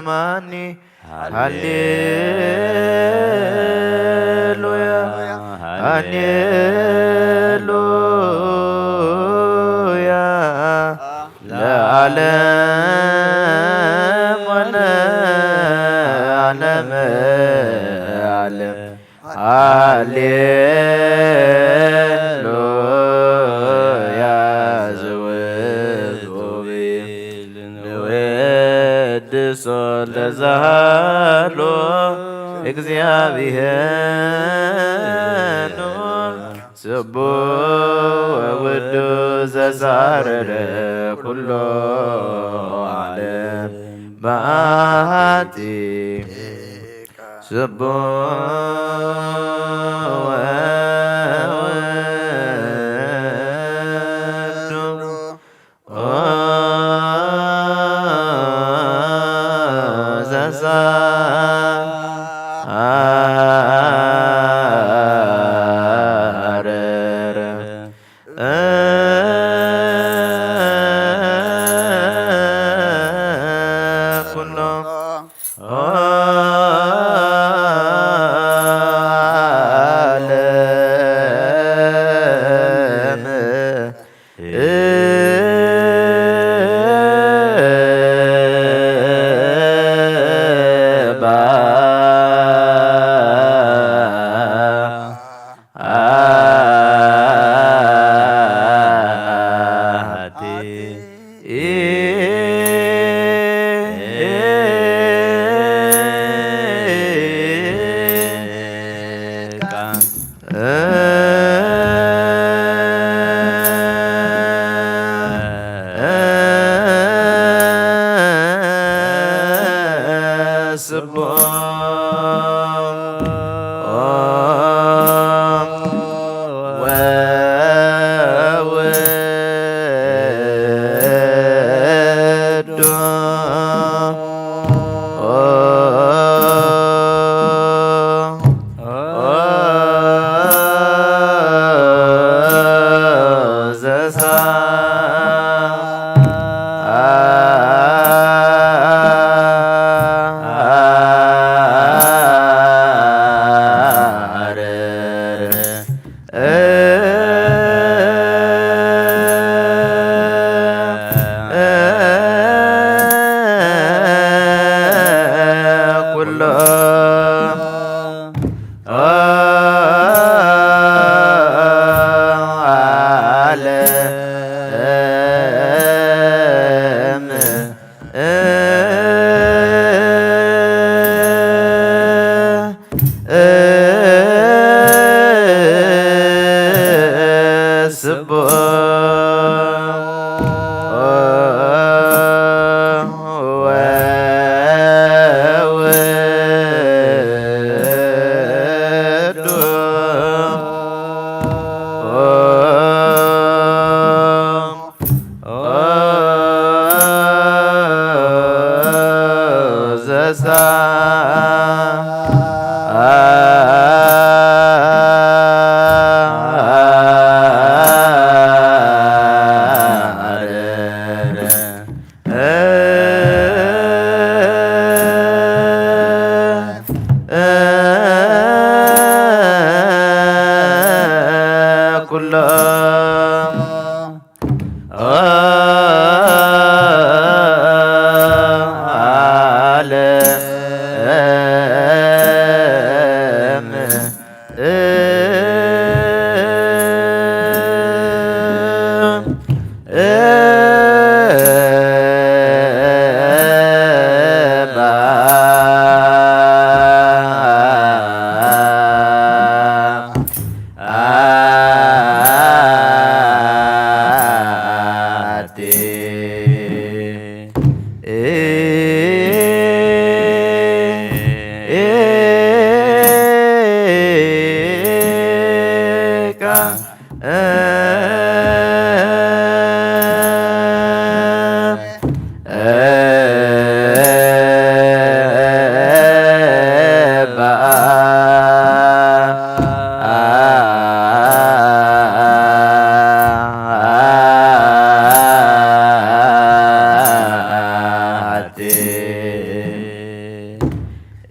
ሰማኒ ሃሌሉያ ሃሌሉያ ለዓለም ወለዓለመ ዓለም ሃሌሉያ ዘወትር ንወድሶ ለዛሎ እግዚአብሔር ስቡሕ ወውዱስ ዘሳረረ ኩሎ ዓለም በአሐቲ ስቡሕ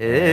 እ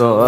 So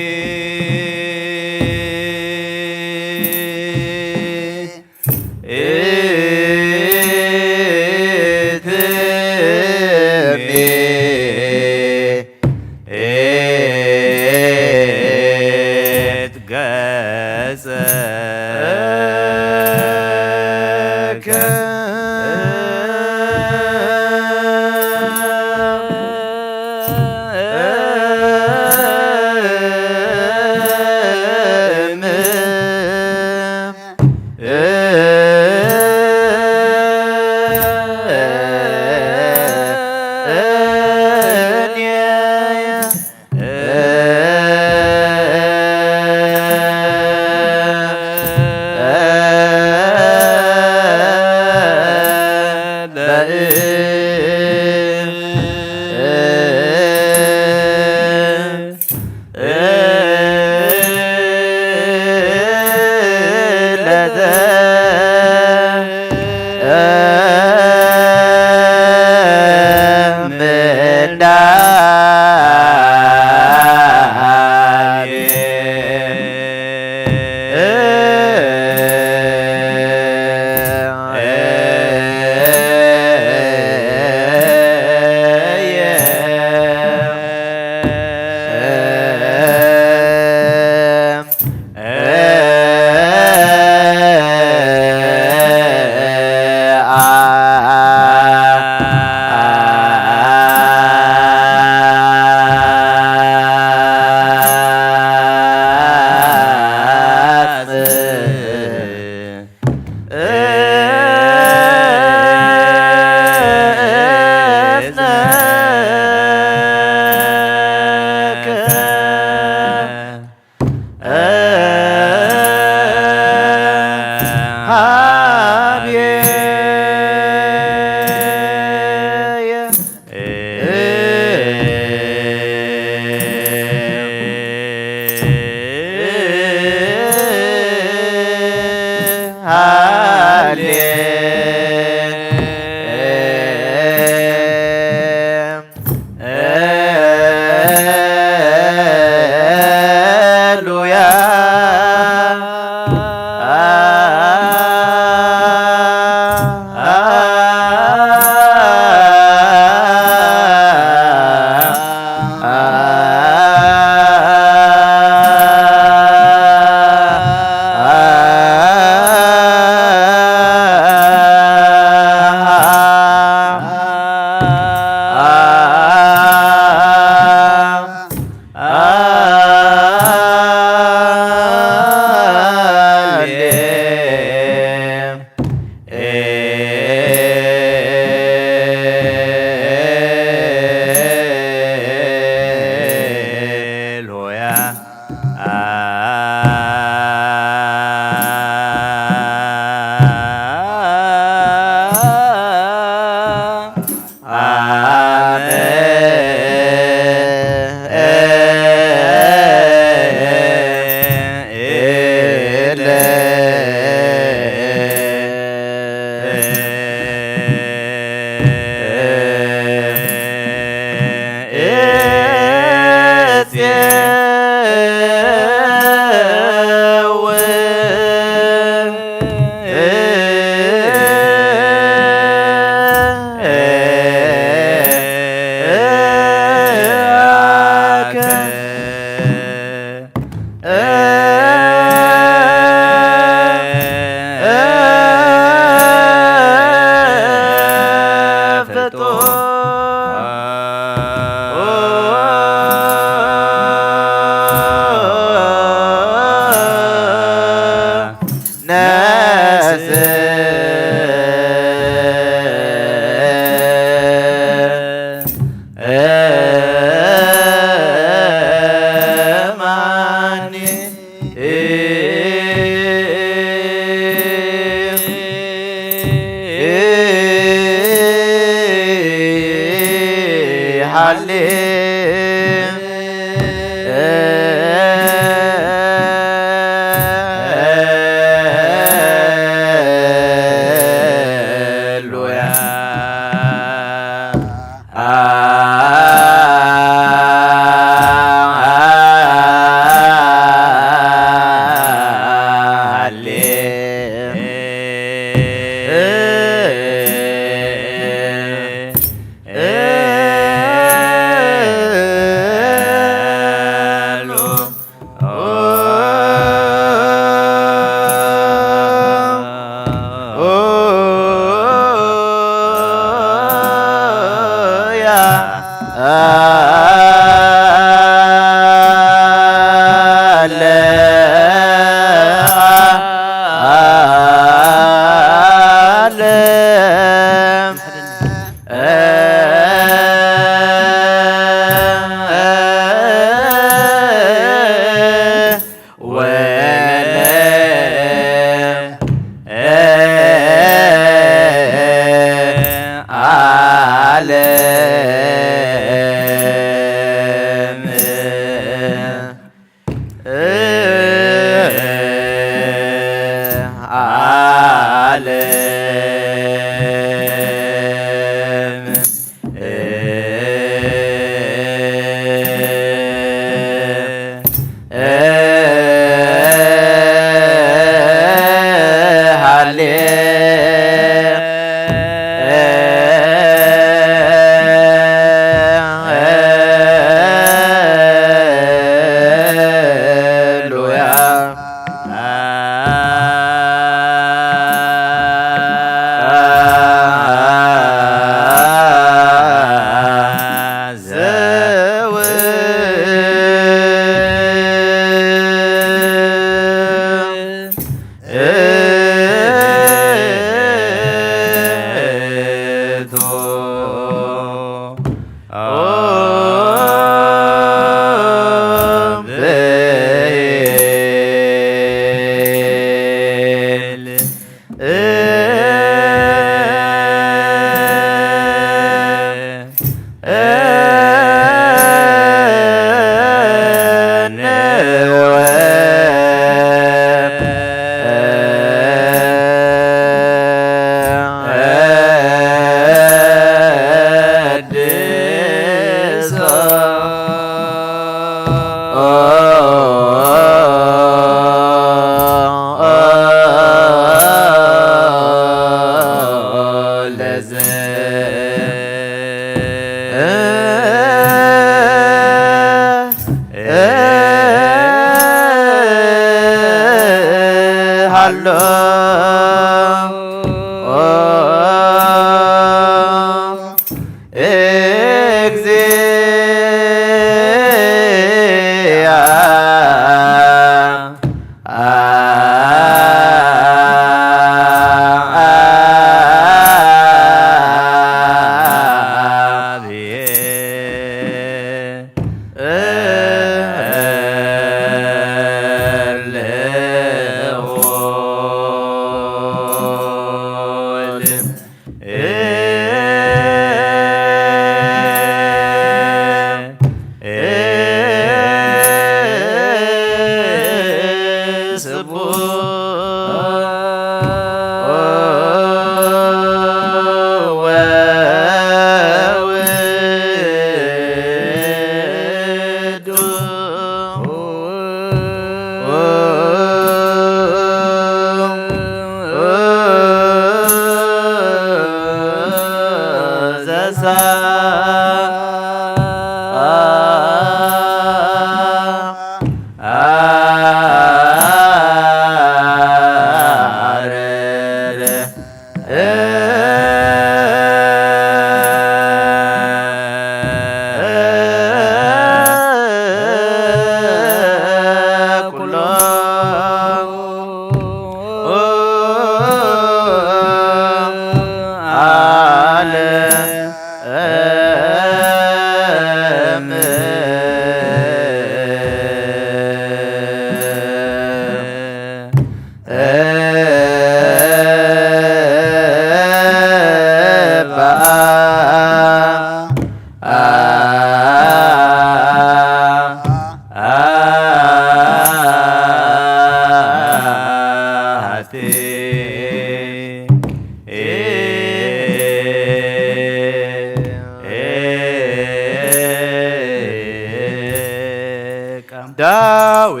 ዳዊት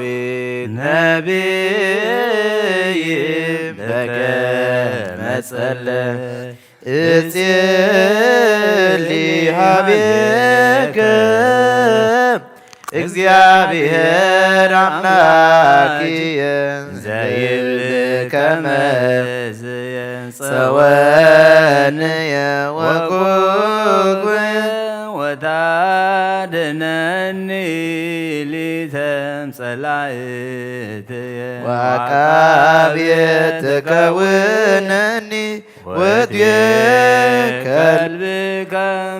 ነቢይ በከመ ጸለየ እጼሊ ኀቤከ እግዚአብሔር አምላኪየ ዘይብከመ ጸወንየ ወኩኩየ ወታድነኒ ጸላእትየ ወዐቃብየ ትከውነኒ ወትየ ከልብከ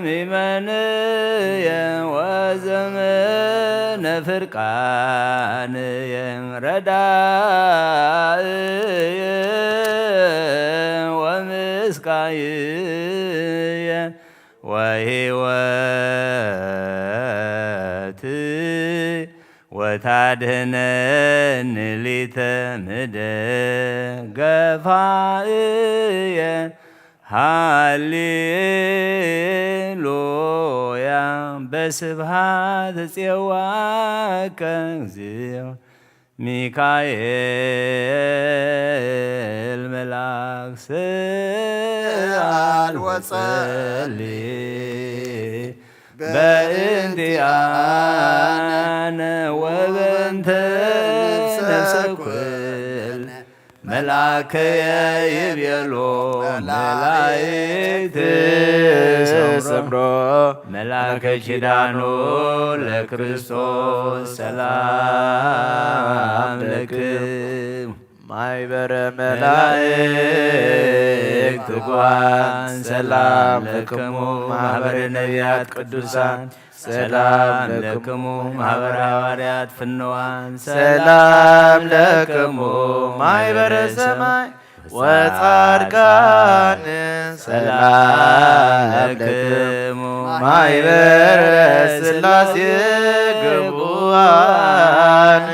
ሚመንየ ወዘመነ ፍርቃንየ ረዳእየ ወምስካይየ ወሕይወት ወታድኅነኒ ሊተ ምደገፋእየ ሃሌሉያ በስብሐት እፄዋከ እግዚኦ ሚካኤል መልአክ ስአል ወጸልይ በእንቲአነ ወበእንተ ነፍሰ ኩልነ መልአከየ ይቤሎ መላእክት ሰምሮ መልአከ ኪዳኑ ለክርስቶስ ሰላም ለክሙ ማኅበረ መላእክት ትጉሃን ሰላም ለክሙ ማኅበረ ነቢያት ቅዱሳን ሰላም ለክሙ ማኅበረ ሐዋርያት ፍኑዋን ሰላም ለክሙ ማኅበረ ሰማይ ወጻድቃን ሰላም ለክሙ ማኅበረ ሥላሴ ግቡአን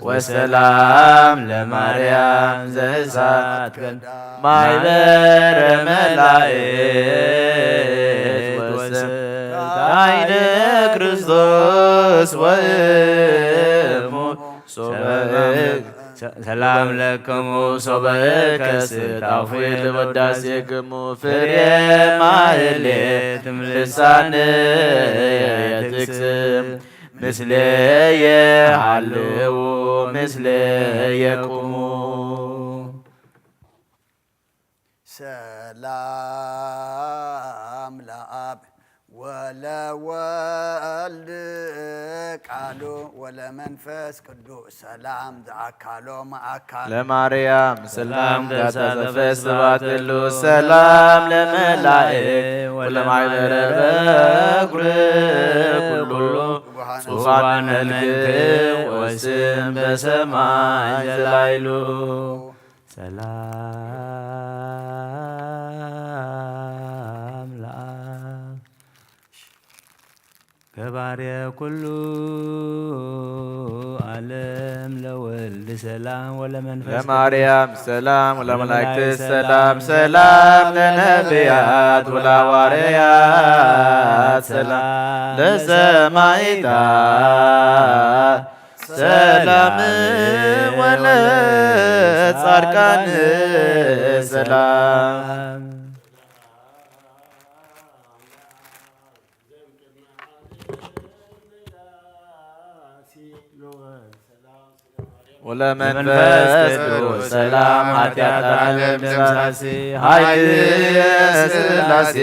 ወሰላም ለማርያም ዘእሳት ማኅበረ መላእክት አይነ ክርስቶስ ወእሙ ሰላም ለክሙ ሶበከ ስታፉል ወዳሴክሙ ፍሬ ማህሌት ልሳነ የትክስም ምስሌየ ሃልው ምስሌየ ቁሙ ሰላም ለአብ ወለወልድ ቃሉ ወለመንፈስ ቅዱስ ሰላም ዘአካሎ ማእካል ለማርያም ሰላም ተሰፈስ ባትሉ ሰላም ለመላእክት ወለማይበረ በኩር ኩሉ ጹፋን መልክ ወስም በሰማይ ዘላይሉ ሰላም ለአብ ገባርየ ኩሉ ዓለም ለወልድ ሰላም ወለመንፈስ ለማርያም ሰላም ወለመላእክት ሰላም ሰላም ለነቢያት ወለሐዋርያት ሰላም ለሰማዕታት ሰላም ወለጻድቃን ሰላም ወለመንፈስ ቅዱስ ሰላም ኃጢአት ዓለም ደምሳሴ ኃይል ሥላሴ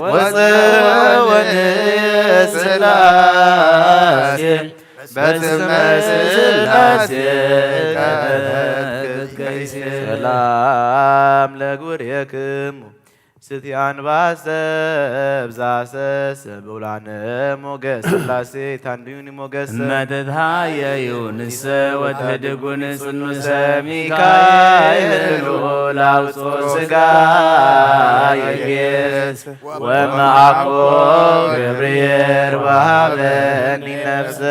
ወጽወን ሥላሴ በስመ ሥላሴ ሰላም ለጉርየክሙ ስትያን ባሰብ ዛሰስ ብውላነ ሞገስ ሥላሴ ታንዱኒ ሞገስ መተታየዩንሰ ወትህድጉን ጽኑሰ ሚካኤል ላውጾ ሥጋ የጌስ ወመዓቆ ገብርኤል ወሀበኒ ነፍሰ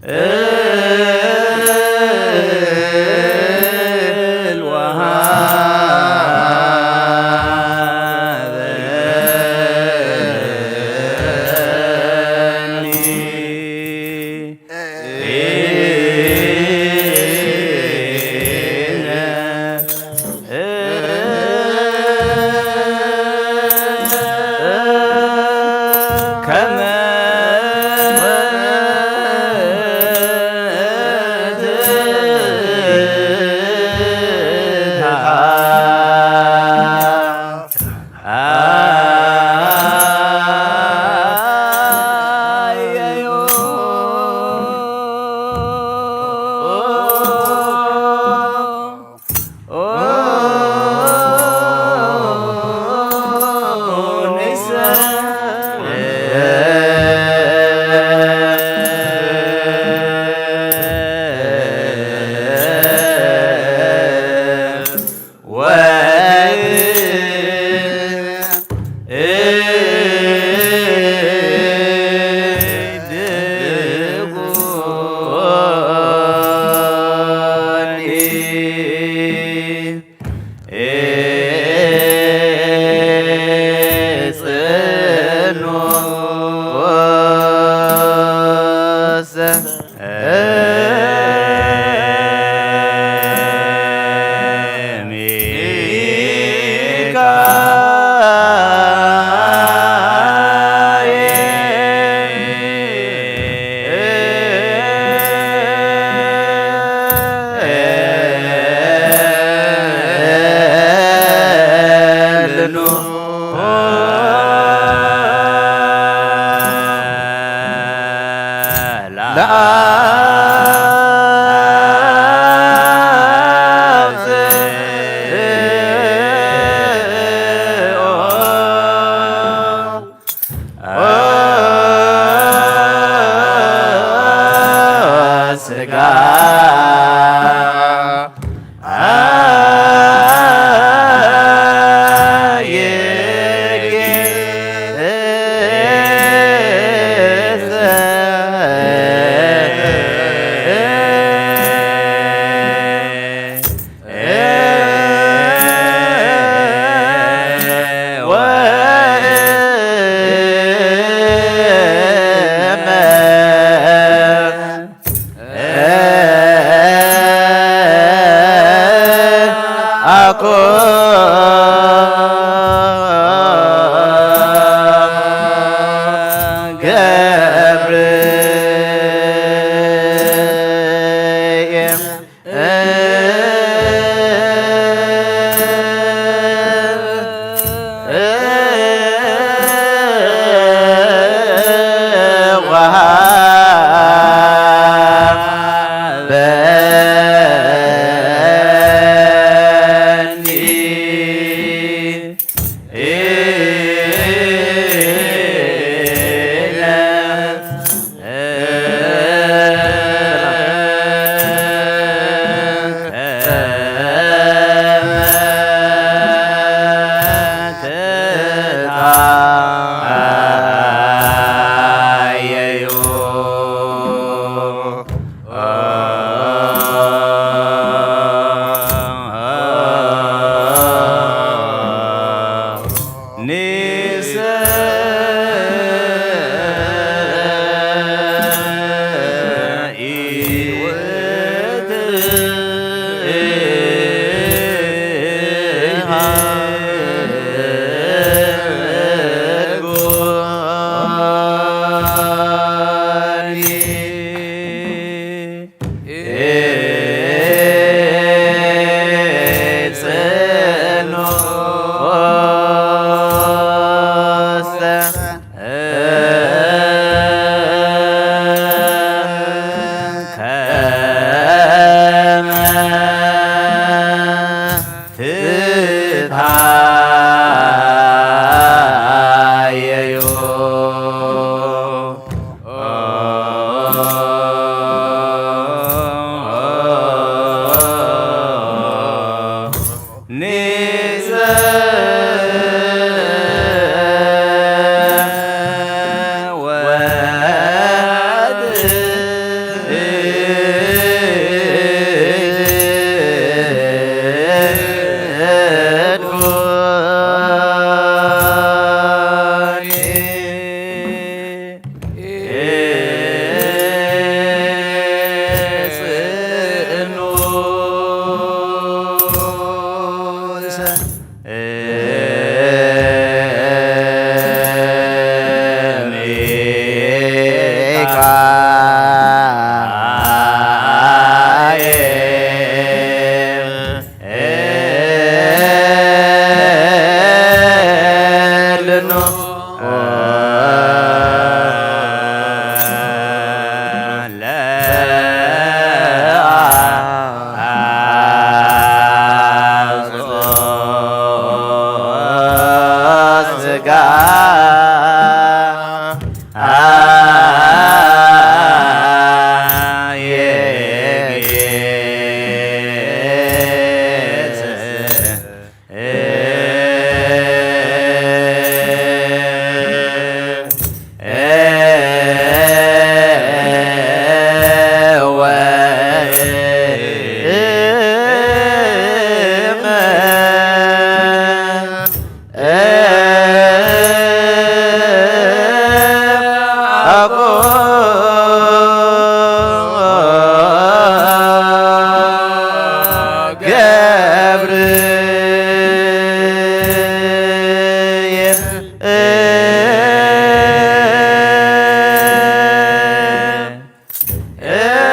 ወእመ Amen.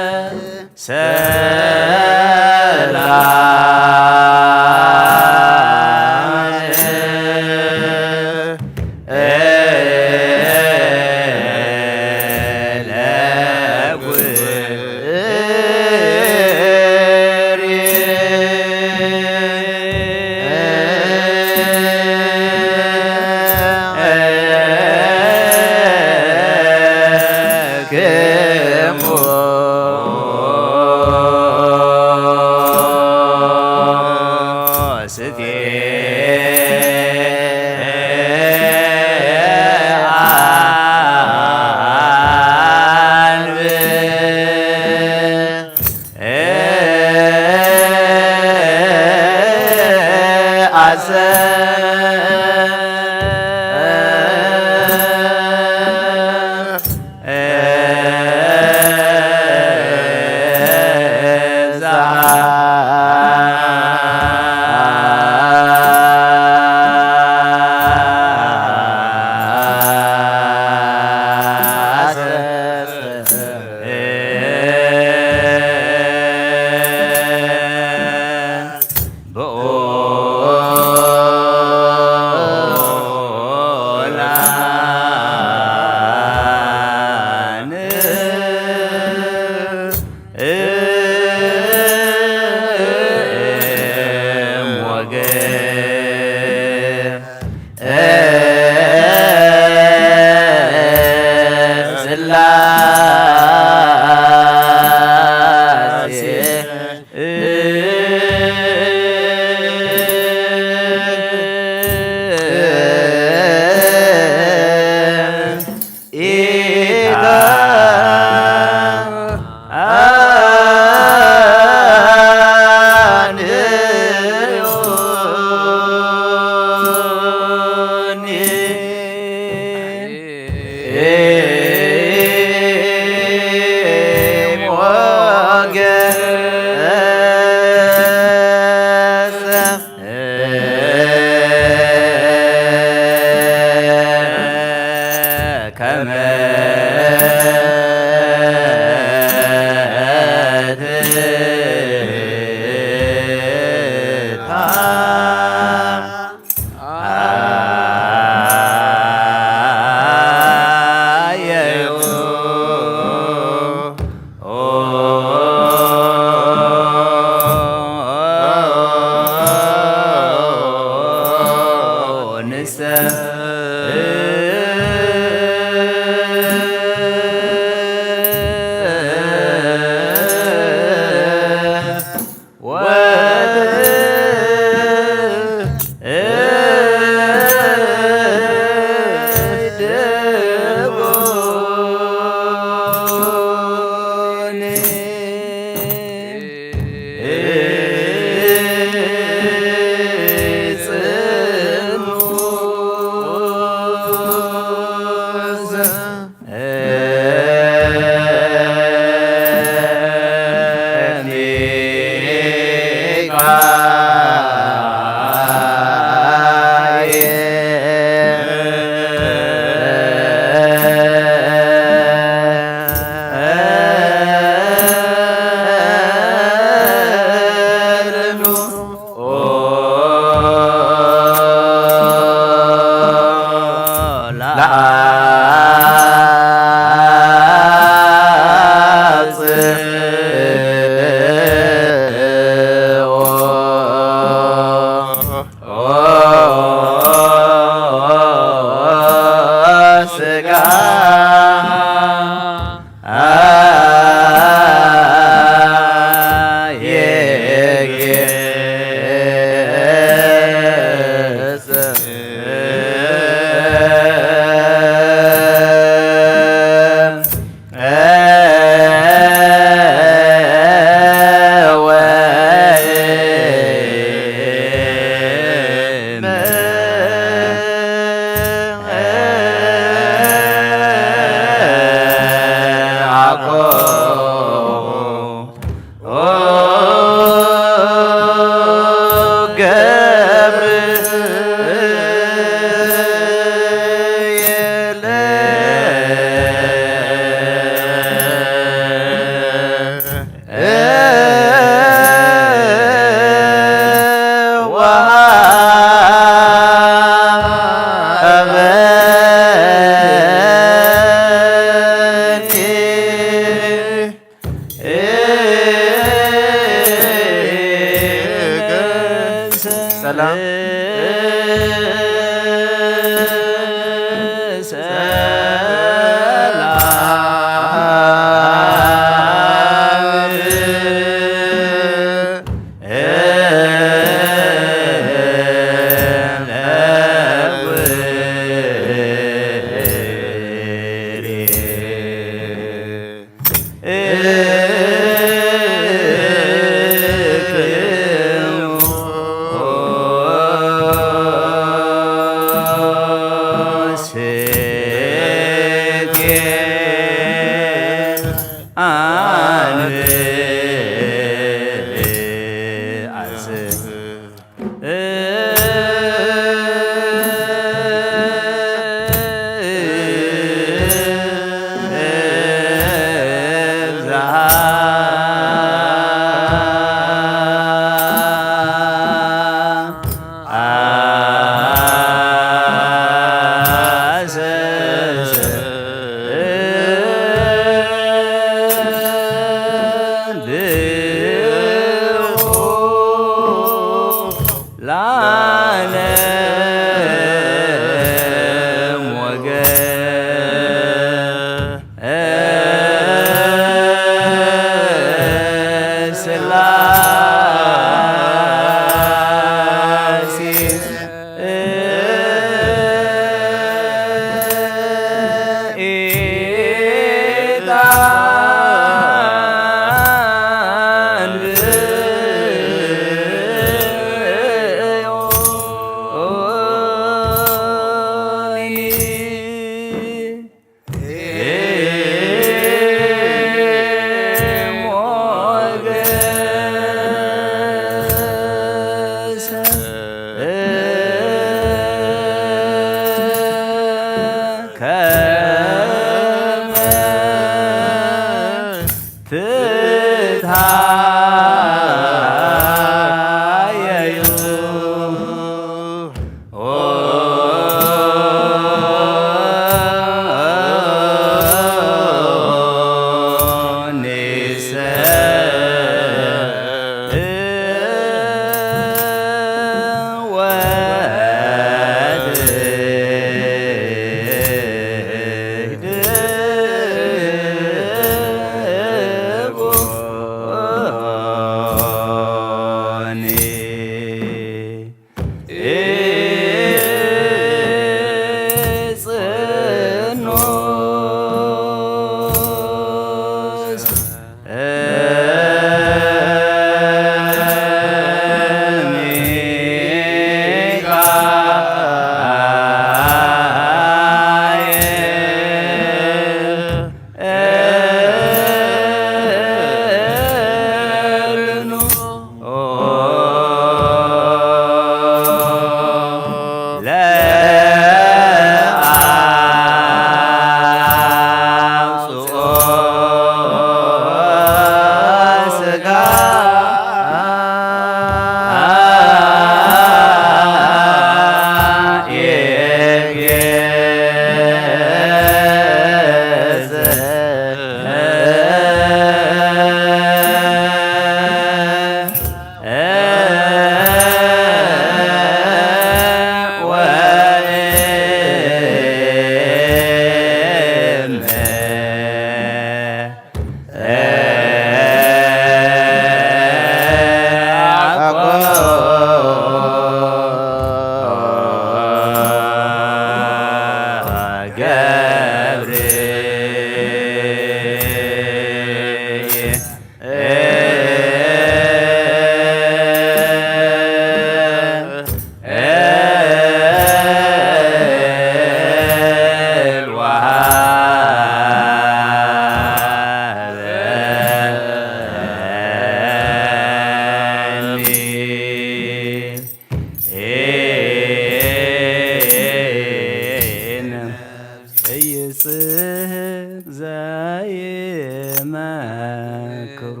ዘይመክሮ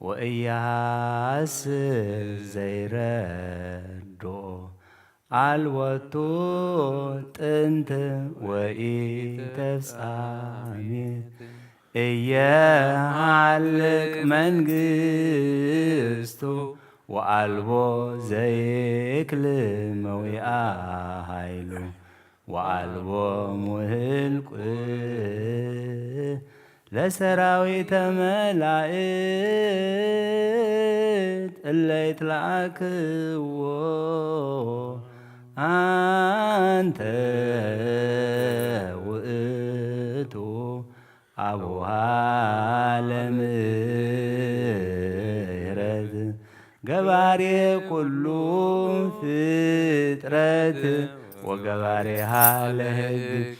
ወኢያስብ ዘይረዶ አልወቱ ጥንት ወኢተፍጻሜት እየሃልቅ መንግሥቱ ወአልቦ ዘይክል መዊአ ኃይሉ ወአልቦ ሙህልቁ ለሰራዊተ መላእክት እለ ይትለአክዎ አንተ ውእቱ አቡሃ ለምሕረት ገባሬ ኩሉ ፍጥረት ወገባሬሃ ለሕግ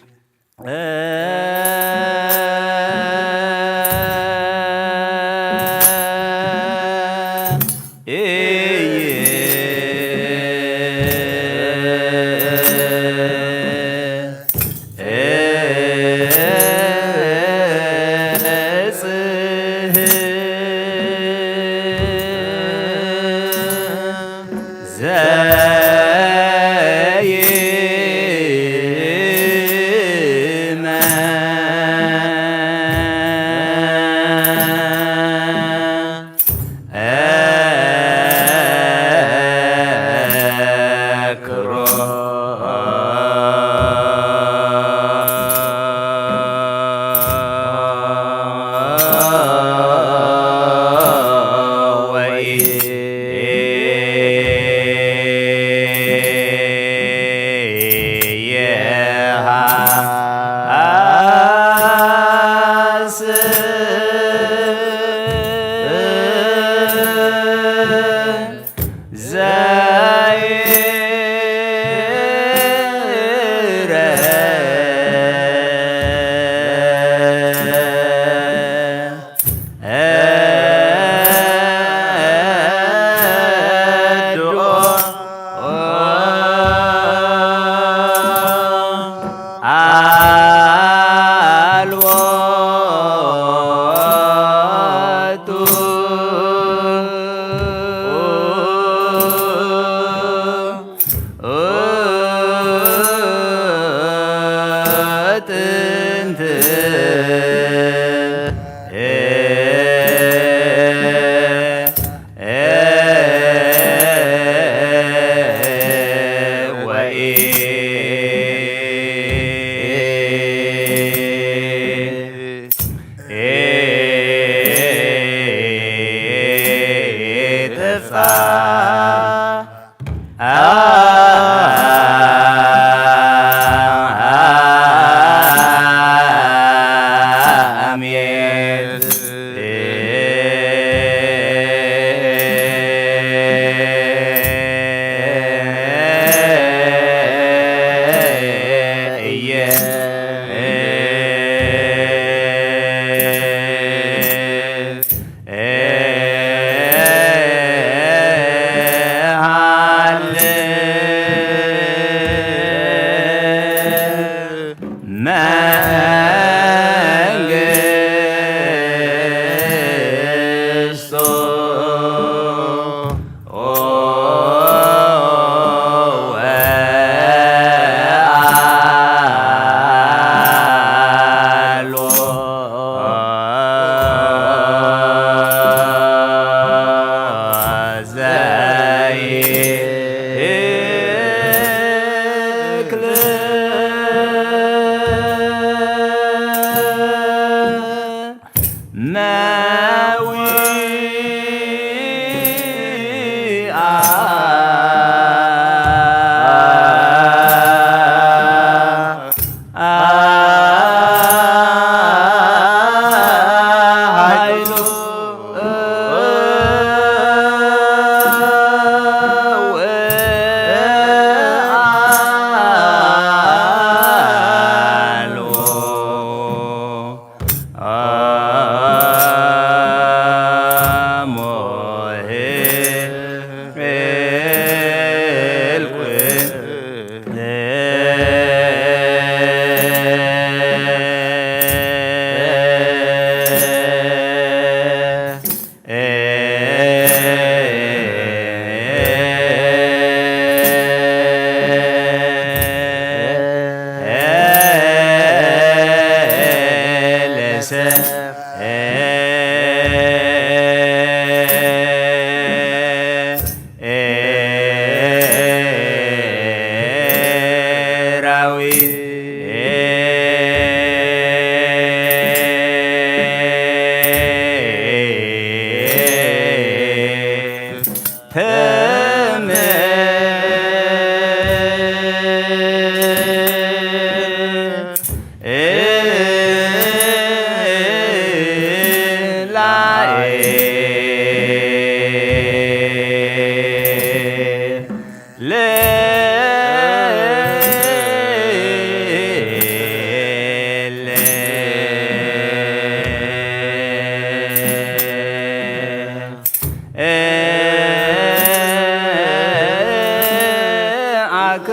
መልአክ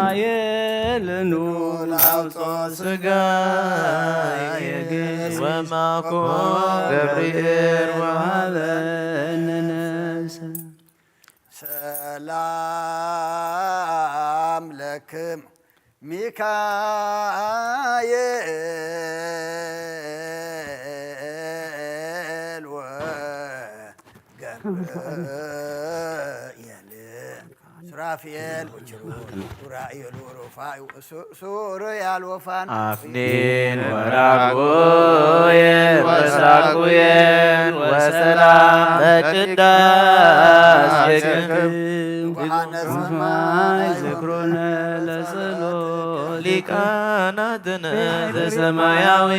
ሚካኤልኑ ላውጦ ስጋ ወማኮ ገብርኤል ወሀበነነሰ ሰላም ለክም ሚካኤል ወገብርኤል ሱራፌል ኡራኤል ወሩፋኤል ሱራኤል ወፋን አፍኒን ወራጉየን ወሳጉየን ወሰላም በቅዳሴክም ሰማይ ዝክሮነ ለጸሎት ሊቃናትነ ዘሰማያዊ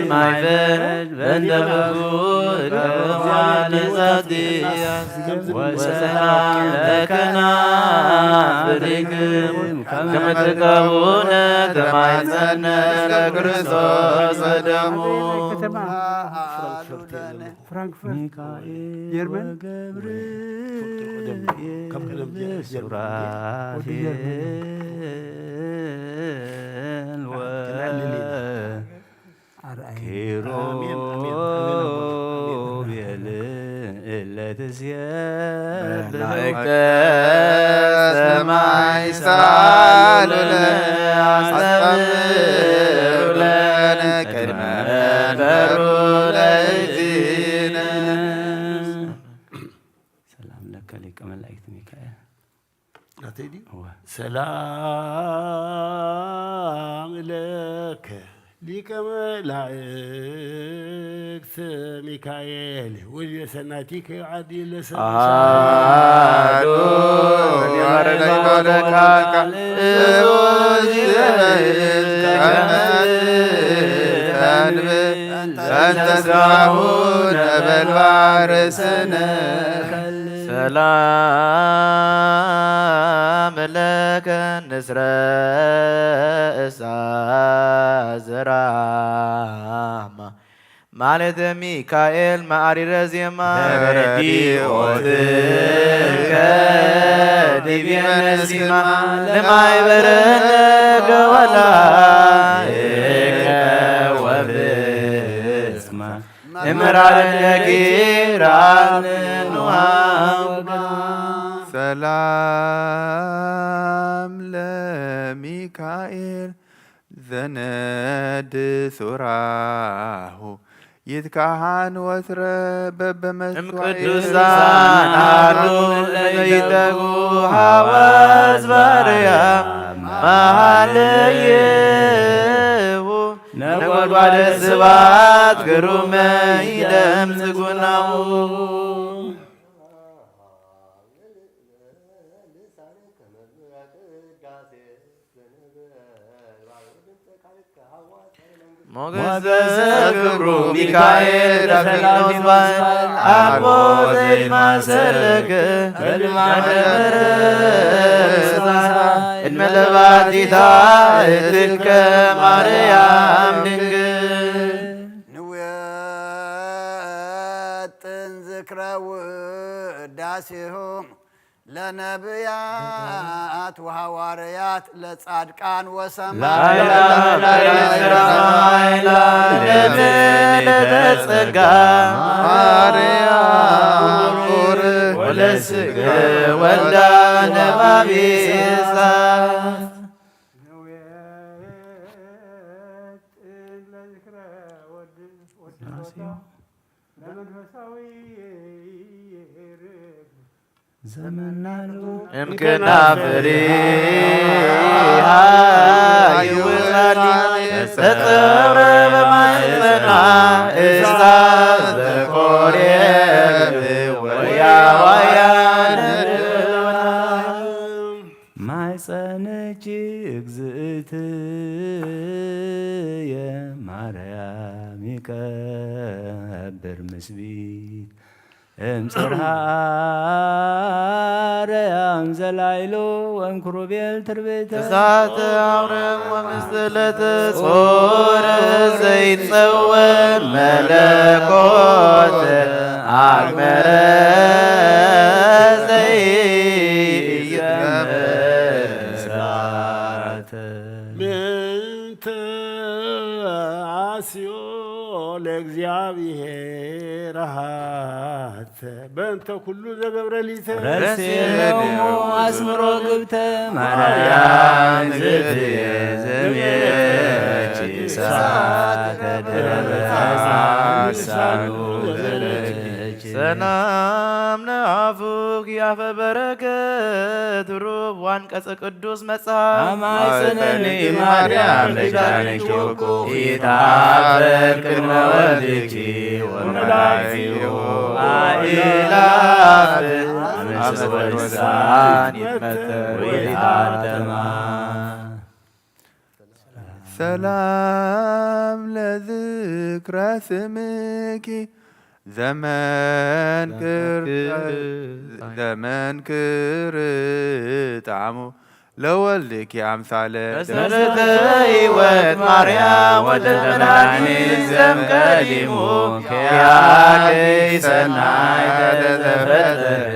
ማይፈረድ በእንተ ብኩር ከመዋዕለ ዛብድያት ወሰላም ለከናፍሪክም ከመ ትቀቡነ ተማኅፀነ ለክርስቶስ ወደሙ ሚካኤል ወገብርኤል ሱራፌል ወኪሩቤል እለ ትሴብሕ መላእክተ ሰማይ ሳሉለ አስተምሩ ለነ ቅድመ መንበሩ ለእግዚእነ ሰላም ለከ ሊቀ መላእክት ሚካኤል ሰላም ለከ ሊቀ መላእክት ሚካኤል ወልደ ሰናቲከ ዓዲ አሐዱ ወረድኤከ በእንተ ሥጋሁ ነበልባለ ርእስነ ሰላም ለከ ንስረ እሳዝራማ ማለት ሚካኤል ማዕሪረ ዜማ ረዲኦትከ ዲቤነ ሲማ ለማይበረነ ገወላይከ ወብስማ እምራነ ጊራን ንዋየ ሰላም ለሚካኤል ዘነድ ሱራሁ ይትካሃን ወትረ በበመስዋዕቅዱሳን አሉ ለይተጉ ሐዋዝ ባርያም መሃልይሁ ነጎድጓደ ስብሐት ግሩመ ይደምጽ ጉናሁ ሞገሰ ክብሩ ሚካኤል ዳፊኖስ ባል አልቦ ዘይማሰለከ በልማደ እድመለባቲታ እትልከ ማርያም ድንግል ንዌጥን ዝክረ ውዳሴሆም ለነቢያት ወሐዋርያት ለጻድቃን ለተጸጋ ማርያም ወለስገ ወልዳ ነባቤሳ ዘመናሉ እምከናፍሬሃ ይወጣኒ ተጠረ በማይጸና እሳት ዘኮሬብ ወያዋያን ማይጸነች እግዝእትየ ማርያም ይቀብር ምስቢት እምጽርሃ አርያም ዘላይሎ ወእምኩሩቤል ትርቤተ እሳተ አውረም ወምስለተ ጾር ዘይጸወር መለኮት አግመረ ዘይይትመሳተ ምንተ አስዮ ለእግዚአብሔር አሃተ በእንተ ኩሉ ዘገብረ ሊተ ረሴሎሙ አስምሮ ግብተ ማርያም ዝትየ ዘምየች እሳተ ደበሳኑ ዘለች ሰላም ነአፉክ ያፈ በረከት ሩብ ዋንቀጸ ቅዱስ መጽሐፍ አማጽነኒ ማርያም ለጃነኪ ኢታፈር ቅድመ ወልድኪ ወመላእክቲሁ አእላፍ አመሰወሳን ይትመተር ወይታተማ ሰላም ለዝክረ ስምኪ ዘመን ክር ጣዕሙ ለወልድኪ አምሳለ መሰረተ ሕይወት ማርያም ወደ መድኃኒት ዘእምቀዲሙ ከያከይ ሰናይ ተተፈጠረ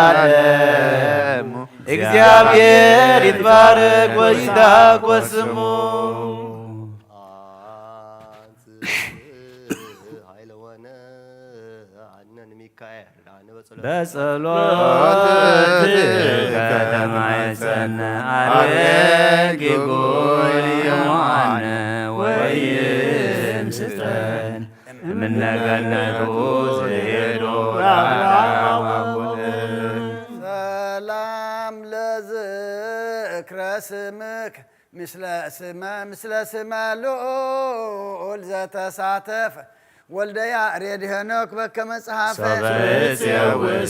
ለዘላለሙ እግዚአብሔር ይትባረክ ወይትባረክ ስሙ በጸሎት ከተማይጸነ አረግ ጎይሞአነ ወይም ስጠን እምነገነቱ ዘሄዶ ሰላም ለዝክረ ስምክ ምስለ ስመ ልዑል ዘተሳተፈ ወልደ ያሬድ ሄኖክ በከመ ጸሐፈ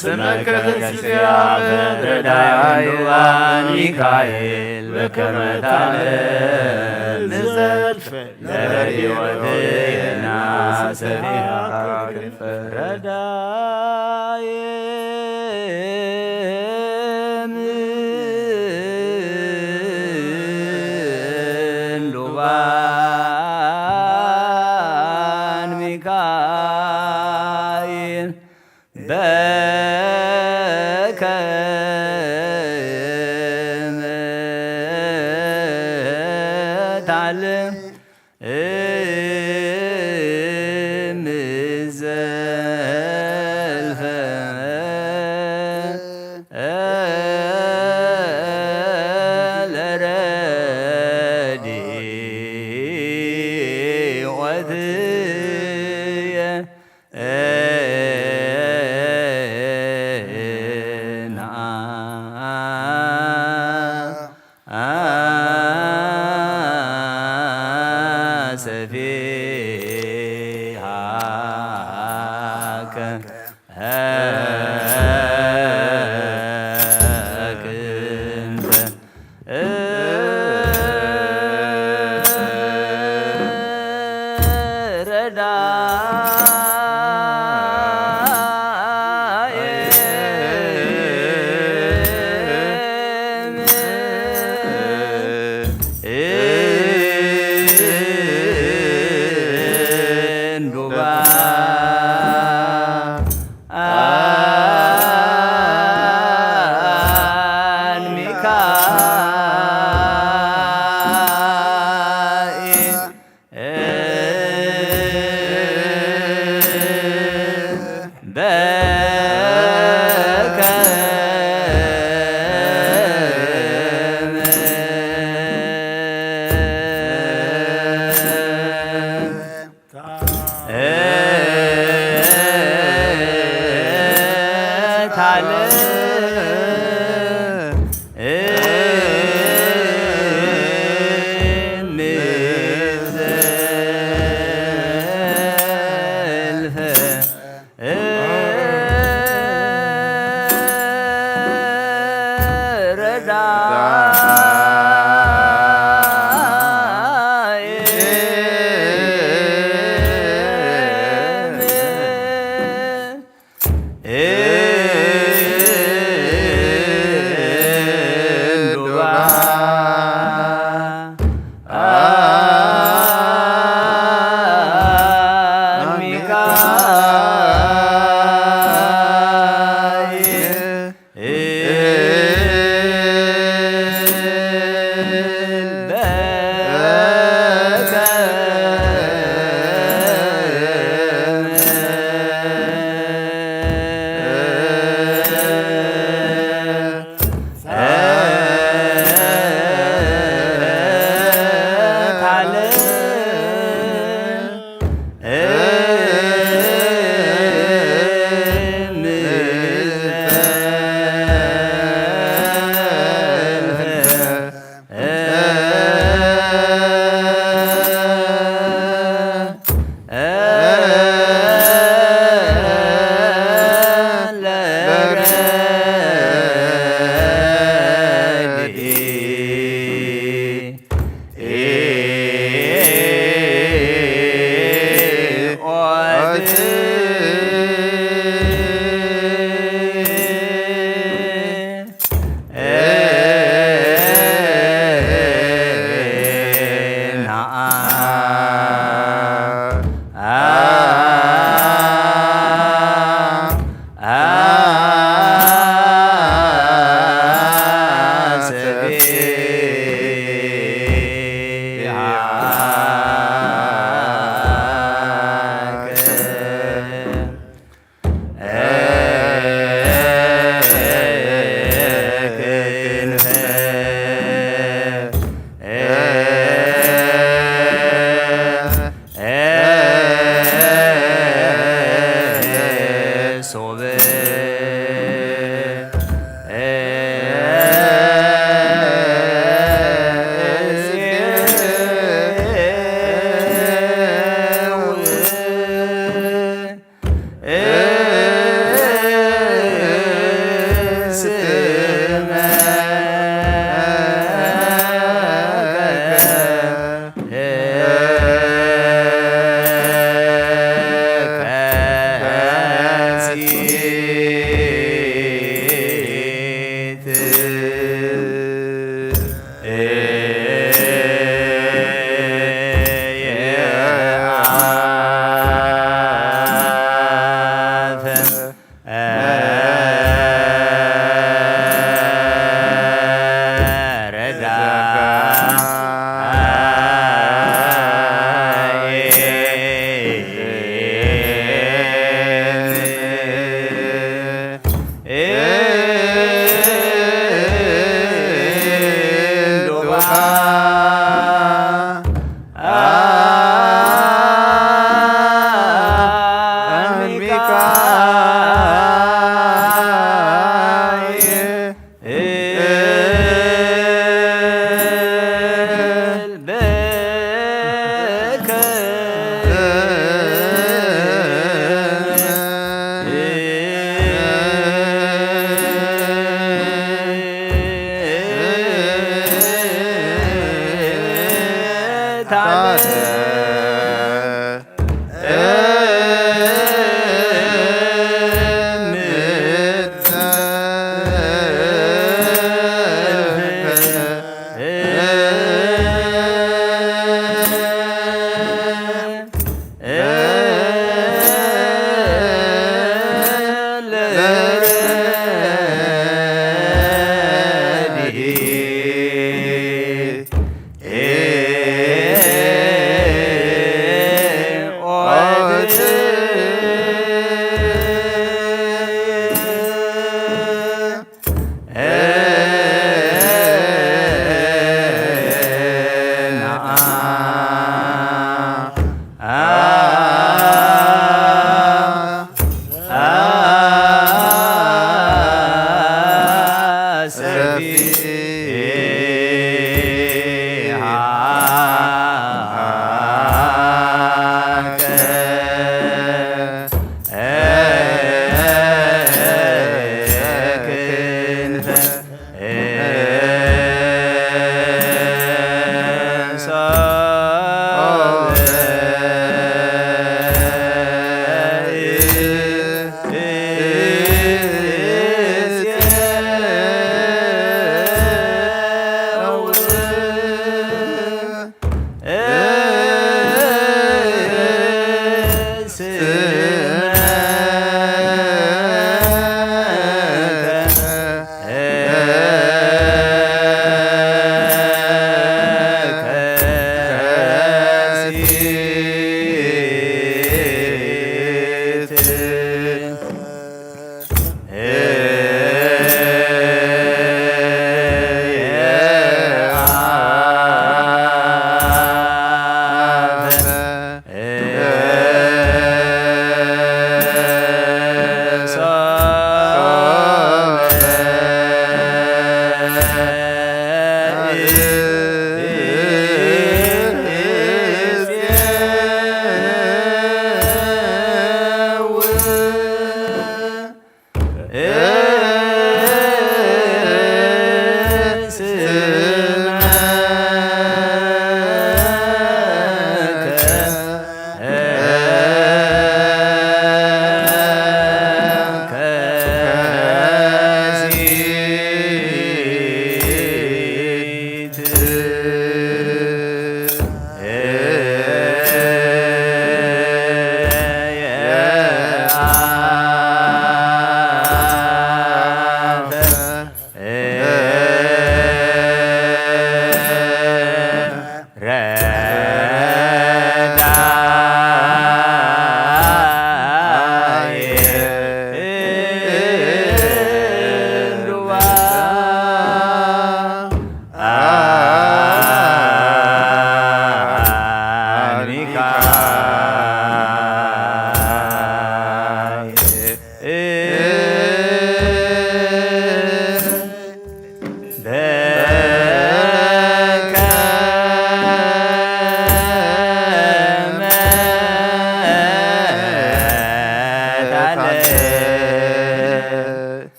ስመከ ክርስቲያን ረዳያን ሚካኤል በከመ ታነጽ ንዘልፍ ለረድኤትነ ሰፊሃ ክንፈ ረዳየ እምዘልፈ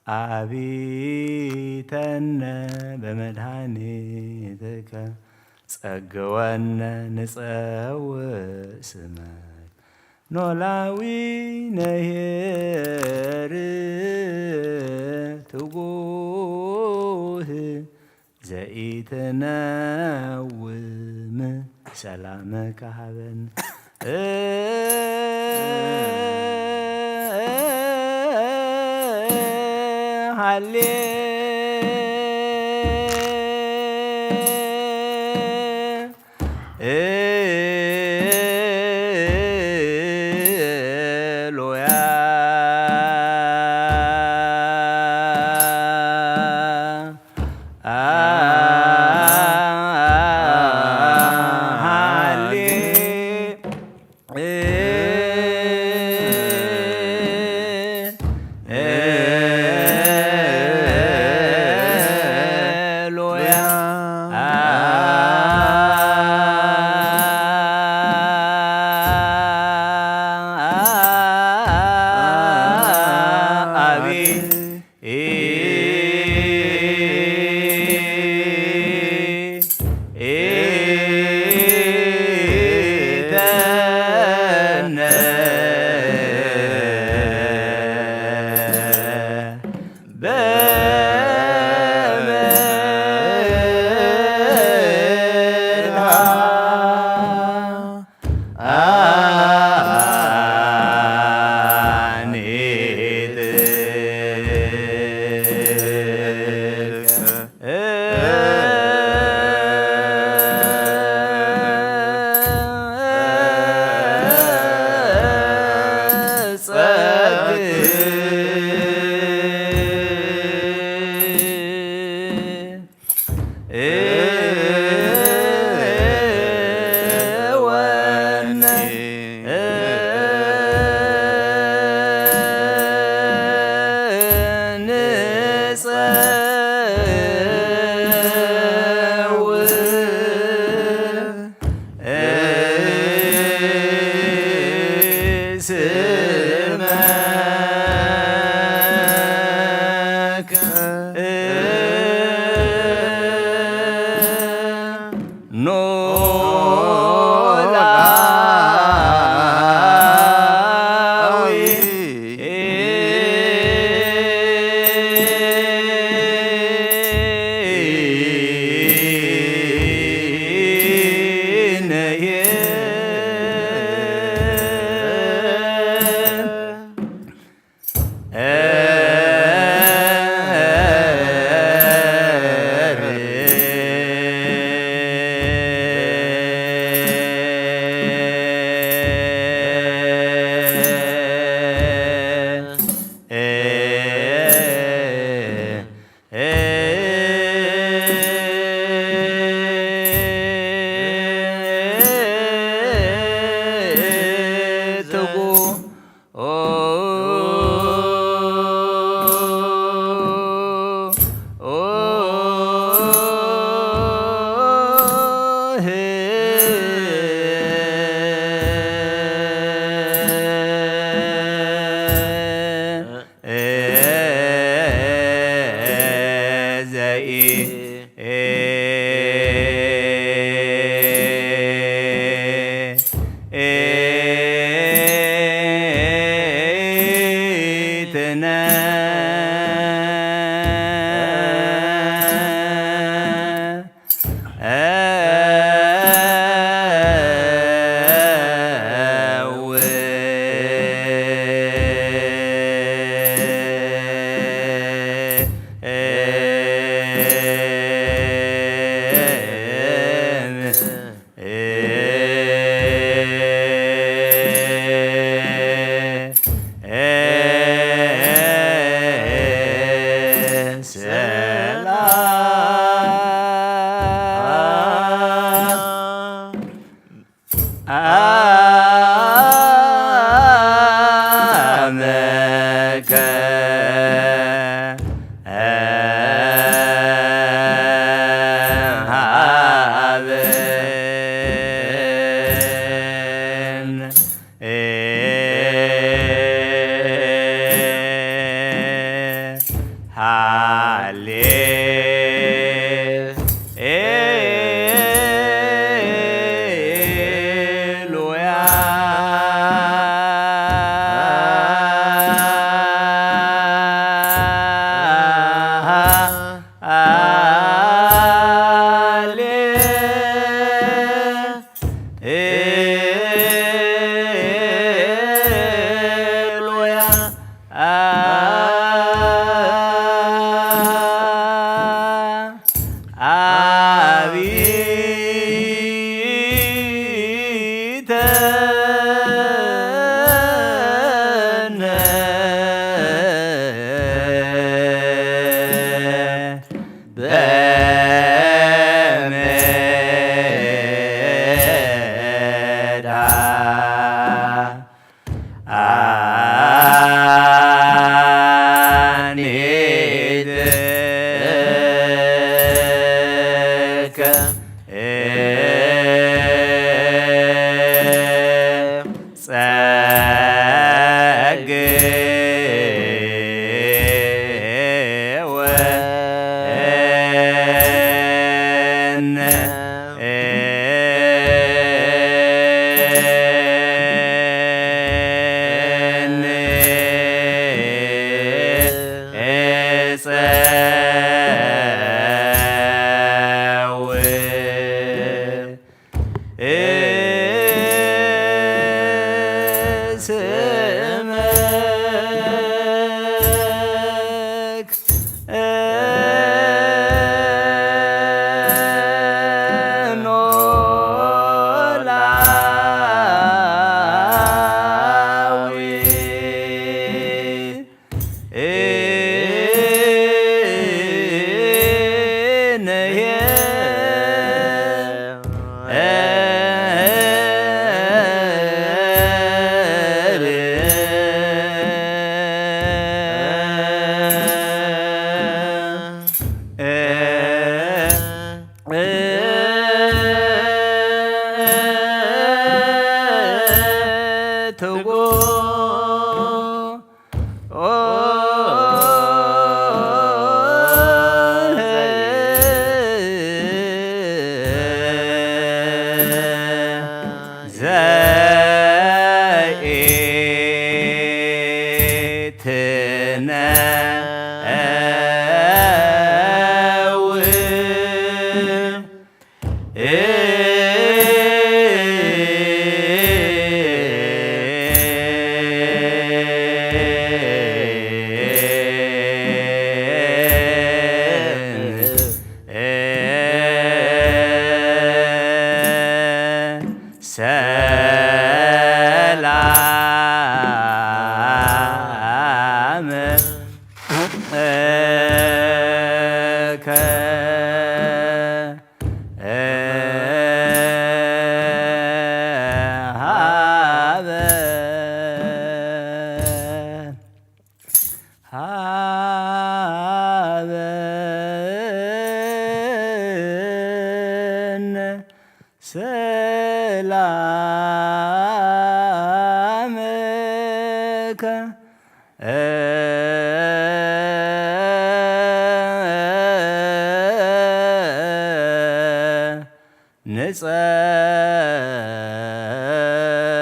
አቢተነ በመድኃኒትከ ጸገወነ ንጸውዕ ስመክ ኖላዊ ነሄር ትጉህ ዘኢትነውም ሰላመከ ሀበነ ሃሌ ሎያ ሃሌ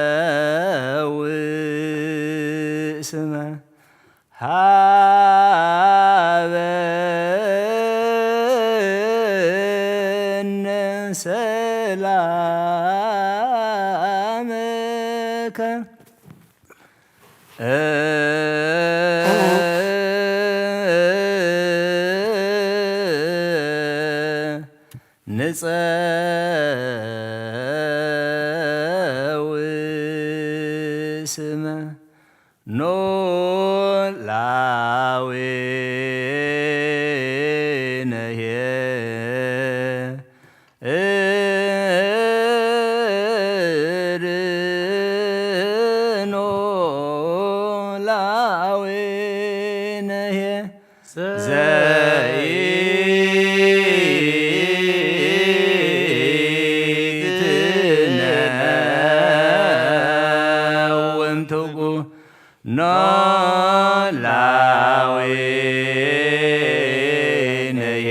ንጸውዕ ስመ ሃበነ ሰላመከ ንጸውዕ ስመ ኖላዊነየ ኖላዊነየ ኖላዊነየ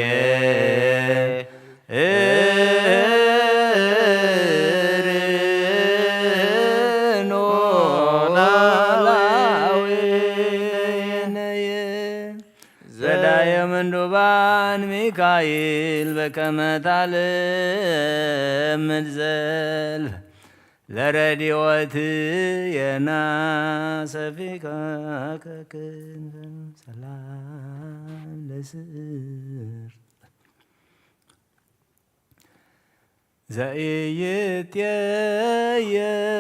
ኖላዊነየ ዘዳየ ምንዱባን ሚካኤል በከመ ታልምድ ዘልፈ ለረድኤትየና ሰፊከ ከክንፈ ሰላም ለስር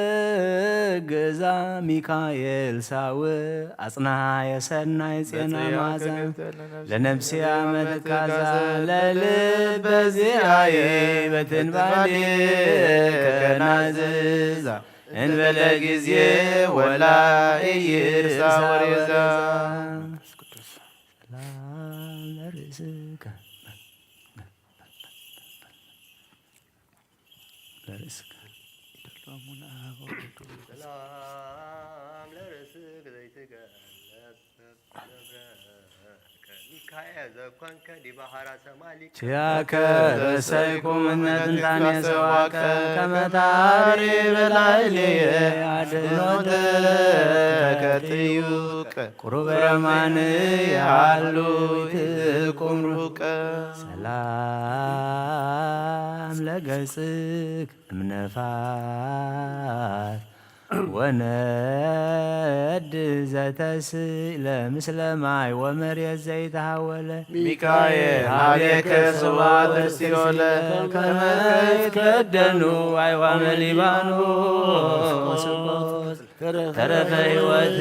ዘኢይትየገዛ ሚካኤል ሳውዕ አጽናየ ሰናይ ጼና ማዛ ለነፍስያ መትካዛ ለልበ ዚአየ በትንባሌ ከናዝዛ እንበለ ጊዜ ወላ ኢይርሳ ወሬዛ ሰላም ለርእስከ ሰላም ለርእስከ ዘይትገለጽ ሚካኤል ዘኮንከ ዲበ ሐራ ሰማሊከ ችያከ ረሰይኩ እምነትንታኔ ሰዋከ ከመ ታሪ በላዕሌየ አድኅኖተ ተከትዩቀ ቁሩበ የማን ያሉ ይትቁም ሩቀ ሰላም ለገጽክ እምነፋስ ወነድ ዘተስእለ ምስለ ማይ ወመሬት ዘይተሃወለ ሚካኤል ሀቤከ ስብሐት እስቲሆለ ከመ ይትከደኑ አዕዋመ ሊባኖስ ተረፈ ሕይወት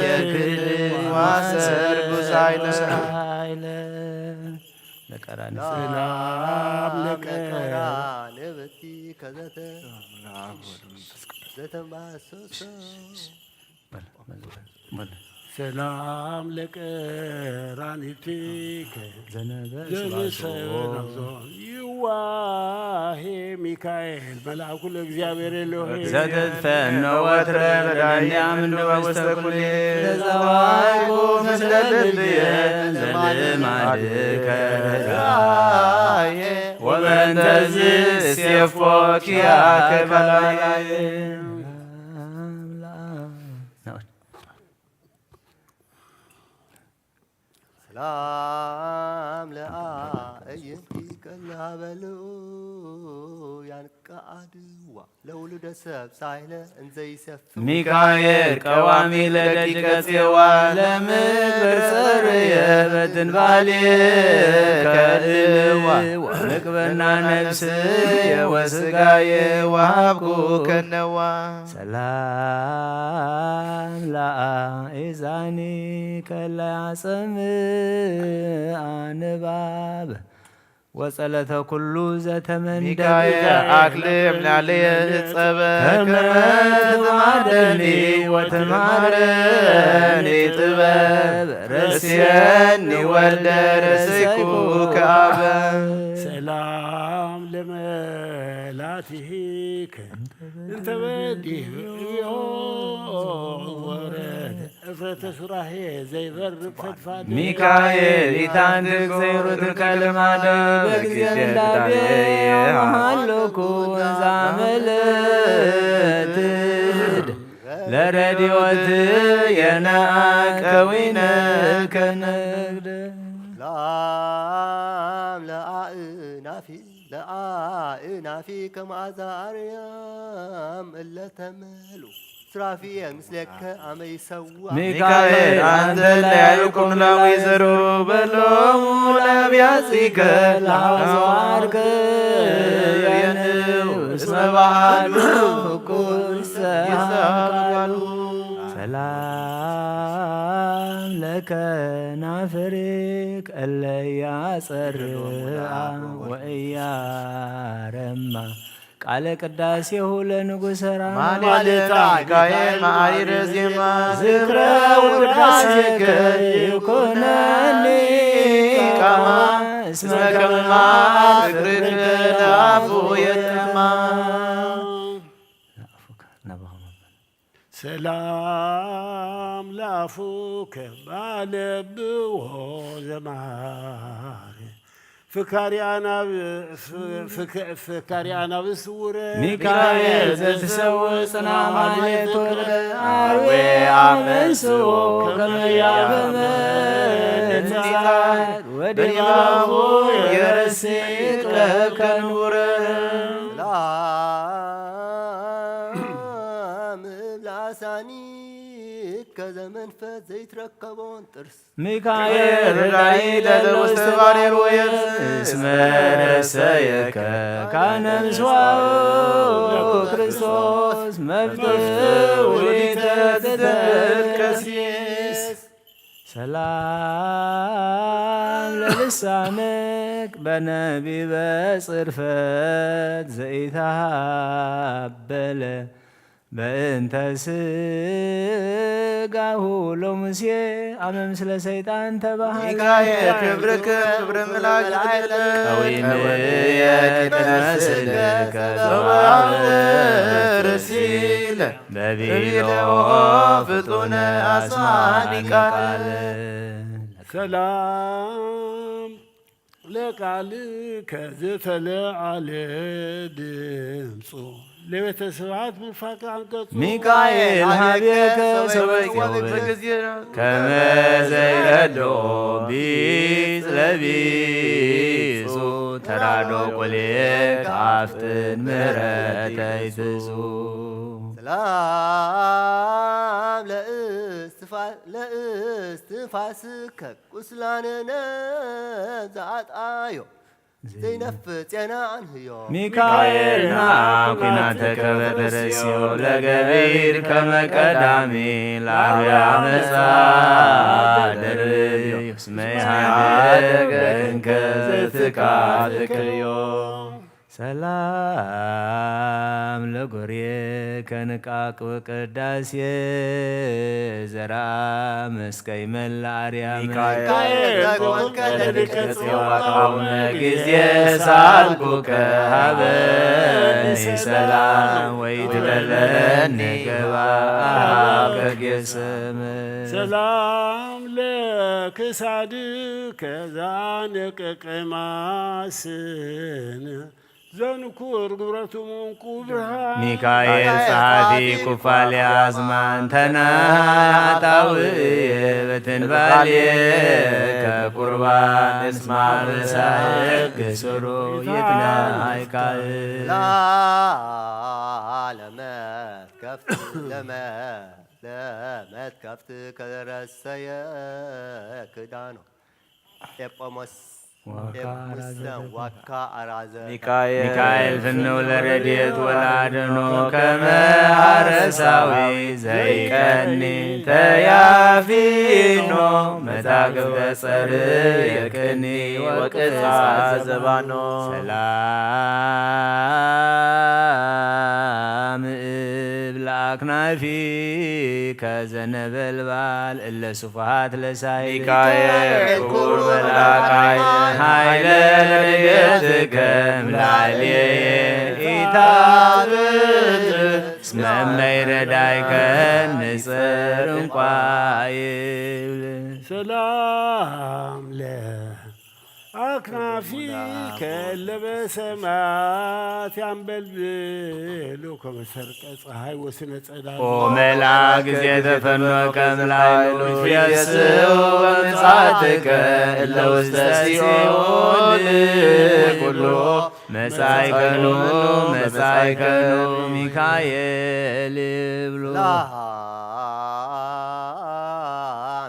የክል ማሰር ጉሳይለ ለቀራንዮ ሰላም ለቀራንብቲ ከዘተ ዘተንባሰሰ ሰላም ለቀራንብቲከ ዘነበ ይዋሄ ሚካኤል መልአኩ ለእግዚአብሔር ኤሎሄ ዘትትፈኖ ወትረ በዳንያም ውስተ ኩሌ ተዘዋይኩ ምስለ ልብየ ዘልማድከ ወበእንተዝ እሴፎ ኪያከ በላዬ ሰላም ለአእይንቲ ከላበልኡ ያንቀአድዋ ለውሉደ ሰብ ሳይለ እንዘይሰፍ ሚካኤል ቀዋሚ ለደቂቀ ጽዋ ለምግበር ጸርየ በትንባልየ ከእልዋ ወምግበና ነፍስየ ወስጋየ ወሀብኩ ከነዋ ሰላም ለአእዛኒ ከላያጸም አንባብ ወጸለተ ኩሉ ዘተመንደብ ሚካኤል አክልም ላለየ ጸበ ከመትማደኒ ወትማረኒ ጥበብ ረስየኒ ወልደ ረስይኩ ከአበ ሰላም ለመላትሂከ እንተ በዲህ ወረደ እፍረተ ሱራሄ ዘይበርቅ ፈድፋደ ሚካኤል ኢታንትክ ዘይሩትከ ልማደ በጊዜ እንዳብየ መሃሎኩ ዛመለትድ ለረዲዮት የነአቀዊነ ከነግደ ሰላም ለአእናፊ ከመዓዛ አርያም እለተመሉ ስራፊየ ምስሌከ አመ ይሰዋ ሚካኤል አንተ ለያዕቆብ ለወይዘሮ በሎሙ ለአብያጺከ ለአጽዋርከ የንው እስመ ባህሉ ፍቁር ይሰሃሉ ሰላም ለከናፍሪክ እለ ያጸርአ ወእያረማ ቃለ ቅዳሴሁ ለንጉሠ ራማ ማሌታ ሚካኤል ማዕሪረ ዜማ ዝክረ ውዳሴከ ይኩነኒ ቃማ እስመ ከመ ፍቅርክ ለአፉ የጠማ ሰላም ለአፉከ ባለብዎ ዘማሪ ፍካሪ አናብ ስውረ ሚካኤል ዘትሰውእ ጽና ማኅሌቶ አርዌ አመንስኦ ከመ ያበመንጻት ወዲባቡ የረስቅ ለከንቡረ ሰላም ላሳኒ ከዘመንፈስ ዘይትረከቦን ጥርስ ሚካኤል ራይ ለውስተ ባሬር ወየብስ እስመ ነሰየከ ካነ ምስዋዕ ክርስቶስ መፍትሕ ውእቱ ተቀሲስ ሰላም ለልሳንክ በነቢበ ጽርፈት ዘይተሃበለ በእንተ ሥጋሁ ለሙሴ አመ ምስለ ሰይጣን ተባህለ ሚካኤል ክብርከ ክብረ ምላክ ቀዊንየ ቅድመስልከ ርሲለ በቢሎ ፍጡነ አስማኒ ቃል ሰላም ለቃልከ ዘተለዓለ ድምፁ ለቤተ ስብሐት ምፋቅ አንቀጹ ሚካኤል ሀቤከ ሰበይከ ከመ ዘይረዶ ቢጽ ለቢጹ ተራዶ ቁሌከ አፍጥን ምህረተ ይትጹ ሰላም ለእስትንፋስከ ቁስላነ ነፍስ ዘአጣዮ ዘይነፍጽ ጤናን ህዮ ሚካኤልና ኩናተ ከበደረስዮ ለገቢር ከመቀዳሚ ላርያ መጻ ደርብዮ ስመያደገ እንከ ዘትካትክዮ ሰላም ለጎርየ ከንቃቅ ወቅዳሴ ዘራ መስቀይ መላርያ ሚካኤል ዋቃውነ ጊዜ ሳልኩ ከሀበኒ ሰላም ወይ ትበለኒ ገባ ከጌሰም ሰላም ለክሳድከ ዛነቀቀማስን ዘንኩር ግብረቱ መንቁ ብርሃን ሚካኤል ጸሐፊ ኩፋሌ አዝማን ተናያታውየ በትንባልየ ከቁርባን እስማ በሳየግ ስሩ ይትናይካል ለመት ከፍት ለመት ከፍት ከረሰየ ክዳኖ ኤጶሞስ ዋካ አራዘ ሚካኤል ፍነው ለረድኤት ወላድኖ ከመ አረሳዊ ዘይቀኒ ተያፊኖ መዛግብተ ጸርየ ቅኒ ወቅጻ ዘባኖ ሰላም እብል አክናፊ ከዘነበልባል እለ ሱፋሃት ለሳይ ሚካኤል ክቡር መልአካይ ኃይለ ረድኤትከ እምላዕሌየ ኢታብር እስመ እመይረዳይከ ንጽር እንኳ ይብል ሰላም ለአክናፊከ ለበሰማት ያንበልብሉ ከመሰርቀ ፀሐይ ወስነ ጸዳል ኦ መልአክ ጊዜ ተፈኖከ እምላዕሉ የስኡ በምጽአትከ እለ ውስተ ሲኦል ኩሉ መጻእከኑ ሚካኤል ብሎ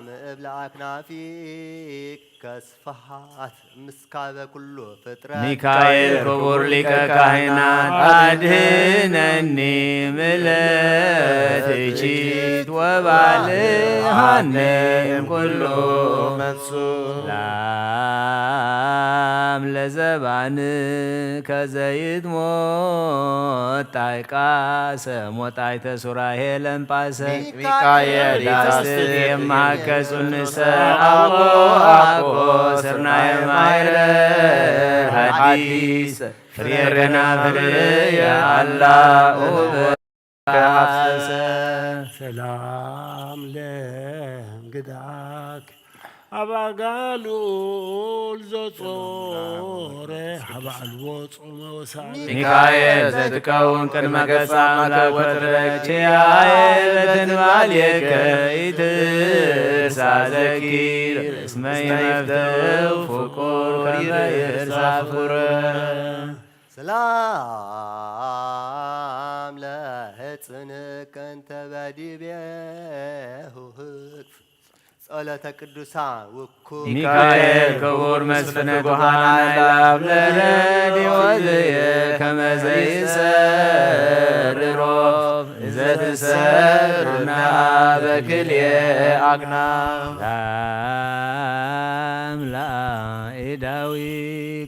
ምእብ ለአክናፊክ ከስፋሃት ምስካበ ኩሉ ፍጥረት ሚካኤል ክቡር ሊቀ ካህናት አድኅነኒ ምለት እቺት ወባልሃነ እምኩሉ መንሱ ላም ለዘባን ከዘይት ሞጣይቃ ሰሞጣይተ ሱራሄ ለምጳሰ ሚካኤል ዳስት የማከጹንሰ አቦ አቆ ስርናየ ማይረ ሐዲስ ፍሬገና ፍሬየ አላ ኡበ ሰላም ለእንግዳክ አባጋሉል ዘጾረ ሀባልዎ ጾመ ወሳነ ሚካኤል ዘትከውን ቅድመ ገጸ አምላክ ወትረችያየ በትንባልየከ ኢትርሳ ዘኪር እስመ ይመፍተው ፍቁር ከመ ይርሳ ፍቁረ ሰላም ለሕፅንከ እንተ በዲቤሁ ህቅፍ ጸሎተ ቅዱሳን ውኩብ ሚካኤል ክቡር መስፍነ ጉሃን አእላፍ ለረድኤትየ ከመ ዘይሰርሮ ዘትሰርና በክልኤ አክናፍ ላምላኢዳዊ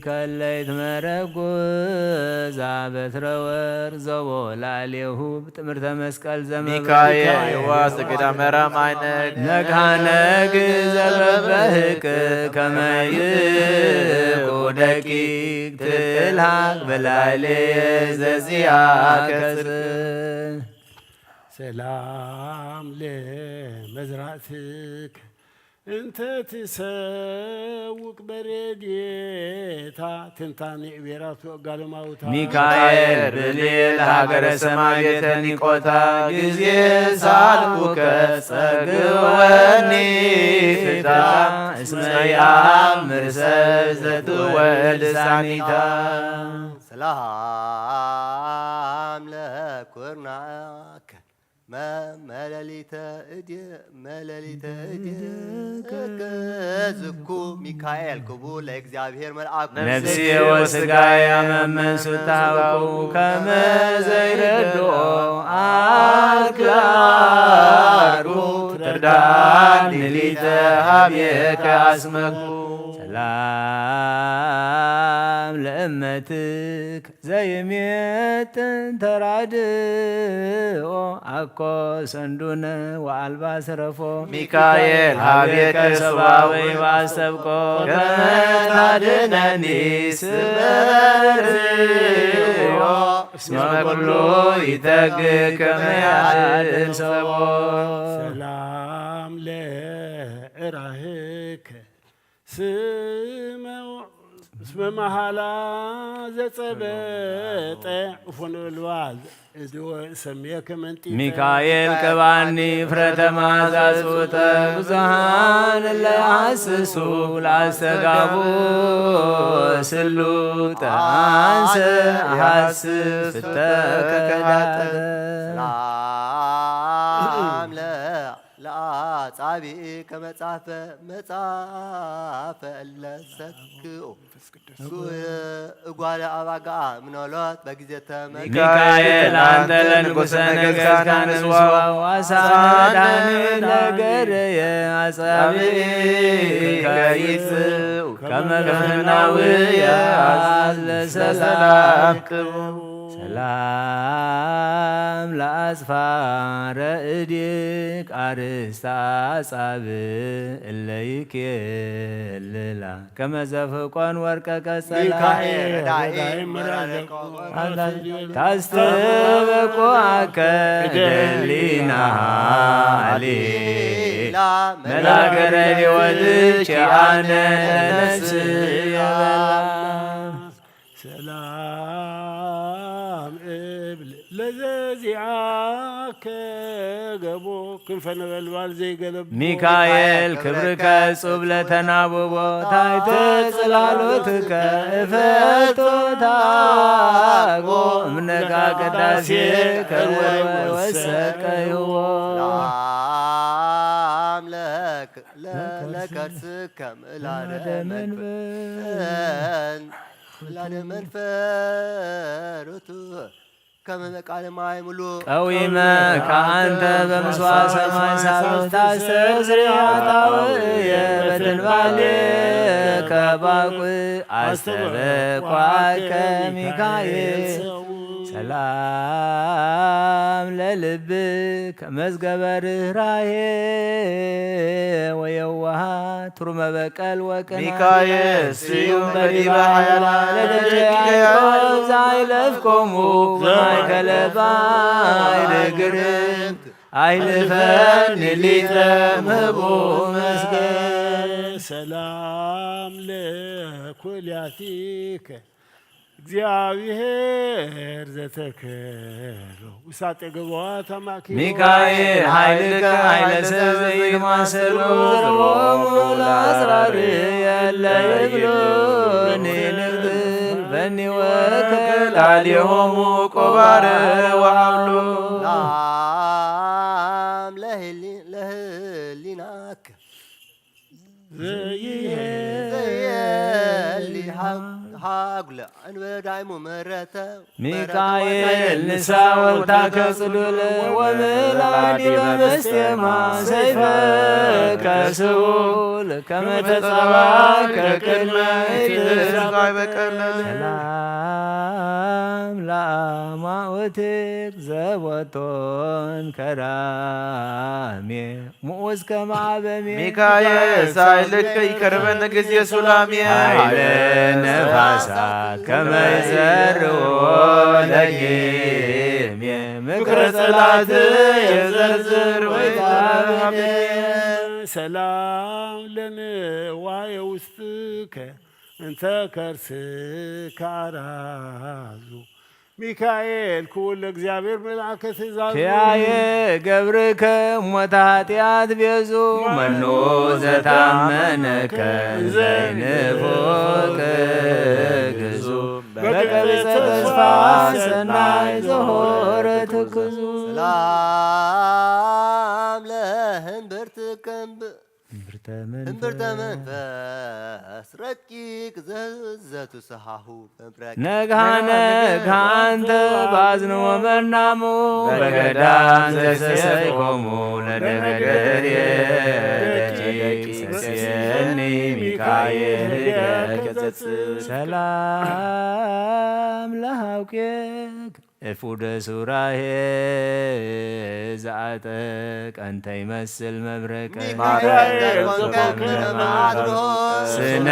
ከለይት መረጉዛ በትረ ወርቅ ዘቦ ላሌሁ ትምህርተ መስቀል ሚካኤል የዋስ ግዳመራ ማይነግ ነግሃነግ ዘበበህቅ ከመይቁ ደቂቅ ትልሃቅ በላሌየ ዘዚያ ከጽር ሰላም ለመዝራእትክ እንተ ትሰውቅ በረድኤታ ትንታኔ ዕቤራት ወጋለማውታ ሚካኤል ብሌል ሀገረ ሰማይ ቤተ ኒቆታ ጊዜ ሳልኩከ ጸግወኒ ፍታ እስመ ያምር ሰብ ዘትወልድ ሳኒታ ሰላም ለኩርናከ መለሊተ እድ ከዝኩ ሚካኤል ክቡር ለእግዚአብሔር መልአኩ ነፍሴ ወሥጋየ መመንሱ ታውቁ ከመ ዘይረድኦ አክላሩ ትርዳኒ ሊተ ኀቤከ አስመኩ ሰላም ለእመትክ ዘይሜጥን ተራድኦ አኮ ሰንዱነ ወአልባ ስረፎ ሚካኤል ኀቤከ ሰብአዊ ባሰብኮ ከመ ታድነኒ ስመርዮ እስመ ኩሉ ይተግህ ከመ ያድኅን ሰብኦ ሰላም ለእራህከ እስመ መሃላ ዘጸበጠ ፉንልዋል ሰሜከ መንጢጠ ሚካኤል ቅባኒ ፍረተ ማዛጹተ ብዙሃን ለአስሱ ላስተጋቡ ስሉጠ አንሰ አሐስብ ፍተከዳተ ሰላም ለአጻብዕ ከመጻፈ እለሰክኡ እጓለ አባጋ ምኖሎት በጊዜ ሚካኤል አንተ ለንጉሠ ነገሥት ካንስዋው አሳዳን ነገርየ አጻብዕከ ይጽኡ ከመ ፍናውየ ለሰላም ሰላም ለአጽፋረ እዴክ አርእስተ አጻብዕ እለ ይኬልላ ከመ ዘፍቆን ወርቀ ቀጸላ ታስተበቁዐከ ደሊና ሌላ መልአከ ረድኤት አነ ነፍስየ ሰላም እብል ለዘዚአከ ገቦ ክንፈ ነበልባል ዘይገለብጦ ሚካኤል ክብርከ እጹብ ለተናብቦ ታሕተ ጽላሎትከ እፈቶታጎ እምነጋ ቅዳሴ ወሰቀይዎ ለከርስከ ምዕላደ መንፈሮቱ ከመ በቃለ ማይ ሙሉ ቀዊመ ከአንተ በምስዋ ሰማይ ሳብህ ታስተስርይ ኃጣውየ በትንባሌ ከባቁዕ አስተበቋከ ሚካኤል ሰላም ለልብከ መዝገበ ርኅራኄ ወየዋሃት ቱርመ በቀል ወቅንዓት ሚካኤል ስዩም በዲበ ኃያላን ለደጀ ያዕቆብ ዘአይለፍኮሙ በማእከለ ባሕር ግርምት አይልፈኒ ሊተ ምህቡእ መስገን ሰላም ለኩልያቲከ እግዚአብሔር ዘተከሎ ውሳጤ ገቦአት አማኪ ሚካኤል ኃይልከ ኃይለ ሰብ ዘይማሰሎ ዘርቦሙ ለአጽራር የለ ይብሉኒ ንግድል በኒ ወከላሊሆሙ ቆባረ ወሐብሉ ሰላም ለህሊናከ ዘየሊ ሃጉለ እንበዳይሙ መረተ ሚካኤል ንሳ ወልታከ ጽሉል ወምላዲ በመስቴማ ሰይፈከ ስኡል ከመ ተጸባከ ቅድመ ትስራይ በቀለለ ሰላም ለአማውትክ ዘቦቶን ከራሜ ሙዑዝ ከመ አበሜ ሚካኤል ሳይልክ ይቀርበን ጊዜ ሱላሜ ኃይለ ነፋሳት ከመ ይዘርዎ ለጌሜ ምክረ ጸላት የዘርዝር ወይታቤ ሰላም ለንዋየ ውስጥከ እንተ ከርስከ አራዙ ሚካኤል ክቡር ለእግዚአብሔር መልአከ ትእዛዙ ኪያየ ገብርከ ሞተ ኃጢአት ቤዙ መኑ ዘታመነከ ዘይንፉቅ ግዙ በቀቢጸ ተስፋ ሰናይ ዘሆረ ትክዙ ሰላም እምብርተ መንፈስ ረቂቅ ዘትስሓሁ ነግሃ አንተ ባዝንዎ መናሙ በገዳም ዘሰሰይኮሙ ለደገደርየ ደቂቅ ሰስየኒ ሚካኤል ገጸጽ ሰላም ለሃውኬክ እፉደ ሱራሄ ዘአጠቅ አንተ ይመስል መብረቀ ስነ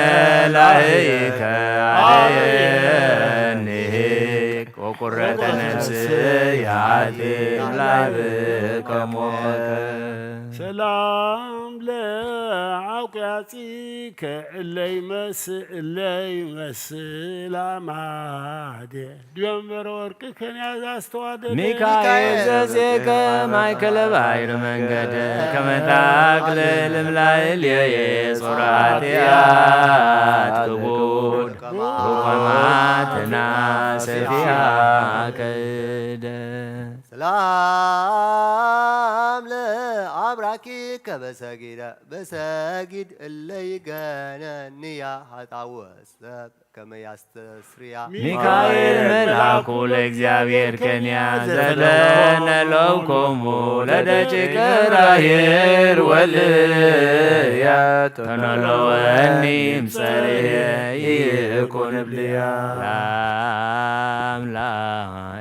ላይከ አደየኒክ ወቁረተ ነፍስ ያድም ላይብ ከሞከ ሰላም ለዓውቅያጺከ እለይ መስል አማደ ዲዮንበረ ወርቅ ከንያዝ አስተዋደደ ሚካኤል ዘጼከ ማእከለ ባሕር መንገደ ከመታቅልል እምላዕል የጾራትያት ክቡድ ሩቆማትና ሰፊያ ከደ ሰላም ለአብራኪ በሰጊድ እለይገነንያ ኃጣወሰብ ከመያስተስርያ ሚካኤል መልአኩ ለእግዚአብሔር ከንያ ዘለነለውኮሙ ለደቂቀ ራሔል ወልድያ ተነለወኒ እምጸርየ ይኩን ብልያ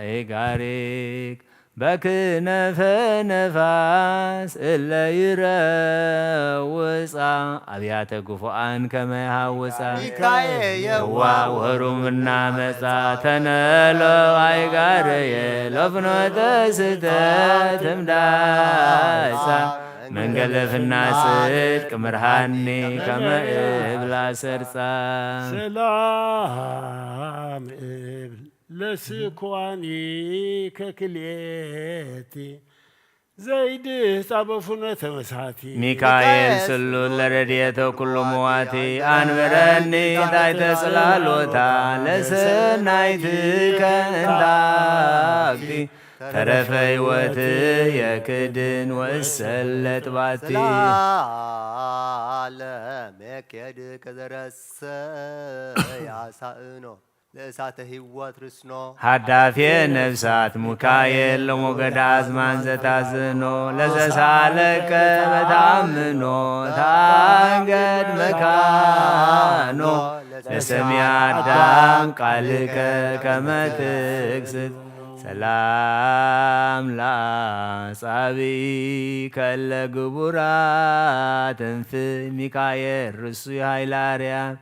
ለአምላኢጋሪክ በክነፈ ነፋስ እለ ይረውፃ አብያተ ጉፉአን ከመ ይሃውፃ የዋ ወሩምና መፃ ተነለው አይጋረየ ለፍኖተ ስሕተት እምዳሳ መንገለፍና ጽድቅ ምርሃኒ ከመ እብላ ሰርፃ ሰላም እብል ለስኳኒ ከክልኤቲ ዘይድህፃ በፍኖተ መሳቲ ሚካኤል ስሉል ለረድኤተ ኩሉ መዋቲ አንብረኒ ታሕተ ጽላሎታ ለሰናይትከ እንታክቲ ተረፈ ሕይወት የክድን ወሰለት ባቲ ለሜኬድ ከዘረሰ ያሳእኖ ለእሳተ ሕይወት ርስኖ ሃዳፌ ነፍሳት ሙካኤል ለሞገዳ አዝማን ዘታዝኖ ለዘሳለቀ በታምኖ ታንገድ መካኖ ለሰሚያ አዳም ቃልከ ከመ ትክስት ሰላም ለአጻብዒከ ለግቡራት እንፍ ሚካኤል ርሱ ኃይላርያም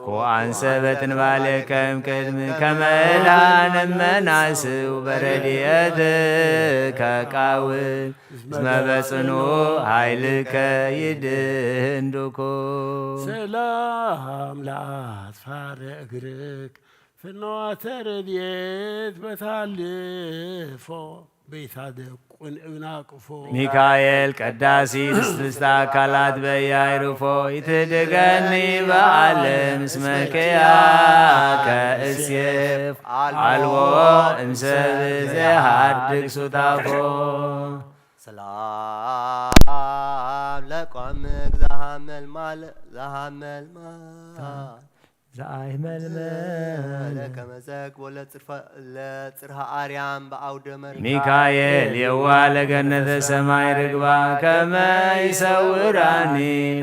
ኮአንሰ በትንባሌከም ቅድም ከመ ዕላነ መናስው በረድኤትከ ቃውም እስመ በጽኑ ኃይልከ ይድህንዱኩ ሰላም ለአጽፋረ እግርክ ፍኖተ ረድኤት በታልፎ ቤታደቁን እብናቅፎ ሚካኤል ቀዳሲ ትስልስተ አካላት በያይርፎ ይትድገኒ በዓለም እስመ ኪያከ እሴፍ አልቦ እምሰብ ዘያሃድግ ሱታፎ ሰላም ለቆምክ ዘሃመልማል ዘአይመልመል ለከመዘግ ለጽርሐ አርያም በአውደ መሪ ሚካኤል የዋ ለገነተ ሰማይ ርግባ ከመ ይሰውራኒ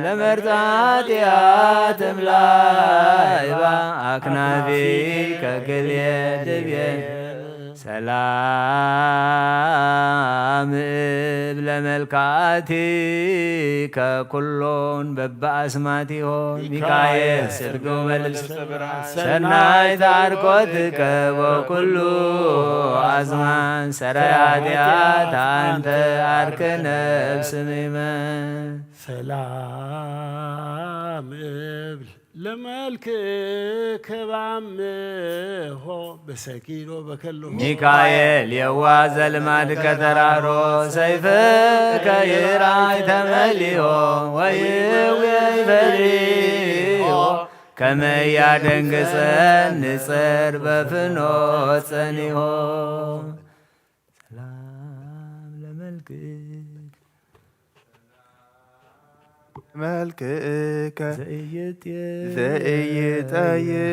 ለመርጣትያት እምላይባ አክናፊ ከግልየ ድብየ ሰላም እብል ለመልካቲ ከኩሎን በበአስማቲሆን ሚካኤል ስርጎ መልስ ሰናይ ታርኮትከ በኩሉ አዝማን ሰረይ ኃጢአት አንተ አርክ ነፍስ ምእመን ሰላም እብል ለመልክከ ባምሆ በሰኪኖ በከሎ ሚካኤል የዋ ዘልማድ ከተራሮ ሰይፍከ ይራይ ተመሊሆ ወይውየይ ፈሪሆ ከመ ያደንግጸን ንጽር በፍኖት ጸኒሆ ሰላም ለመልክክ መልክከ ዘኢይጥየብ ዘኢይጠይል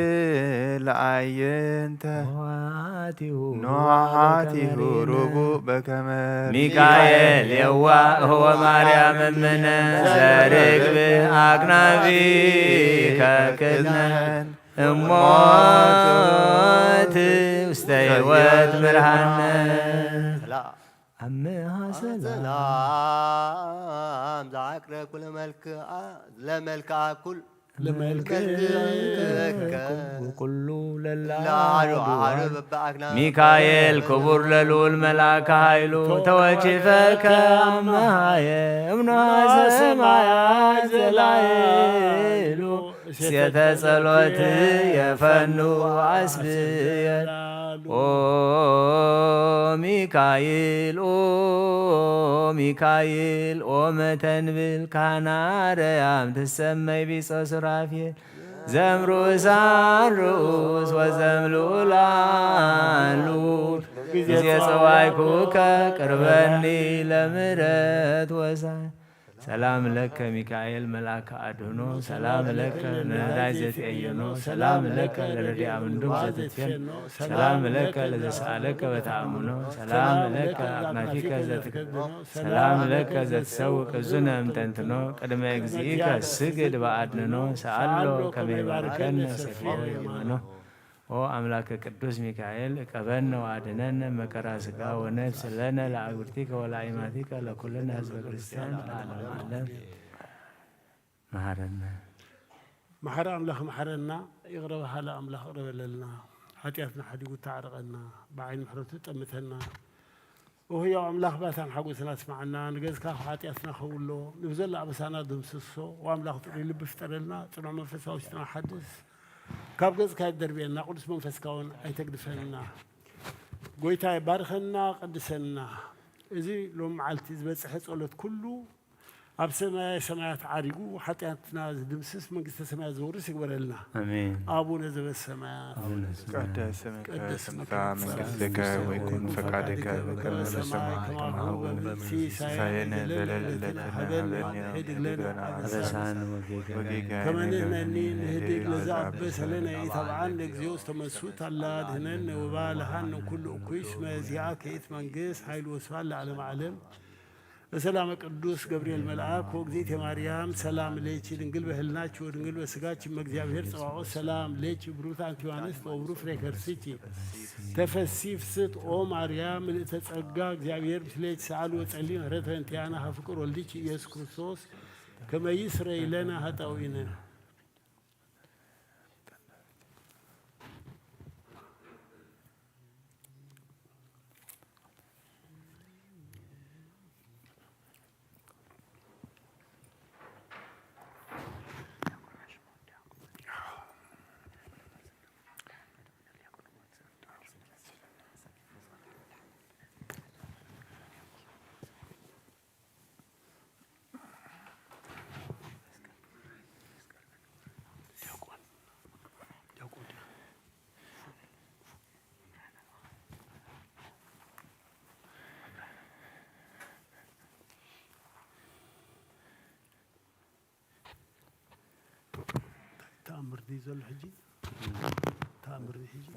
አዕይንተ ነዋሃቲሁ ርቡእ በከመ ሚካኤል የዋህ ወማርያም እምነ ዘርግብ አቅናቢ ከክድነን እሞት ውስተ ሕይወት ብርሃነ አምሃ ሰላም ሰላም ዘአቅረ ኩለ ለመልክዓ ኩል ወኩሉ ሚካኤል ክቡር ለልዑል መልአከ ኃይሉ ተወችፈከ አምሃየ እምነሐ ሰማያት ዘላይሉ ሴተ ጸሎት የፈኑ አስብየን ኦ ሚካኤል ኦ ሚካኤል ኦ መተንብል ካናርያም ትሰመይ ቢጸ ሱራፌል ዘምሩሳን ርኡስ ወዘምሉላን ሉል ጊዜ ጸዋዕኩከ ቅርበኒ ለምሕረት ወሳን ሰላም ለከ ሚካኤል መልአከ አድኅኖ ሰላም ለከ ለነዳይ ዘትዔየኖ ሰላም ለከ ለረድኤ አምንዱም ዘትትፌኖ ሰላም ለከ ለዘሰአለከ በተአምኖ ሰላም ለከ አቅናፊከ ዘትክድኖ ሰላም ለከ ዘትሰውቅ እዙነ እምተንትኖ ቅድመ እግዚእከ ስግድ በአድንኖ ሰአሎ ከመ ይባርከነ ሰፊዮ የማኖ ኦ አምላከ ቅዱስ ሚካኤል እቀበነ ወአድኅነነ መከራ ሥጋ ወነፍስ ለነ ለአግብርቲከ ወለአዕማቲከ ለኵልነ ሕዝበ ክርስቲያን ለዓለመ ዓለም መሐረነ መሐረ አምላኽ መሐረና ይቕረብ ሃለ አምላኽ ይቕረበለልና ኃጢአትና ሓዲጉ ታዕርቐና ብዓይኒ ምሕረቱ ጠምተና ወህያው አምላኽ ባታን ሓጎስና ስማዓና ንገዝካ ኃጢአትና ኸውሎ ንብዘሎ ኣበሳና ድምስሶ ወአምላኽ ጥሩይ ልቢ ፍጠረልና ጽኑዕ መንፈሳዊ ውሽጥና ሓድስ ካብ ገጽካ ይደርብየና ቅዱስ መንፈስካውን ኣይተግድፈና ጎይታ ይባርከና ቀድሰና እዚ ሎም መዓልቲ ዝበፅሐ ጸሎት ኩሉ ኣብ ሰማይ ሰማያት ዓሪጉ ኃጢአትና ዝድምስስ መንግስተ ሰማያት ዘውርስ ይግበረልና አሜን። አቡነ ዘበሰማያት ይትቀደስ ስምከ ትምጻእ መንግሥትከ ወይኩን ፈቃድከ በከመ በሰማይ ከማሁ በምድር ሲሳየነ ዘለለዕለትነ ሀበነ ወኅድግ አበሳነ ወጌጋየነ ከመ ንሕነኒ ንህድግ ለዘአበሰ ለነ ኢተብዓነ እግዚኦ ውስተ መንሱት አላ አድኅነነ ወባልሐነ ኩሉ እኩይ እስመ ዚአከ ይእቲ መንግሥት ኃይል ወስብሐት ለዓለመ ዓለም በሰላም ቅዱስ ገብርኤል መልአክ ወእግዝእትየ ማርያም ሰላም ለኪ ድንግል በህልናች ወድንግል በስጋች እመእግዚአብሔር ጸባኦት ሰላም ለኪ ብሩክት አንቲ እምአንስት ወብሩክ ፍሬ ከርሥኪ ተፈሥሒ ፍስሕት ኦ ማርያም ምልዕተ ጸጋ እግዚአብሔር ምስሌኪ ሰአሊ ወጸልዪ ምህረተ እንቲአነ ኀበ ፍቁር ወልድኪ ኢየሱስ ክርስቶስ ከመ ይስረይ ለነ ኃጣውኢነ تأمر دي زول حجي تأمر دي حجي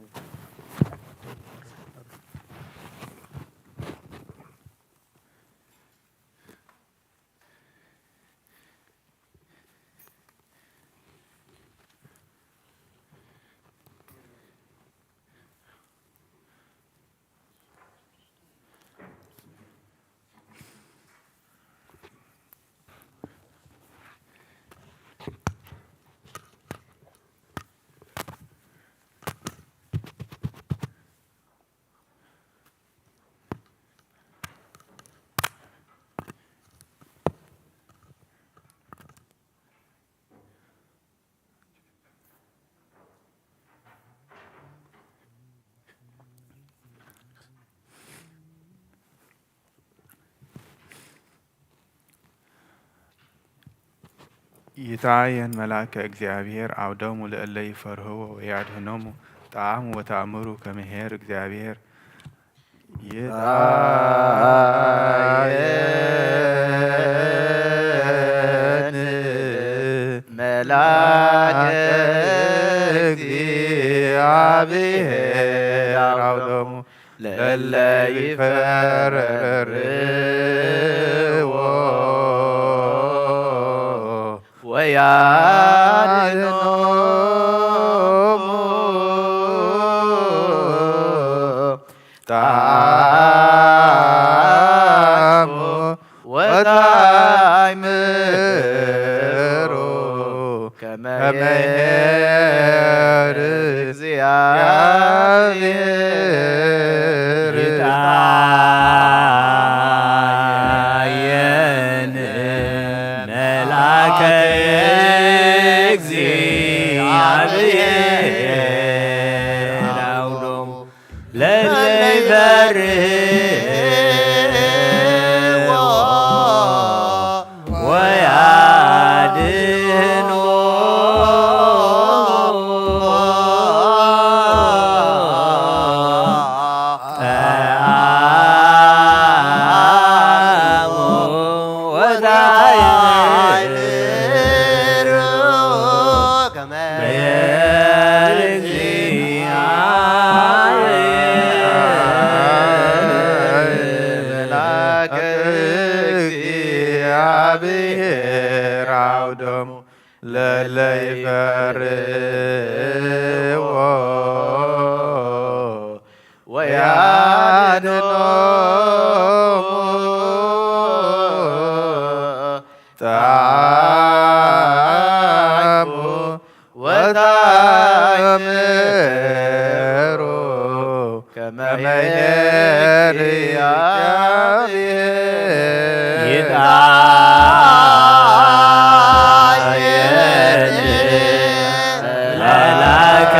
ይትዓየን መልአከ እግዚአብሔር አውደሙ ለእለ ይፈርህዎ ወያድኅኖሙ ጣዕሙ ወተአምሩ ከመ ኄር እግዚአብሔር ይትዓየን መላከ እግዚአብሔር አውዶሙ ለእለ ይፈርዎ ወያድኅኖሙ ጣዕሙ ወታእምሩ ከመ ይኄር እግዚአብሔር ይታየን መላከ እግዚአብሔር አውዶሙ ለእለ ይፈርህዎ እግዚአብሔር አውዶሙ ለእለ ይፈርህዎ ወያድኅኖሙ ጣዕሙ ወታእምሩ ከመ ይኄር እግዚአብሔር ይታየን መላከ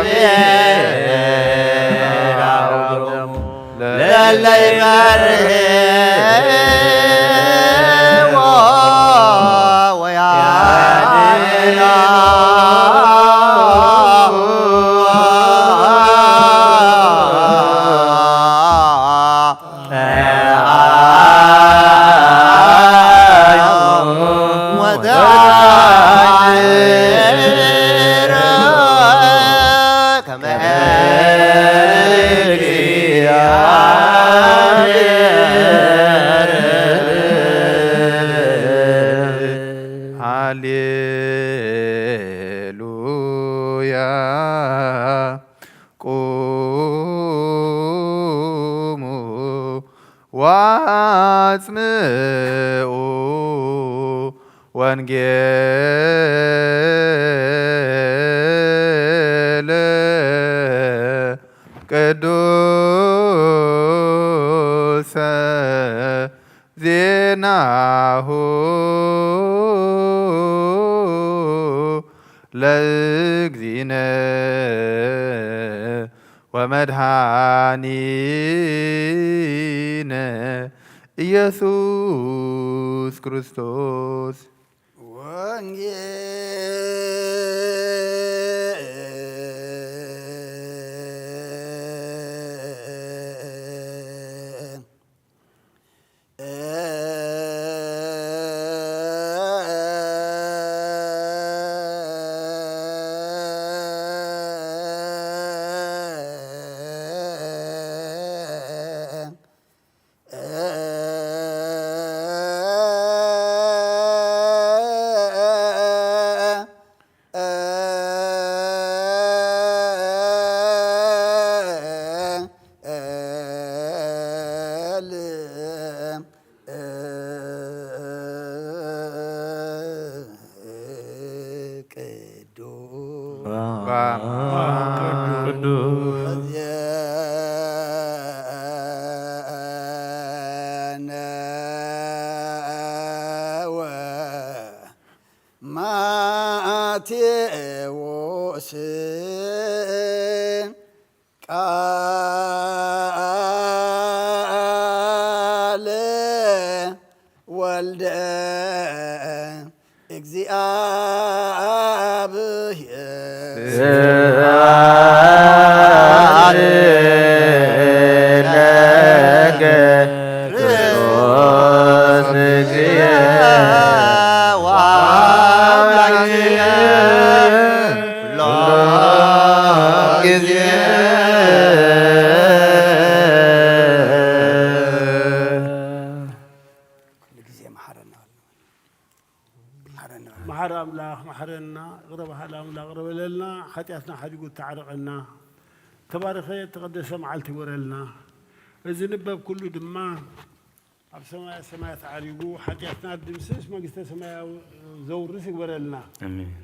እግዚአብሔር አውዶሙ ለእለ ይፈርህዎ ሃሌሉያ ቁሙ ወአጽምዑ ወንጌለ ቅዱሰ ዜናሁ ለእግዚእነ ወመድኃኒነ ኢየሱስ ክርስቶስ ቅዱስ ማቴዎስ ቃለ ወልደ محر أملاخ محرنا غرب هلا أملاخ غرب لنا خطيئتنا حديقو تعرقنا تبارك تقدس معلتي ورلنا إذا نبب كل دما عب سماء سماء تعريقو حطيئتنا الدمسس ما قست سماء زور رسك ورلنا آمين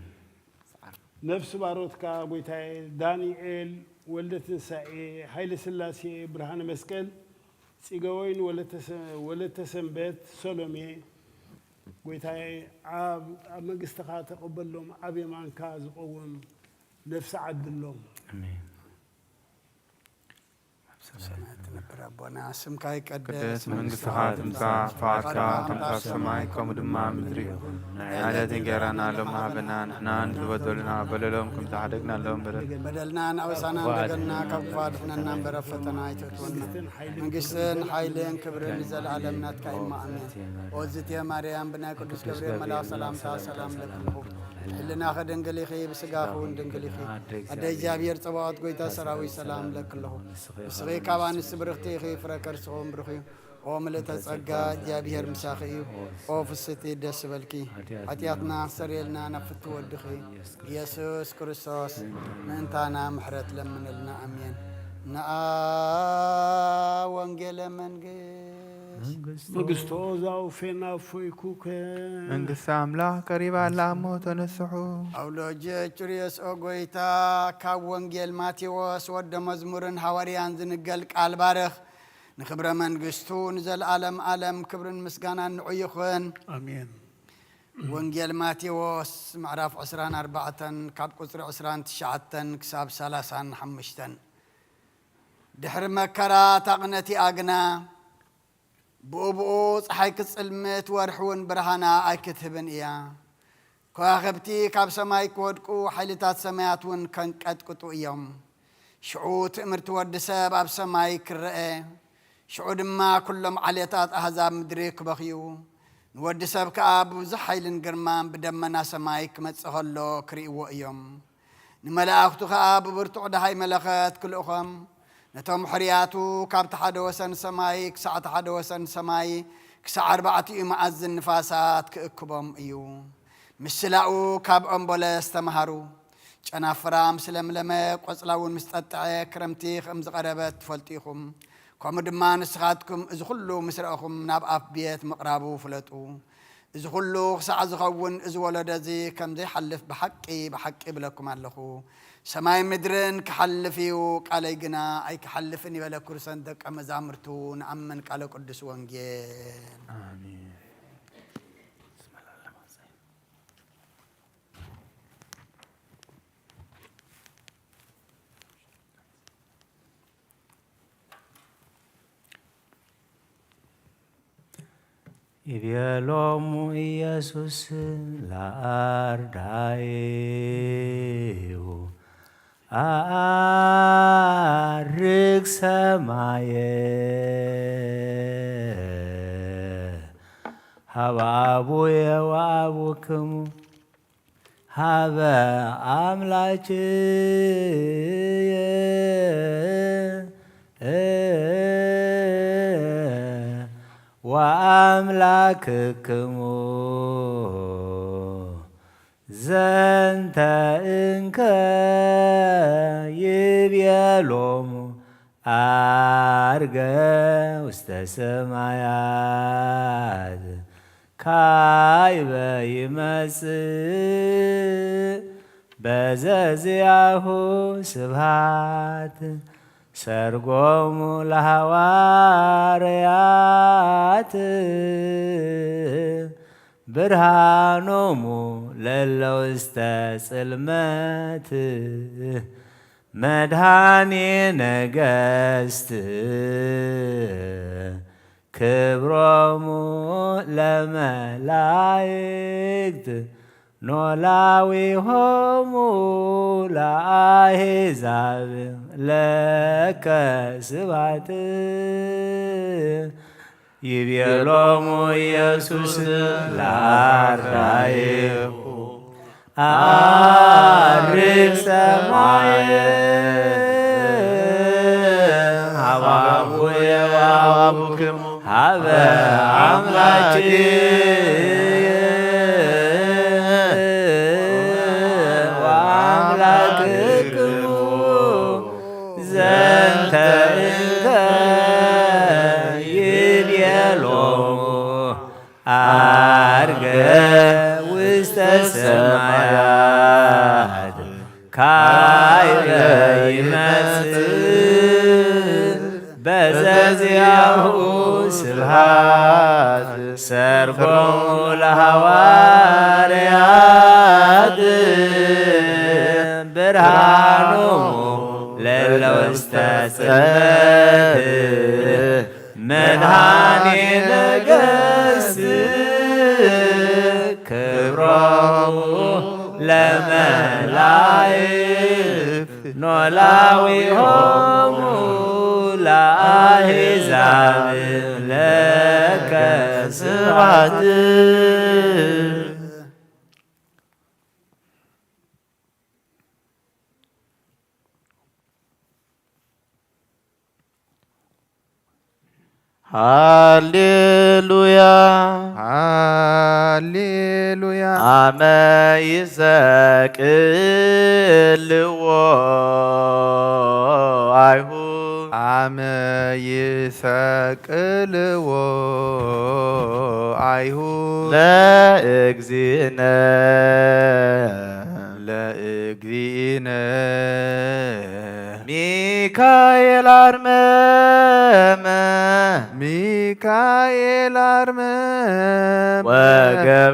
نفس باروتك بويتاي دانيال ولدت نسائي هايل سلاسي برهان مسكل سيقوين ولدت سنبت سولومي بويتاي عاب مقستخا تقبل لهم أبي مان كاز قوم نفس عد لهم آمين ربنا سمكاي قدس መንግሥትኻ ትምጻእ ፈቃድካ ከምቲ ኣብ ሰማይ ከምኡ ድማ ምድሪ ዓለት እንጀራና ሎሚ ሃበና ንሕና ንዝበደሉና በደሎም ከም ዝሓደግናሎም በደልና ንኣበሳና እንደገና ካብ ክፋት ፍነና እምበረ ፈተና ኣይተእትወና መንግስትን ሓይልን ክብርን ዘለዓለም ናትካ ኢማ ኣሜን ወዝትየ ማርያም ብናይ ቅዱስ ገብርኤል መልኣክ ሰላምታ ሰላም ለክልኹ ሕልና ኸደንግል ኢኺ ብስጋኹ እውን ድንግል ኢኺ ኣደ እግዚኣብሔር ፀባዖት ጎይታ ሰራዊት ሰላም ለክልኹ ንስኺ ካብ ኣንስቲ ብርኽቲ ኢኺ ፍረ ከርስኹም ብርኽ እዩ ኦ ምልእተ ጸጋ እግዚኣብሔር ምሳኺ እዩ ኦ ፍስቲ ደስ በልኪ ኃጢአትና ሰሪየልና ነፍቲ ወድኺ ኢየሱስ ክርስቶስ ምእንታና ምሕረት ለምንልና ኣሜን ነአ ወንጌለ መንግስቶ ዛው ፌና ፎይኩከ መንግሥቲ ኣምላኽ ቀሪባ ኣላ እሞ ተነስሑ ኣውሎጀ ጩርየስ ኦ ጎይታ ካብ ወንጌል ማቴዎስ ወደ መዝሙርን ሐዋርያን ዝንገል ቃል ባርኽ ንክብረ መንግስቱ ንዘለዓለም ዓለም ክብርን ምስጋናን ንዑ ይኹን ኣሜን ወንጌል ማቴዎስ ምዕራፍ 24 ካብ ቁፅሪ 29 ክሳብ 35 ድሕሪ መከራ ታቕነቲ ኣግና ብኡብኡ ፀሓይ ክጽልምት ወርሕውን ብርሃና ኣይክትህብን እያ ከዋኽብቲ ካብ ሰማይ ክወድቁ ሓይልታት ሰማያት እውን ከንቀጥቅጡ እዮም ሽዑ ትእምርቲ ወዲ ሰብ ኣብ ሰማይ ክርአ ሽዑ ድማ ኩሎም ዓሌታት ኣሕዛብ ምድሪ ክበኽዩ ንወዲ ሰብ ከዓ ብብዙሕ ሓይልን ግርማን ብደመና ሰማይ ክመጽእ ከሎ ክርእይዎ እዮም ንመላእኽቱ ከዓ ብብርቱዕ ደሃይ መለኸት ክልእኾም ነቶም ሕርያቱ ካብቲ ሓደ ወሰን ሰማይ ክሳዕ ሓደ ወሰን ሰማይ ክሳዕ 4 መዓዝን ንፋሳት ክእክቦም እዩ ምስላኡ ካብ ኦምቦለስ ተምሃሩ ጨናፍራ ምስ ለምለመ ቆጽላውን ምስ ጠጥዐ ክረምቲ ከም ዝቐረበት ትፈልጡ ኢኹም ከምኡ ድማ ንስኻትኩም እዚ ኩሉ ምስ ረአኹም ናብ ኣፍ ቤት ምቕራቡ ፍለጡ እዚ ኩሉ ክሳዕ ዝኸውን እዚ ወለዶ እዚ ከም ዘይሓልፍ ብሓቂ ብለኩም ኣለኹ ሰማይ ምድርን ክሓልፍ እዩ ቃለይ ግና ኣይክሓልፍን ይበለ ክርስቶስ ደቀ መዛሙርቱ ንኣመን ቃለ ቅዱስ ወንጌል አሜን ይቤሎሙ ኢየሱስ ለአርዳኢሁ አርግ ሰማየ ሀበ አቡየ ወአቡክሙ ሀበ አምላክየ ወአምላክክሙ ዘንተ እንከ ይቤሎሙ አርገ ውስተ ሰማያት ካይበ ይመጽእ በዘዚያሁ ስብሃት ሰርጎሙ ለሐዋርያት ብርሃኖሙ ለለ ውስተ ጽልመት መድኃኔ ነገሥት ክብሮሙ ለመላእክት ኖላዊሆሙ ለአሕዛብ ለከ ስብሐት ይቤሎሙ ኢየሱስ ለአርዳኢሁ አርግ ሰማየ ሀባቡየ ወሀቡክሙ ሀበ አምላክየ ወአምላክክሙ ዘንተ እንከ ይቤሎሙ አርገ ውስተ ሰማያት ካይበ ይመጽእ በዘዚያሁ ስብሐት ሰርጎሙ ለሐዋርያት ብርሃኖሙ ለለ ውስተ ጽልመት መድኃኔ ነገሥት ክብሮሙ ለመላእክት ኖላዊሆሙ ለአሕዛብ ለከ ስብሐት ሃሌሉያ ሃሌሉያ አመ ይሰቅልዎ አይሁድ አመ ይሰቅልዎ አይሁድ ለእግዚእነ ሚካኤል አርመመ ሚካኤል አርመመ ወገብርኤል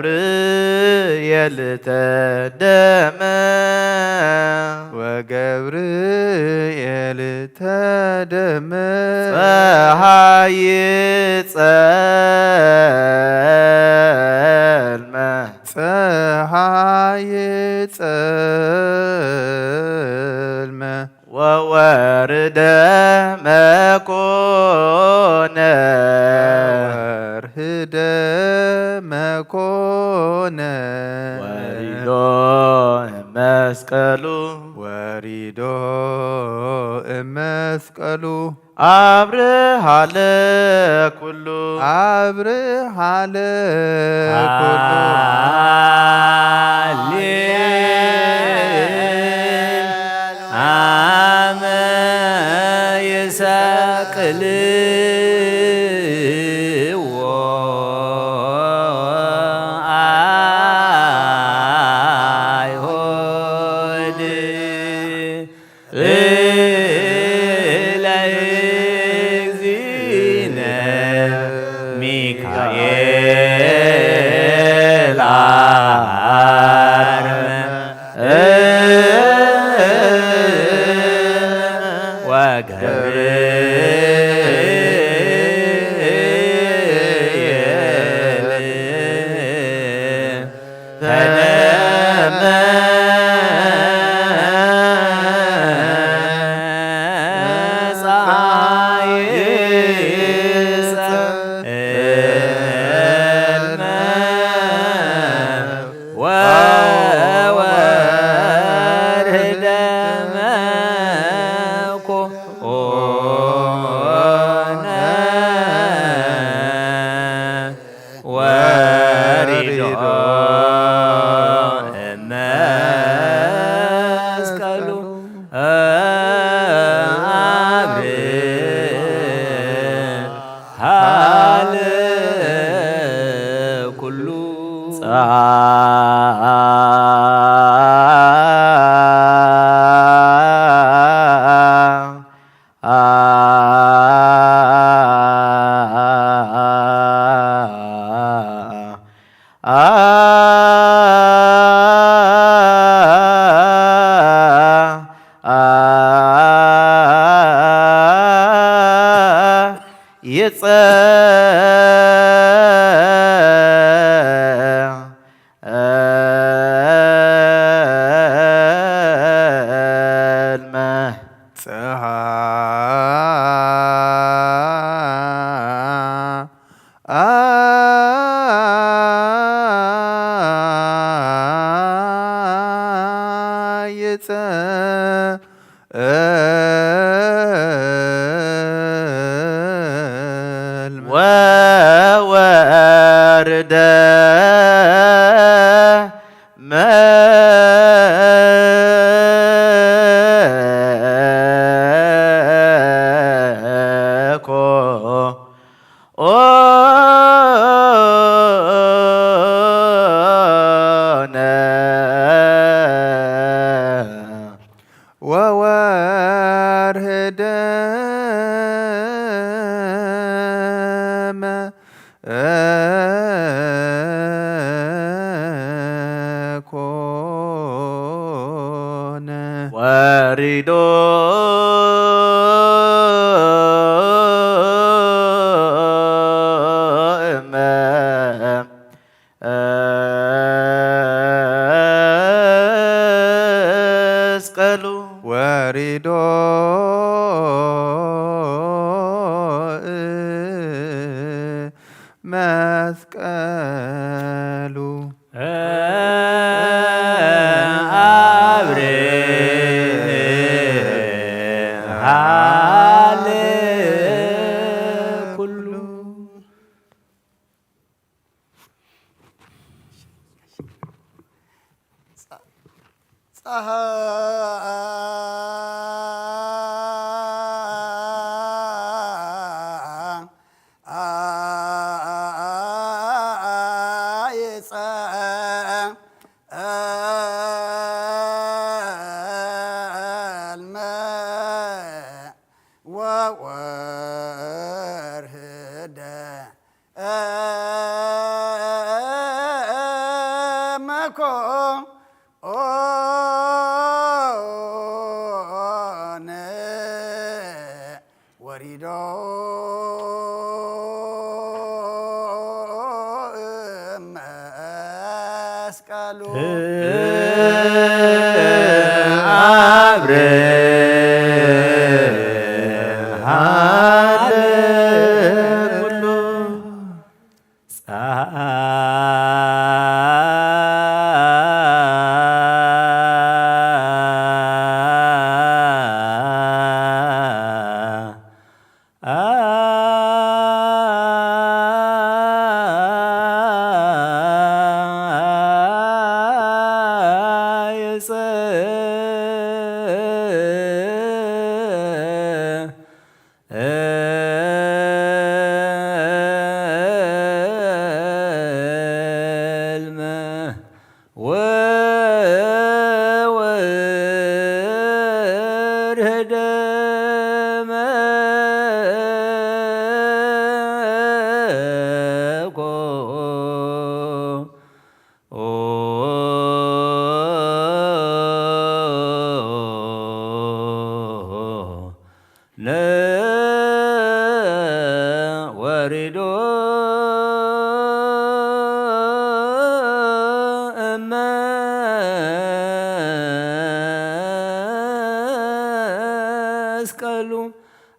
ተደመ ወገብርኤል ተደመ ፀሐይ ጸልመ ፀሐይ ጸልመ ወወርደ መኮነ ወርህደ መኮነ ወሪዶ መስቀሉ ወሪዶ መስቀሉ አብርሃ ለኩሉ አብርሃ ለኩሉ አመ ይሰቅልዎ አይሁድ ለእግዚእነ ሚካኤል ወገብርኤል ተደመ ፀሐይ ጸልመ ወወርህደ መኮነ ወሪዶ ወወርደ ወሪዶ መስቀሉ ወሪዶ መስቀሉ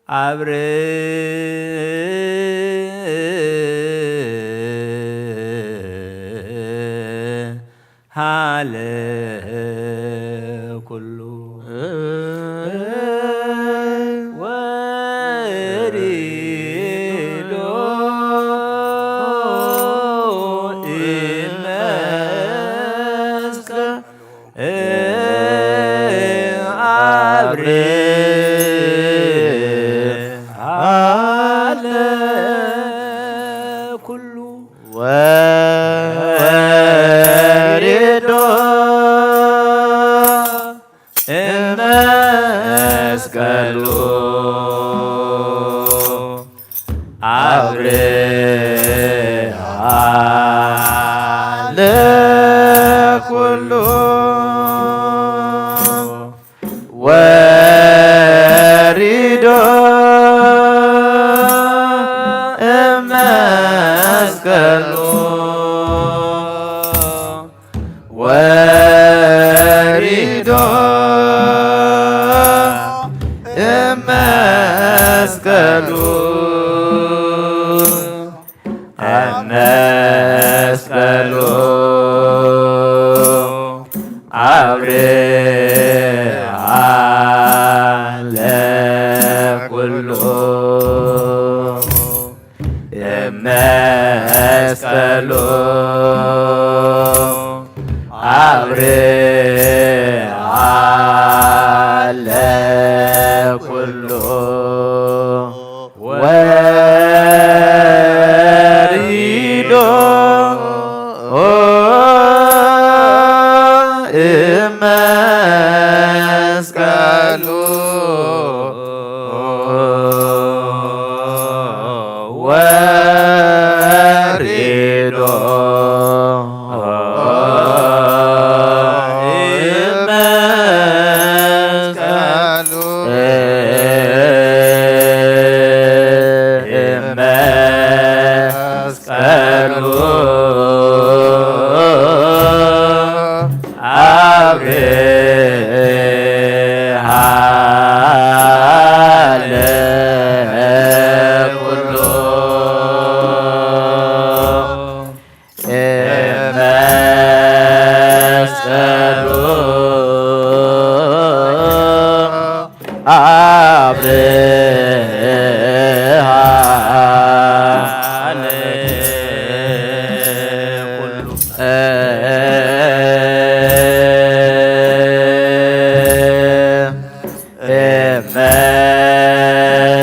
አብረ ሃለ ኩሉ ወሪዶ መስቀል አብረ መስቀሉ አብረ ሃለ ለኩሉ ወሪዶ እመስቀሉ ወሪዶ እመስቀሉ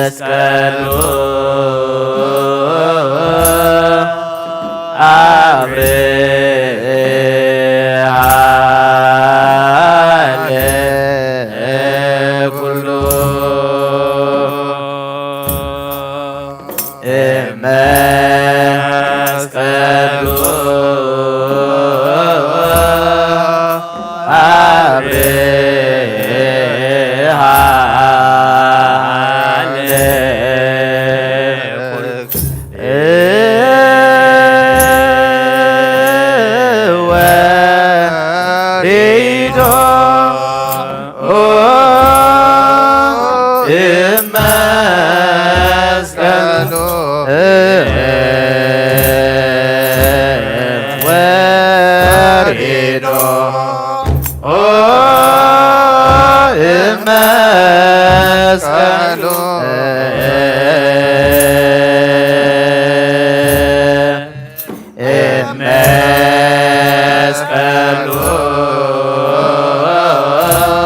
መስቀሉ አብርሃ ለኩሉ መስቀሉ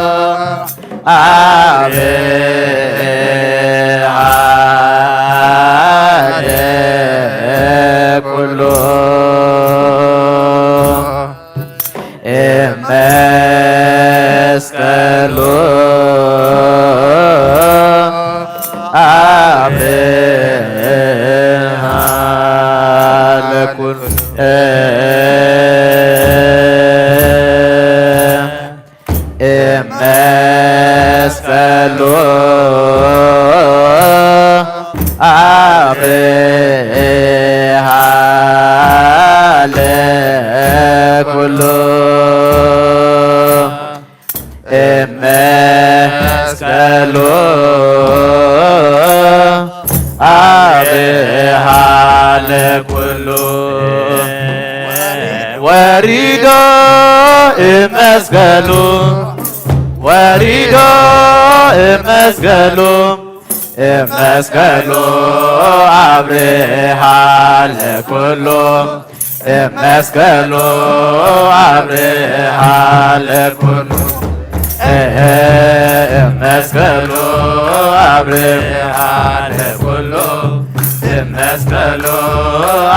አብርሃ ለኩሉ ወሪዶ እመስቀሉ ወሪዶ ወሪዶ እመስቀሉ ወሪዶ እመስቀሉ እመስቀሉ አብርሃ ለኩሉ እመስቀሉ አብርሃ ለኩሉ እመስቀሉ አብርሃ ለኩሉ እመስቀሉ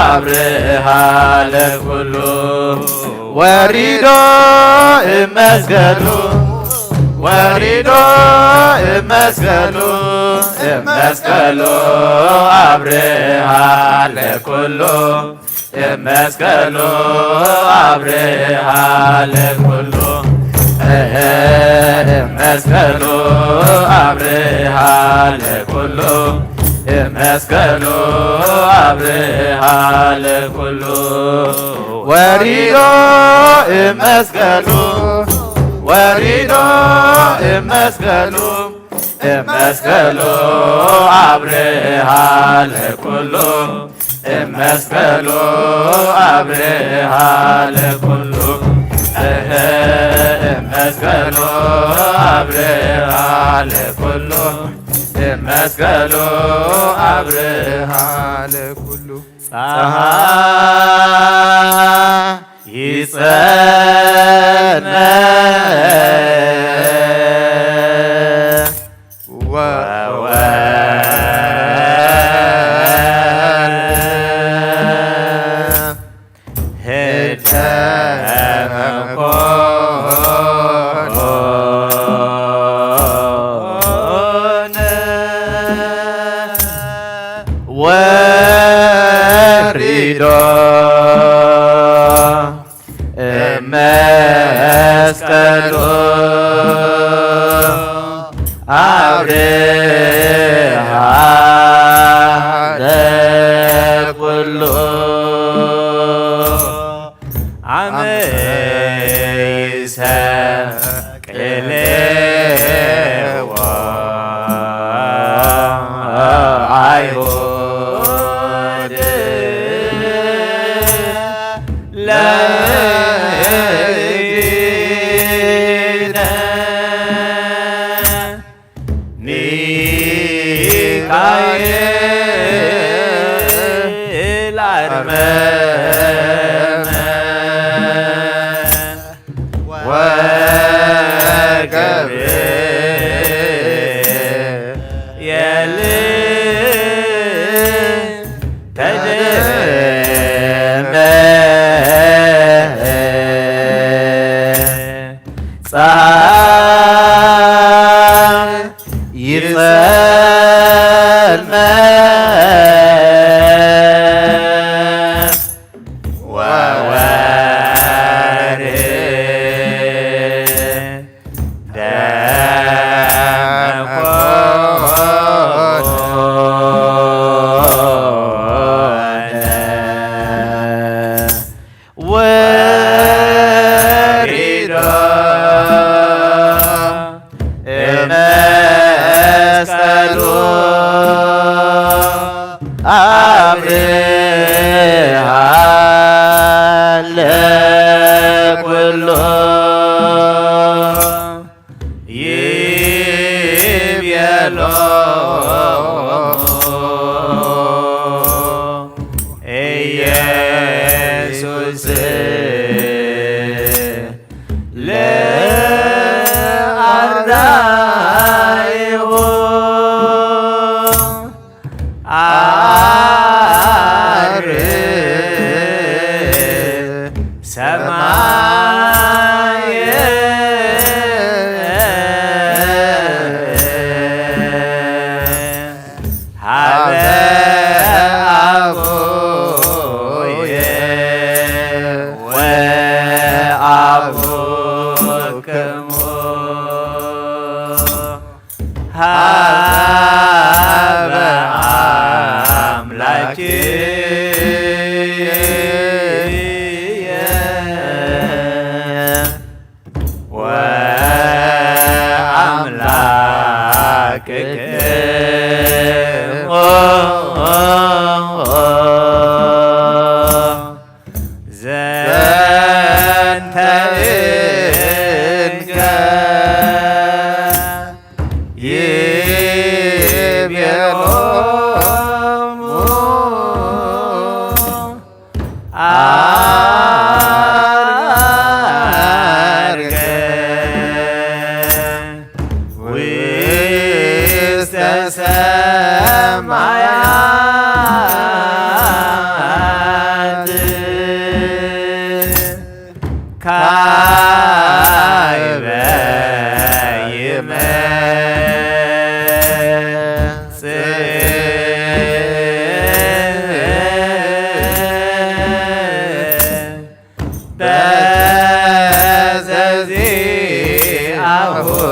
አብርሃ ለኩሉ ወሪዶ እመስቀሉ ወሪዶ እመስቀሉ እመስቀሉ አብርሃ ለኩሉ መስቀሉ አብርሃ ለኩሉ መስቀሉ አብርሃ ለኩሉ መስቀሉ አብርሃ ለኩሉ ወሪዶ መስቀሉ ወሪዶ መስቀሉ መስቀሉ አብርሃ ለኩሉ መስቀሉ አብርሃ ለኩሉ መስቀሉ አብርሃ ለኩሉ መስቀሉ አብርሃ ለኩሉ ፀሐይ ይጸልመ ወሪዶ መስቀሉ አብርሃ ለኩሉ አመ ይሰቅልዎ አይሁድ ለይእዜነ ሚካኤል አርመመ ወገብርኤል ተደመ ፀሐይ ይጸልመ ወወርኅ ደመ ኮነ ወሪዶ መስቀሉ አብርሃ ለኩሉ ይቤሎሙ ኢየሱስ ለአርዳኢሁ ዓርብ ሰማየ ሀበ አቡየ ወአቡክሙ ሀበ አምላክየ ወአምላክክሙ ዘንተ እንከ ይቤሎሙ አርገ ውስተ ሰማያት ካይበ ይመጽእ ስብሐት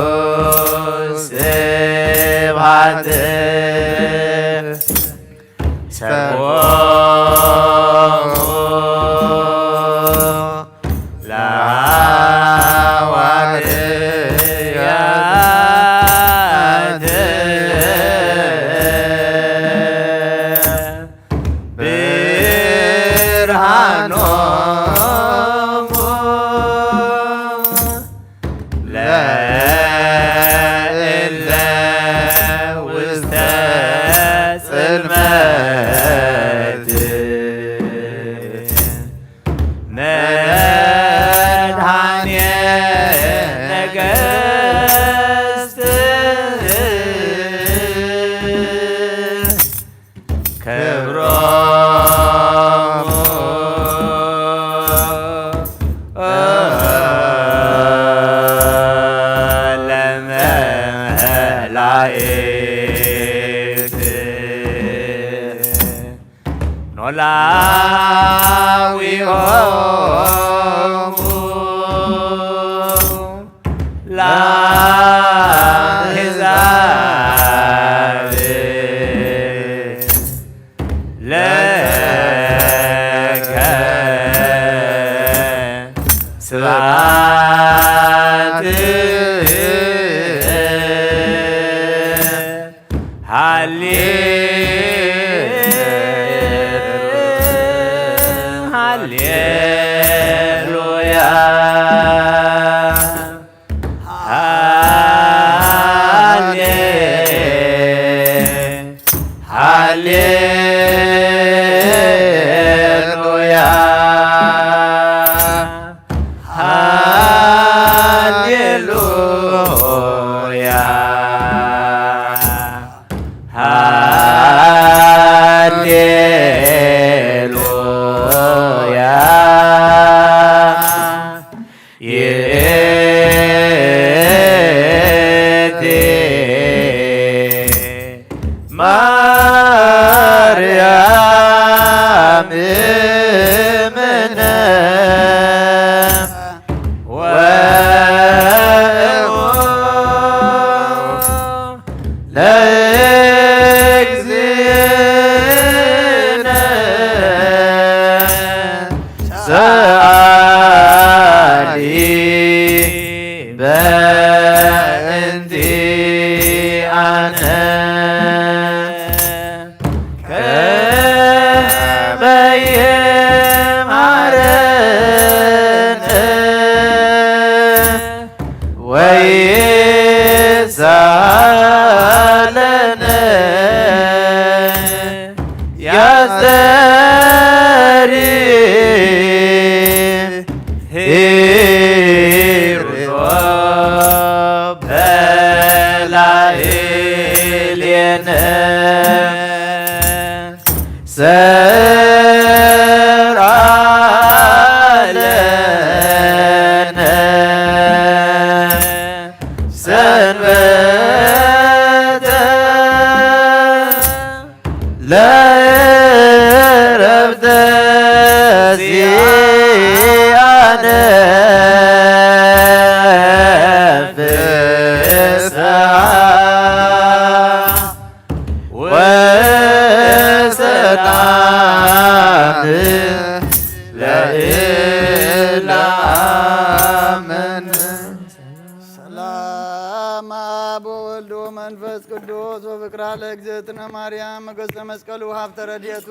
ለእግዝእትነ ማርያም ገጸ መስቀሉ ሀብተ ረድኤቱ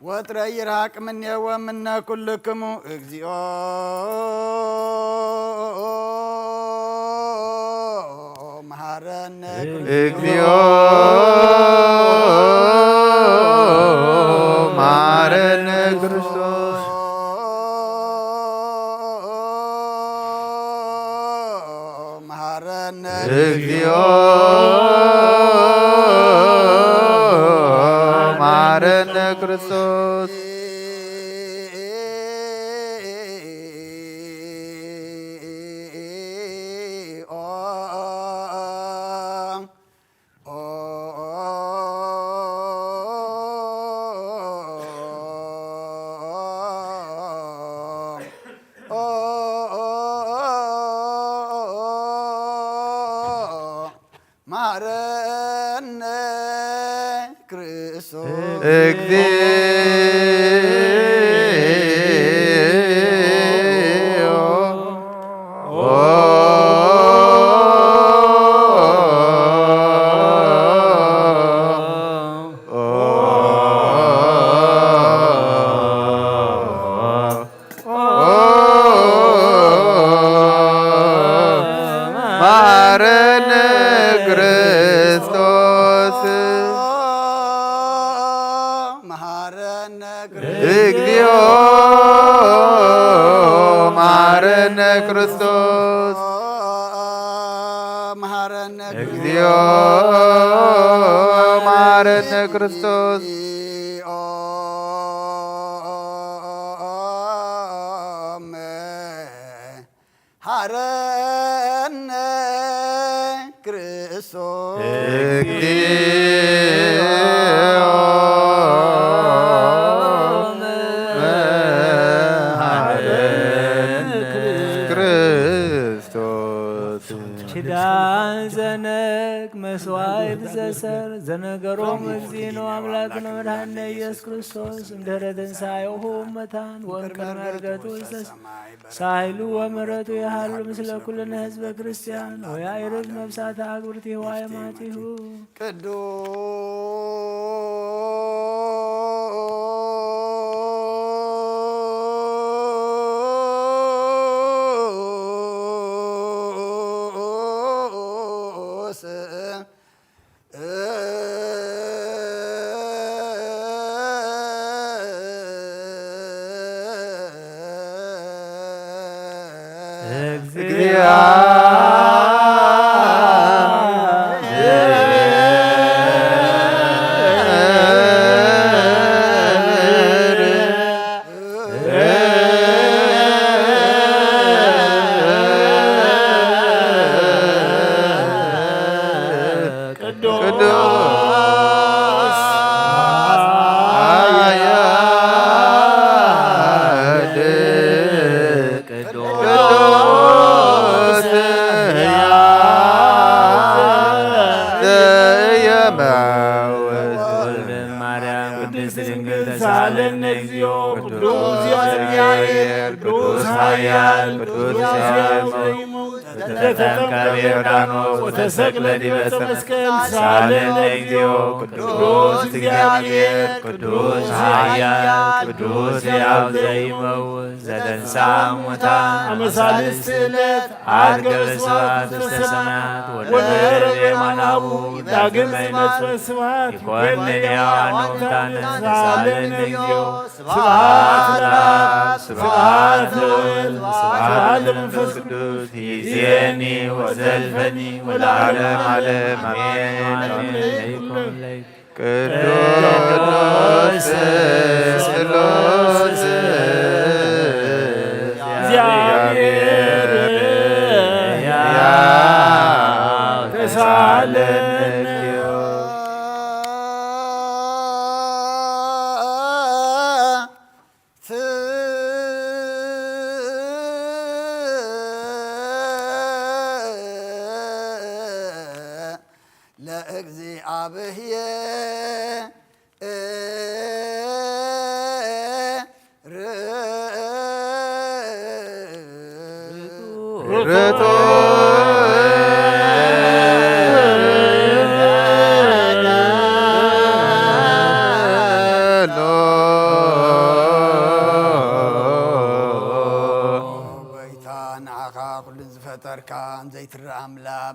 ወጥረ ይርሐቅ እምኔሁ ወእምነ ኩልክሙ እግዚኦ መሐረነ እግዚኦ መሐረነ ክርስቶስ መሐረነ እግዚኦ መሐረነ ክርስቶስ ማረነ ክርስቶስ መሐረነ እግዚኦ ማረነ ክርስቶስ መሐረነ እግዚኦ ማረነ ክርስቶስ ሐረነ ክርስቶስ ኪዳን ዘነግ መስዋዕት ዘሰር ዘነገሮም እግዚእነ አምላክነ መድኃኒነ ኢየሱስ ክርስቶስ እምድኅረ ትንሣኤሁ እሙታን ወእምቅድመ ዕርገቱ ውስተ ሳህሉ ወምሕረቱ የሃሉ ምስለ ኩልነ ሕዝበ ክርስቲያን ወያዕርግ ነፍሳተ አግብርቲሁ ወአእማቲሁ ወተሰቅለ ዲበ መስቀል ሳለን እግዚኦ ቅዱስ እግዚአብሔር ቅዱስ ኃያል ቅዱስ ሕያው ዘይመውት ዘተንሣ እሙታን አመሳልስት ዕለት ዐርገ በስብሐት ውስተ ሰማያት ወደብረ የማናቡ ዳግም ይመጽእ ስብሐት ይኰንን ሕያዋን ወሙታነ ሳለን እግዚኦ ስብሐት ለአብ ስብሐት ለወልድ ስብሐት ለመንፈስ ቅዱስ ይእዜኒ ወዘልፈኒ ወለዓለመ ዓለም አሜን። ቅዱስ ስሉስ እግዚአብሔር ሕያው ተሳለን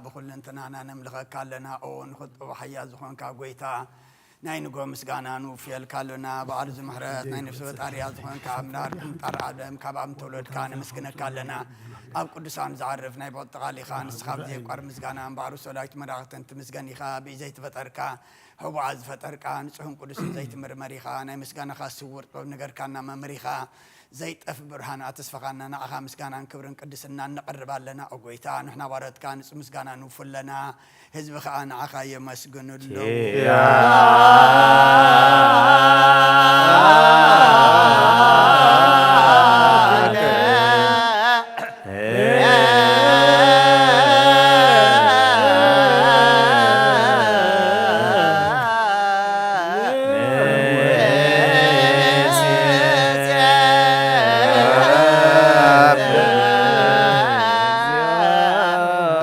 بخلنتنا نملك لنا أو نخط وحيا زخون كاغويتا ناين نقول مسجانا وفيل كلنا بعد زمهرات ناين نفسه تاريخ زخون كامنار كمتر عدم كابام تولد كان مسكنا كلنا أب قدسان زعرف ناي بعد تغالي خان سخاب زي قار مسجانا بعرو سلاك مراقت أنت مسجاني خا بيزيت فتركا هو عز فتركا نسهم قدس زيت مرمري خا ناي مسجانا خا سور نجر كنا مرمري خا زيت أف برهان أتسفقنا نعها مسكانا كبرن قدسنا نقرب لنا أقويتا نحنا ورد كان مسكانا نوفل لنا حزب خان عخا يمسكن له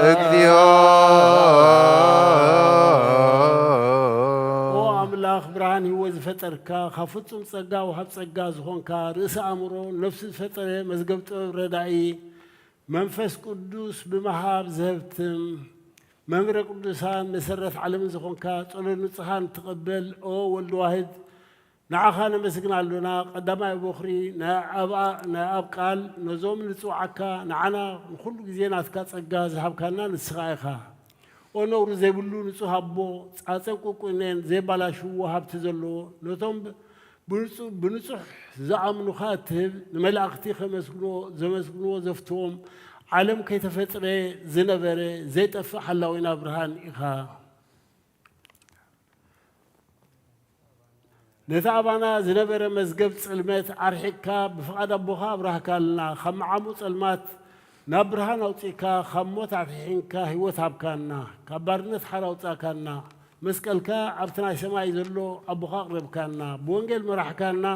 እግዚኦ አምላኽ ብርሃን ህይወት ዝፈጠርካ ካብ ፍጹም ጸጋ ወሃብ ጸጋ ዝኾንካ ርእሲ ኣእምሮ ነፍሲ ዝፈጠረ መዝገብ ጥበብ ረዳኢ መንፈስ ቅዱስ ብምሃብ ዘህብትም መምህረ ቅዱሳን መሰረት ዓለምን ዝኾንካ ጸሎት ንጽሓን ትቐበል ኦ ወልድ ዋሕድ ንዓኻ ነመስግን ኣለና ቀዳማይ በኽሪ ናይ ኣብ ቃል ነዞም ንጽዋዓካ ንዓና ንኩሉ ግዜ ናትካ ጸጋ ዝሃብካና ንስኻ ኢኻ ኦ ነውሪ ዘይብሉ ንጹህ ኣቦ ጻፀን ቁቁነን ዘይባላሽዎ ሃብቲ ዘለዎ ነቶም ብንጹሕ ዝኣምኑኻ እትህብ ንመላእኽቲ ዘመስግንዎ ዘፍትዎም ዓለም ከይተፈጥረ ዝነበረ ዘይጠፍእ ሓላዊና ብርሃን ኢኻ ነቲ ኣባና ዝነበረ መዝገብ ጽልመት ኣርሒቕካ ብፍቓድ ኣቦኻ ኣብራህካልና ካብ መዓሙ ጸልማት ናብ ብርሃን ኣውፂእካ ካብ ሞት ኣፍሒንካ ህይወት ሃብካና ካብ ባርነት ሓር ኣውፃእካና መስቀልካ ኣብቲ ናይ ሰማይ ዘሎ ኣቦኻ ኣቕረብካና ብወንጌል መራሕካና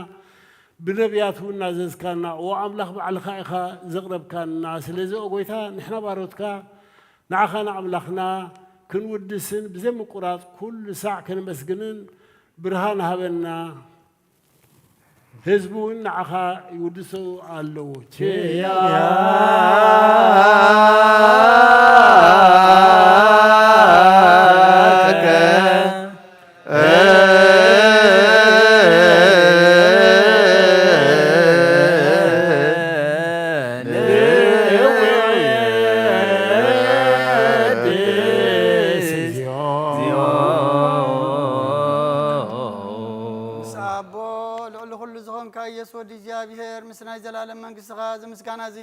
ብነቢያት እውን ናዘዝካና ኦ ኣምላኽ ባዕልኻ ኢኻ ዘቕረብካና ስለዚ ኦ ጎይታ ንሕና ባሮትካ ንዓኻና ኣምላኽና ክንውድስን ብዘይምቁራፅ ኩሉ ሳዕ ክንመስግንን ብርሃን ሃበና ህዝቡ እውን ንዓኻ ይውድሱ ኣለዎ ችያ ምስጋና እዚ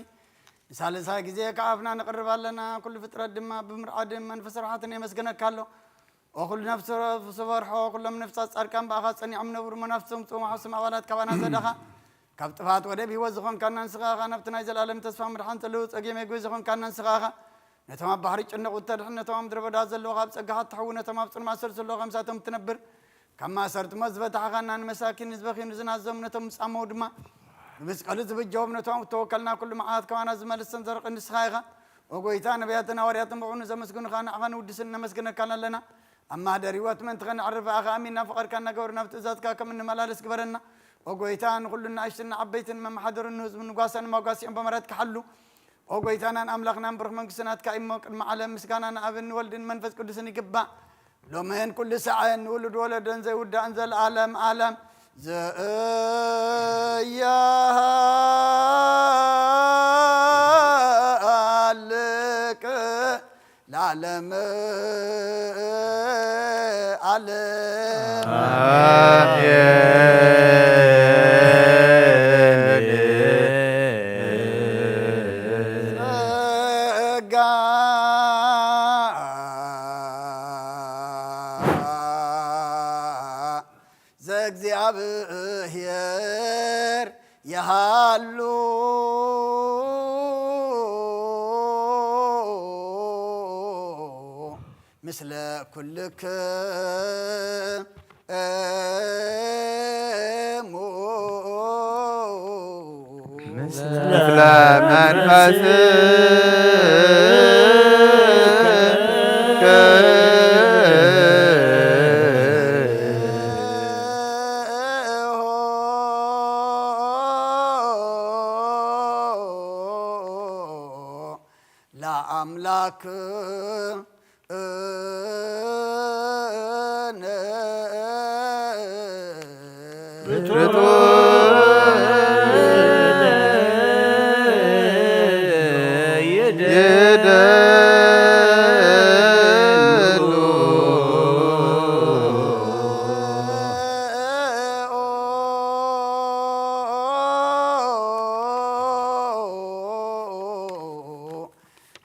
ሳልሳይ ግዜ ከኣፍና ንቅርብ ኣለና ኩሉ ፍጥረት ድማ ብምርዓድን መንፈስ ራሕትን የመስገነካሎ ወኩሉ ነፍሲ ስበርሖ ኩሎም ነፍሳት ጻድቃን በኣኻ ጸኒዖም ነብሩ መናፍሶም ጾም ሓውስም ኣባላት ካባና ዘደኻ ካብ ጥፋት ወደብ ህይወት ዝኾንካና ንስኻ ኢኻ ናብቲ ናይ ዘለኣለም ተስፋ ምድሓን ተልው ጸጌመ ጎይ ዝኾንካና ንስኻ ኢኻ ነቶም ኣብ ባሕሪ ጭንቁ ተድሕን ነቶም ኣብ ምድረ በዳ ዘለዎ ካብ ጸጋኻ ትሕው ነቶም ኣብ ጽኑዕ ማሰር ዘለዎ ከምሳቶም ትነብር ካብ ማሰርት ሞት ዝበታሕኻና ንመሳኪን ህዝበኺ ንዝናዘም ነቶም ጻመው ድማ ብመስቀሉ ዝብጀዎም ነቶም ተወከልና ኩሉ መዓት ከዋና ዝመልሰን ዘርቅ ንስኻ ኢኻ ወጎይታ ነቢያትን ሃዋርያትን ብዑኑ ዘመስግኑኻ ንዓኻ ንውድስን ነመስግነካና ኣለና ኣብ ማህደር ህይወት መን ትኸንዕርፍ ኢኻ ኣሚንና ፍቐድካ ነገበሩ ናብ ትእዛዝካ ከም እንመላለስ ግበረና ወጎይታ ንኩሉ ንኣሽትን ዓበይትን መማሓደርን ንህዝቡ ንጓሳን ማጓሲኦም በመረት ክሓሉ ወጎይታናን ኣምላኽናን ብሩኽ መንግስትናትካ ኢሞ ቅድሚ ዓለም ምስጋና ንኣብን ወልድን መንፈስ ቅዱስን ይግባእ ሎምን ኩሉ ሰዓን ንውሉድ ወለደን ዘይውዳእን ዘለዓለም ዓለም زيالك العالم እግዚአብሔር ያሉ ምስለ ኩልክሙ ምስለ መንፈስከ ለአምላክ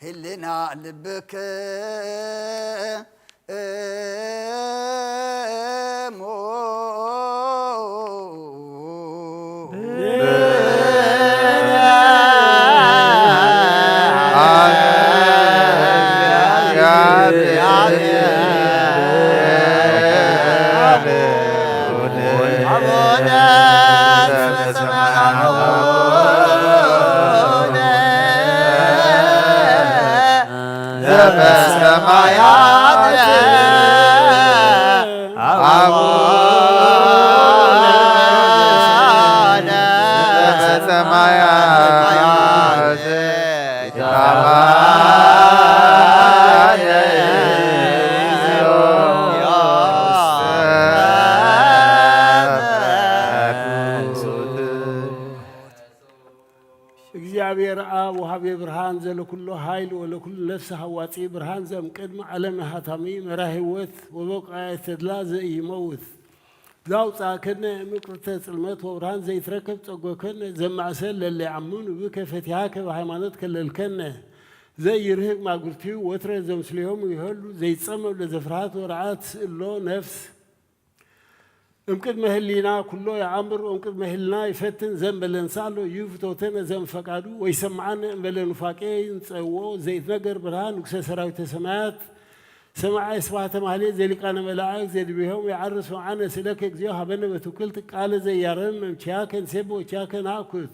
هلنا لبك በሰማያት አቡነ በሰማያት እግዚአብሔር አብ ወሃቤ ብርሃን ዘለኩሉ ኃይል ወለኩሉ ነፍስ ሐዋፂ ብርሃን ዘእምቅድመ ዓለም ሃታሚ መራሒ ሕይወት ወበቋየ ተድላ ዘኢይመውት ዘአውፃእከነ እምቅርተ ጽልመት ወብርሃን ዘይትረከብ ጸጎከነ ዘማእሰል ለለ ይዓምኑ ብከ ፈቲሃከ በሃይማኖት ከለልከነ ዘይርህቅ ማጉርቲው ወትረ ዘምስሌሆሙ ይኸሉ ዘይጸመም ለዘፍርሃት ወርዓት እሎ ነፍስ እምቅድመ ህሊና ኩሎ የአምር እምቅድመ ህሊና ይፈትን ዘንበለ ንሳሎ ይፍቶተነ ዘንፈቃዱ ወይሰምዓነ እንበለ ኑፋቄ ይንጸዎ ዘይትነገር ብርሃን ንጉሰ ሰራዊተ ሰማያት ሰማዓይ ስብሐተ ማህሌት ዘሊቃነ መላእክት ዘድቤሆም የዓርሱ ዓነ ስለከ እግዚኦ ሀበነ በትውክልት ቃለ ዘያረም እምቺያከ ንሴብ ወቺያከ ናእኩት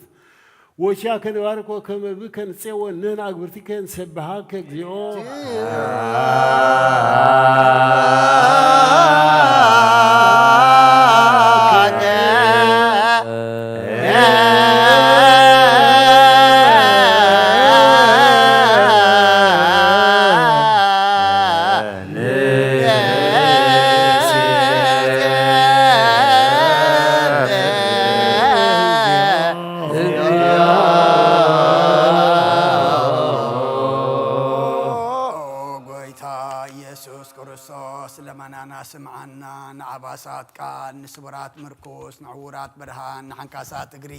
ወቺያከ ንባርኮ ከመ ብከ ንፄወ ንሕነ አግብርቲከ ንሰብሐከ እግዚኦ ስምዓና ንዓባሳት ቃል ንስቡራት ምርኮስ ንዕውራት ብርሃን ንሓንካሳት እግሪ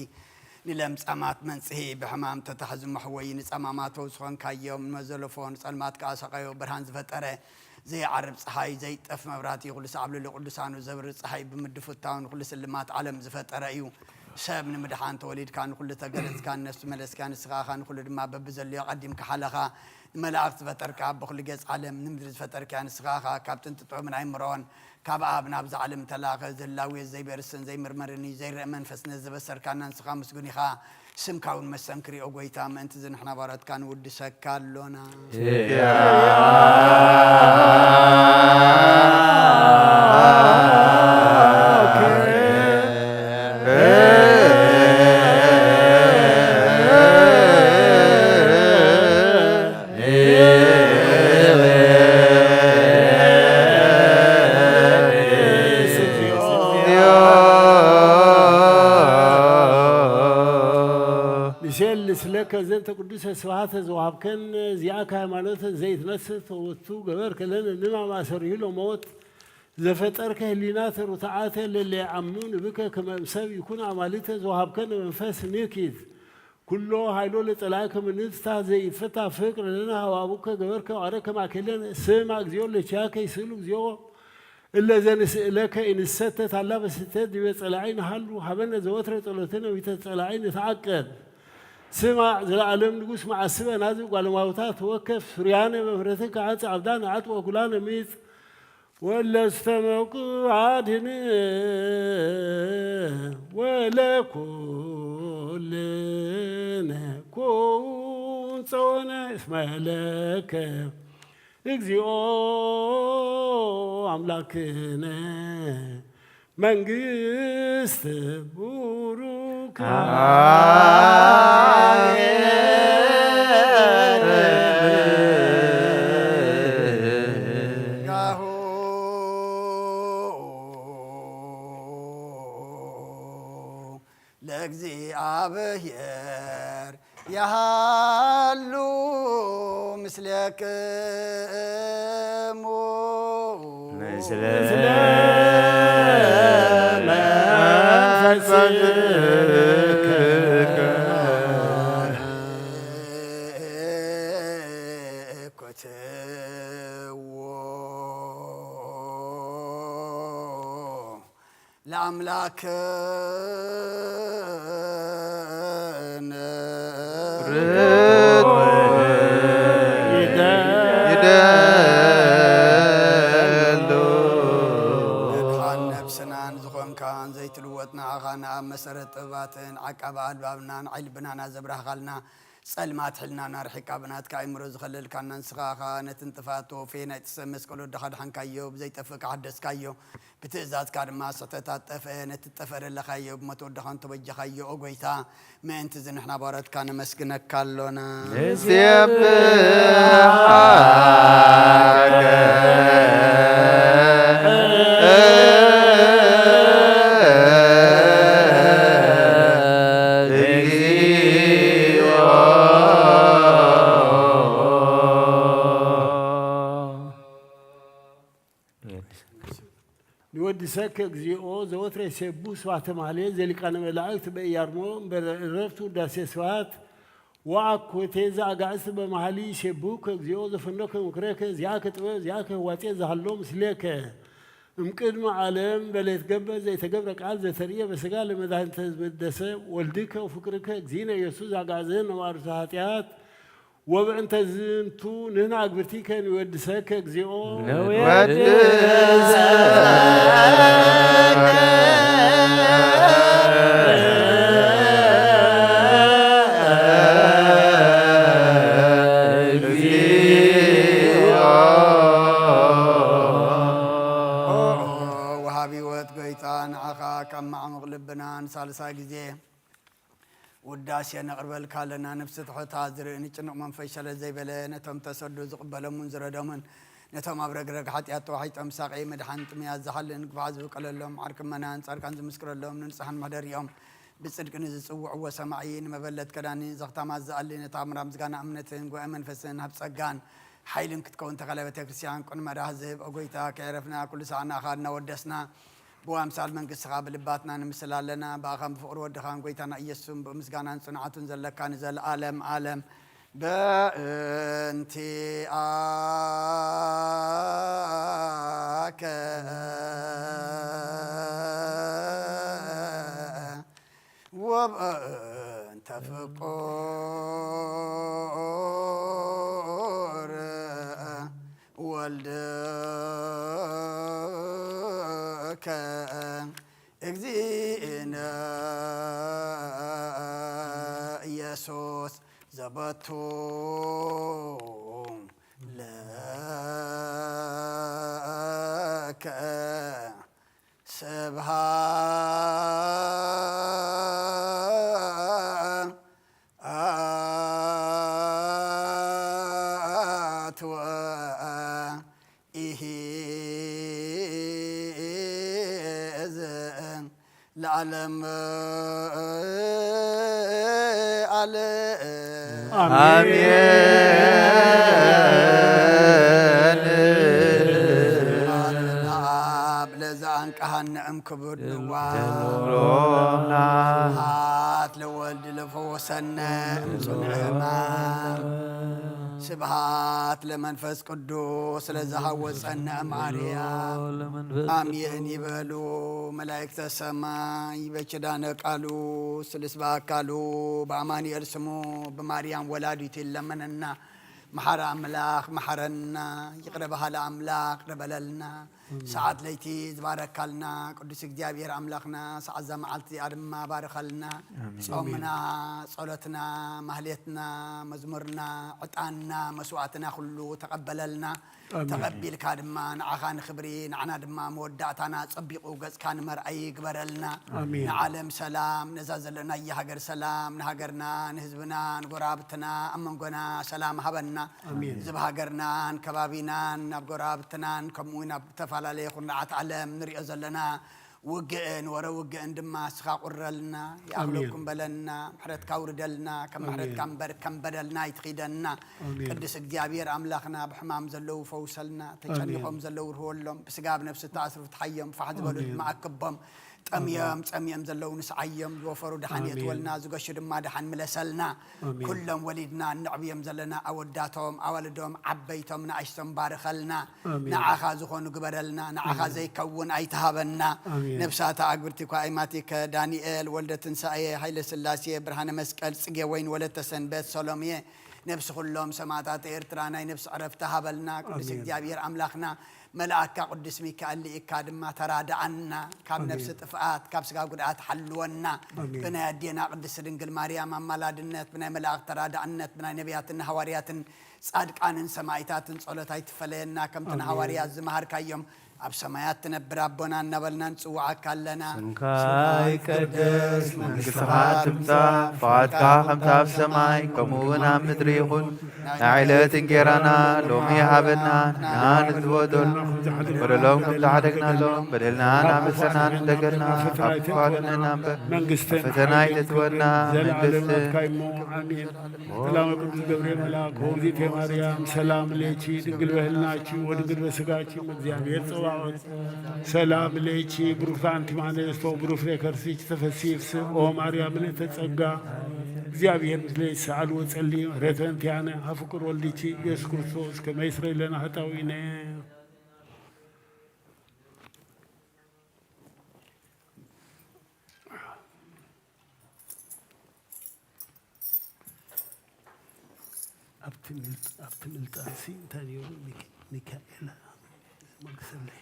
ንለምጻማት መንጽሄ ብሕማም ተታሕዙ መሕወይ ንጸማማቶ ዝኾንካዮም ንመዘለፎ ንጸልማት ከዓ ሰቐዮ ብርሃን ዝፈጠረ ዘይዓርብ ፀሓይ ዘይጠፍ መብራህቲ ኩሉ ሰዓብ ልሉ ቅዱሳኑ ዘብሪ ፀሓይ ብምድፍታው ንኩሉ ስልማት ዓለም ዝፈጠረ እዩ ሰብ ንምድሓን ተወሊድካ ንኩሉ ተገለጽካ ነፍሲ መለስካ ንስኻኻ ንኩሉ ድማ በብዘለዮ ቀዲምካ ሓለኻ መላእክት ዝፈጠርካ በኩሉ ገጽ ዓለም ንምድሪ ዝፈጠርካ ንስኻኻ ካብ ጥንቲ ጥዑምን ኣይምሮን ካብ ኣብ ናብዚ ዓለም ተላኸ ዘላውየ ዘይበርስን ዘይምርመርን ዘይርአ መንፈስ ነዝበሰርካና ንስኻ ምስጉን ኢኻ ስምካ እውን መሰንክሪኦ ጎይታ ምእንቲ ዝንሕና ባሮትካ ንውድሰካ ኣሎና ከዘንተ ቅዱሰ ስብሐተ ዘወሃብከን ዚአከ ሃይማኖተ ዘይትነስት ወቱ ገበርከ ለነ ንማማ ሰሪሂሎ ሞት ዘፈጠርከ ህሊናተ ሩትዓተ ለለ ይዓምኑ ብከ ከመ እምሰብ ይኩን አማልተ ዘወሃብከን መንፈስ ንኪት ኩሎ ሃይሎ ለጸላእከ ምንስታ ዘይትፈታ ፍቅር ለነ ሀዋቡከ ገበርከ ዋረከ ማእከለነ ስማ እግዚኦ ለቺያከ ይስእሉ እግዚኦ እለ ዘንስእለከ ኢንሰተት አላ በስተት ዲበ ጸላኢ ንሃሉ ሀበነ ዘወትረ ጸሎትነ ዊተ ጸላኢ ንተዓቀብ ስማዕ ዘለዓለም ንጉስ ማዓስበ ናዚ ጓለማውታት ወከፍ ሱርያነ መፍረትከ ዓፅ ዓብዳነ ዓጥወ ኩላነ ሚፅ ወለስተመቁ አድህን ወለኩልነ ኩን ፀወነ እስመለከ እግዚኦ አምላክነ መንግስት ቡሩክ ለእግዚአብሔር ያሃሉ ምስለክሙ ምስለ ለአምላክነ ንድኻን ነብስናን ዝኾንካን ዘይትልወጥ ንዓኻ ንኣብ መሰረት ጥበባትን ዓቀባ ኣልባብናን ዓይልብናና ዘብራህኻልና ጸልማት ሕልና ናርሒካ ብናትካ ኣይምሮ ዝኸለልካ ናንስኻኻ ነትንጥፋቶ ፌና ይትሰመስ ቀሎ ደኻድሓንካዮ ብዘይጠፍእ ካሓደስካዮ ብትእዛዝካ ድማ ስሕተታት ጠፍአ ነትጠፈረለኻዮ ብሞት ወድኻን ተበጀኻዮ ኦ ጐይታ ምእንቲ ዝንሕና ባረትካ ነመስግነካ ኣሎና ንወዲሰብ ከግዚኦ ዘወትረ የሰቡ ስብሐተ ማህሌት ዘሊቃነ መላእክት በኢያርሞ በረፍቱ ውዳሴ ስብሐት ወአኮቴ ዘአጋዕዝት በማህሊ የሰቡ ከግዚኦ ዘፈኖከ ምክረከ ዚአከ ጥበብ ዚአከ ህዋጼ ዘሃሎ ምስሌከ እምቅድመ ዓለም በሌት ገበ ዘይተገብረ ቃል ዘተርየ በስጋ ለመድኃኒተ ህዝብ ወልድከ ወፍቅርከ እግዚእነ ኢየሱስ አጋዕዝህነ ነዋሪተ ኃጢአት ወበእንተ ዝንቱ ንሕና አግብርቲከ ንወድሰከ እግዚኦ ወሃቢ ሕይወት ጐይታ ንዓኻ ካብ ማዕሙቕ ልብና ንሳልሳ ጊዜ ውዳሴ ነቕርበልካ ኣለና ነፍሲ ትሑታ ዝርኢ ንጭንቕ መንፈስ ሸለ ዘይበለ ነቶም ተሰዱ ዝቕበሎምን ዝረዶምን ነቶም ኣብ ረግረግ ሓጢኣት ተዋሒጦም ሳቂ መድሓን ጥምያት ዝሓልን ግፋዕ ዝብቀለሎም ዓርክመናን ጻድቃን ዝምስክረሎም ንንፅሓን መሕደሪኦም ብጽድቂ ንዝጽውዕዎ ሰማዒ ንመበለት ከዳኒ ዘኽታማት ዝኣሊ ነታ ምራ ምስጋና እምነትን ጉባኤ መንፈስን ሃብ ጸጋን ሓይልን ክትከውን ተኸለ ቤተ ክርስቲያን ቁን መዳህ ዝህብ ኦ ጐይታ ከዕረፍና ኩሉ ሰዓና ኻ እናወደስና ብኣምሳል መንግሥትኻ ብልባትና ንምስል ኣለና ብኣኻን ብፍቕሪ ወድኻን ጐይታና ኢየሱስን ብምስጋናን ጽንዓቱን ዘለካ ንዘለዓለም ዓለም በእንቲ አከ ወበእንተ ፍቁር ወልድከ እግዚእነ ኢየሱስ ዘበቱ ለከ ስብሃት ወኢሕዝን ለዓለም አብ ለዘአንቀሃነእም ክቡር ንዋሃት ለወልድ ለፈወሰነ እምጽኑዕ ሕማም ስብሃት ለመንፈስ ቅዱስ ስለዝሃወፀነ እምአርያም አሜን ይበሉ መላእክተ ሰማይ በኪዳነ ቃሉ ስልስ በአካሉ በአማኑኤል ስሙ በማርያም ወላዲቱ ይለመነና መሐረ አምላክ መሐረና ይቅረ በሃለ አምላክ ረበለልና ሰዓት ለይቲ ዝባረካልና ቅዱስ እግዚአብሔር አምላክና ሰዓት ዘመዓልቲ አድማ ባረካልና ጾምና ጸሎትና ማህሌትና መዝሙርና ዕጣንና መስዋዕትና ሁሉ ተቀበለልና ተቀቢልካ ድማ ንዓኻ ንክብሪ ንዓና ድማ መወዳእታና ፀቢቑ ገጽካ ንመርአይ ይግበረልና ንዓለም ሰላም ነዛ ዘለና የሃገር ሰላም ንሃገርና ንህዝብና ንጎራብትና ኣብ መንጎና ሰላም ሃበና ዝበሃገርናን ከባቢናን ናብ ጎራብትናን ከምኡውን ኣብ ተፈላለየ ኩርናዓት ዓለም ንሪኦ ዘለና ውግእን ወረ ውግእን ድማ ስኻ ቁረልና ይኣኽለኩም በለና ምሕረትካ ውርደልና ከም ምሕረትካ እምበር ከም በደልና ይትኺደና ቅዱስ እግዚአብሔር ኣምላኽና ብሕማም ዘለዉ ፈውሰልና ተጨኒቖም ዘለዉ ርህወሎም ብስጋ ብነፍሲ ተኣስሩ ትሓዮም ፋሕ ዝበሉ ድማ ኣክቦም ጠምዮም ፀምዮም ዘለዉ ንስዓዮም ዝወፈሩ ድሓን የትወልና ዝገሹ ድማ ድሓን ምለሰልና ኩሎም ወሊድና ንዕብዮም ዘለና ኣወዳቶም ኣዋልዶም ዓበይቶም ንኣሽቶም ባርኸልና ንዓኻ ዝኾኑ ግበረልና ንዓኻ ዘይከውን ኣይትሃበና ነብሳታ ኣግብርቲ ኳኢማቲከ ዳንኤል ወልደ ትንሳኤ ሃይለ ስላሴ ብርሃነ መስቀል ጽጌ ወይን ወለተ ሰንበት ሰሎሜ نفس كلهم سماعات إيرترانا نفس عرفت هبلنا قدس እግዚአብሔር أملاخنا ملائكة قدس ميكائيل إكادم ما تراد عنا كم نفس طفئات كم سقا قدعات حلونا بنا يدينا قدس دنقل مريم ملادنت بنا ملائكة تراد عنت بنا نبياتنا حوارياتن صادقان سمايتاتن صلوتاي تفلينا كم تن حواريات زمهر كيوم أب سمايات تنبر ربنا نبلنا نسوعك لنا سنكاي قدس መንግሥትህ ትምጻ ፈቃድከ ከምቲ ኣብ ሰማይ ከምኡውን ኣብ ምድሪ ይኹን ንዕለት እንጀራና ሎሚ ሃበና ንሕና ንዝበደሉ በደሎም ከም ዝዓደግናሎም በደልናን ኣመፅናን እንደገና ካብ ክፉ አድነና እምበር መንግሥትን ፈተና ይትትወና መንግሥትን ሰላም ቅዱስ ገብርኤል መልአክ ወግዝእቴ ማርያም ሰላም ለኪ ድንግል በህልናቺ ወድንግል በሥጋቺ እግዚአብሔር ጸባዖት ሰላም ለኪ ብሩክት አንቲ እምአንስቶ ብሩክ ፍሬ ከርሥኪ ተፈሥሒ ኦ ማርያም ምልዕተ ጸጋ እግዚአብሔር ምስሌኪ ሰአሊ ወጸልዪ ምሕረተ እንቲአነ አፍቅር ወልድኪ ኢየሱስ ክርስቶስ ከመ ይስረይ ለነ ኃጣውኢነ أبتملتاسي تاني يوم ميكائيل مقصلي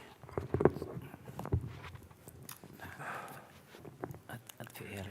أدفئر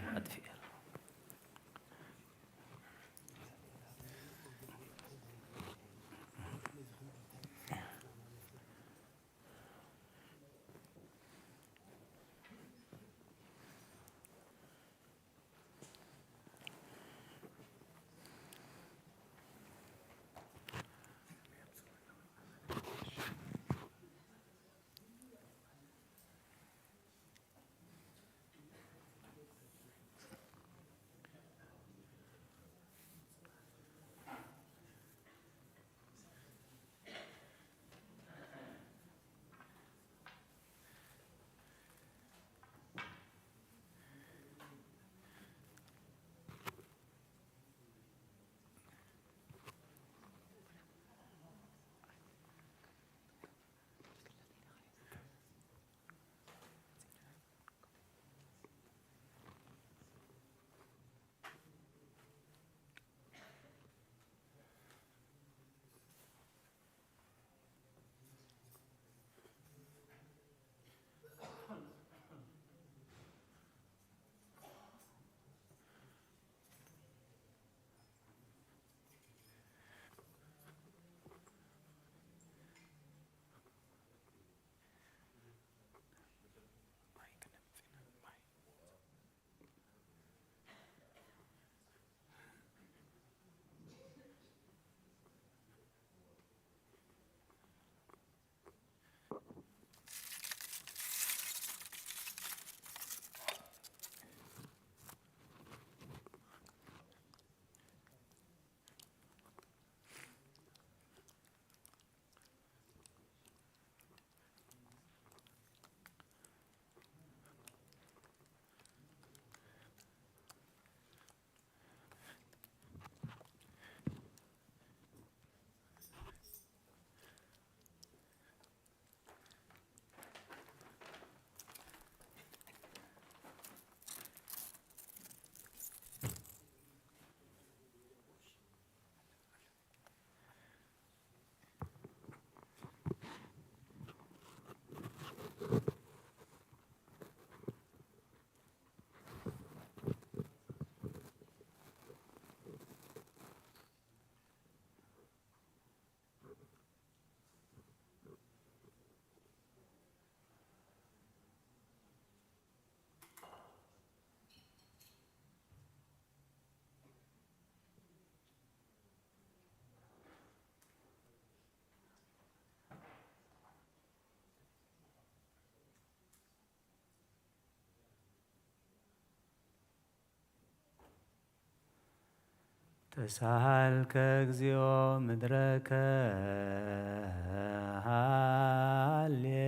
ተሳሃልከ እግዚኦ ምድረከ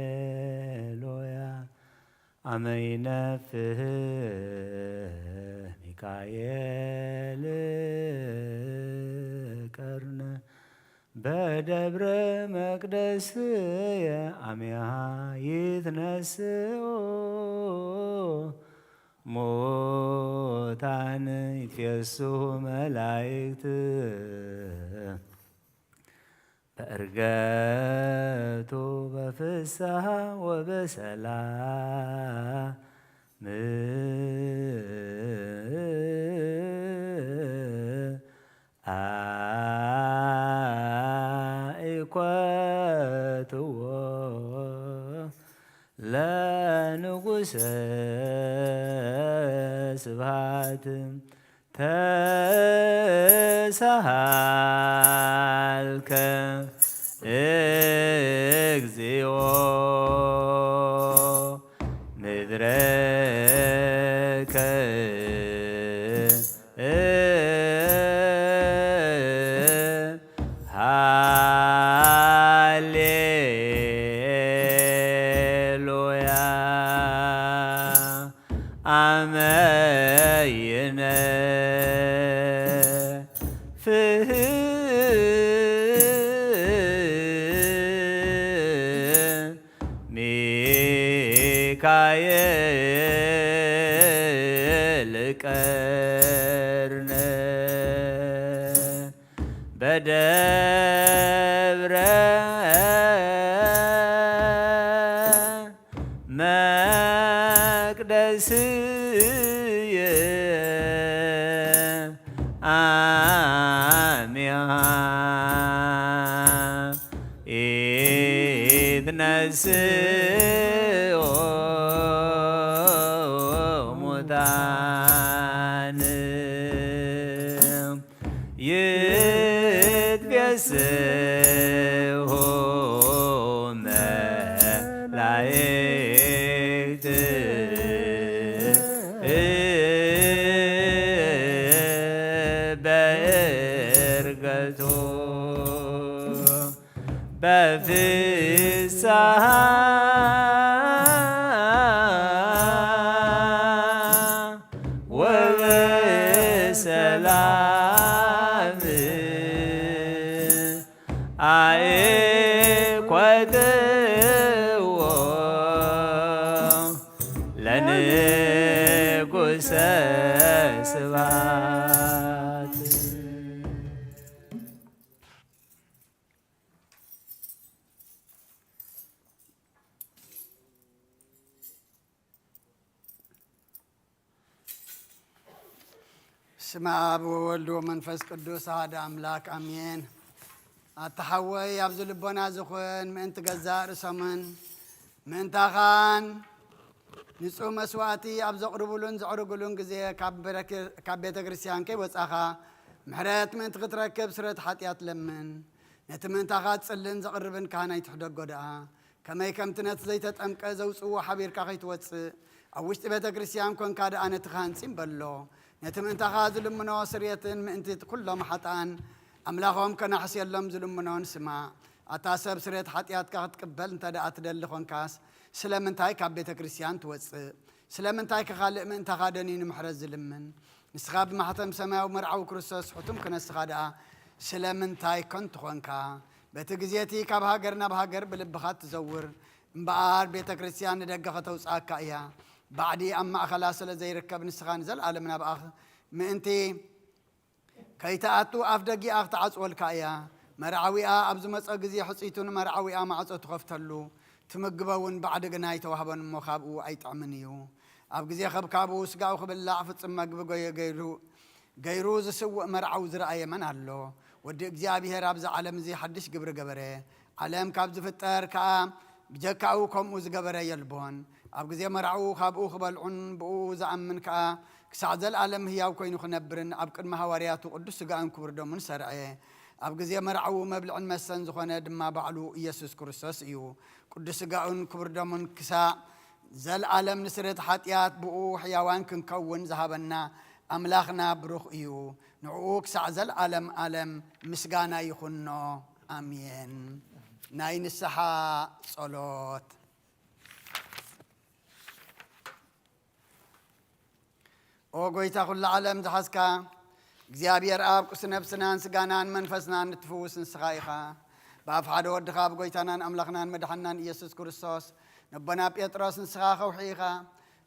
ሃሌሉያ አመ ይነፍህ ሚካኤል ቀርነ በደብረ መቅደስ አሚያ ይትነስኦ ሙታን ይትፌስሑ መላእክት በዕርገቱ በፍስሓ ወበሰላም አኢኮትዎ ለንጉሠ ስብሐት ተሳሃልከ እግዚኦ ምድረከ ሃሌሉያ አመይነ ሚካኤል ቀርነ በደብረ መቅደስየ አሚሃ ኢትነስኦ ሙታን ይትፌስሑ መላእክት በዕርገቱ በፍስሓ ወበሰላም አኢኮትዎ ለንጉሠ ስብሐት ስመ አብ ወወልድ ወመንፈስ ቅዱስ አሐደ አምላክ አሜን። ኣተሓወይ ኣብዚ ልቦና ዝኹን ምእንቲ ገዛእ ርእሶምን ምእንታኻን ንጹህ መስዋእቲ ኣብ ዘቕርብሉን ዘዕርግሉን ግዜ ካብ ቤተ ክርስቲያን ከይወፃኻ ምሕረት ምእንቲ ክትረክብ ስረት ሓጢኣት ለምን። ነቲ ምእንታኻ ዝጽልን ዘቕርብን ካህናይ ትሕደጎ ደኣ ከመይ ከምቲ ነቲ ዘይተጠምቀ ዘውፅዎ ሓቢርካ ከይትወፅእ ኣብ ውሽጢ ቤተ ክርስቲያን ኮንካ ደኣ ነቲ ካህንፂም በሎ ነቲ ምእንታኻ ዝልምኖ ስርየትን ምእንቲ ኩሎም ሓጣን ኣምላኾም ከናሕስየሎም ዝልምኖን ስማ። ኣታ ሰብ ስርየት ሓጢኣትካ ክትቅበል እንተ ደኣ ትደሊ ኾንካስ ስለምንታይ ካብ ቤተ ክርስቲያን ትወፅእ? ስለምንታይ ከኻልእ ምእንታኻ ደኒኑ ምሕረት ዝልምን? ንስኻ ብማሕተም ሰማያዊ መርዓዊ ክርስቶስ ሕቱም ክነስኻ ደኣ ስለምንታይ ኮንቱ ኾንካ? በቲ ግዜቲ ካብ ሃገር ናብ ሃገር ብልብኻ ትዘውር እምበኣር ቤተ ክርስቲያን ንደገ ከተውፅኣካ እያ። ባዕዲ ኣብ ማእኸላ ስለ ዘይርከብ ንስኻ ንዘለኣለም ናብኣ ምእንቲ ከይተኣቱ ኣፍ ደጊኣ ክትዓፅወልካ እያ። መርዓዊኣ ኣብ ዝመፀ ግዜ ሕፂቱን መርዓዊኣ ማዕፆ ትኸፍተሉ ትምግበውን ባዕዲ ግና ይተዋህበን እሞ ካብኡ ኣይጥዕምን እዩ። ኣብ ግዜ ኸብካቡ ስጋኡ ክብላዕ ፍፅም መግቢ ገይሩ ዝስውእ መርዓዊ ዝረኣየ መን ኣሎ? ወዲ እግዚኣብሔር ኣብዚ ዓለም እዚ ሓድሽ ግብሪ ገበረ። ዓለም ካብ ዝፍጠር ከዓ ብጀካኡ ከምኡ ዝገበረ የልቦን። ኣብ ግዜ መርዓኡ ካብኡ ክበልዑን ብኡ ዝኣምን ከዓ ክሳዕ ዘለኣለም ህያው ኮይኑ ክነብርን ኣብ ቅድሚ ሃዋርያቱ ቅዱስ ስጋኡን ክቡር ደሙን ሰርዐ። ኣብ ግዜ መርዓኡ መብልዕን መስተን ዝኾነ ድማ ባዕሉ ኢየሱስ ክርስቶስ እዩ። ቅዱስ ስጋኡን ክቡር ደሙን ክሳዕ ዘለኣለም ንስረት ሓጢኣት ብኡ ሕያዋን ክንከውን ዝሃበና ኣምላኽና ብሩኽ እዩ። ንዕኡ ክሳዕ ዘለኣለም ዓለም ምስጋና ይኹኖ ኣሜን። ናይ ንስሓ ጸሎት ኦ ጎይታ ኩሉ ዓለም ዝሓዝካ እግዚኣብሔር ኣብ ቁስ ነብስናን ስጋናን መንፈስናን ንትፍውስ ንስኻ ኢኻ። ብኣፍ ሓደ ወድኻ ብጎይታናን ኣምላኽናን መድሓናን ኢየሱስ ክርስቶስ ነቦና ጴጥሮስ ንስኻ ኸውሒ ኢኻ።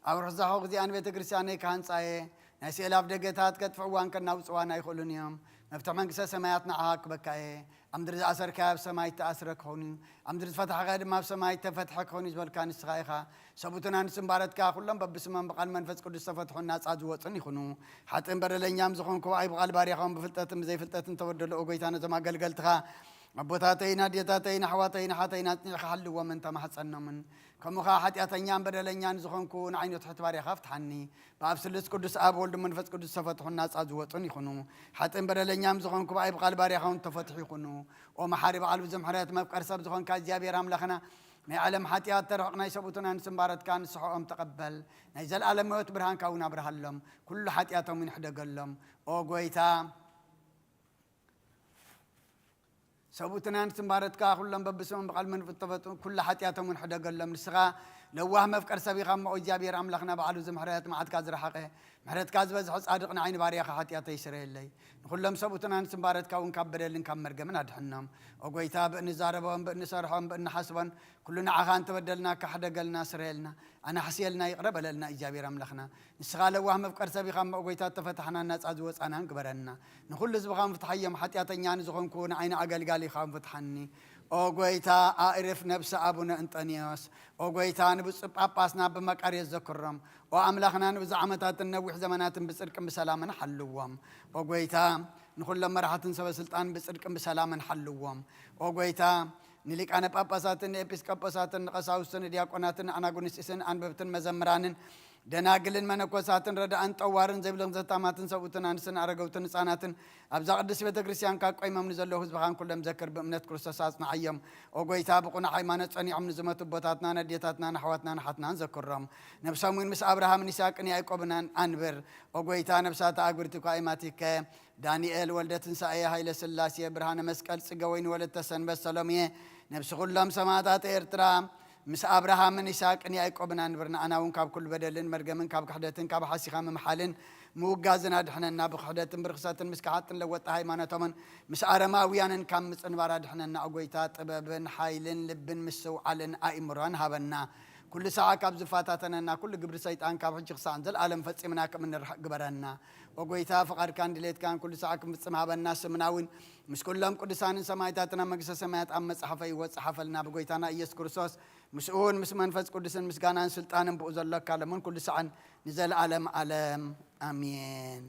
أورزحو غزي أنا بيت كريستياني كان صاي ناس يلاف دقتات كتفوان كنا وصوانا يخلون يوم مفتح من قصة سماياتنا عاك بكاي أمدر أسر كاب سماي تأسرك هوني أمدر فتح غير ما سماي تفتحك هوني زبل كان السخايخة سبوتنا نسمبارت كا كلهم ببسمان بقال منفس كل استفتحوا الناس عزوتني خنو حتى إنبرلين يام زخون كواي بقال باريخهم بفلتات زي فلتات تودل أوجيتانا زما قلقلتها أبوتاتينا ديتاتينا حواتينا حاتينا حل ومن تمحصنا من كم خا حتياتينا بدلنا نزخون كون عينو تحت باري خفت حني بابسلس قدس أب ولد منفس قدس فتحوا الناس عزوتني خنو حتى بدلنا نزخون كواي بقال باري خون تفتحي خنو ومحارب قلب زمحرات ما بقر سب زخون كازيابي رام لخنا نعلم حتيات ترحقنا يسبوتنا نسمبارت كان صحوهم تقبل نيزل عالم موت برهان كونا برهلهم كل حتياتهم من حدا قلهم أو قويتا سبوتنا نسمبارت كا كلهم ببسمهم بقال من فتفت كل حتياتهم من حدا قلهم نسخا لواه مفكر سبي خم او جابي رام لخنا بعلو زمحرات ما عاد كازر حقه محرت كاز بز صادقنا عين باريخ حتيات يسري لي كلهم سبوتنا نسمبارت كا ونكبر لين كمر جمن ادحنام او قويتا بنزاربهم بنسرحهم بنحسبن كلنا عخان تبدلنا كحدا قلنا سريلنا انا حسيلنا يقرب لنا ايجابي رام لخنا نسخا لواه مفكر سبي خم او قويتا تفتحنا الناس ازوص انا نقبرنا نخل زبغام فتحيم حتياتنيا نزغون كون عين اقل قالي خام فتحني او قويتا اعرف نفس ابونا انطونيوس او قويتا نبص باباسنا بمقار يذكرهم واملاخنا نبز عمتات النوح زمانات بصدق بسلام نحلوهم او قويتا نخل لما راحت سبا سلطان بصدق بسلام نحلوهم او قويتا نليك انا باباساتن ابيسكوباساتن قساوسن دياقوناتن اناغونيسسن انببتن مزمرانن دناقلن منكوساتن ردان طوارن زيبلن زتاماتن سبوتن انسن ارغوتن صاناتن ابزا قدس بيت كريستيان كا قيمم نزلو حزبان كلهم ذكر بامنت كريستوس نعيم او غويتا بقنا هيمانه صنيعم نزمت بوتاتنا نديتاتنا نحواتنا نحتنا نذكرهم نفسامين مس ابراهام نيساقن يعقوبنا انبر او غويتا نفسات اغبرت قائماتك دانيال ولدتن سايه هيل سلاسي برهان مسقل صغوين ولدت سنبت سلوميه نفس كلهم سماعات ارترا مس ابراهام نيساقن يعقوبنا انبرنا انا وان كاب كل بدلن مرجمن كاب خدتن كاب حسيخام محالن موغازنا دحننا بخدتن برخصاتن مسكحاتن لوط هيمانتهم مس ارماويانن كام صنبارا دحننا اغويتا طببن حيلن لبن مسوعلن ايمران هبنا كل ساعه كاب زفاتاتنا كل قبر شيطان كاب حجخ سانزل عالم فصمنا كمن رح غبرنا وغويتا فقر كان دليت كان كل ساعه كم هبنا سمناون مس كلهم قدسان سمايتاتنا مجلس سمايات ام صحفي وصحفلنا بغويتانا ኢየሱስ ክርስቶስ مسؤول مس منفس قدسن مسغانان سلطانن بوزلك كلمن كل ساعه نزل عالم عالم امين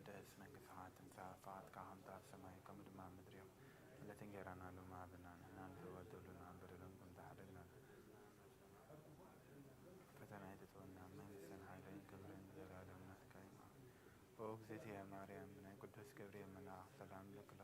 ቅድስ መንግሥት ትምጻእ ፈቃድካ ከምቲ ኣብ ሰማይ ከምኡ ድማ ኣብ ምድሪ እዩ ዕለት እንጀራና ሎሚ ሃበና ንሕና ንዝበደሉና በደሎም ከም ዝሓደግና ፈተና ይትተወና መንግሥትን ሓይልን ክብርን ዘለዓለም ናትካ እዩ ኦ እግዝእትየ ማርያም ናይ ቅዱስ ገብርኤል መልኣክ ሰላም ልክሎ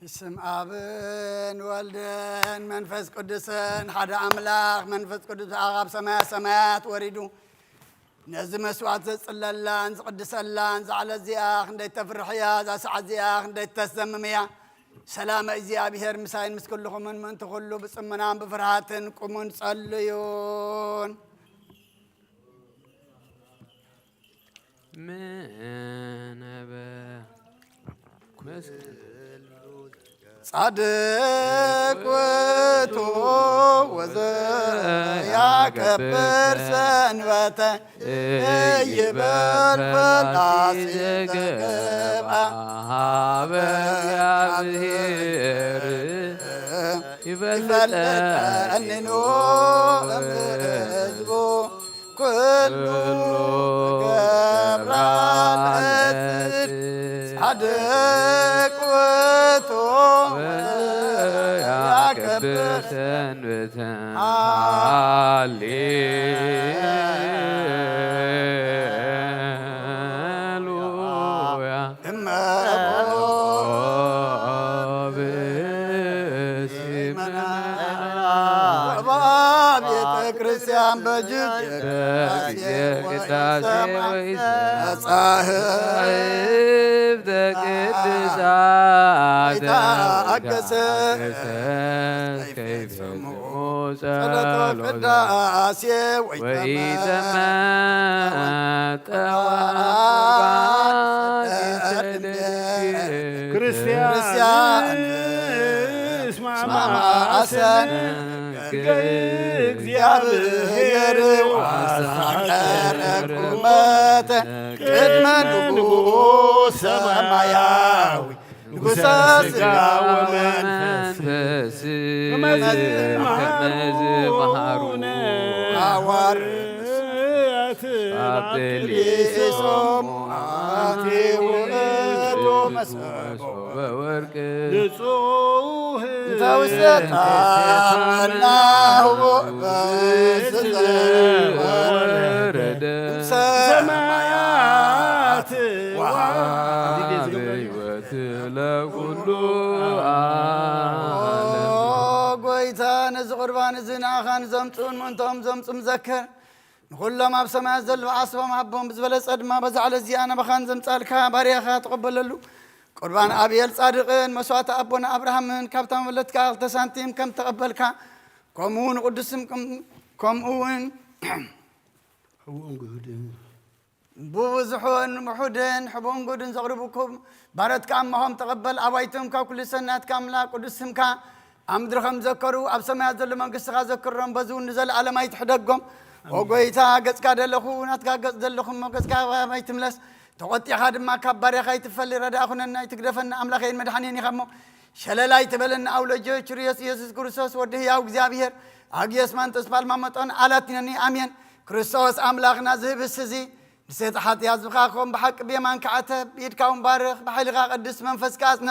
بسم آبن والدن منفس قدسن حدا أملاخ منفس قدس أغاب سمايات وريدو نزم مسوات زللان قدس اللان زعل الزياخ ندي تفرحيا ذا سعد زياخ ندي تسمميا سلام إزيا بهر مساين مسكلهم من تخلوا بسمنام بفرحاتن قمون صليون من صادق وتو وزيا كبر سنبته يبر فلاسي زقبا يبلت أننو أمزبو كله قبرات صادق وتو بسن بسن هاليلويا إما باب يتكرسيان بجد قداسي صاحب تقدسات كيف صلاة قداسي وإذا ما ክርስቲያን اسمع أسن እግዚአብሔር ዋሳቀረ ቁመተ ቅድመ ንጉሥ ሰማያዊ ንጉሠ ሥጋ ወመንፈስ ከመዝመሃሩነ ሐዋርያት አብደሊሶም አቴ ውእቱ መስበ በወርቅ ንጹህ ተውሰታናሁ ወረደ ሰማያት ሕይወት ለኩሉ ዓለም ጎይታ ነዚ ቁርባን እዚ ንኣኻን ዘምፁን ምንቶም ዘምፁም ዘክር ንኩሎም ኣብ ሰማያት ዘለዉ ዓስቦም ሃቦም ብዝበለፀ ድማ በዛዕለ እዚኣ ናባኻን ዘምፃልካ ባርያኻ ትቐበለሉ ቁርባን ኣብየል ጻድቕን መስዋዕቲ ኣቦና ኣብርሃምን ካብታ መበለትካ 2 ሳንቲም ከም ተቐበልካ ከምኡውን ቅዱስም ከምኡውን ብብዙሑን ውሑድን ሕቡን ጉድን ዘቕርቡኩም ባረትካ እማሆም ተቐበል ኣባይቶም ካብ ኩሉ ሰናትካ ኣምላክ ቅዱስ ስምካ ኣብ ምድሪ ከም ዘከሩ ኣብ ሰማያት ዘሎ መንግስትኻ ዘክሮም በዚ እውን ንዘለኣለም ኣይትሕደጎም ወጎይታ ገጽካ ደለኹ ናትካ ገጽ ዘለኹም ገጽካ ኣይትምለስ ተቆጢኻ ድማ ካብ ባርያኻ ይትፈሊ ረዳእ ኹነና ይትግደፈና ኣምላኸይን መድሓኒን ኢኻ እሞ ሸለላይ ትበለና ኣውለጆ ችርዮስ ኢየሱስ ክርስቶስ ወዲ ሕያው እግዚኣብሔር ኣግየስ ማንጦስ ፓልማመጦን ኣላቲነኒ ኣሜን ክርስቶስ ኣምላኽና ዝህብስ እዚ ንሴት ሓጢኣት ዝብኻኾም ብሓቂ ብየማን ከዓተብ ኢድካ እውን ባርኽ ብሓይልኻ ቅዱስ መንፈስካ ኣጽና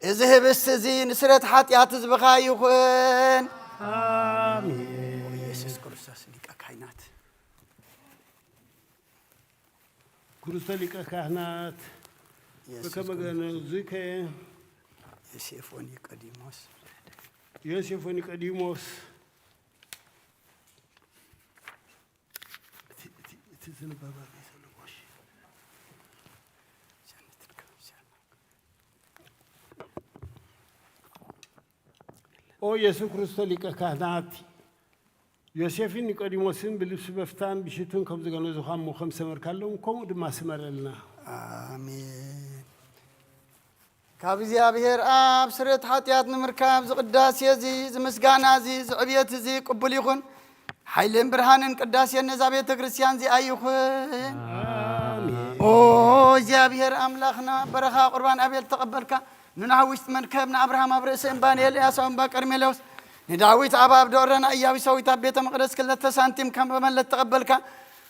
እዚ ህብስ እዚ ንስረት ሓጢኣት ዝብኻ ይኹን አሜን። ኢየሱስ ክርስቶስ ሊቀ ካህናት ክርስቶስ ሊቀ ካህናት በከመ ገነዝከ ዮሴፎን ኒቆዲሞስ ዮሴፍ ኒቆዲሞስ ኦ ኢየሱስ ክርስቶስ ሊቀ ካህናት ዮሴፍን ኒቆዲሞስን ብልብሲ በፍታን ብሽቱን ከም ዝገነዙኻ እሞ ከም ሰመርካለዎም ከምኡ ድማ ስመረልና አሜን። ካብ እግዚኣብሔር ኣብ ስርየት ሓጢኣት ንምርካብ ዝቅዳሴ እዚ ዝምስጋና እዚ ዝዕብየት እዚ ቅቡል ይኹን ሓይልን ብርሃንን ቅዳሴን ነዛ ቤተ ክርስቲያን እዚኣ ይኹን ኦ እግዚኣብሔር ኣምላኽና በረኻ ቁርባን ኣብየል ተቐበልካ ንናዊስት መርከብ ንኣብርሃም ኣብ ርእሲ እምባ ንኤልያስ ኣብ እምባ ቀርሜሎስ ንዳዊት ኣብ ኣብ ደወረና ኢያቡሳዊት ኣብ ቤተ መቅደስ 2 ሳንቲም ከም በመለት ተቐበልካ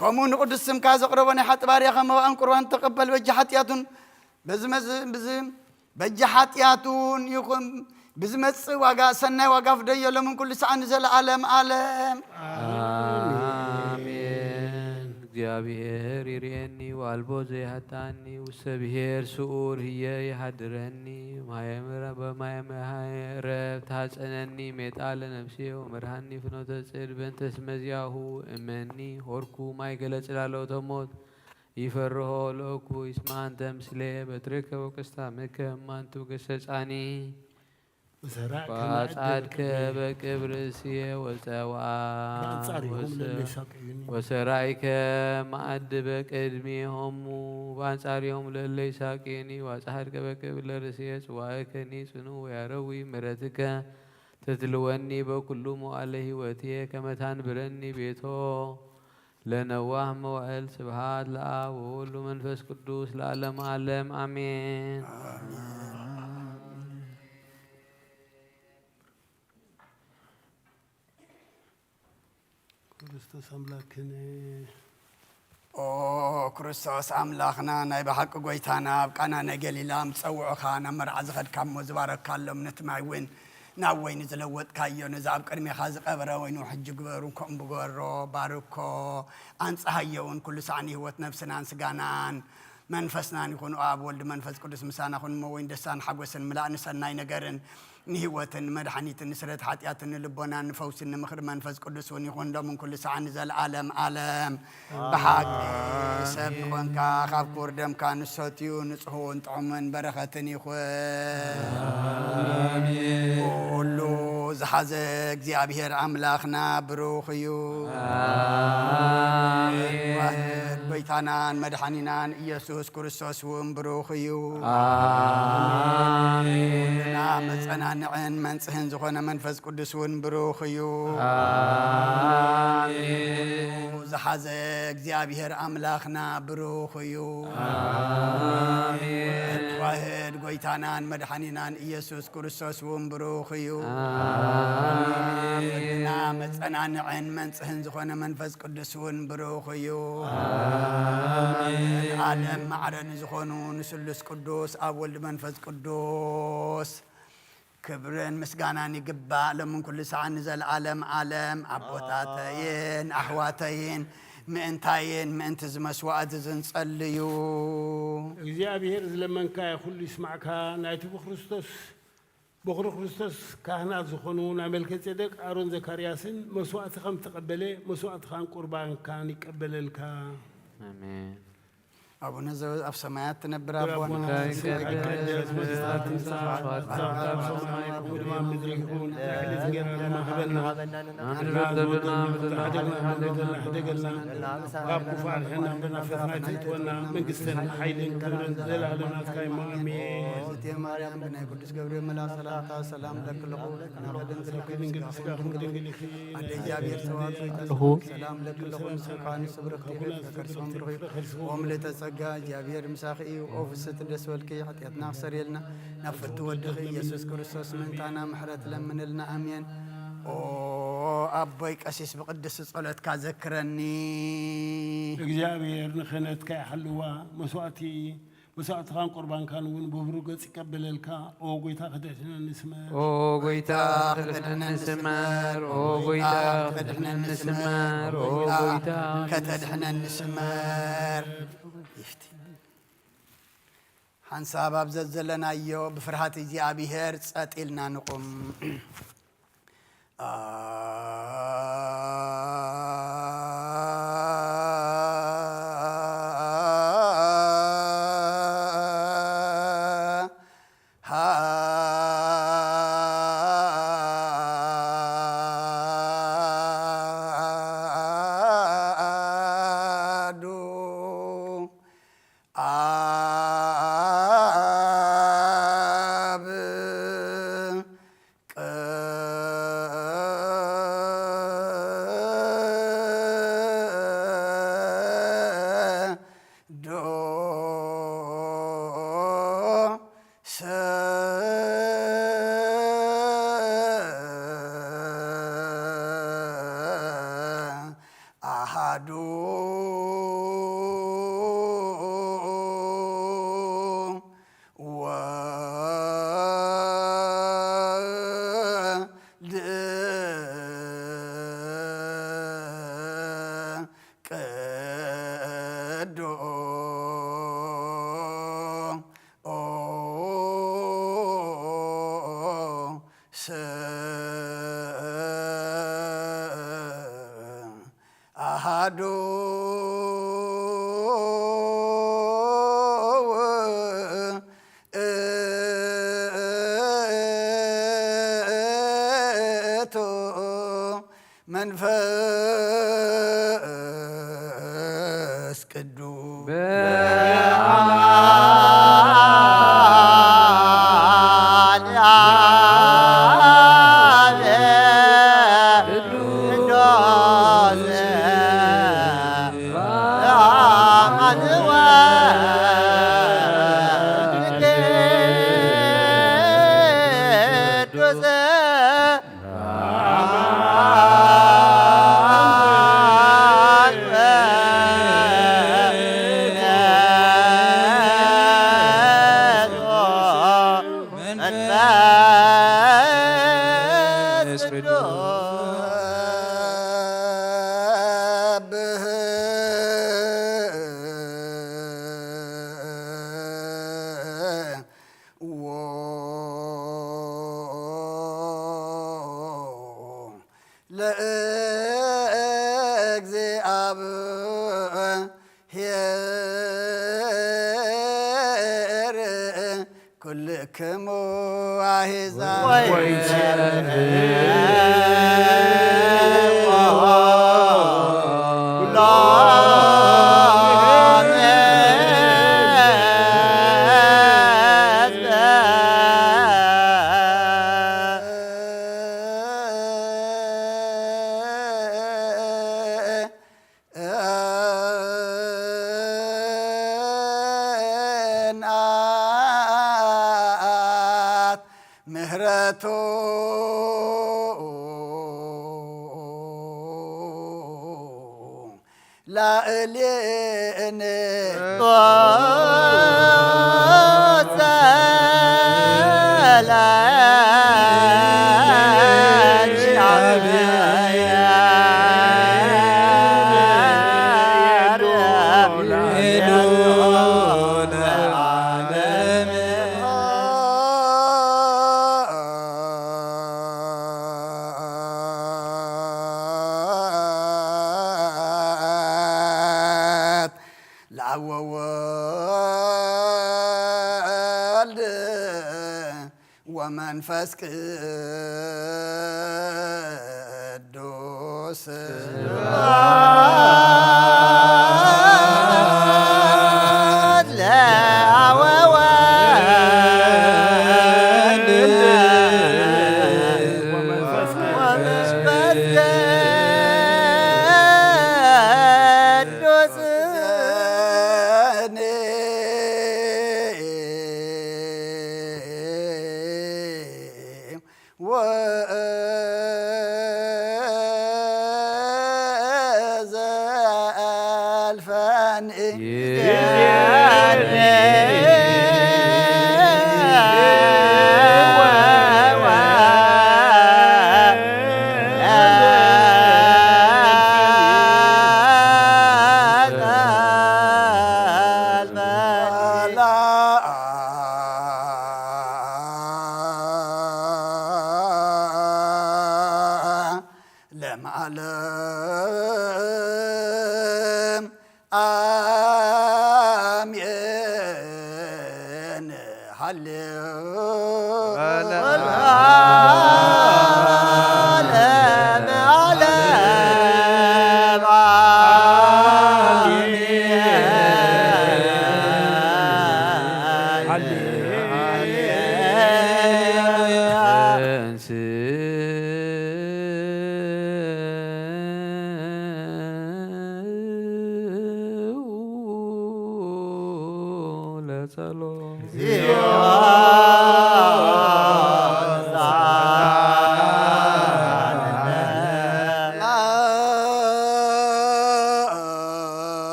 ከምኡ ንቅዱስ ስምካ ዘቕረቦ ናይ ሓጢ ባርያኻ መባእን ቁርባን ተቐበል በጂ ሓጢኣቱን በጂ ሓጢኣቱን ይኹን ብዝመጽእ ዋጋ ሰናይ ዋጋ ፍደየሎምን ኩሉ ሰዓት ንዘለዓለም ዓለም አሜን። እግዚአብሔር ይርኤኒ ዋልቦ ዘይሃታኒ ውስተ ብሔር ስዑር ህየ ይሃድረኒ በማየ ዕረፍት ታጸነኒ ሜጣለ ነፍሴ ወመድኃኒ ፍኖተ ጽድቅ በእንተ ስመ ዚአሁ እመኒ ሆርኩ ማእከለ ጽላሎተ ሞት ይፈርሆ ለኩ እስመ አንተ ምስሌ በትርከ ወቀስታምከ እማንቱ ገሰጻኒ ወአጻድከ በቅብር እስየ ወሰራይከ ማዕድ በቅድሜሆሙ በአንጻሪሆሙ ለእለ ይሳቅኒ ወአጻድከ በቅብር ለርእስየ ጽዋዕከኒ ጽኑ ወያረዊ ምሕረትከ ትትልወኒ በኩሉ መዋዕለ ሕይወትየ ከመ ታንብረኒ ቤቶ ለነዋህ መዋዕል። ስብሐት ለአብ ወወልድ ወመንፈስ ቅዱስ ለዓለመ ዓለም አሜን። ክርስቶስ አምላክን ኦ ክርስቶስ አምላኽና ናይ ብሓቂ ጎይታና ኣብ ቃና ናይ ገሊላ ምፀውዑኻ ናብ መርዓ ዝኸድካ እሞ ዝባረካሎም ነቲ ማይ እውን ናብ ወይኒ ዝለወጥካዮ ነዚ ኣብ ቅድሜኻ ዝቐበረ ወይኑ ሕጂ ግበሩ ከምኡ ብገበሮ ባርኮ ኣንፀሃዮ እውን ኩሉ ሳዕኒ ህይወት ነብስናን ስጋናን መንፈስናን ይኹኑ ኣብ ወልዲ መንፈስ ቅዱስ ምሳና ኹን እሞ ወይን ደስታን ሓጎስን ምላእ ንሰናይ ነገርን ንህይወትን መድሓኒትን ንስረት ሓጢኣትን ንልቦናን ንፈውስን ንምኽሪ መንፈስ ቅዱስ እውን ይኹን ሎምን ኩሉ ሰዓን ዘለዓለም ዓለም ብሓቂ ሰብ ንኾንካ ካብ ክቡር ደምካ ንሰትዩ ንፅሑን ጥዑምን በረኸትን ይኹን ኩሉ ዝሓዘ እግዚኣብሔር ኣምላኽና ብሩኽ እዩ። ጎይታናን መድሓኒናን ኢየሱስ ክርስቶስ እውን ብሩኽ እዩ። ኩልና መፀናንዕን መንፅህን ዝኾነ መንፈስ ቅዱስ እውን ብሩኽ እዩ። ዝሓዘ እግዚኣብሔር ኣምላኽና ብሩኽ እዩ። ዋህድ ጎይታናን መድሓኒናን ኢየሱስ ክርስቶስ እውን ብሩኽ እዩ። ኩልና መፀናንዕን መንፅህን ዝኾነ መንፈስ ቅዱስ እውን ብሩኽ እዩ። ዓለም ማዕረኒ ዝኾኑ ንስሉስ ቅዱስ ኣብ ወልዲ መንፈስ ቅዱስ ክብርን ምስጋናን ይግባእ ሎምን ኩሉ ሰዓት ንዘለዓለም ዓለም። ኣቦታተይን ኣሕዋተይን ምእንታይን ምእንቲ ዝመስዋዕት ዝንጸልዩ እግዚአብሔር ዝለመንካ ኩሉ ይስማዕካ። ናይቲ በኹሪ ክርስቶስ ካህናት ዝኾኑ ናይ መልከ ጼዴቅ ኣሮን ዘካርያስን መስዋዕቲ ከም ተቐበለ መስዋዕትኻን ቁርባንካን ይቀበለልካ። አሜን። አቡነ ዘበሰማያት ኣብ ሰማያት ትነብር አቡነ ማርያም ብናይ ቅዱስ ገብርኤል መልአክ ሰላምታ ሰላም ለክልኹ እግዚአብሔር ተዋጽኦ ሰላም ለክልኹ ንስኻን ስብርክ ከርሶም ብሩኽ ጸጋ እግዚአብሔር ምሳኺ እዩ ኦ ፍስት ደስ በልኪ ኃጢአትና ክሰርየልና ናብ ፍቲ ወድኺ ኢየሱስ ክርስቶስ ምንታና ምሕረት ለምንልና አሜን። ኦ አቦይ ቀሲስ ብቅዱስ ጸሎትካ ዘክረኒ እግዚአብሔር ንኽነትካ ይሓልዋ መስዋዕትኻን ቁርባንካን እውን ብብሩህ ገጽ ይቀበለልካ። ኦ ጎይታ ክደድሕነ ንስመር ኦ ጎይታ ክደድሕነ ንስመር ኦ ጎይታ ክደድሕነ ንስመር ኦ ጎይታ ከተድሕነ ንስመር ሓንሳብ ኣብ ዘለናዮ ብፍርሃት እግዚኣብሔር ጸጥ ኢልና ንቁም። መንፈስ ቅዱስ ለእግዚአብሔር ኩልክሙ ምህረቱ ላዕሌነ ወወልድ ወመንፈስ ቅዱስ ለዓለም አሜን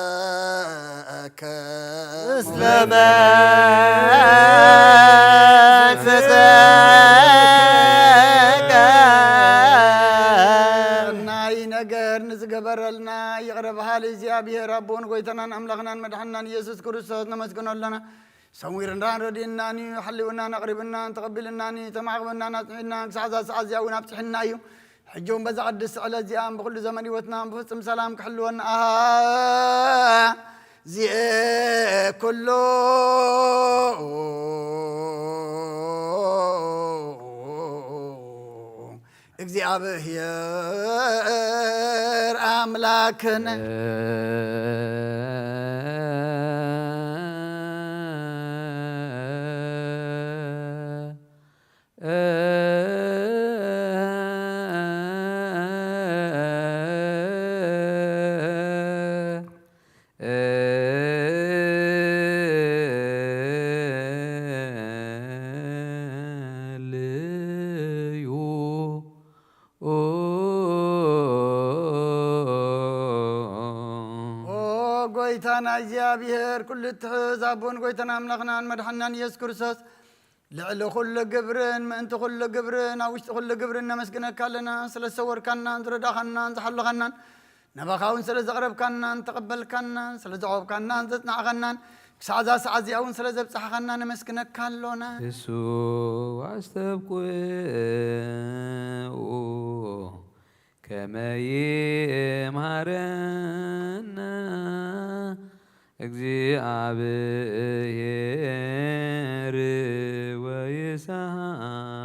ለኩልከ እስለመንፈስከ ናይ ነገር እግዚአብሔር ንዝገበረልና ይቅረብሃ ለእግዚአብሔር አቦን ጎይተናን አምላኽናን መድኃኒናን ኢየሱስ ክርስቶስ ነመስግኖለና ሰሙይርናን ረዲናኒ ሓሊውና ነቕሪብና ተቐቢልናኒ ተማዕቕበና ናፅዒና ክሳዕ ዛ ሰዓት እዚኣ እውን ኣብፅሕና እዩ ሕጂውን በዛ ቅድስ ዕለት እዚኣ ብኩሉ ዘመን ህይወትና ብፍፅም ሰላም ክሕልወና ዚአ ኩሉ እግዚአብሔር አምላክነ ጎይታና እግዚአብሔር ኩሉ ትሕዝ አቦን ጎይታና አምላኽናን መድኃኒናን ኢየሱስ ክርስቶስ ልዕሊ ኩሉ ግብርን ምእንቲ ኩሉ ግብርን ኣብ ውሽጢ ኩሉ ግብርን ነመስግነካ ኣለና ስለ ዝሰወርካናን ዝረዳኻናን ዝሓለኻናን ነባኻውን ስለ ዘቕረብካናን ተቐበልካናን ስለ ዘቆብካናን ዘፅናዕኻናን ክሳዕ ዛ ሰዓት እዚኣ እውን ስለ ዘብፅሓኻና ነመስግነካ ኣሎና እሱ ኣስተብቁዑ ከመይምሃረና እግዚአብሔር ወይሳሃላይሌና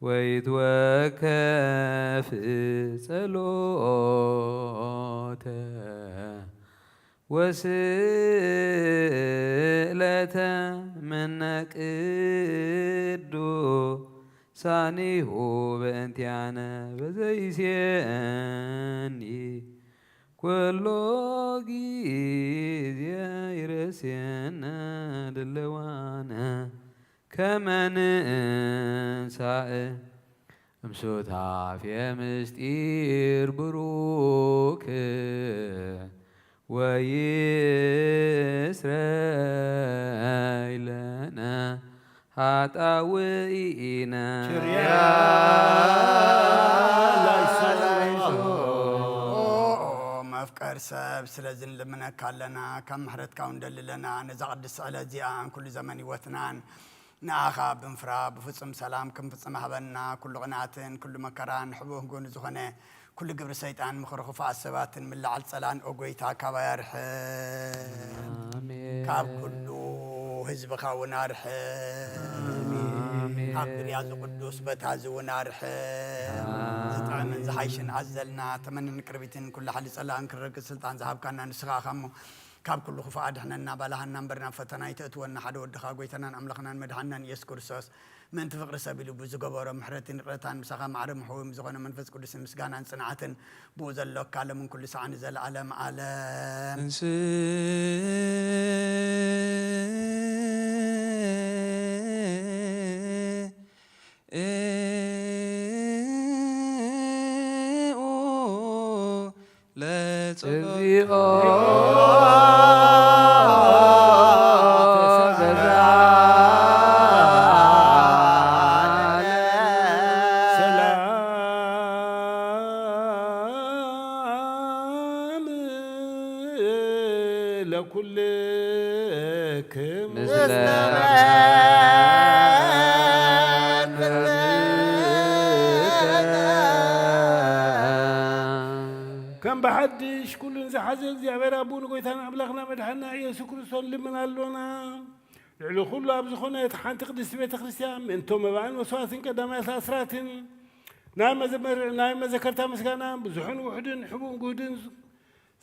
ወይትወከፍ ጸሎተ ወስእለተ መናቅዱሳኒሁ በእንቲአነ በዘይሴኒ ኩሎ ጊዜ ይረሴነ ድለዋነ ከመ ንንሣእ እምሱታፌ ምስጢር ቡሩክ ወይስረይ ለነ ኃጣውኢነ መፍቀር ሰብ ስለዝን ልምነካ ኣለና ካብ ምሕረትካ እንደልለና ነዛ ቅድስ ዕለት እዚኣን ኩሉ ዘመን ህይወትናን ንኣኻ ብምፍራ ብፍፁም ሰላም ክንፍፅም ሃበና ኩሉ ቅንኣትን ኩሉ መከራን ሕቡህ ጎኑ ዝኾነ ኩሉ ግብሪ ሰይጣን ምኽሪ ክፉኣት ሰባትን ምላዓል ፀላን ኦጎይታ ካባ ያርሕም ካብ ኩሉ ህዝብኻ እውን ኣርሕም ካብ ብርያ ዝቅዱስ በታ እውን ኣርሕም ዝጥዕምን ዝሓይሽን ኣዘልና ተመንን ቅርቢትን ኩሉ ሓሊ ፀላእን ክረግፅ ስልጣን ዝሃብካና ንስኻ ኸሞ ካብ ኩሉ ክፉ ኣድሕነና ባላሃና እምበርና ፈተና ይተእትወና ሓደ ወድኻ ጎይታናን ኣምላኽናን መድሓኒናን ኢየሱስ ክርስቶስ ምእንቲ ፍቅሪ ሰብ ኢሉ ብዝገበሮ ምሕረትን ርቕታን ምሳኻ ማዕረ ምሕውም ዝኾነ መንፈስ ቅዱስን ምስጋናን ፅንዓትን ብኡ ዘለካ ለምን ኩሉ ሰዓኒ ዘለዓለም ዓለም እግዚኦ ለኩልክም ከም በሓድሽ ኩሉን ዝሓዘ እግዚኣብሔር ኣቦን ጎይታና ኣምላኽና መድሓኒና ኢየሱስ ክርስቶስ ልምን ኣሎና ልዕሊ ኩሉ ኣብ ዝኾነት ሓንቲ ቅድስቲ ቤተ ክርስቲያን ምእንቶም መባዕን መስዋዕትን ቀዳማያት ኣስራትን ናይ መዘከርታ ምስጋና ብዙሕን ውሕድን ሕቡን ጉህድን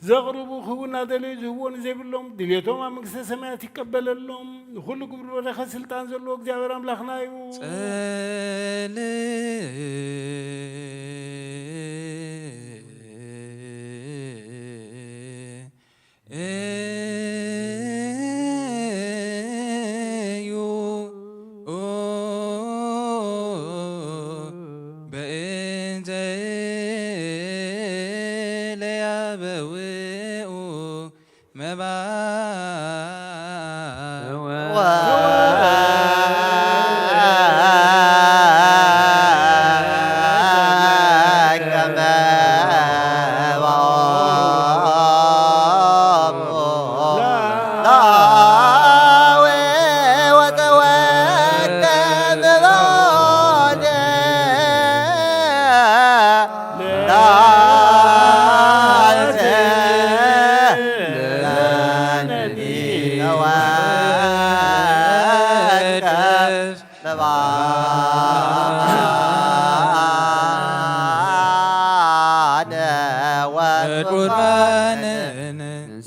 ዘቕርቡ ክቡና ደለዩ ዝህብዎን ዘይብሎም ድልየቶም ኣብ መንግስተ ሰማያት ይቀበለሎም ንኩሉ ግብሪ በረኸት ስልጣን ዘለዎ እግዚኣብሔር ኣምላኽና እዩ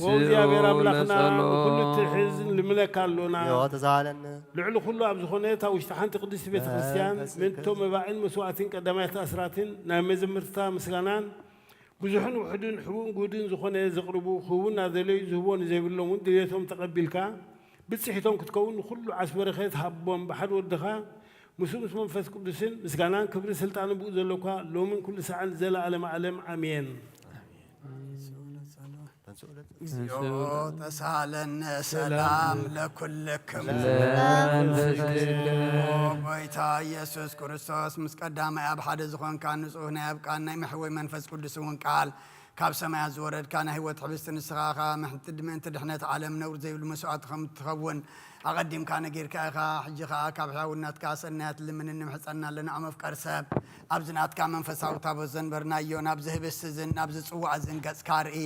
ወእግዚአብሔር አምላኽና ኩሉ ትሕዝን ልምለካሉና ተዛለና ልዕሊ ኩሉ ኣብ ዝኾነት ኣብ ውሽጢ ሓንቲ ቅድስቲ ቤተ ክርስቲያን ምንቶ መባዕን መስዋዕትን ቀዳማይት ኣስራትን ናይ መዘምርታ ምስጋናን ብዙሕን ውሕድን ሕቡን ጉድን ዝኾነ ዘቕርቡ ክውን ናዘለዩ ዝህቦ ንዘይብሎም እውን ድሌቶም ተቐቢልካ ብፅሒቶም ክትከውን ኩሉ ዓስ በረኸት ሃቦም ብሓደ ወድኻ ምስ መንፈስ ቅዱስን ምስጋናን ክብሪ ስልጣን ብኡ ዘለካ ሎምን ኩሉ ሰዓን ዘለዓለም ዓለም አሜን። ተሳለነ ሰላም ለኩልክም ጎይታ ኢየሱስ ክርስቶስ ምስ ቀዳማይ ኣብ ሓደ ዝኾንካ ንጹህ ናይ ኣብ ቃል ናይ መሕወይ መንፈስ ቅዱስ እውን ቃል ካብ ሰማያት ዝወረድካ ናይ ህይወት ሕብስቲ ንስኻኻ ምእንቲ ድሕነት ዓለም ነውር ዘይብሉ መስዋዕት ከም ትኸውን ኣቐዲምካ ነጊርካ ኢኻ ሕጂ ከዓ ካብ ሕያውነትካ ሰናያት ልምን ንምሕፀና ኣለና መፍቀር ሰብ ኣብዚ ናትካ መንፈሳዊ ታቦት ዘንበርናዮ ናብዚ ህብስቲ እዝን ናብዚ ፅዋዕ እዝን ገፅካ ርኢ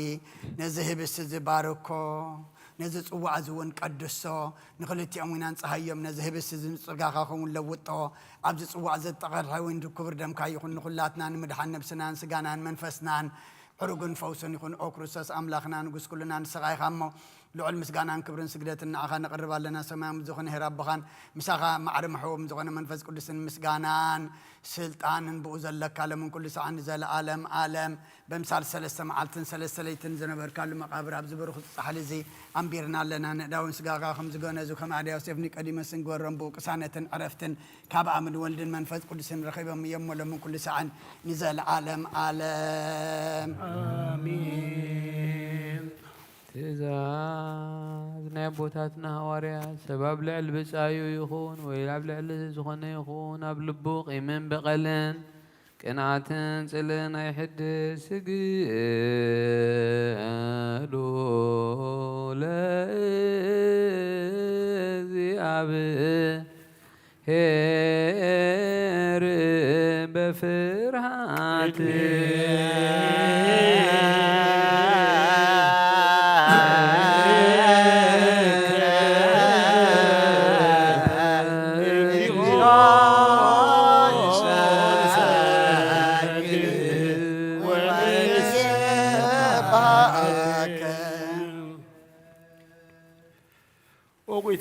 ነዚ ህብስቲ ዝባርኮ ነዚ ፅዋዕ እዚ እውን ቀድሶ ንክልቲኦም ኢና ንፀሃዮም ነዚ ህብስቲ እዚ ንፅጋኻ ኸውን ለውጦ ኣብዚ ፅዋዕ ዘጠቐርሐ ወይ ክቡር ደምካ ይኹን ንኩላትና ንምድሓን ነብስናን ስጋናን መንፈስናን ዕሩግን ፈውስን ይኹን ኦ ክርስቶስ ኣምላኽና ንጉስ ኩልና ንስኻ ኢኻ እሞ ልዑል ምስጋናን ክብርን ስግደትን ንዓኻ ነቕርብ ኣለና ሰማያዊ ዝኾነ ሄር ኣቦኻን ምሳኻ ማዕረ መሕወም ዝኾነ መንፈስ ቅዱስን ምስጋናን ስልጣንን ብኡ ዘለካ ለምን ኩሉ ሰዓን ዘለዓለም ዓለም በምሳል 3 መዓልትን 3 ለይትን ዝነበርካሉ መቃብር ኣብ ዝበርኹ ፃሕሊ እዚ ኣንቢርና ኣለና ንዳውን ስጋኻ ከም ዝገነዙ ከም ኣድያ ዮሴፍ ኒቆዲሞስን ግበሮም ብኡ ቅሳነትን ዕረፍትን ካብ ኣምን ወልድን መንፈስ ቅዱስን ረኺቦም እዮም ለምን ኩሉ ሰዓን ንዘለዓለም ዓለም አሜን። ትእዛዝ ናይ ቦታትና ሃዋርያት ሰብ ኣብ ልዕሊ ብፃዩ ይኹን ወይ ኣብ ልዕሊ ዝኾነ ይኹን ኣብ ልቡ ቂምን በቐልን ቅንዓትን ፅልን ኣይሕድስ ስግዱ ለእግዚአብሔር በፍርሃት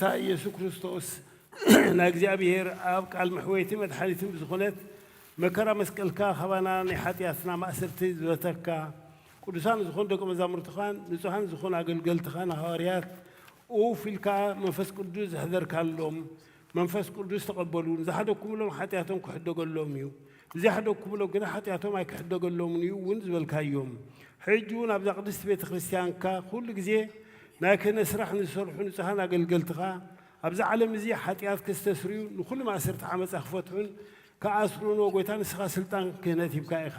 ጌታ ኢየሱስ ክርስቶስ ናይ እግዚአብሔር ኣብ ቃል መሕወይቲ መድሓኒትን ብዝኾነት መከራ መስቀልካ ኸባና ናይ ሓጢኣትና ማእሰርቲ ዝበተካ ቅዱሳን ዝኾኑ ደቀ መዛሙርትኻን ንጹሃን ዝኾኑ ኣገልገልትኻን ሃዋርያት ኡፍ ኢልካ መንፈስ ቅዱስ ዝሕዘርካሎም መንፈስ ቅዱስ ተቐበሉን ዝሓደኩምሎም ሓጢኣቶም ክሕደገሎም እዩ ዘይሓደኩምሎም ግን ሓጢኣቶም ኣይክሕደገሎምን እዩ እውን ዝበልካዮም ሕጂ እውን ኣብዛ ቅድስቲ ቤተ ክርስቲያንካ ኩሉ ግዜ ናይ ክህነት ስራሕ ንዝሰርሑ ንጹሃን ኣገልገልትኻ ኣብዚ ዓለም እዚ ሓጢኣት ከስተስርዩ ንኩሉ ማእሰርቲ ዓመፃ ክፈትሑን ከኣስሩን ጎይታ ንስኻ ስልጣን ክህነት ሂብካ ኢኻ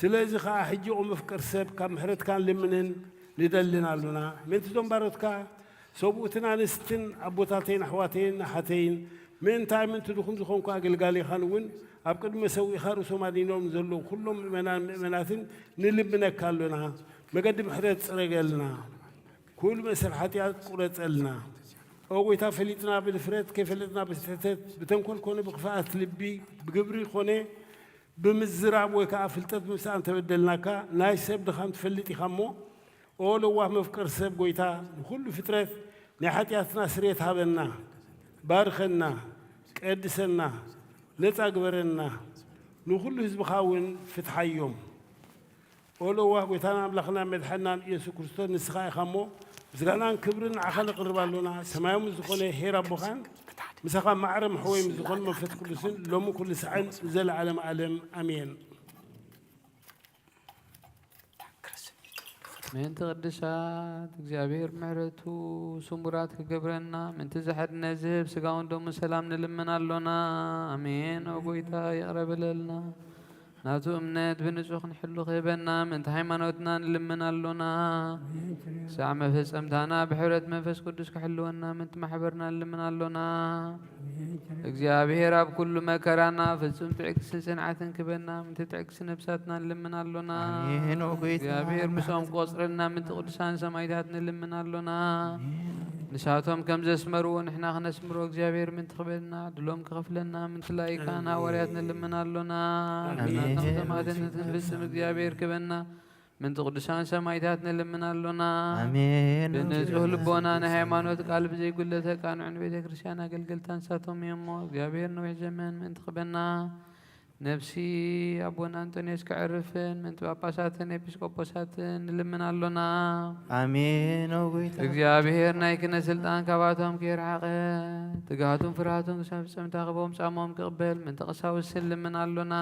ስለዚ ከዓ ሕጂ ቁም ፍቅር ሰብ ካብ ምሕረትካን ልምንን ንደልን ኣሉና ምንቲ ዞም ባሮትካ ሰብኡትን ኣንስትን ኣቦታተይን ኣሕዋተይን ኣሓተይን ምእንታይ ምንቲ ድኹም ዝኾንኩ ኣገልጋሊ ኢኻን እውን ኣብ ቅድመ ሰዊእኻ ርእሶም ኣዲኖም ዘለዉ ኩሎም ምእመናን ምእመናትን ንልምነካ ኣሉና መገዲ ምሕረት ፅረገልና ኩሉ መእሰር ሓጢኣት ቁረፀልና ጎይታ ፈሊጥና ብድፍረት ከይፈለጥና ብስሕተት ብተንኮል ኮነ ብኽፍኣት ልቢ ብግብሪ ኮነ ብምዝራብ ወይ ከዓ ፍልጠት ብምስኣን ተበደልናካ ናይ ሰብ ድኻም ትፈልጥ ኢኻ እሞ ኦ ለዋህ መፍቀር ሰብ ጎይታ ንኩሉ ፍጥረት ናይ ሓጢኣትና ስርየት ሃበና ባርኸና ቀድሰና ነፃ ግበረና ንኩሉ ህዝብኻ እውን ፍትሓዮም ኦ ለዋህ ጎይታና ኣምላኽና መድሓናን ኢየሱስ ክርስቶስ ንስኻ ኢኻ እሞ ምስጋናን ክብርን ንዓኻ ነቕርብ ኣሎና ሰማያዊ ዝኾነ ሄር ኣቦኻን ምሳኻ ማዕረ መሕወይ ዝኾነ መንፈስ ቅዱስን ሎሚ ኩሉ ሰዓን ዘለዓለም ዓለም ኣሜን። ምእንቲ ቅዱሳት እግዚኣብሔር ምሕረቱ ስሙራት ክገብረና ምእንቲ ዝሕድነት ዝህብ ስጋውን ደሙ ሰላም ንልምን ኣሎና ኣሜን። ኦ ጎይታ ይቕረብለልና ناتو أمنات بنزوخ نحلو خيبنا من هيمانوتنا نلمنالونا ساعة منفس أمتانا بحرة منفس قدس كحلونا من محبرنا نلمنالونا እግዚአብሔር አብ ኩሉ መከራና ፍጹም ትዕግስት ጽንዓትን ክበና ምን ትዕግስት ነፍሳትና ንልምናሎና አሜን። እግዚአብሔር ምሶም ቆጽርና ምን ቅዱሳን ሰማዕታት ንልምናሎና ንሳቶም ከም ዘስመርዎ ንሕና ክነስምሮ እግዚአብሔር ምን ትኽበልና ድሎም ክኸፍለና ምን ትላይካና ወርያት ንልምናሎና ናቶም ሰማዕትነትን ፍጽም እግዚአብሔር ክበና من تقدسان سمايتات نلمنالونا آمين. بنزوه لبونا نهيمانوت قلب زي قلتها كانوا عن بيت كريستيانا قلقلتان ساتهم يمو እግዚአብሔር نوح زمان من تقبلنا نفسي أبونا أنتونيوس كعرفن من تباباساتن إبسكوبوساتن نلمنالونا آمين. እግዚአብሔር ናይክነ ስልጣን ካባቶም ከይርዓቀ ትጋቱን ፍርሃቱን ሰብሰም ታኸቦም ጻሞም ክቅበል ምን ተቀሳውስ ልምናሎና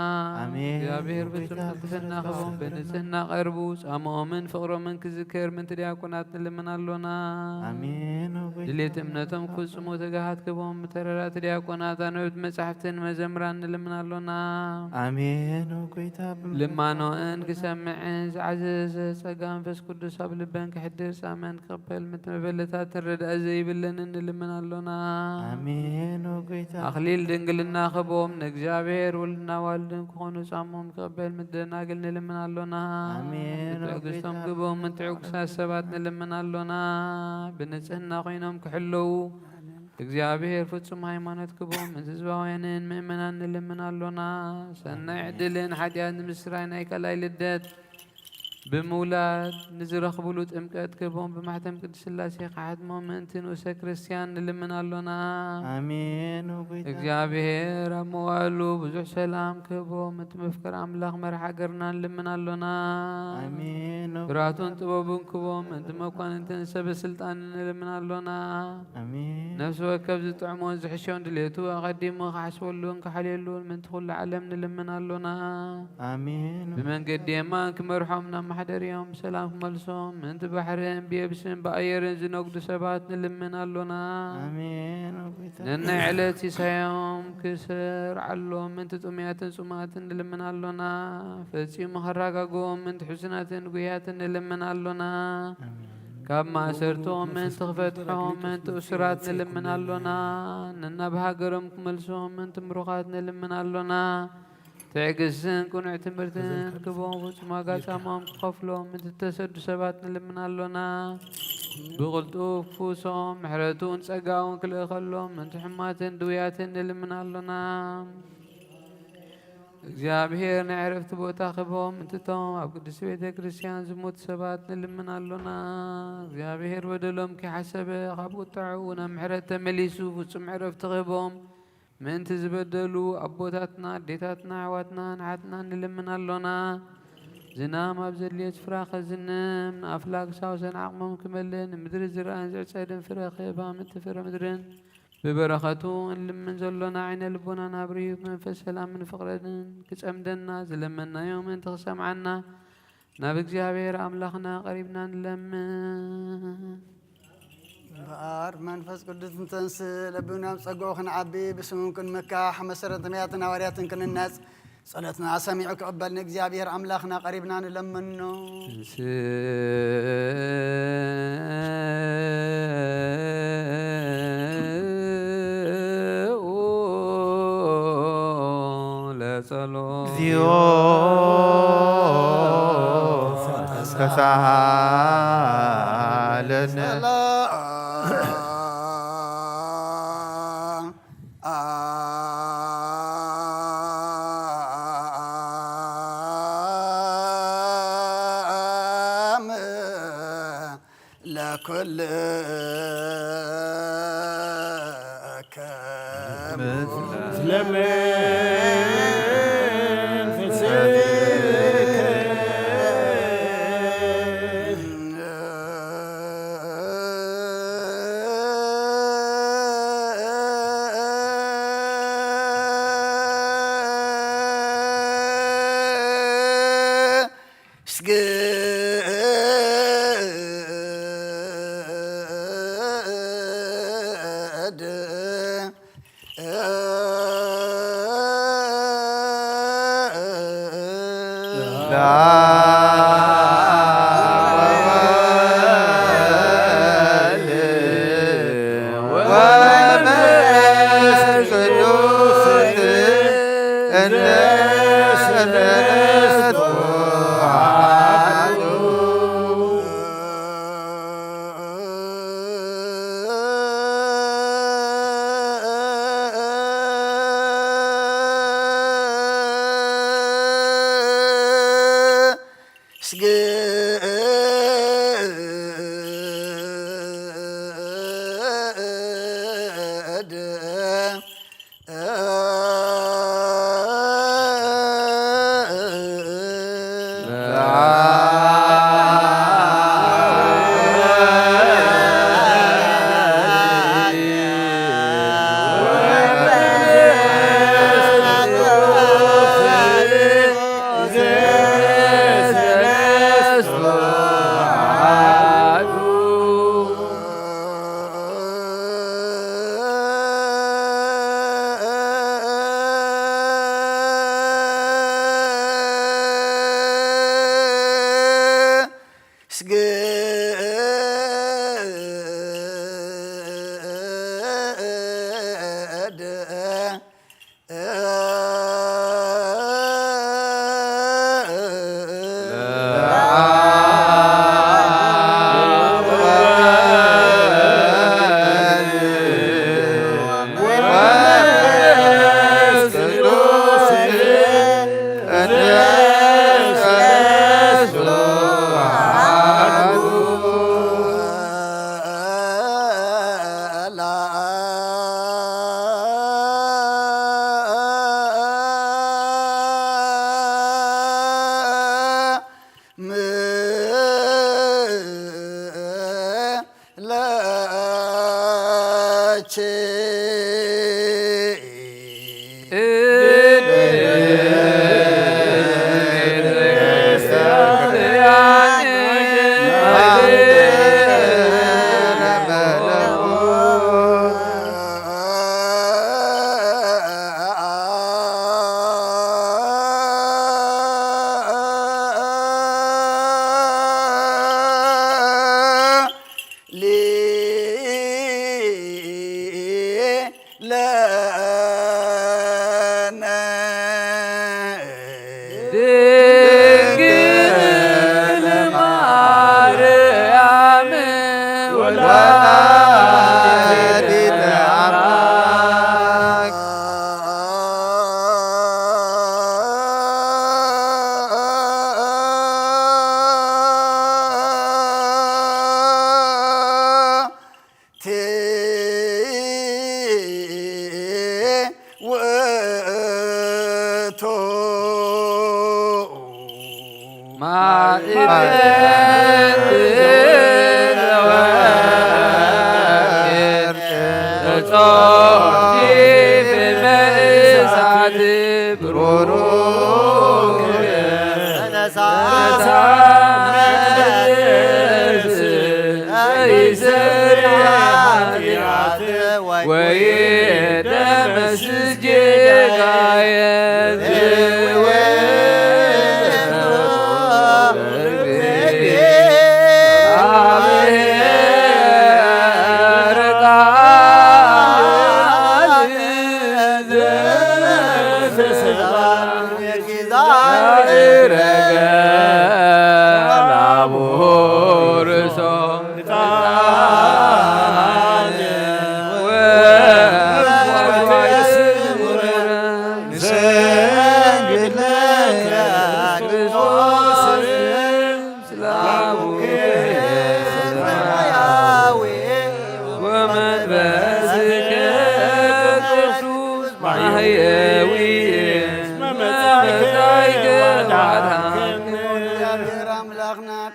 አሜን። እግዚአብሔር ብፁዕ ቅድስና ኸቦም በንጽህና ቀርቡ ጻሞምን ፍቅሮምን ክዝክር ምን ትዲያቆናት ንልምናሎና አሜን። ድሌት እምነቶም ክፍጽሙ ትጋሃት ክቦም ተረራት ዲያቆናት አነብት መጻሕፍትን መዘምራን ንልምናሎና آمين. ልማኖን ክሰምዕን ዝዓዘዘ ጸጋ መንፈስ ቅዱስ ኣብ ልበን ክሕድር ጻመን ክቕበል ምትመበለታት ትረዳእ ዘይብለን እንልምናሎና آمين. ኣኽሊል ድንግልና ኽቦም ንእግዚአብሔር ወልድና ዋልድን ክኾኑ ጻሞም ክቕበል ምትደናግል ንልምናሎና آمين. ትዕግስቶም ክቦም ምትዕጉሳት ሰባት ንልምናሎና ብንጽህና ኮይኖም ክሕለዉ እግዚአብሔር ፍጹም ሃይማኖት ክቦም ህዝባውያንን ምእመናን ንልምናሎና ሰናይ ዕድልን ሓጢአት ንምስራይ ናይ ካልኣይ ልደት ብምውላድ ንዝረኽብሉ ጥምቀት ክቦም ብማሕተም ቅዱስ ሥላሴ ካሕትሞም ምእንቲ ንኡሰ ክርስቲያን ንልምናሎና آمين. እግዚአብሔር ኣብ መዋእሉ ብዙሕ ሰላም ክቦም እቲ መፍቀሪ ኣምላኽ መርሓ ገርና ንልምናሎና آمين. ብራቱን ጥበቡን ክቦም እቲ መኳንንትን ሰበ ስልጣን ንልምናሎና آمين. ነፍሲ ወከብ ዝጥዕሞን ዝሕሾን ድሌቱ ኣቐዲሙ ክሓስበሉን ክሓልየሉን ምንቲ ኩሉ ዓለም ንልምናሎና آمين. ብመንገዲ የማን ክመርሖም ናብ ማሕደርዮም ሰላም ክመልሶም ምንቲ ባሕርን ብየብስን ብኣየርን ዝነግዱ ሰባት ንልምናሎና آمين. ነናይ ዕለት ሲሳዮም ክሰርዓሎም ምንቲ ጥሙያትን ጽማትን ንልምናሎና ፈጺሙ ኸራጋግቦም ምንቲ ሕዙናትን ጉያትን ንልምናሎና ካብ ማእሰርቶም ምንቲ ክፈትሖም ምንቲ እሱራት ንልምናሎና ነናብሃገሮም ክመልሶም ምንቲ ምሩኻት ንልምናሎና ትዕግስትን ቁኑዕ ትምህርትን ክቦም ፍጹም ዋጋ ጻሞም ክኸፍሎም ምንቲ ተሰዱ ሰባት ንልምናሎና ብቕልጡፍ ክፍውሶም ምሕረቱን ጸጋውን ክልእ ከሎም ምንቲ ሕማትን ድውያትን ንልምናሎና እግዚአብሔር ናይ ዕረፍቲ ቦታ ክቦም እንትቶም ኣብ ቅዱስ ቤተ ክርስቲያን ዝሞቱ ሰባት ንልምናሎና እግዚአብሔር በደሎም ከይሓሰበ ካብ ቁጣዑ ናብ ምሕረት ተመሊሱ ፍጹም ዕረፍቲ ክቦም ምንቲ ዝበደሉ ኣቦታትና ኣዴታትና ኣሕዋትና ንሓትና ንልምናሎና ዝናም ኣብ ዘድልዮ ስፍራ ኸዝንም ንኣፍላግ ሳውሰን ዓቕሞም ክመልእ ንምድሪ ዝረአን ዝዕፀድን ፍረ ክህባ ምንቲ ፍረ ምድርን ብበረኸቱ እንልምን ዘሎና ዓይነ ልቦናን ኣብርሂ መንፈስ ሰላምን ፍቕረንን ክጸምደና ዝለመናዮም ምንቲ ክሰምዓና ናብ እግዚአብሔር ኣምላኽና ቀሪብና ንለምን በአር መንፈስ ቅዱስ እንተንስ ለብናም ጸጋው ክንዓቢ ብስሙም ክንመካሕ መሰረት ነቢያትን ሐዋርያትን ክንነጽ ጸሎትና ሰሚዑ ክቕበልን እግዚአብሔር ኣምላኽና ቀሪብና ንለምኖ ለጸሎት እግዚኦ ተሳሃለነ ለኩል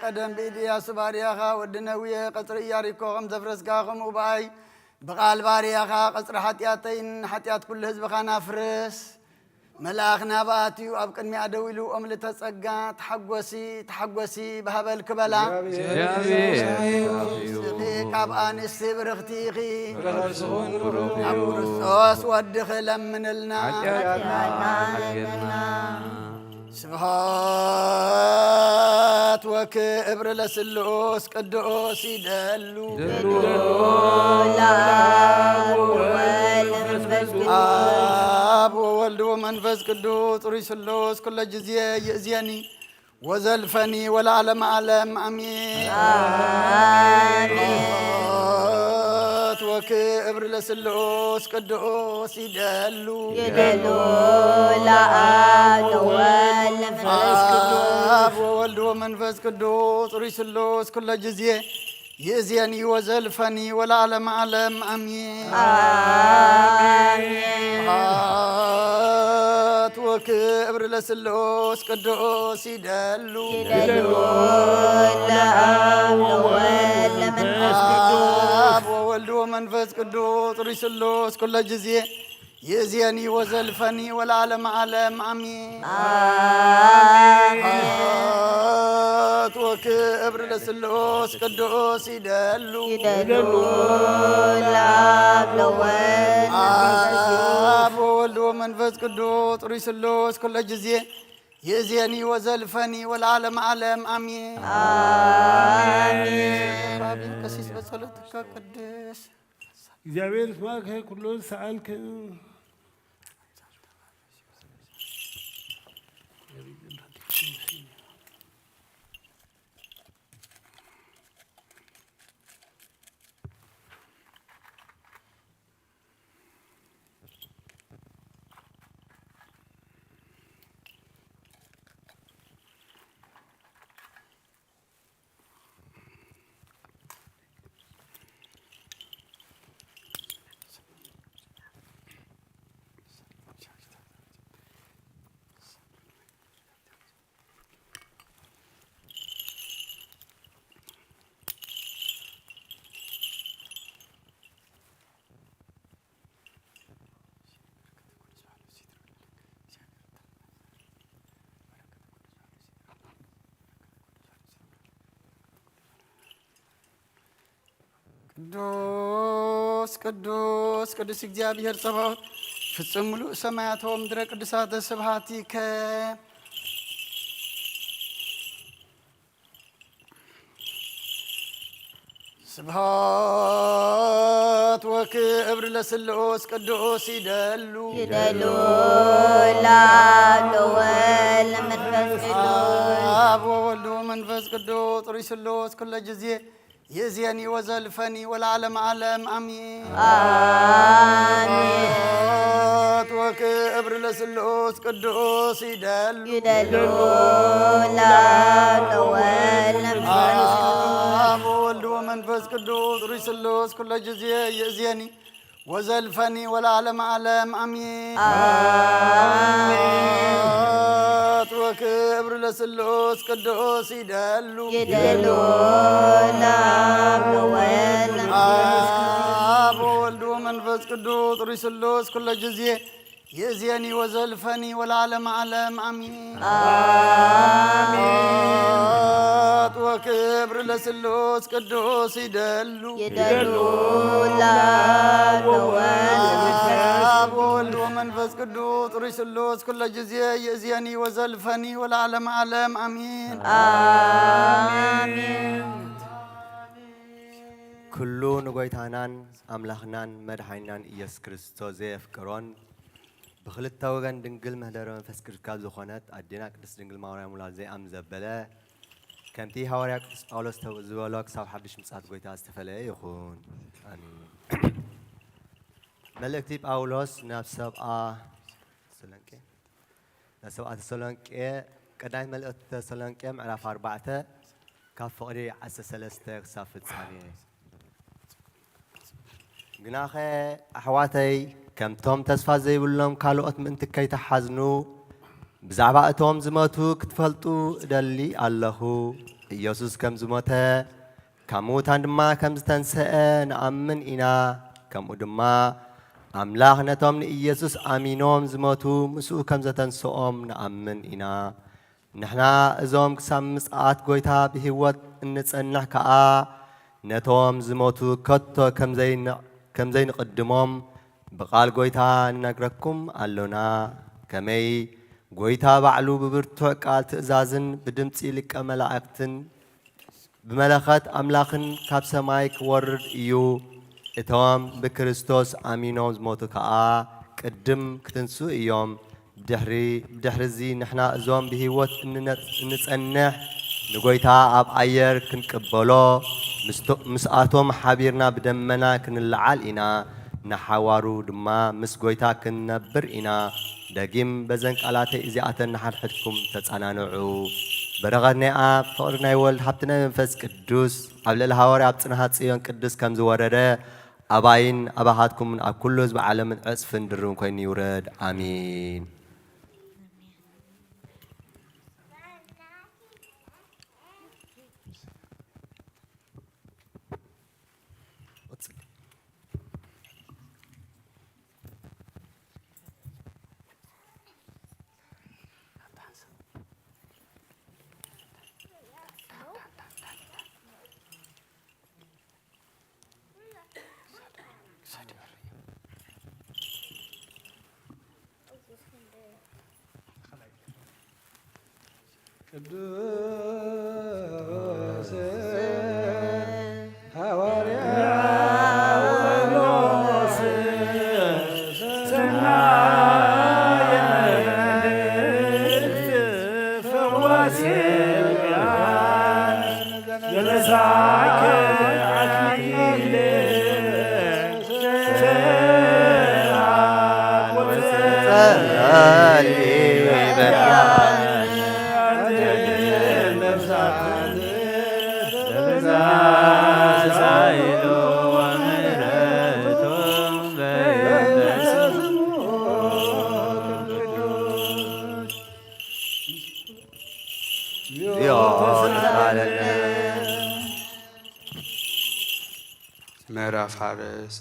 ቀደም ብኢድያስ ባርያኻ ወዲ ነዊየ ቀፅሪ ኢያሪኮ ከም ዘፍረስካ ከምኡ በኣይ ብቓል ባርያኻ ቀፅሪ ሓጢኣተይን ሓጢኣት ኩሉ ህዝብኻ ናፍርስ መልኣኽ ናብኣትዩ ኣብ ቅድሚኣ ደው ኢሉ ኦምልተ ጸጋ ተሓጐሲ ብሃበል ክበላ ካብ ኣንስቲ ብርኽቲ ኢኺ ኣብ ክርስቶስ ወድኺ ለምንልና ስብሃት ወክብር ለስሉስ ቅዱስ ይደሉ አብ ወወልድ ወመንፈስ ቅዱስ ጥሩይ ስሉስ ኩለ ጊዜ ይእዜኒ ወዘልፈኒ ወለዓለመ ዓለም አሜን። وكبر لسلوس قدوس يدلو لآب والمنفس آب وولد ومنفس قدوس رسلوس كل جزية يزيني وزلفني والعالم عالم أمين وكبر لسلوس قدوس يدلو لآب والمنفس آب وولد ومنفس قدوس رسلوس كل جزية يزيني وزلفني والعالم عالم أمين وكبر لسلوس قدوس يدلو لآب آب وولد ومنفس قدوس رسلوس كل جزية يزيني وزلفني والعالم عالم أمين ربي قسيس بصلتك قدس እግዚአብሔር ስማከ ኩሎ ሰአልከ ቅዱስ ቅዱስ ቅዱስ እግዚአብሔር ጸባኦት ፍጹም ሙሉእ ሰማያት ወምድረ ቅዱሳተ ስብሐቲከ ስብሐት ወክብር ለስሉስ ቅዱስ ይደሉ ለአብ ወለመንፈስ ቅዱስ አብ ወወልድ ወመንፈስ ቅዱስ ሩይ ስሉስ ኩለ ጊዜ يزيني وزلفني والعالم عالم أمين وكبر لسلوس قدوس يدلو لآب والمنفس آب وولد ومنفس قدوس روي سلوس كل جزية يزيني وزلفني والعالم عالم أمين وكبر لسلوس قدوس يدلو لآب والمنفس آب وولد ومنفس قدوس روي سلوس كل جزية يزيني وزلفني والعالم عالم أمين وكبر لسلوس قدوس يدلو لآب والمنفس آب وولد ومنفس قدوس روي سلوس كل جزية يزيني وزلفني والعالم عالم أمين كلو نغويتانان أملاخنان مدحينان إياس كريستوس يفكرون بخلت وغن دنقل مهدر منفس كركاب زخونات أدينا قدس دنقل ماوريا مولاد زي أم زبالة كمتي هاوريا قدس قولوس زوالوك ساو حدش مساعد قويتا استفالة يخون ملكتي بأولوس نفسب سلنكي نفسب تسلنكي قداي ملكت تسلنكي معرف 4 كاف فقري عسى 3 صافت ثانية جناخي أحواتي كم توم تسفى زي بلهم كالوقت من تكي تحزنو بزعباء توم زماتو كتفلتو دلي الله يسوس كم زماته كموت عندما كم زتنسأ نأمن إنا كم قدما أملاخنا توم يسوس آمينوم زماتو مسو كم زتنسأم نأمن إنا نحنا زوم كسام مساعات قويتا بهوت نتسنح كأ نتوم زماتو كتو كم زي نقدمهم بقال قويتا نقركم ألونا كمي قويتا بعلو ببرتوع قال تأزازن بدمتي لك ملاعقتن بملخات أملاخن كاب سمايك ورد إيو إتوام بكريستوس آمينوم زموتو كآ قدم كتنسو إيوم بدحرزي نحنا زوم بهيوت نتسنح نقويتا أب عير كنقبلو ምስኣቶም ሓቢርና ብደመና ክንለዓል ኢና ንሓዋሩ ድማ ምስ ጎይታ ክንነብር ኢና ደጊም በዘን ቃላተይ እዚኣተን ንሓድሕድኩም ተጸናንዑ በረኸት ናይ ኣብ ፍቕሪ ናይ ወልድ ሃብቲ ናይ መንፈስ ቅዱስ ኣብ ልዕሊ ሃዋርያ ኣብ ጽንሃ ጽዮን ቅዱስ ከም ዝወረደ ኣባይን ኣባኻትኩምን ኣብ ኩሉ ህዝቢ ዓለምን ዕጽፍን ድርብን ኮይኑ ይውረድ ኣሚን ቅዱስ ሐዋርያ ምዕራፍ ሓርስ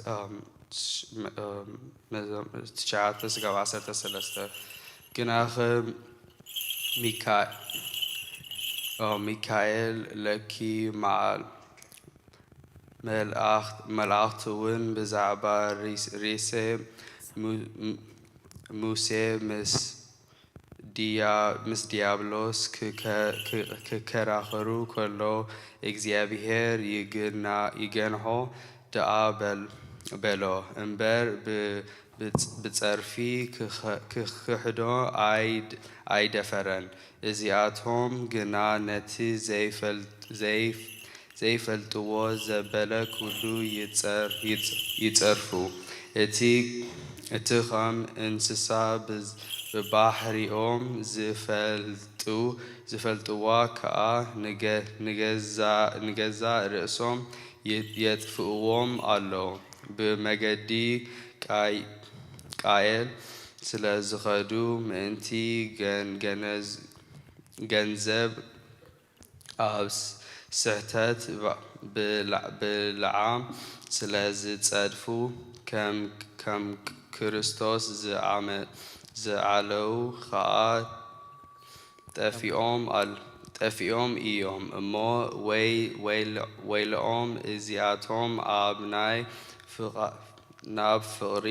ትሽዓተ ስጋብ 13 ግናኸም ሚካኤል ለኪ መላእኽት እውን ብዛዕባ ሬሴ ሙሴ ምስ ዲያብሎስ ክከራኸሩ ከሎ እግዚአብሔር ይገንሖ ደኣ በሎ እምበር ብጸርፊ ክሕዶ ኣይደፈረን እዚኣቶም ግና ነቲ ዘይፈልጥዎ ዘበለ ኩሉ ይጸርፉ እቲ ከም እንስሳ ብባሕሪኦም ዝፈልጥዋ ከዓ ንገዛ ርእሶም የጥፍእዎም ኣሎ ብመገዲ ቃየል ስለ ዝኸዱ ምእንቲ ገንዘብ ኣብ ስሕተት ብልዓም ስለ ዝጸድፉ ከም ክርስቶስ ዝዓለው ከዓ ጠፊኦም እዮም እሞ ወይልኦም እዚኣቶም ናብ ፍቕሪ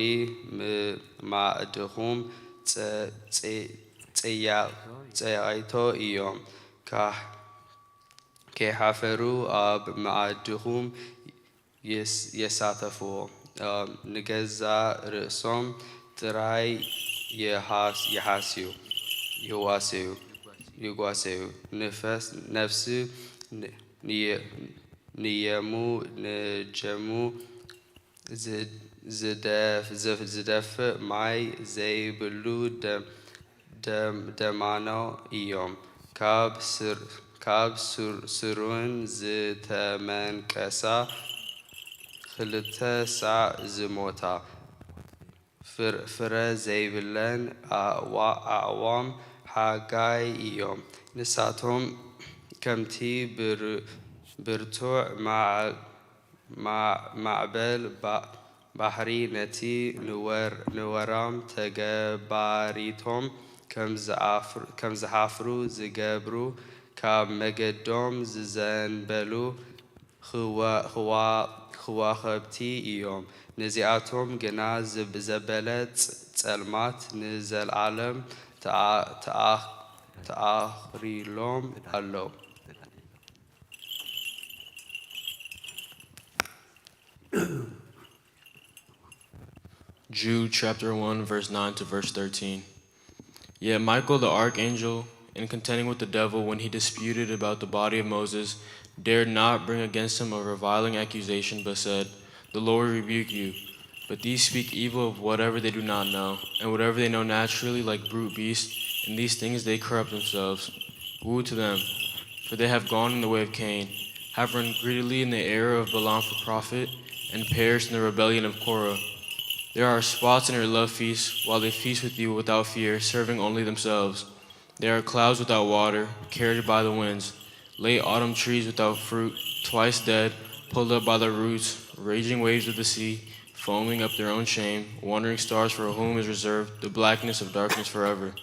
ማእድኹም ጸያይቶ እዮም ከይሓፈሩ ኣብ ማእድኹም የሳተፍዎ ንገዛ ርእሶም ጥራይ ይጓሰዩ ነፍሲ ንጀሙ ዝደፍእ ማይ ዘይብሉ ደማኖ እዮም ካብ ስሩን ዝተመንቀሳ 2 ሳዕ ዝሞታ ፍረ ዘይብለን ኣዕዋም ሓጋይ እዮም ንሳቶም ከምቲ ብርቱዕ ማዕበል ባሕሪ ነቲ ንወራም ተገባሪቶም ከም ዝሓፍሩ ዝገብሩ ካብ መገዶም ዝዘንበሉ ክዋኸብቲ እዮም ነዚኣቶም ግና ዘበለ ጸልማት ንዘለዓለም ተኣኽሪሎም ኣለዉ Jude chapter 1 verse 9 to verse 13. Yet Michael the archangel, in contending with the devil when he disputed about the body of Moses, dared not bring against him a reviling accusation, but said, "The Lord rebuke you." But these speak evil of whatever they do not know, and whatever they know naturally, like brute beasts, in these things they corrupt themselves. Woe to them, for they have gone in the way of Cain, have run greedily in the error of Balaam for profit, and perished in the rebellion of Korah. There are spots in your love feasts, while they feast with you without fear, serving only themselves. There are clouds without water, carried by the winds, late autumn trees without fruit, twice dead, pulled up by the roots, raging waves of the sea, foaming up their own shame, wandering stars for whom is reserved the blackness of darkness forever.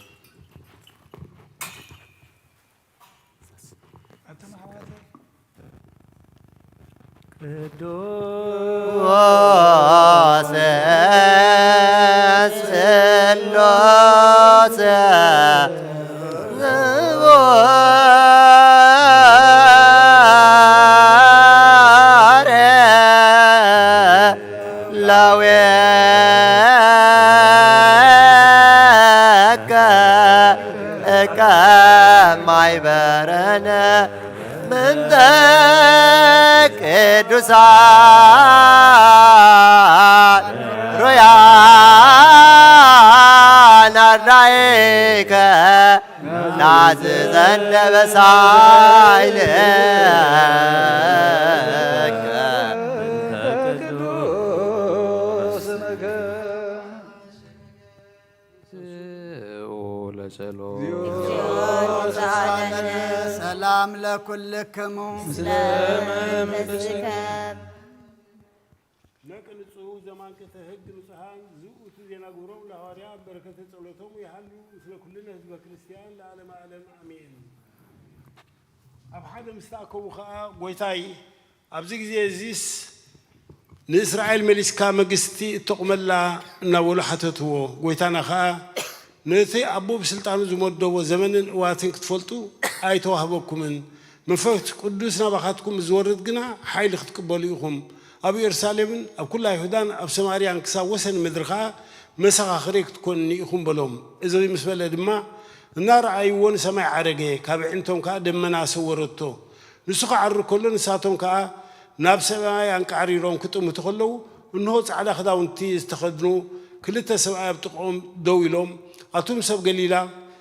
ሰላም ለኩልክሙ نقنصو زمان كتهج نصحان زوت زينا غورو لحواريا بركه ጸሎቶም يحلو مثل كلنا حزب ክርስቲያን ለዓለም ዓለም አሜን ኣብ ሓደ ምስተኣከቡ ከዓ ጎይታይ ኣብዚ ግዜ እዚስ ንእስራኤል መሊስካ መግስቲ እትቕመላ እናበሉ ሓተትዎ ጎይታና ከዓ ነቲ ኣቦ ብስልጣኑ ዝመደቦ ዘመንን እዋትን ክትፈልጡ ኣይተዋህበኩምን መንፈስ ቅዱስ ናባኻትኩም ዝወርድ ግና ሓይሊ ክትቅበሉ ኢኹም ኣብ ኢየሩሳሌምን ኣብ ኩላ ይሁዳን ኣብ ሰማርያን ክሳብ ወሰን ምድርኻ መሰኻኽሪ ክትኮኑ ኢኹም በሎም እዚ ምስ በለ ድማ እናረኣይዎን ሰማይ ዓረገ ካብ ዕንቶም ከዓ ደመና ሰወረቶ ንሱ ክዓርር ከሎ ንሳቶም ከዓ ናብ ሰማይ አንቃሪሮም ክጥምቱ ከለው እንሆ ጻዕዳ ክዳውንቲ ዝተኸድኑ ክልተ ሰብኣይ ኣብ ጥቕኦም ደው ኢሎም ኣቱም ሰብ ገሊላ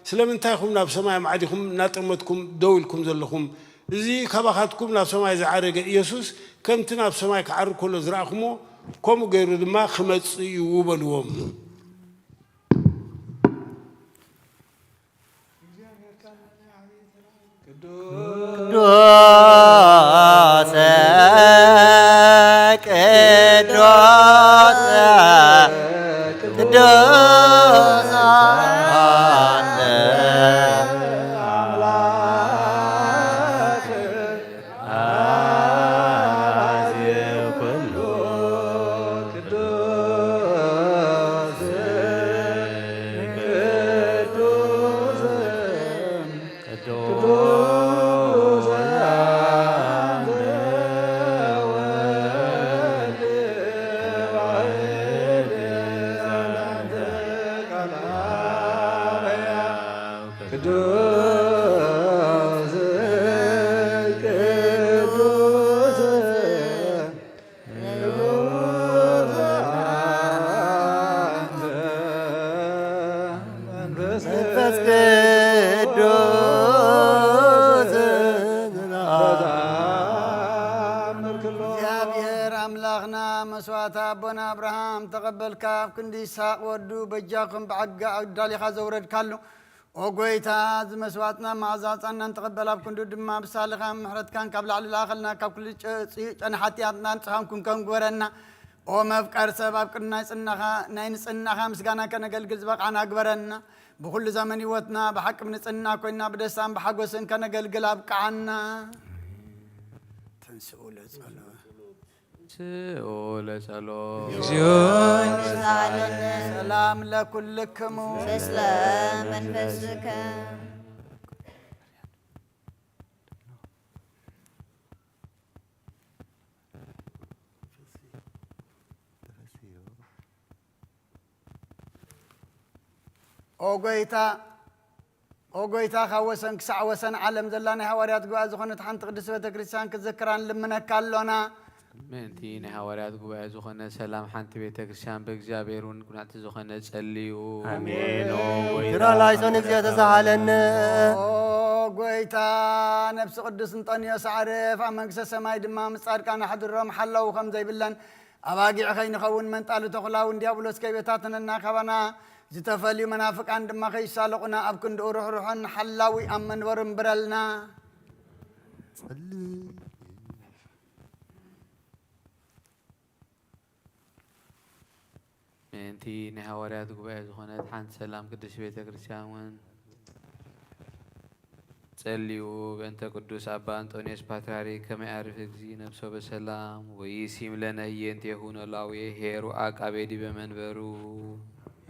ስለምንታይኹም ናብ ሰማይ ማዕዲኹም እናጠመትኩም ደው ኢልኩም ዘለኹም እዚ ካባኻትኩም ናብ ሰማይ ዝዓረገ ኢየሱስ ከምቲ ናብ ሰማይ ክዓርር ከሎ ዝረኣኹሞ ከምኡ ገይሩ ድማ ክመጽእ እዩ በልዎም تقبلك كندي ساق ودو بجاكم بعقا دالي خازورد كالو وقويتا مسواتنا معزاتنا نتقبلها بكندو دما بسالخا محرد كان قبل على الاخلنا كل انا حتياتنا نتخامكم كان غورنا ومفكر سبب كنا يصنخا ناينصنخا مسغانا كنغلغل زبقانا اكبرنا بكل زمن يوتنا بحق منصنا كنا بدسان بحقوسن كنغلغل ابقعنا تنسوا لصلاه سلام لكلكم تسلم منفسك اوغيتا وقويتا خوسن كسع وسن عالم زلاني حواريات قوة زخونة حانت قدس بيتكريستيان كذكران لمنا كالونا ምእንቲ ናይ ሃዋርያት ጉባኤ ዝኾነ ሰላም ሓንቲ ቤተ ክርስቲያን ብእግዚአብሔርን ኩናት ዝኾነ ጸልዩ አሜን። ትራላይሶን እግዚአ ተሳሃለነ ጎይታ ነፍሲ ቅዱስ እንጦንዮስ ዓርፍ ኣብ መንግስተ ሰማይ ድማ ምጻድቃን ሓድሮም ሓለው ከም ዘይብለን ኣባጊዕ ከይንኸውን መንጣሉ ተኹላውን ዲያብሎስ ከይቤታትንና ካባና ዝተፈልዩ መናፍቃን ድማ ከይሳለቁና ኣብ ክንድኡ ርሕሩሕን ሓላዊ ኣብ መንበርን ብረልና ምእንቲ ናይ ሃዋርያት ጉባኤ ዝኾነት ሓንቲ ሰላም ቅዱስ ቤተ ክርስቲያን እውን ጸልዩ በእንተ ቅዱስ አባ አንጦኒዮስ ፓትርያርክ ከመ ያዕርፍ እግዚእ ነፍሶ በሰላም ወይሲም ለነ ህየንቴሁ ኖላዊ ሄሩ አቃቤ ዲበ መንበሩ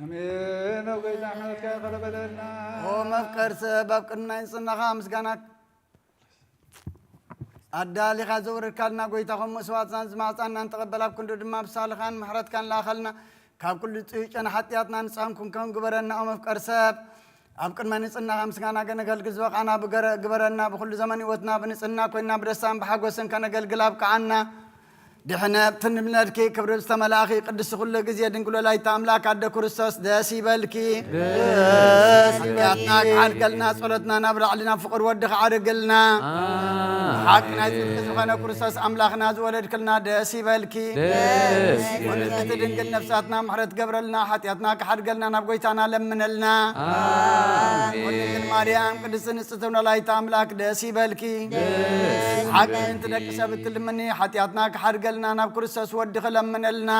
አሜን። ወገይታ ሐልከ ቀረበለና ወመፍቀር ሰብ ኣብ ቅድና ይጽናኻ ምስጋና ኣዳሊኻ ዘውርካልና ጎይታ ከም መስዋዕትናን ዝማዕፃናን ተቐበል ኣብ ክንዱ ድማ ብሳልኻን ምሕረትካን ላኸልና ካብ ኩሉ ጽዩጨን ሓጢኣትና ንጻንኩም ከም ግበረና ኦ መፍቀር ሰብ ኣብ ቅድመ ንጽናኻ ምስጋና ከነገልግል ዝበቓና ግበረና ብኩሉ ዘመን ህይወትና ብንጽና ኮይና ብደስታን ብሓጎስን ከነገልግል ኣብቅዓና ድሕነት ትንብነድኪ ክብሪ ዝተመላኺ ቅዱስ ኩሉ ግዜ ድንግሎ ላይታ ኣምላክ ኣደ ክርስቶስ ደስ ይበልኪ ሓጢኣትና ክዓድገልና ጸሎትና ናብ ላዕሊ ናብ ፍቕር ወዲ ክዓርግልና ሓቂ ናይ ጽድቂ ዝኾነ ክርስቶስ ኣምላኽና ዝወለድክልና ደስ ይበልኪ ወንእቲ ድንግል ነፍሳትና ምሕረት ገብረልና ሓጢኣትና ክሓድገልና ናብ ጎይታና ለምነልና ወንድንግል ማርያም ቅድስቲ ንጽሕቲ ወላዲተ ኣምላክ ደስ ይበልኪ ሓቂ ምእንቲ ደቂ ሰብ እትልምኒ ሓጢኣትና ክሓድገልና ናብ ክርስቶስ ወዲ ክለምነልና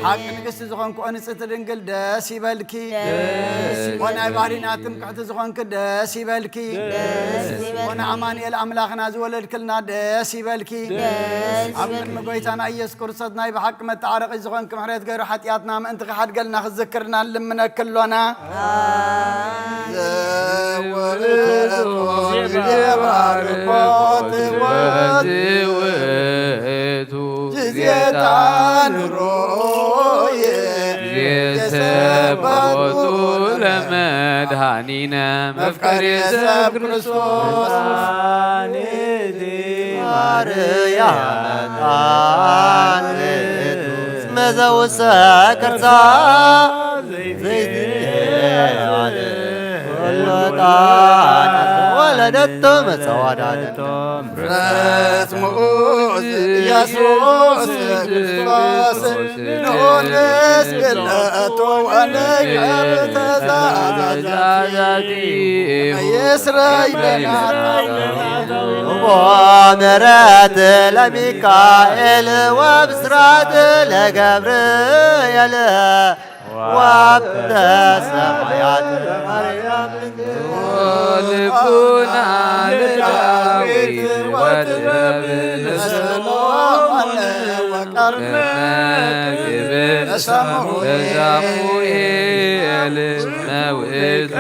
ሓቂ ንግስቲ ዝኾንኩ ንጽሕቲ ድንግል ደስ ይበልኪ ወናይ ባህሪና ትምክሕቲ ዝኾንክ ደስ ይበልኪ ወና ኣማኑኤል ኣምላኽና ዝወለድክልና ደስ ይበልኪ ኣብ ቅድሚ ጎይታና ኢየሱስ ክርስቶስ ናይ ብሓቂ መተዓረቂ ዝኾንክ ምሕረት ገይሩ ሓጢኣትና ምእንቲ ክሓድገልና ክዝክርና ልምነክሎና ጌታን ሮየ የሰበቱ ለመድኃኒነ መፍቀሬ ሰብ ክርስቶስ ማርያም መዘውሰ ቅርጻ ዘይትያለ ወለደቶ መጸዋዳደቶ ረስሙስ ኢየሱስ ክርስቶስ ንሆንስ ግለቶ ወነገብ ተዛዛቲ ይስረይ ወምሕረት ለሚካኤል ወብስራት ለገብርኤል ወአብተ ሰማያት ማርያም ልቡና ለዳዊት ወጥበብ ለሰሎሞን ወቀርነ ግብር ለዛሙኤል መውእቱ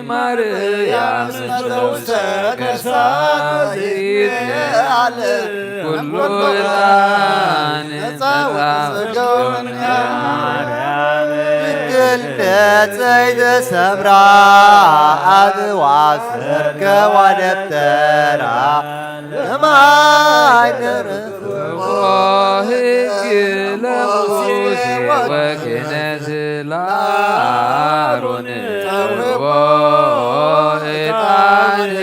ማርያም ኩሉላን ግልነፀይ ተሰብራ አብዋስርከ ወደብተራ ማይነርፍ ሕግ ለሙሴ ወክህነት ለአሮን ዕጣን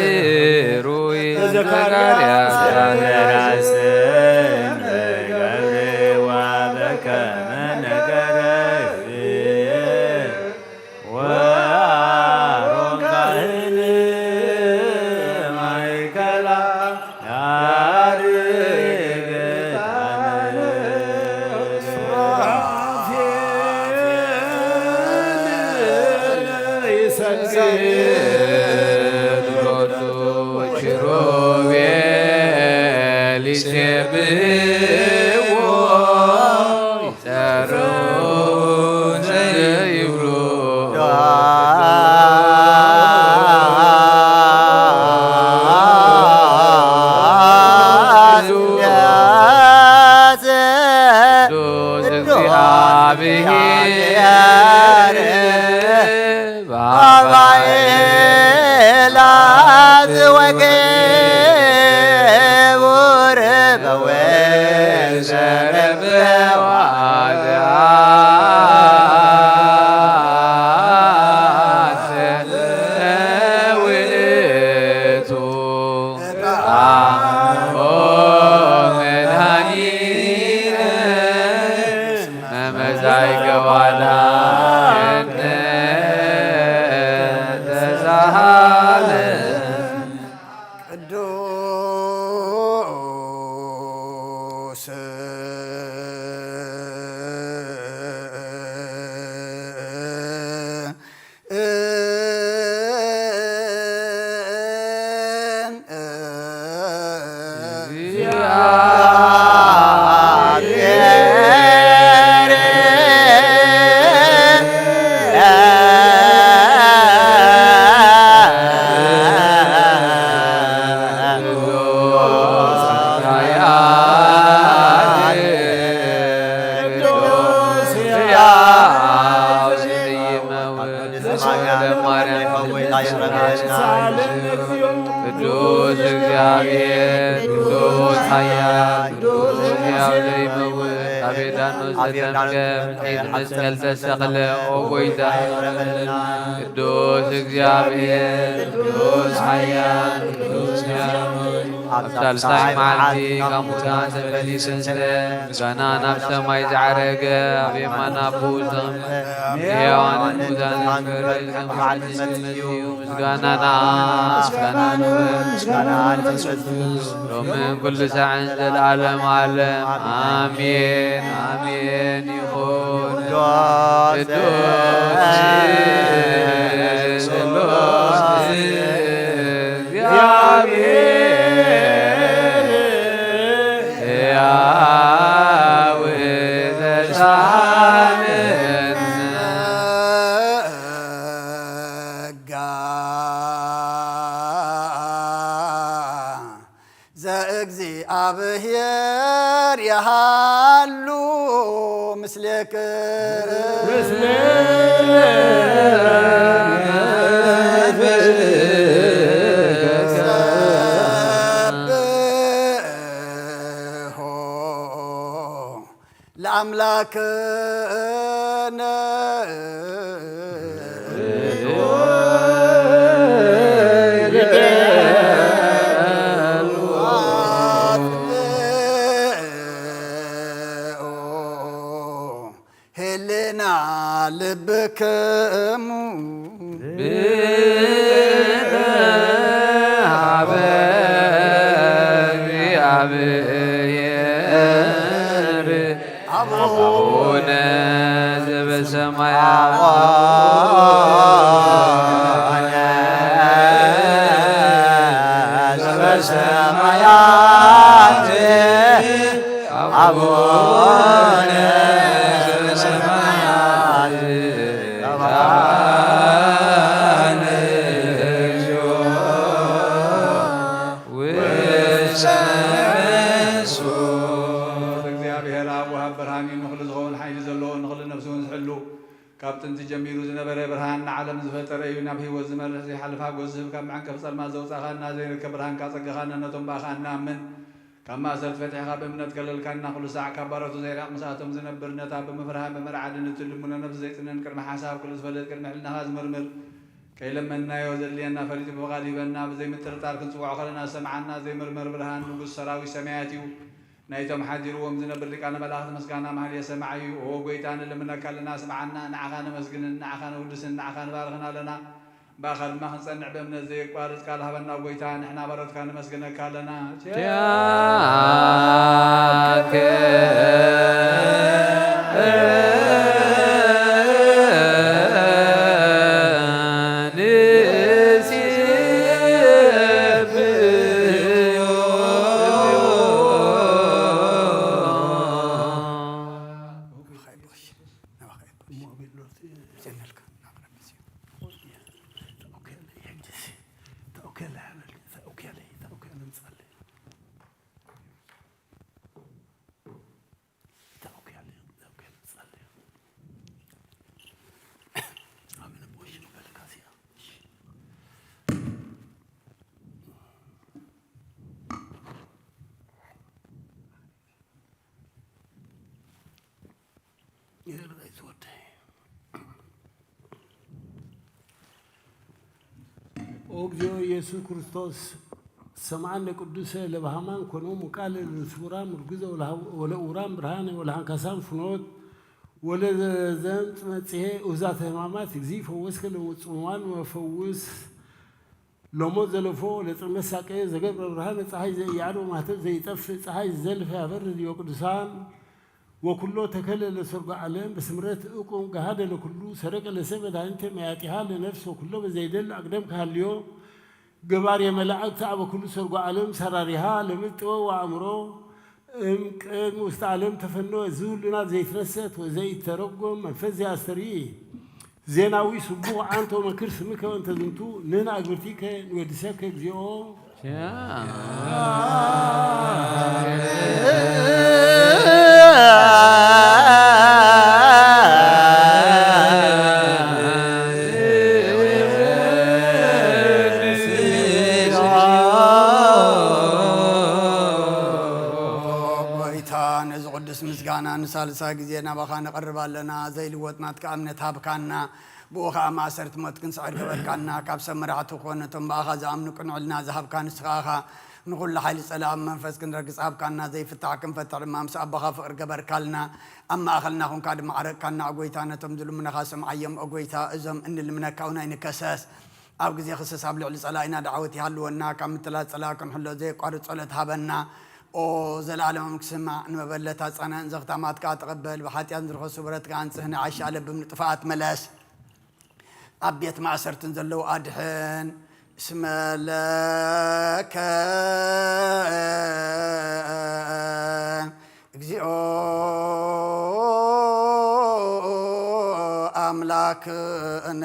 ሩይ ዘካርያስ ኪሩቤል ይሴብሕዎ ቅዱስ እግዚአብሔር ቅዱስ ኃያል ቅዱስ ሕያው ዘይመውት አቤዳኖስ ዘተምገም ሒድ መስቀል ተሰቕለ ኦ ጐይታ ቅዱስ እግዚአብሔር ቅዱስ ኃያል ቅዱስ ሕያው ኣብ ሳልሳይ መዓልቲ ካብ ሙታን ተመሊሰ ምስጋና ናብ ሰማይ ዝዓረገ ኣብ የማነ ኣቦ ዝተቐመጠ ሕያዋንን ሙታንን ዝመልኡ ምስጋና ሎምን ኩሉ ሰዓን ዘለዓለም ዓለም ኣሜን ኣሜን ይኹን ቅዱስ እግዚአብሔር ዘእግዚአብሔር ያሃሉ ምስሌከ ሰብሖ ለአምላክነ ህሊና ልብክሙ ሀበ እግዚአብሔር አቡነ ዘበሰማያት ዘበሰማያት አቡነ ካብ ጥንቲ ጀሚሩ ዝነበረ ብርሃን ንዓለም ዝፈጠረ እዩ ናብ ህይወት ዝመርሕ ዘይሓልፋ ጎዝህብ ካብ መዓንቀፍ ጸልማት ዘውፃእኻና ዘይርከብ ብርሃንካ ጸጋኻና ነቶም ባኻ እናምን ካብ ማእሰር ፈትሕኻ ብእምነት ከለልካና ኩሉ ሰዓት ካብ ባሮቱ ዘይራቕ ምስኣቶም ዝነብር ነታ ብምፍርሃን ብምርዓድን እትልሙነ ነፍሲ ዘይጽነን ቅድሚ ሓሳብ ኩሉ ዝፈልጥ ቅድሚ ሕልናኻ ዝምርምር ከይለመናዮ ዘድልየና ፈሊጡ ብፍቓድ ሂበና ብዘይምጥርጣር ክንጽውዖ ከለና ሰምዓና ዘይምርመር ብርሃን ንጉስ ሰራዊት ሰማያት እዩ ናይቶም ሓዲርዎም ዝነብር ሊቃነ መላእኽቲ ምስጋና ማህልየ ሰማዕ እዩ ኦ ጐይታ ንልምነካ ኣለና ስምዓና ንዓኻ ነመስግንን ንዓኻ ነውድስን ንዓኻ ንባርኽና ኣለና ባኻ ድማ ክንጸንዕ ብእምነት ዘይቋርጽ ቃል ሃበና ጐይታ ንሕና ባሮትካ ነመስግነካ ኣለና ኦግዚኦ ኢየሱስ ክርስቶስ ሰማዕነ ቅዱሰ ለባህማን ኮኖሙ ቃል ለስውራን ምርጉዘ ወለኡራን ብርሃነ ወለሃንካሳን ፍኖት ወለዘምፅ መጽሔ እዛተ ህማማት እግዚ ፈወስከ ለጽሙዋን መፈውስ ሎሞት ዘለፎ ለጽልመት ሳቀየ ዘገብረ ብርሃነ ፀሐይ ዘኢያዕዶ ማህተብ ዘይጠፍእ ፀሐይ ዘልፈ ያበርድ ቅዱሳን ወኩሎ ተከለ ለሰርጎ ዓለም በስምረት እቁም ገሃደ ለኩሉ ሰረቀ ለሰብ መድኃኒተ መያጢሃ ለነፍስ ወኩሎ በዘይደል አቅደም ካልዮ ገባር የመላእክት አበ ኩሉ ሰርጎ ዓለም ሰራሪሃ ለምጥወ ወአእምሮ እምቅድም ውስጥ ዓለም ተፈኖ ዝሁሉና ዘይትነሰት ወዘይተረጎም መንፈስ ዘያስተርኢ ዜናዊ ስቡሕ አንተ መክር ስምከ ወንተ ዝንቱ ንህና አግብርቲከ ንወድሰብከ እግዚኦ ሳልሳ ጊዜ ናባኻ ነቐርብ ኣለና ዘይልወጥናት ከእምነት ሃብካና ብኡ ከዓ ማእሰርቲ ሞት ክንስዕር ገበርካና ካብ ሰብ መራሕቲ ኮነ እቶም ብኣኻ ዝኣምኑ ቅንዕልና ዝሃብካ ንስኻ ኢኻ ንኩሉ ሓይሊ ፀላም መንፈስ ክንረግፅ ሃብካና ዘይፍታሕ ክንፈትሕ ድማ ምስ ኣባኻ ፍቅሪ ገበርካልና ኣብ ማእኸልና ኮንካ ድማ ዓረቅካና ኣጎይታ ነቶም ዝልሙነኻ ሰምዓዮም ኣጎይታ እዞም እንልምነካ እውን ኣይንከሰስ ኣብ ግዜ ክሰስ ኣብ ልዕሊ ፀላኢና ዳዕወት ይሃልወና ካብ ምትላት ፀላ ክንሕሎ ዘይቋርፅ ጸሎት ሃበና ኦ ዘለዓለሞም ክስማዕ ንመበለታት ፀናን ዘኽታማትካ ተቐበል ብሓጢያን ዝርኸሱ ብረትካ አንፅህ ንዓሻ ለብም ንጥፋኣት መለስ ኣብ ቤት ማእሰርትን ዘለው ኣድሕን اسم لك እግዚኦ ኣምላክነ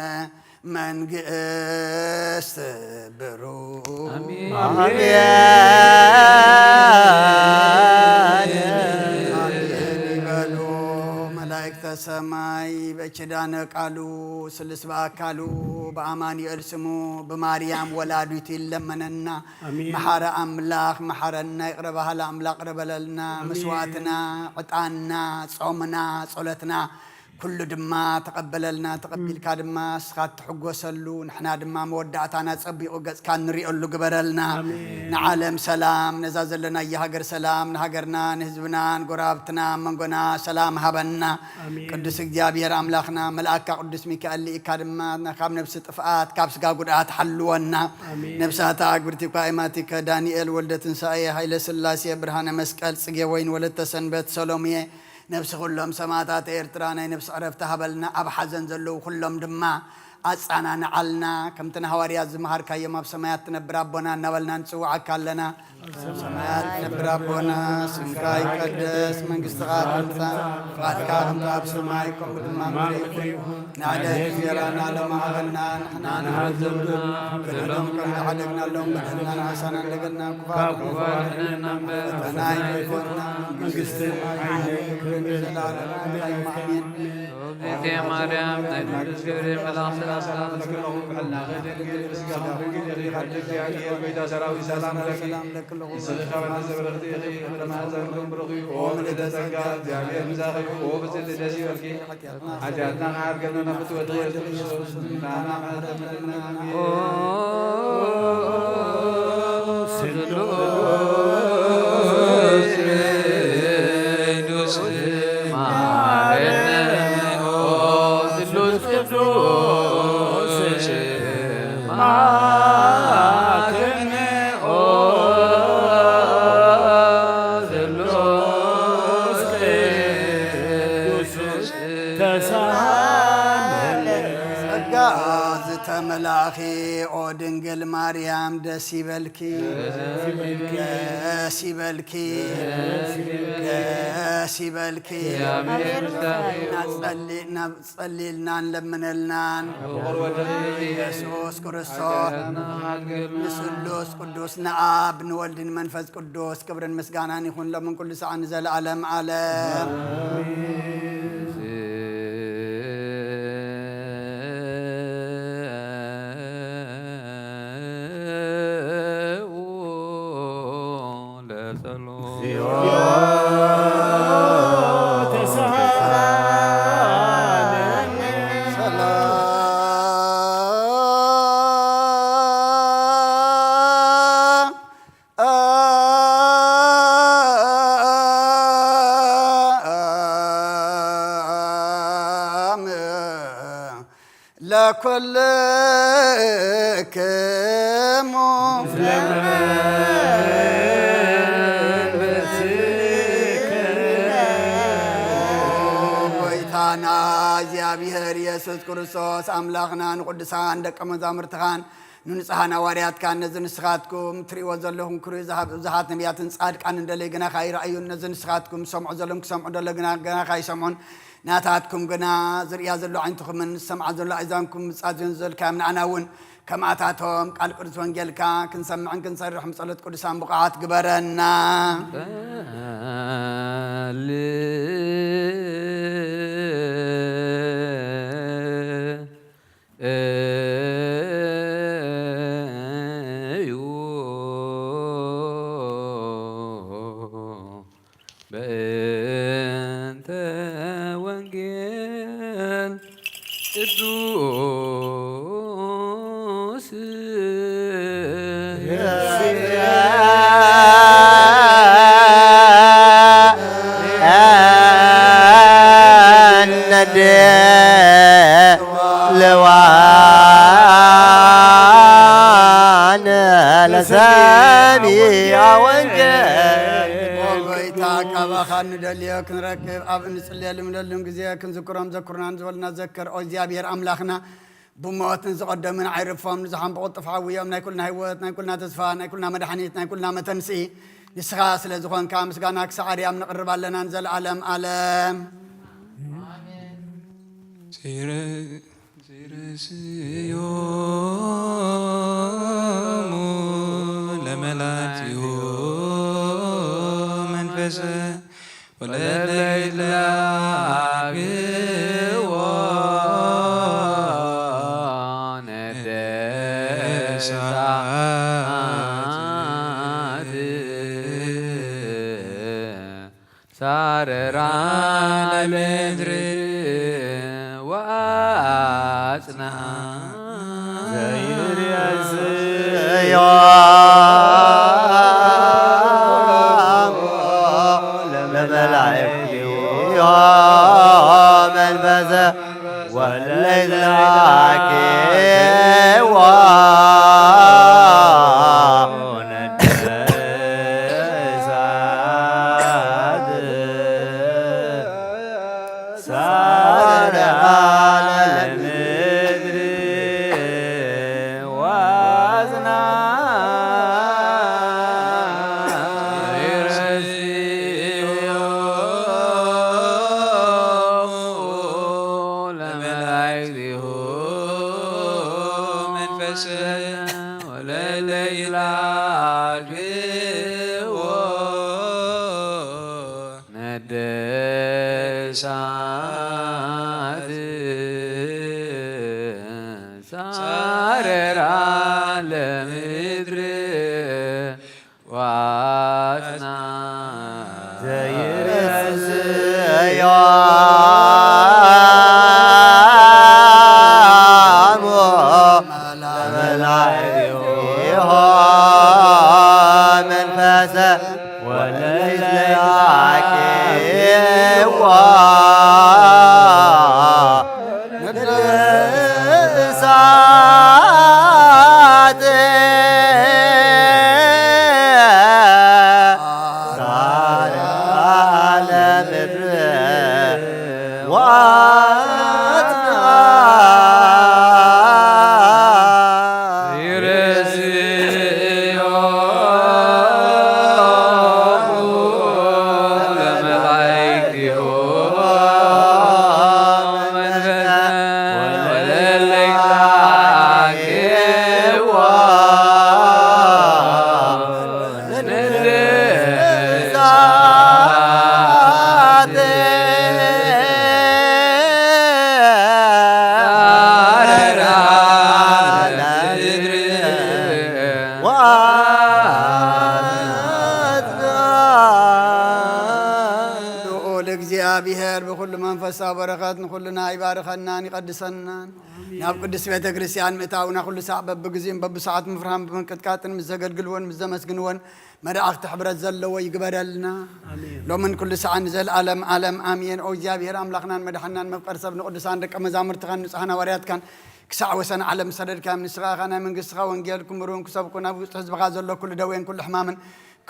መንግስት ብሩህ አሜን ይበሉ መላእክተ ሰማይ በኪዳነ ቃሉ ስልስ በአካሉ በአማኑኤል ስሙ በማርያም ወላዲቱ ይለመነና መሐረ አምላክ መሐረና ይቅረባሃል አምላክ ቅረበለልና መስዋዕትና ዕጣንና ጾምና ጸሎትና ኩሉ ድማ ተቀበለልና ተቀቢልካ ድማ ስኻት ትሕጎሰሉ ንሕና ድማ መወዳእታና ጸቢቁ ገጽካ ንሪኦሉ ግበረልና ንዓለም ሰላም ነዛ ዘለና የሃገር ሰላም ንሃገርና ንህዝብና ንጎራብትና መንጎና ሰላም ሃበና ቅዱስ እግዚአብሔር አምላክና መልአካ ቅዱስ ሚካኤል ሊኢካ ድማ ካብ ነፍሲ ጥፍአት ካብ ስጋ ጉድኣት ሓልወና ነፍሳታ አግብርቲካ ኢማቲከ ዳንኤል ወልደ ትንሳኤ ኃይለ ሥላሴ ብርሃነ መስቀል ጽጌ ወይን ወለተ ሰንበት ሰሎሜ ነፍስ ኩሎም ሰማዕታት ኤርትራ ናይ ነፍስ ዕረፍቲ ሃበልና ኣብ ሓዘን ዘለው ኩሎም ድማ ኣጻናንዓልና ከምቲ ሐዋርያት ዝመሃርካዮም ኣብ ሰማያት ትነብር ኣቦና እናበልና ንጽውዓካ ኣለና ሰማያት ትነብር ኣቦና ስምካ ይቀደስ መንግስትኻ ትምጻእ ፈቃድካ ከምቲ ኣብ ሰማይ ከምኡ ድማ ምድሪ ይኹን ንዕለት እንጀራና ሎሚ ሃበና ንሕና ንሓዘልና በደሎም ከም ዝሓደግናሎም በደልና ንዓሳና እንደገና ፈተና ይግበርና መንግስትን ሓይልን ዘለዓለሙ ኣሜን እቴ ማርያም ናይ ቅዱስ ገብርኤል መልአክ ሰላም ለክለኹ ብሕልና ከድንግል ምስጋኹ ድንግል ኢኺ ሓደ እግዚአብሔር ጎይታ ሰራዊት ሰላም ለኪ ንስኺ ካብ ዘበረኽቲ ኢኺ ለማሕፀንኩም ብሩኽ እዩ ኦ ምልዕተ ጸጋ እግዚአብሔር ምሳኺ እዩ ኦ ብፅልኢ ደስ ይበልኪ ሓጢኣትና ከዓርገልና ብትወድኺ ኢየሱስ ክርስቶስ ናና ማሕተምልና ተመላኺ ኦ ድንግል ማርያም ደስ ይበልኪ ደስ ይበልኪ ደስ ይበልኪ ናጸሊልና ንለምነልናን ኢየሱስ ክርስቶስ ንስሉስ ቅዱስ ንአብ ንወልድ ንመንፈስ ቅዱስ ክብርን ምስጋናን ይኹን ለምን ኩሉ ሰዓት ንዘለዓለም ዓለም ለኩልክሙ ጎይታና እግዚአብሔር ኢየሱስ ክርስቶስ አምላኽና ንቅዱሳን ደቀ መዛሙርትኻን ንንጹሓን ሐዋርያትካ ነዚ ንስኻትኩም ትሪእዎ ዘለኹም ክሪኡ ብዙሓት ነቢያትን ጻድቃን እንደለይ ግና ካይረአዩ ነዚ ንስኻትኩም ሰምዑ ዘለኹም ክሰምዑ ደሎ ግና ካይሰምዑን ናታትኩም ግና ዝርያ ዘሎ ዓይንትኹምን ዝሰምዓ ዘሎ ኣእዛንኩም ምጻዝን ዘልካዮም ንዓና እውን ከማታቶም ቃል ቅዱስ ወንጌልካ ክንሰምዕን ክንሰርሕ ምጸሎት ቅዱሳን ብቕዓት ግበረና በእንተ لوان لسامي وانجل وبيتا كبخان ندليو كنركب أب نصلي لمن جزيا كنذكرهم ذكرنا نزولنا ذكر أوزيابير أملاخنا بموت نزقدم من عرفهم نزحم بقطف عويهم ناكلنا هيوت ناكلنا تزفان ناكلنا مدحنيت ناكلنا متنسي نسخاس لزخون كامس غاناك سعري أم نقرب لنا نزل عالم عالم يوم لملاتيو منفسه ولا ليلة ساررا لمدر واسنا زير يا لملايك يوم الفزع والليل እግዚአብሔር በሁሉ መንፈሳዊ በረከት ንኩልና ይባርከናን ይቀድሰናን ናብ ቅዱስ ቤተ ክርስቲያን ምእታውና ኩሉ ሰዓት በብግዚእን በብሰዓት ምፍራን በመንቀጥቃጥን ምዘገልግልወን ምዘመስግንወን መላእክት ሕብረት ዘለዎ ይግበረልና ሎምን ኩሉ ሰዓት ንዘለዓለም ዓለም አሜን። ኦ እግዚአብሔር አምላኽናን መድሓናን መፍቀር ሰብ ንቅዱሳን ደቀ መዛሙርትካን ንጹሓን ሐዋርያትካን ክሳዕ ወሰን ዓለም ሰደድካ ንስኻኻ ናይ መንግስትኻ ወንጌል ክምሩን ክሰብኩ ናብ ውሽጢ ህዝብኻ ዘሎ ኩሉ ደዌን ኩሉ ሕማምን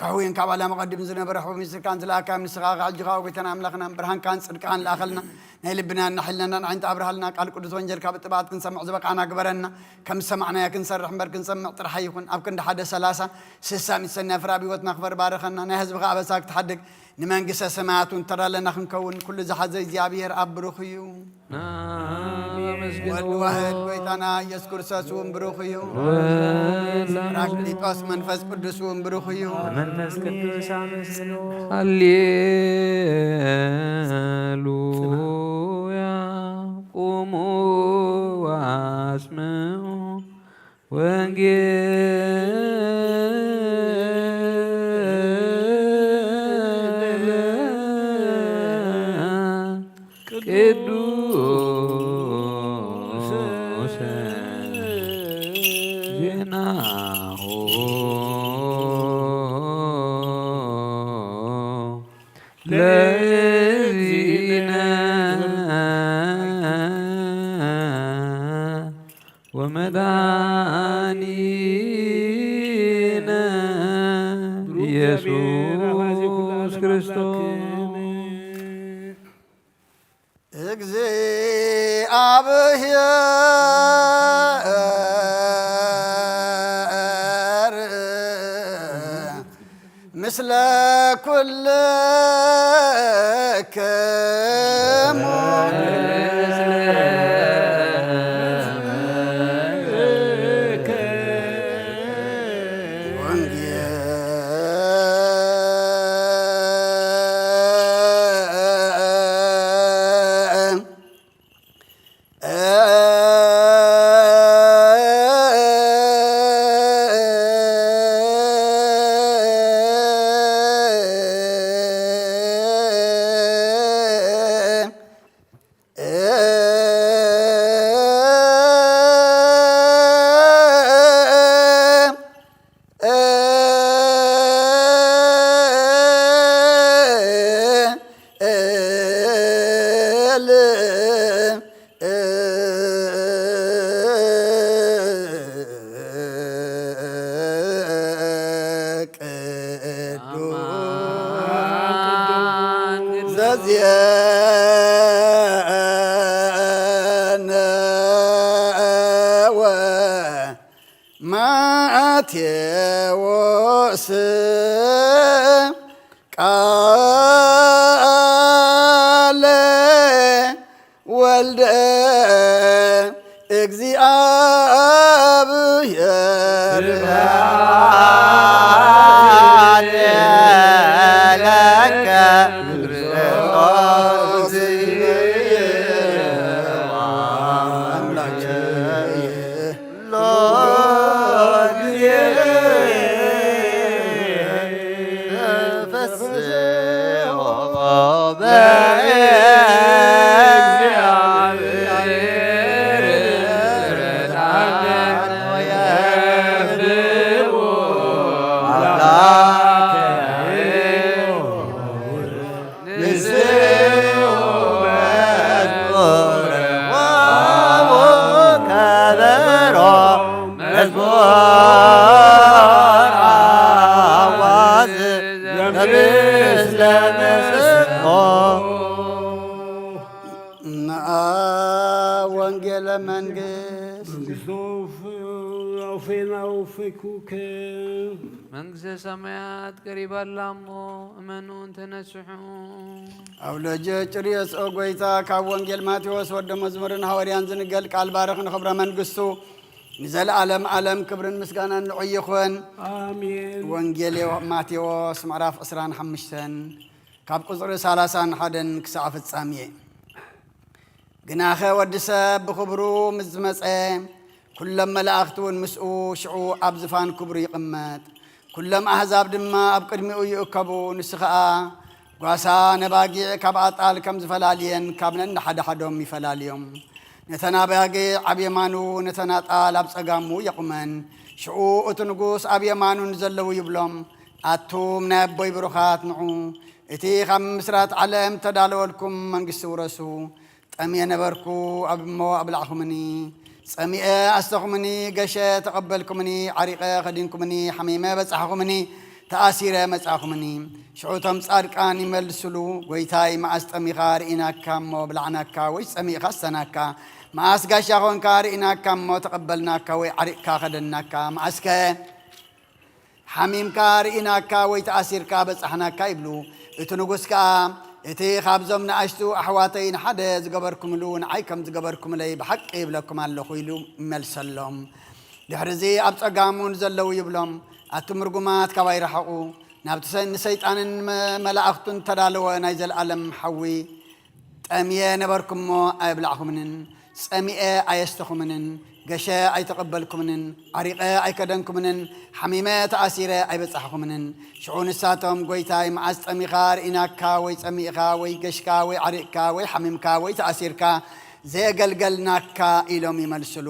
كهوين كابلا مقدم زنا برحب مصر كان زلا كام نسخة عجقا وبيتنا أملاكنا برهان كان صدقان لأخلنا نيلبنا نحلنا عند أبرهلنا قال كل زوجر كابت بعد كن سمع زبق أنا كبرنا كم سمعنا يا كن سر رحمر كن سمع ترحيكون أب كن حدا سلاسة سسام السنة فرابي وتنخبر بارخنا نهز بقى بساك تحدق نمان قصة سماعات ترى لنا نكون كل زحز زيابير أب بروخيو والواحد بيتنا يذكر ساسوم بروخيو راكليتوس منفس قدسوم بروخيو منفس قدوس አመስግኑ ሃሌሉያ ቁሙ ወአስምዑ ወንጌለ ቅዱስ ዜናሁ ለእግዚእነ ወመድኃኒነ ኢየሱስ ክርስቶስ እግዚአብሔር ምስለ ኩልክሙ ማቴዎስ ቃለ ወልደ እግዚአብሔር ወንጌለ መንግስት አውፌና አውፌኩከ መንግሥተ ሰማያት ቀሪባላሞ እመኑን ተነስሑ አውለጀ ጭርየስ ጎይታ ካብ ወንጌል ማቴዎስ ወደ መዝሙርን ሐዋርያን ዝንገል ቃል ባረኽን ክብረ መንግስቱ ንዘለዓለም ዓለም ክብርን ምስጋናን ንዑ ይኹን አሜን። ወንጌል ማቴዎስ ምዕራፍ 25 ካብ ቁፅሪ 31 ክሳብ ፍጻሜ ግናኸ ወዲ ሰብ ብክብሩ ምስ ዝመፀ ኩሎም መላእኽቲ እውን ምስኡ ሽዑ ኣብ ዝፋን ክብሩ ይቕመጥ ኩሎም ኣሕዛብ ድማ ኣብ ቅድሚኡ ይእከቡ ንሱ ኸኣ ጓሳ ነባጊዕ ካብ ኣጣል ከም ዝፈላለየን ካብ ነንሓደሓዶም ይፈላለዮም ነተን ኣባጊዕ ኣብ የማኑ ነተን ኣጣል ኣብ ፀጋሙ የቁመን ሽዑ እቲ ንጉስ ኣብ የማኑን ዘለዉ ይብሎም ኣቱም ናይ ኣቦይ ብሩኻት ንዑ እቲ ካብ ምስራት ዓለም ተዳለወልኩም መንግስቲ ውረሱ ጠምየ ነበርኩ እሞ ኣብላዕኹምኒ ፀሚአ ኣስተኹምኒ ገሸ ተቐበልኩምኒ ዓሪቐ ኸዲንኩምኒ ሓሚመ በፃሕኹምኒ ተኣሲረ መጻኹምኒ ሽዑቶም ጻድቃን ይመልስሉ ጎይታይ መዓስ ጠሚኻ ርኢናካ እሞ ብላዕናካ ወይ ፀሚእኻ ዝተናካ መዓስ ጋሻ ኾንካ ርኢናካ እሞ ተቐበልናካ ወይ ዓሪቕካ ኸደናካ መዓስከ ሓሚምካ ርኢናካ ወይ ተኣሲርካ በፃሕናካ ይብሉ እቲ ንጉስ ከዓ እቲ ካብዞም ንኣሽቱ ኣሕዋተይ ንሓደ ዝገበርኩምሉ ንዓይ ከም ዝገበርኩምለይ ብሓቂ ይብለኩም ኣለኹ ኢሉ ይመልሰሎም ድሕሪዚ ኣብ ፀጋሙን ዘለው ይብሎም ኣቲ ምርጉማት ካብ ኣይረሓቑ ናብቲ ንሰይጣንን መላእኽቱን ተዳለወ ናይ ዘለኣለም ሓዊ ጠምየ ነበርኩሞ ኣይብላዕኹምንን ፀሚአ ኣየስተኹምንን ገሸ ኣይተቐበልኩምንን ዓሪቐ ኣይከደንኩምንን ሓሚመ ተኣሲረ ኣይበፃሕኹምንን ሽዑ ንሳቶም ጎይታይ መዓስ ጠሚኻ ርኢናካ ወይ ፀሚእኻ ወይ ገሽካ ወይ ዓሪቕካ ወይ ሓሚምካ ወይ ተኣሲርካ ዘየገልገልናካ ኢሎም ይመልስሉ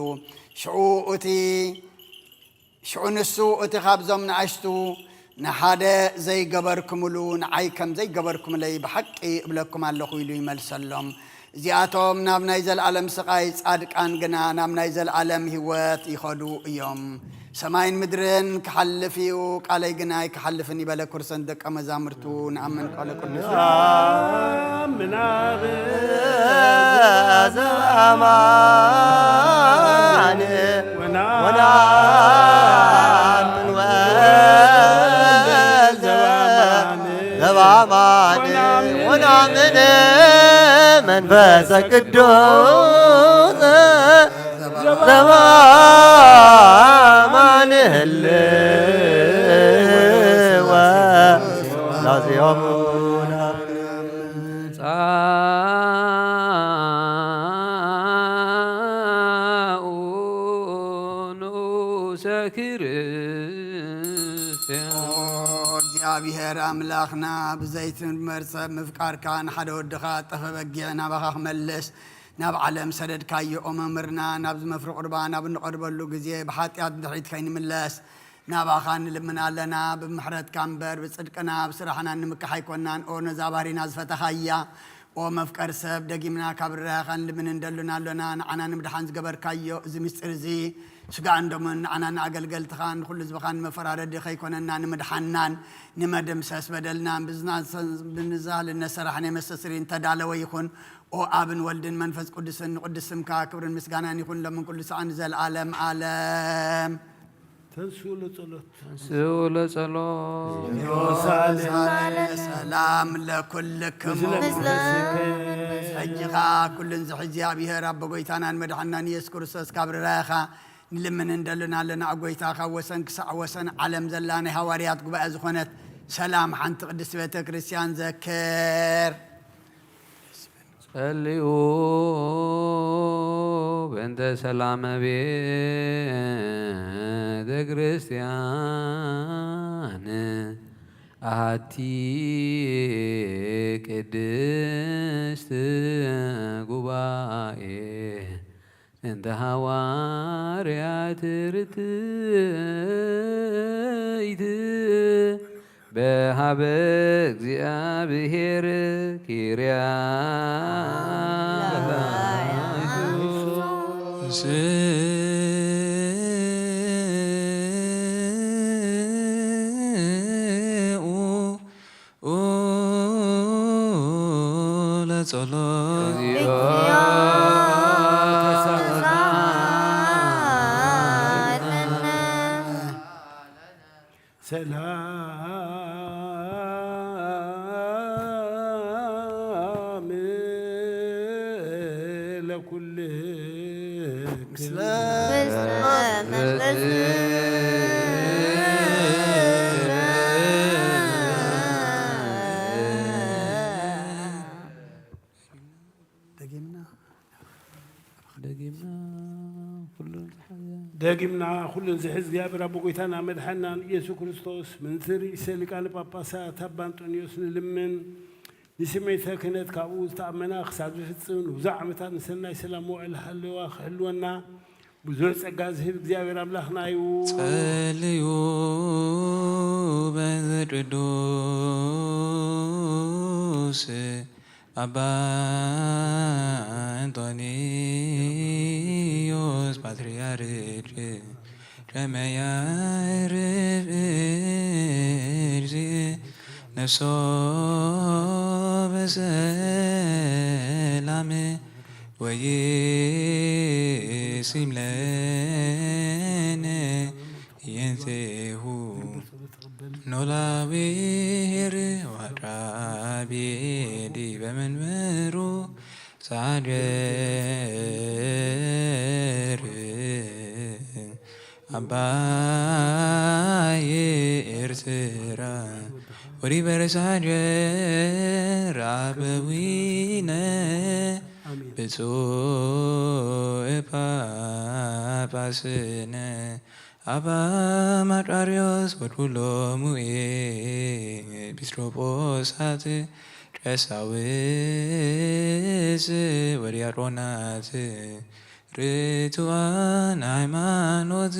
ሽዑ ንሱ እቲ ካብዞም ንኣሽቱ نحادة زي جبركم لون عيكم زي جبركم لي بحقي بلكم على خويلو يملسلهم زياتهم نابنا يزل عالم سقايس عادك أنجنا نابنا يزل عالم هوات يخدو يوم سماين مدرن كحلفيو قالي جناي كحلفني بلا كرسندك أما زامرتون أمن قال كل من زمان ونعمن منفس قدوس زمان اللوى لازيومنا እግዚአብሔር አምላኽና ብዘይትን መርሰብ ምፍቃር ካን ሓደ ወድኻ ጠፈበጊዕና ባኻኽ መልስ ናብ ዓለም ሰደድካዮ መምህርና ናብ ዝመፍሪ ቁርባን ናብ እንቐርበሉ ግዜ ብሓጢኣት ድሕሪት ከይንምለስ ናባኻ ንልምና ኣለና ብምሕረትካ እምበር ብፅድቅና ብስራሕና ንምክሕ ኣይኮናን ኦ ነዛባሪና ዝፈተኻያ ኦ መፍቀር ሰብ ደጊምና ካብ ርያኻ ንልምን እንደሉና ኣሎና ንዓና ንምድሓን ዝገበርካዮ እዚ ምስጢር እዚ ስጋ እንደምን ንዓና ንኣገልገልትኻ ንኩሉ ዝበኻን መፈራረዲ ከይኮነና ንምድሓናን ንመደምሰስ በደልናን ብንዛሃልነት ሰራሕና መስተስሪ እንተዳለወ ይኹን ኦ አብን ወልድን መንፈስ ቅዱስን ቅዱስ ስምካ ክብርን ምስጋናን ይኹን ለምን ኩሉ ሰዓን ዘለዓለም ዓለም تنسوا لصلوت سلام لكلكم حجها كل زحزي أبيه رب قويتانا مدحنا يسكر كريستوس كبر راخا نلمن ندلنا لنا قويتاخا وسن كسع وسن علم زلاني هواريات قبا أزخونت سلام حنت قدس بيت كريستيان ذكر صلوا بنت سلام بيت كريستيان أهاتي قدست قبائي انت هواريات رتيت بهابك زيابهر كيريا سلام لكل داقمنا كل زحز جاب رب قيتنا مدحنا يسوع كريستوس من ثري سلكان باباسا تبان تونيوس لمن نسمي ثكنت كابوس تأمنا خساد فتسون وزعمت نسلنا سلام وعلى حلوا خلونا بزور سجاز هيب جاب رب لخنا يو صليو بذردوس أبا أنطونيوس باتريارك رميارك نفسو بسلام ويسيم لنا ينتهو نولا بير ورابي دي بمن مرو ساجر أباي إرسرا وري برساجر أبوينا بسو باباسنا أبا ماتريوس وطولو موئي بستروبوسات تساويس وريارونات ريتوان عيمانوت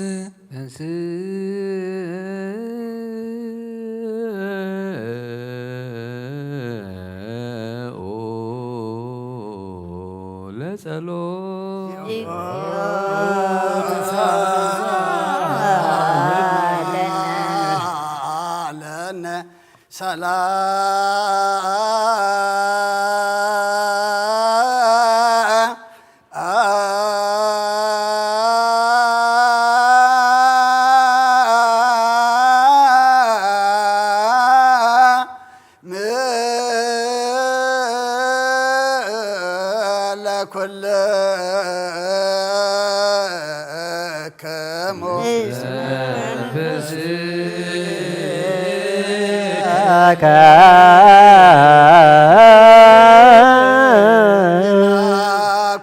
ጸሎት ለነ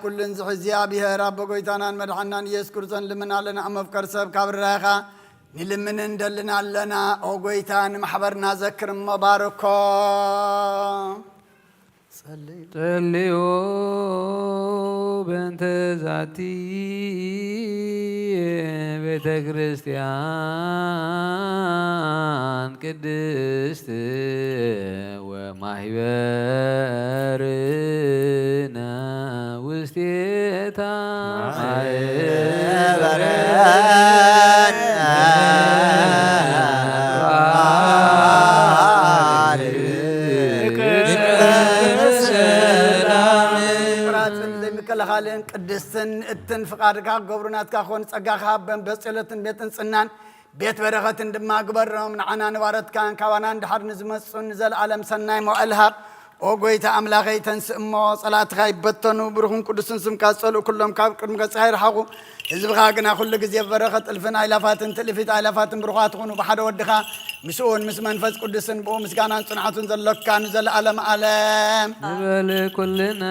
ኩልን እግዚአብሔር አብ ጎይታናን መድኃናን ኢየሱስ ክርስቶስ ልምናለና መፍቀር ሰብ ካብራኻ ንልምን እንደልናለና ኦ ጎይታን ማሕበርና ዘክር መባረኮ ጸልዮ በእንተ ዛቲ ቤተ ክርስቲያን ቅድስት ወማህበርነ ውስቴታ ለኻልን ቅድስትን እትን ፍቃድካ ገብሩናትካ ኾን ጸጋኻ በጸሎትን ቤትን ጽናን ቤት በረኸትን ድማ ግበሮም ንዓና ንባረትካን ካባና እንድሓር ንዝመፁን ዘለዓለም ሰናይ መዋዕልሃብ ኦ ጎይታ ኣምላኸይ ተንስእ እሞ ጸላትኻ ይበተኑ ብሩኹን ቅዱስን ስምካ ዝጸልኡ ኩሎም ካብ ቅድሚ ገጽኻ ይርሓቑ ህዝብኻ ግና ኩሉ ግዜ በረኸት እልፍን ኣይላፋትን ትልፊት ኣይላፋትን ብሩኻት ኹኑ ብሓደ ወድኻ ምስኡን ምስ መንፈስ ቅዱስን ብኡ ምስጋናን ጽንዓቱን ዘለካ ንዘለዓለም ዓለም ንበል ኩልና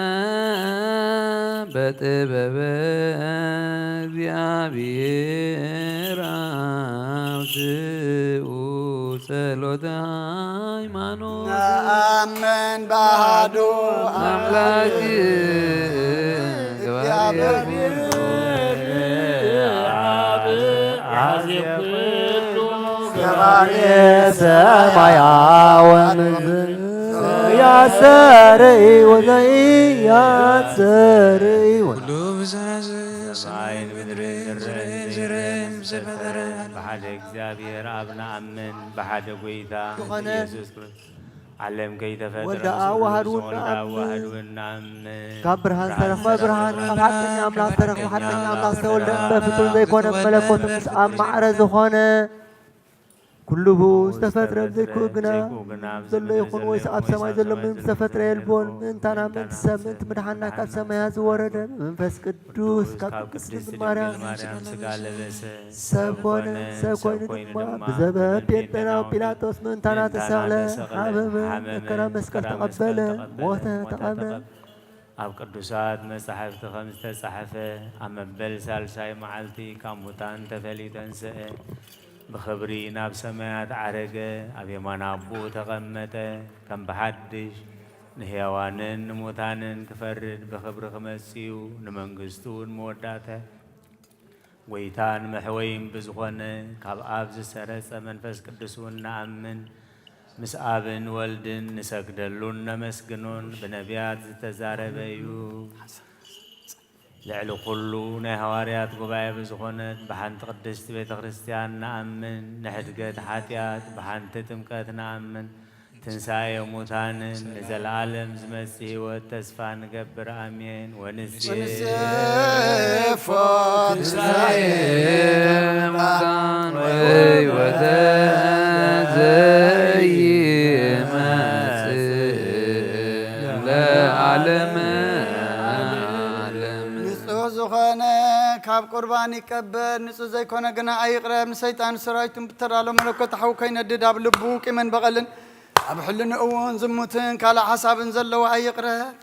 በጥበበ እግዚአብሔር አውስኡ ጸሎተ ሃይማኖት ነአምን ባህዱ አምላክ እግዚአብሔር ሰማያውን ያሰርይ ወዘይ ያሰርይ ሁሉ ብዛዝሰማይን ምድርን ዝርን ዘፈጠረ በሓደ እግዚአብሔር ኣብ ንኣምን በሓደ ጎይታ ኢየሱስ ክርስቶስ ዓለም ከይተፈጠረ ወልደ ኣዋህድ ንኣምን ካብ ብርሃን ዝተረኽበ ብርሃን ካብ ሓቀኛ ኣምላኽ ዝተረኽበ ሓቀኛ ኣምላኽ ዝተወልደ በፍጡር ዘይኮነ መለኮት ምስ ኣብ ማዕረ ዝኾነ ኩሉ ብኡ ዝተፈጥረ ዘይክኡ ግና ዘሎ ይኹን ወይስ ኣብ ሰማይ ዘሎ ምንም ዝተፈጥረ የልቦን ምእንታና ምእንቲ ሰብ ምእንቲ ምድሓና ካብ ሰማያ ዝወረደ መንፈስ ቅዱስ ካብ ቅድስት ማርያም ሰብ ኮነ ሰብ ኮይኑ ድማ ብዘበን ጴንጤናዊ ጲላጦስ ምእንታና ተሰቕለ ሓመመ መከራ መስቀል ተቐበለ ሞተ ተቐብረ ኣብ ቅዱሳት መጻሕፍቲ ከም ዝተጻሕፈ ኣብ መበል ሳልሳይ መዓልቲ ካብ ሙታን ተፈሊጠ ንስአ ብኽብሪ ናብ ሰማያት ዓረገ ኣብ የማን ኣቦ ተቐመጠ ከም ብሓድሽ ንሕያዋንን ንሙታንን ክፈርድ ብኽብሪ ክመጽኡ ንመንግሥቱ ንመወዳእታ ጎይታን መሕወይን ብዝኾነ ካብ ኣብ ዝሰረጸ መንፈስ ቅዱስ እውን ንኣምን ምስ ኣብን ወልድን ንሰግደሉን ነመስግኖን ብነቢያት ዝተዛረበ እዩ ልዕሊ ኩሉ ናይ ሃዋርያት ጉባኤ ብዝኾነት ብሓንቲ ቅድስቲ ቤተ ክርስቲያን ንኣምን ንሕድገት ሓጢኣት ብሓንቲ ጥምቀት ንኣምን ትንሣኤ ሙታንን ንዘለዓለም ዝመጽእ ህይወት ተስፋ ንገብር ኣሜን ወንሴፎ ትንሣኤ ሙታን ወሕይወተ ዘይመጽእ ለዓለመ ዝኾነ ካብ ቁርባን ይቀበል ንጹህ ዘይኮነ ግና ኣይቕረብ ንሰይጣን ሰራዊቱን ብተዳሎ መለኮት ሓው ከይነድድ ኣብ ልቡ ቂምን በቐልን ኣብ ሕልንኡ እውን ዝሙትን ካልእ ሓሳብን ዘለዎ ኣይቕረብ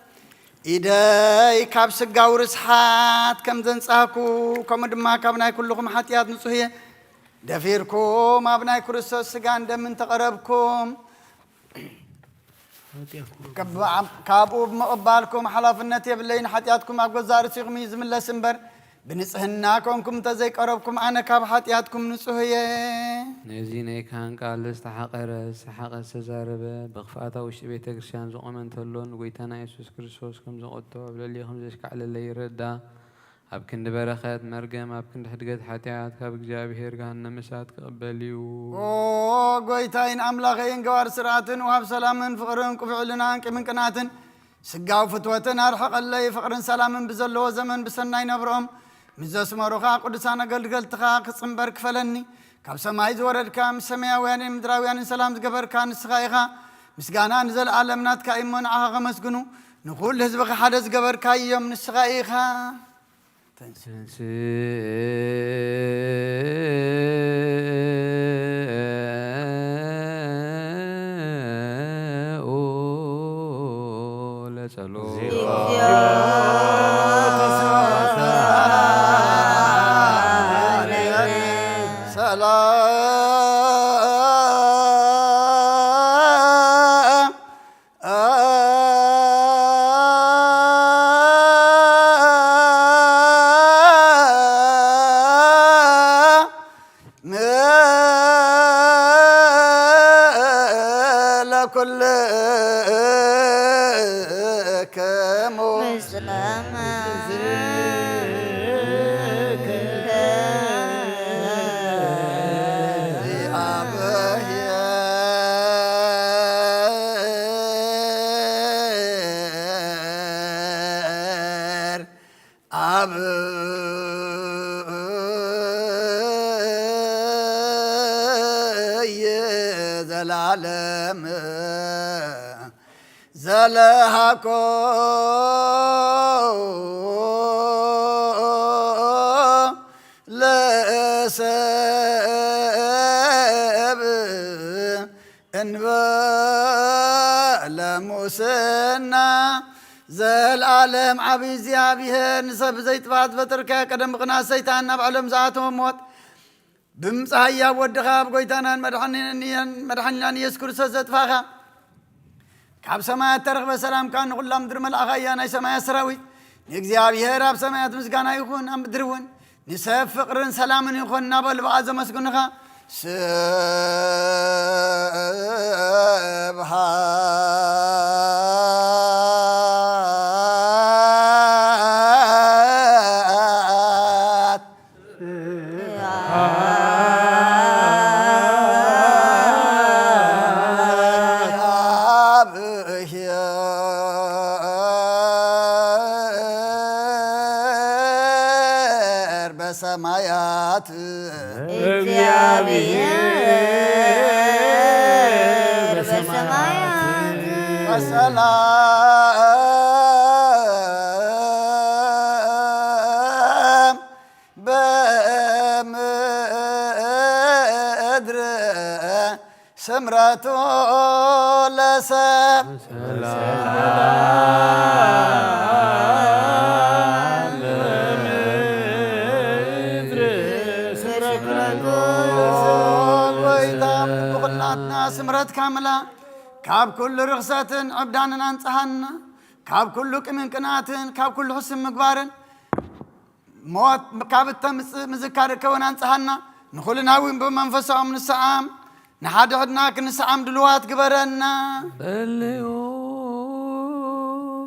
ኢደይ ካብ ስጋዊ ርስሓት ከም ዘንጻህኩ ከምኡ ድማ ካብ ናይ ኩልኹም ሓጢኣት ንጹህ እየ ደፊርኩም ኣብ ናይ ክርስቶስ ስጋን ደምን ተቐረብኩም ካብኡ ብምቕባልኩም ሓላፍነት የብለይን ሓጢኣትኩም ኣብ ገዛ ርእሲኹም እዩ ዝምለስ እምበር بنصحنا كونكم تزي قربكم أنا كاب حاتياتكم نصحية نزيني كان قال استحقر استحق السزاربة بخفاته وش بيت كريستيان زقمن تلون ويتنا يسوع كريستوس كم زقته بللي خمسة على اللي يردا أبكن بركات مرجم أبكن حدقت حاتيات كاب جابهير كان مسات قبليو قويتين أملاخين قوار سراتن وهب سلامن فقرن كفعلنا كمن كناتن سقاو فتوتن أرحق اللي فقرن سلامن بزلو زمن بسناي نبرهم مزاس مروخا قدسانا قلت تخا قصنبر كفلني كاب سمايز ورد كام سماويان مدراويان سلام زقبر كان سخايخا مسقانا نزل عالمنات كايمون عاها مسقنو نقول لهزبك حدث قبر كايوم نسخايخا زلالم زلهاكو لسب انبال موسنا زلالم عبي زيابيه نسب زيت بعد فتركه قدم قنا سيتان بعلم ذاتهم موت بمصايا ودخاب قويتانا مدحنيان يذكر سزت فاخا كاب سماء ترغب سلام كان غلام در ملأخيا ناي سماء سراوي እግዚአብሔር ኣብ ሰማያት ምስጋና ይኹን ኣብ ምድር እውን ንሰብ ፍቅርን ሰላምን ይኹን ናበል በዓዘ መስግንኻ ሰማያት እግዚአብሔር በሰማያት በሰላም በምድር ስምረቱ ለሰብ سمرت كاملة كاب كل رخصة عبدان أنصحنا كاب كل كمن كناتن كاب كل حسن مقبارن موت كاب التمس مذكر كون أنصحنا نخلنا وين بمنفسهم من السعام نحد عدناك نسعام دلوات قبرنا بليو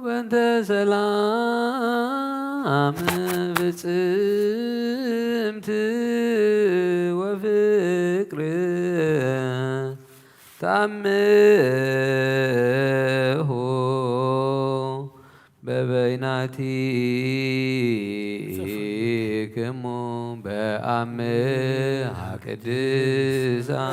بنت سلام بسمت وفكر تعمه ببيناتكم بأمه قدسا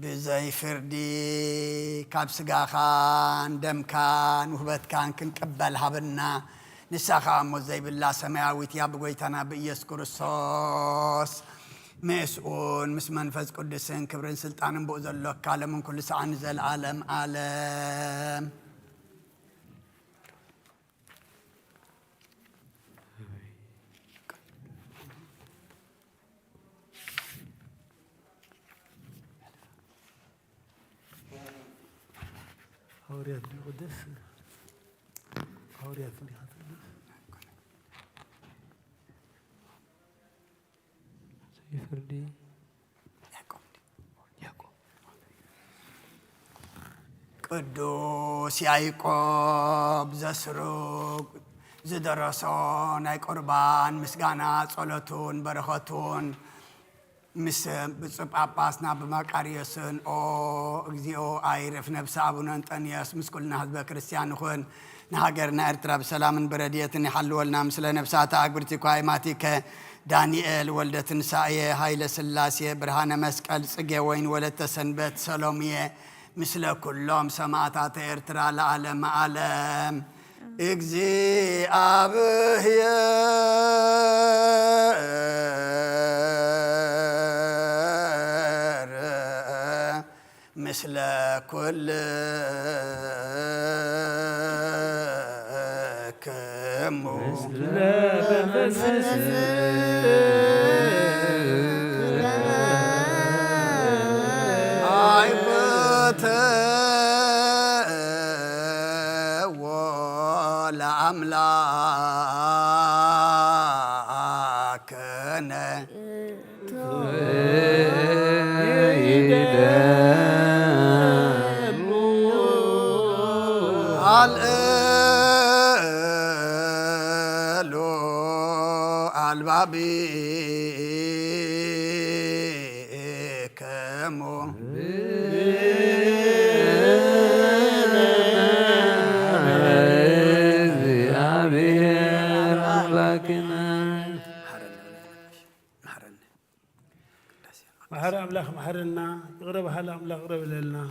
ብዘይ ፍርዲ ካብ ስጋኻን ደምካን ውህበትካን ክንቅበል ሃበና ንሳኻ ሞት ዘይብላ ሰማያዊት ያ ብጎይታና ብኢየሱስ ክርስቶስ مسؤول مس منفذ قدسين كبرين سلطان بوز الله كلام كل ساعة نزل عالم عالم حوريات القدس حوريات القدس فردي ቅዱስ ያዕቆብ ዘስሩግ ዝደረሶን ናይ ቁርባን ምስጋና ጸሎቱን በረኸቱን ምስ ብፁዕ ጳጳስና ብመቃርዮስን ኦ እግዚኦ አይረፍ ነብሰ አቡነ እንጦንዮስ ምስ ኩልና ህዝበ ክርስቲያን ይኹን ንሃገርና ኤርትራ ብሰላምን በረድኤትን ይሓልወልና ምስለ ነብሳታ አግብርቲ ኳይማቲከ ዳንኤል ወልደ ትንሳኤ ኃይለ ሥላሴ ብርሃነ መስቀል ጽጌ ወይን ወለተ ሰንበት ሰሎምየ ምስለ ኩሎም ሰማዕታተ ኤርትራ ለዓለመ ዓለም እግዚአብሔር ምስለ ኩልክሙ أملاكنا الألو البابي كمو محر أملاخ محرنا يغرب هلا أملاخ يغرب لنا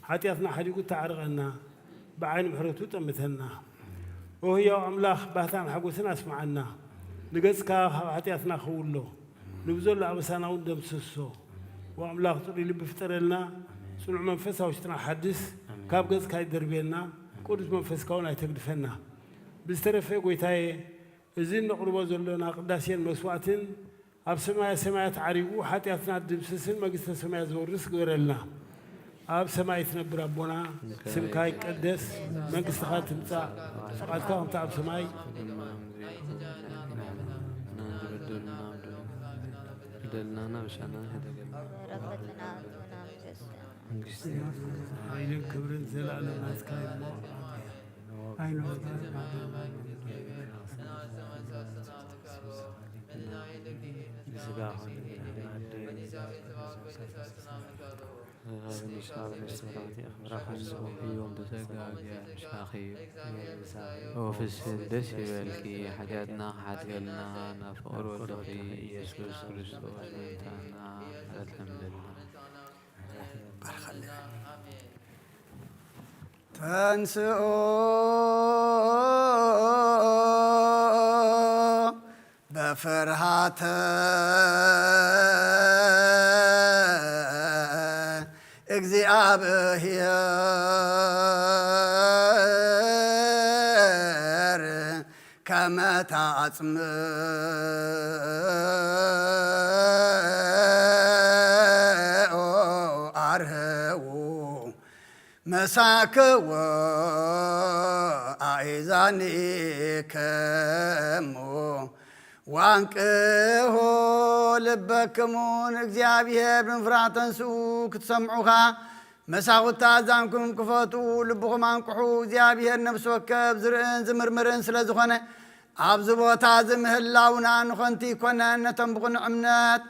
حتياتنا حديقو تعرقنا بعين محرتو تمثلنا وهي أملاخ بهتان حقوسنا اسمعنا نقصك حتياتنا خولو نبزول لعبسانا وندم سسو وأملاخ تقولي اللي بفتر لنا صنع منفسها وشتنا حدث كاب قصك هاي دربينا قدس منفسك ونا يتقدفنا بسترفي قويتاي إذن نقربو زلنا قداسيا مسواتين أب سماء سماء عريقو حتى أثناء الدمسسن ما قست سماء زورس قررنا أب سماء يتنبر ربنا سمكاي قدس ما قست خاتم تاع فقط كهم تاع سماء بدلنا نمشينا هذا هاي كبرن زلا على الناس كاي هاي نو وفي السدس يبالكي حاجاتنا حاجاتنا نفقر ودخي يسوس كريستوس انتانا الحمد لله تنسؤ بفرحة እግዚአብሔር كما تعصم أرهو مساكو أعزاني كمو وانكهو لبكمون እግዚአብሔር በፍርሃት ተንስኡ ክትሰምዑኻ መሳኹታ ዛንኩም ክፈቱ ልብኹም አንቅሑ እግዚአብሔር ነፍሲ ወከፍ ዝርእን ዝምርምርን ስለ ዝኾነ ኣብዚ ቦታ ዝምህላውና ንኾንቲ ይኮነን ነቶም ብቕኑዕ እምነት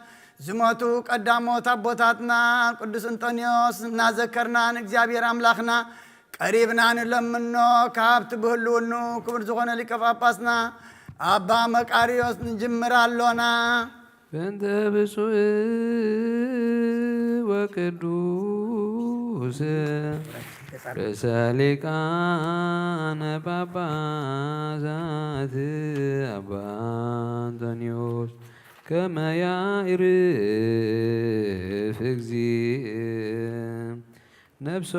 ዝሞቱ ቀዳሞት ኣቦታትና ቅዱስ እንጦንዮስ እናዘከርናን እግዚአብሔር ኣምላኽና ቀሪብና ንለምኖ ካብቲ ብህልውኑ ክቡር ዝኾነ ሊቀ ጳጳስና አባ መቃርዮስ እንጅምር አሎና በእንተ ብፁዕ ወቅዱስ ቅዱስ ርእሰ ሊቃነ ጳጳሳት አባ አንጦንዮስ ከመ ያዕርፍ እግዚእ ነፍሶ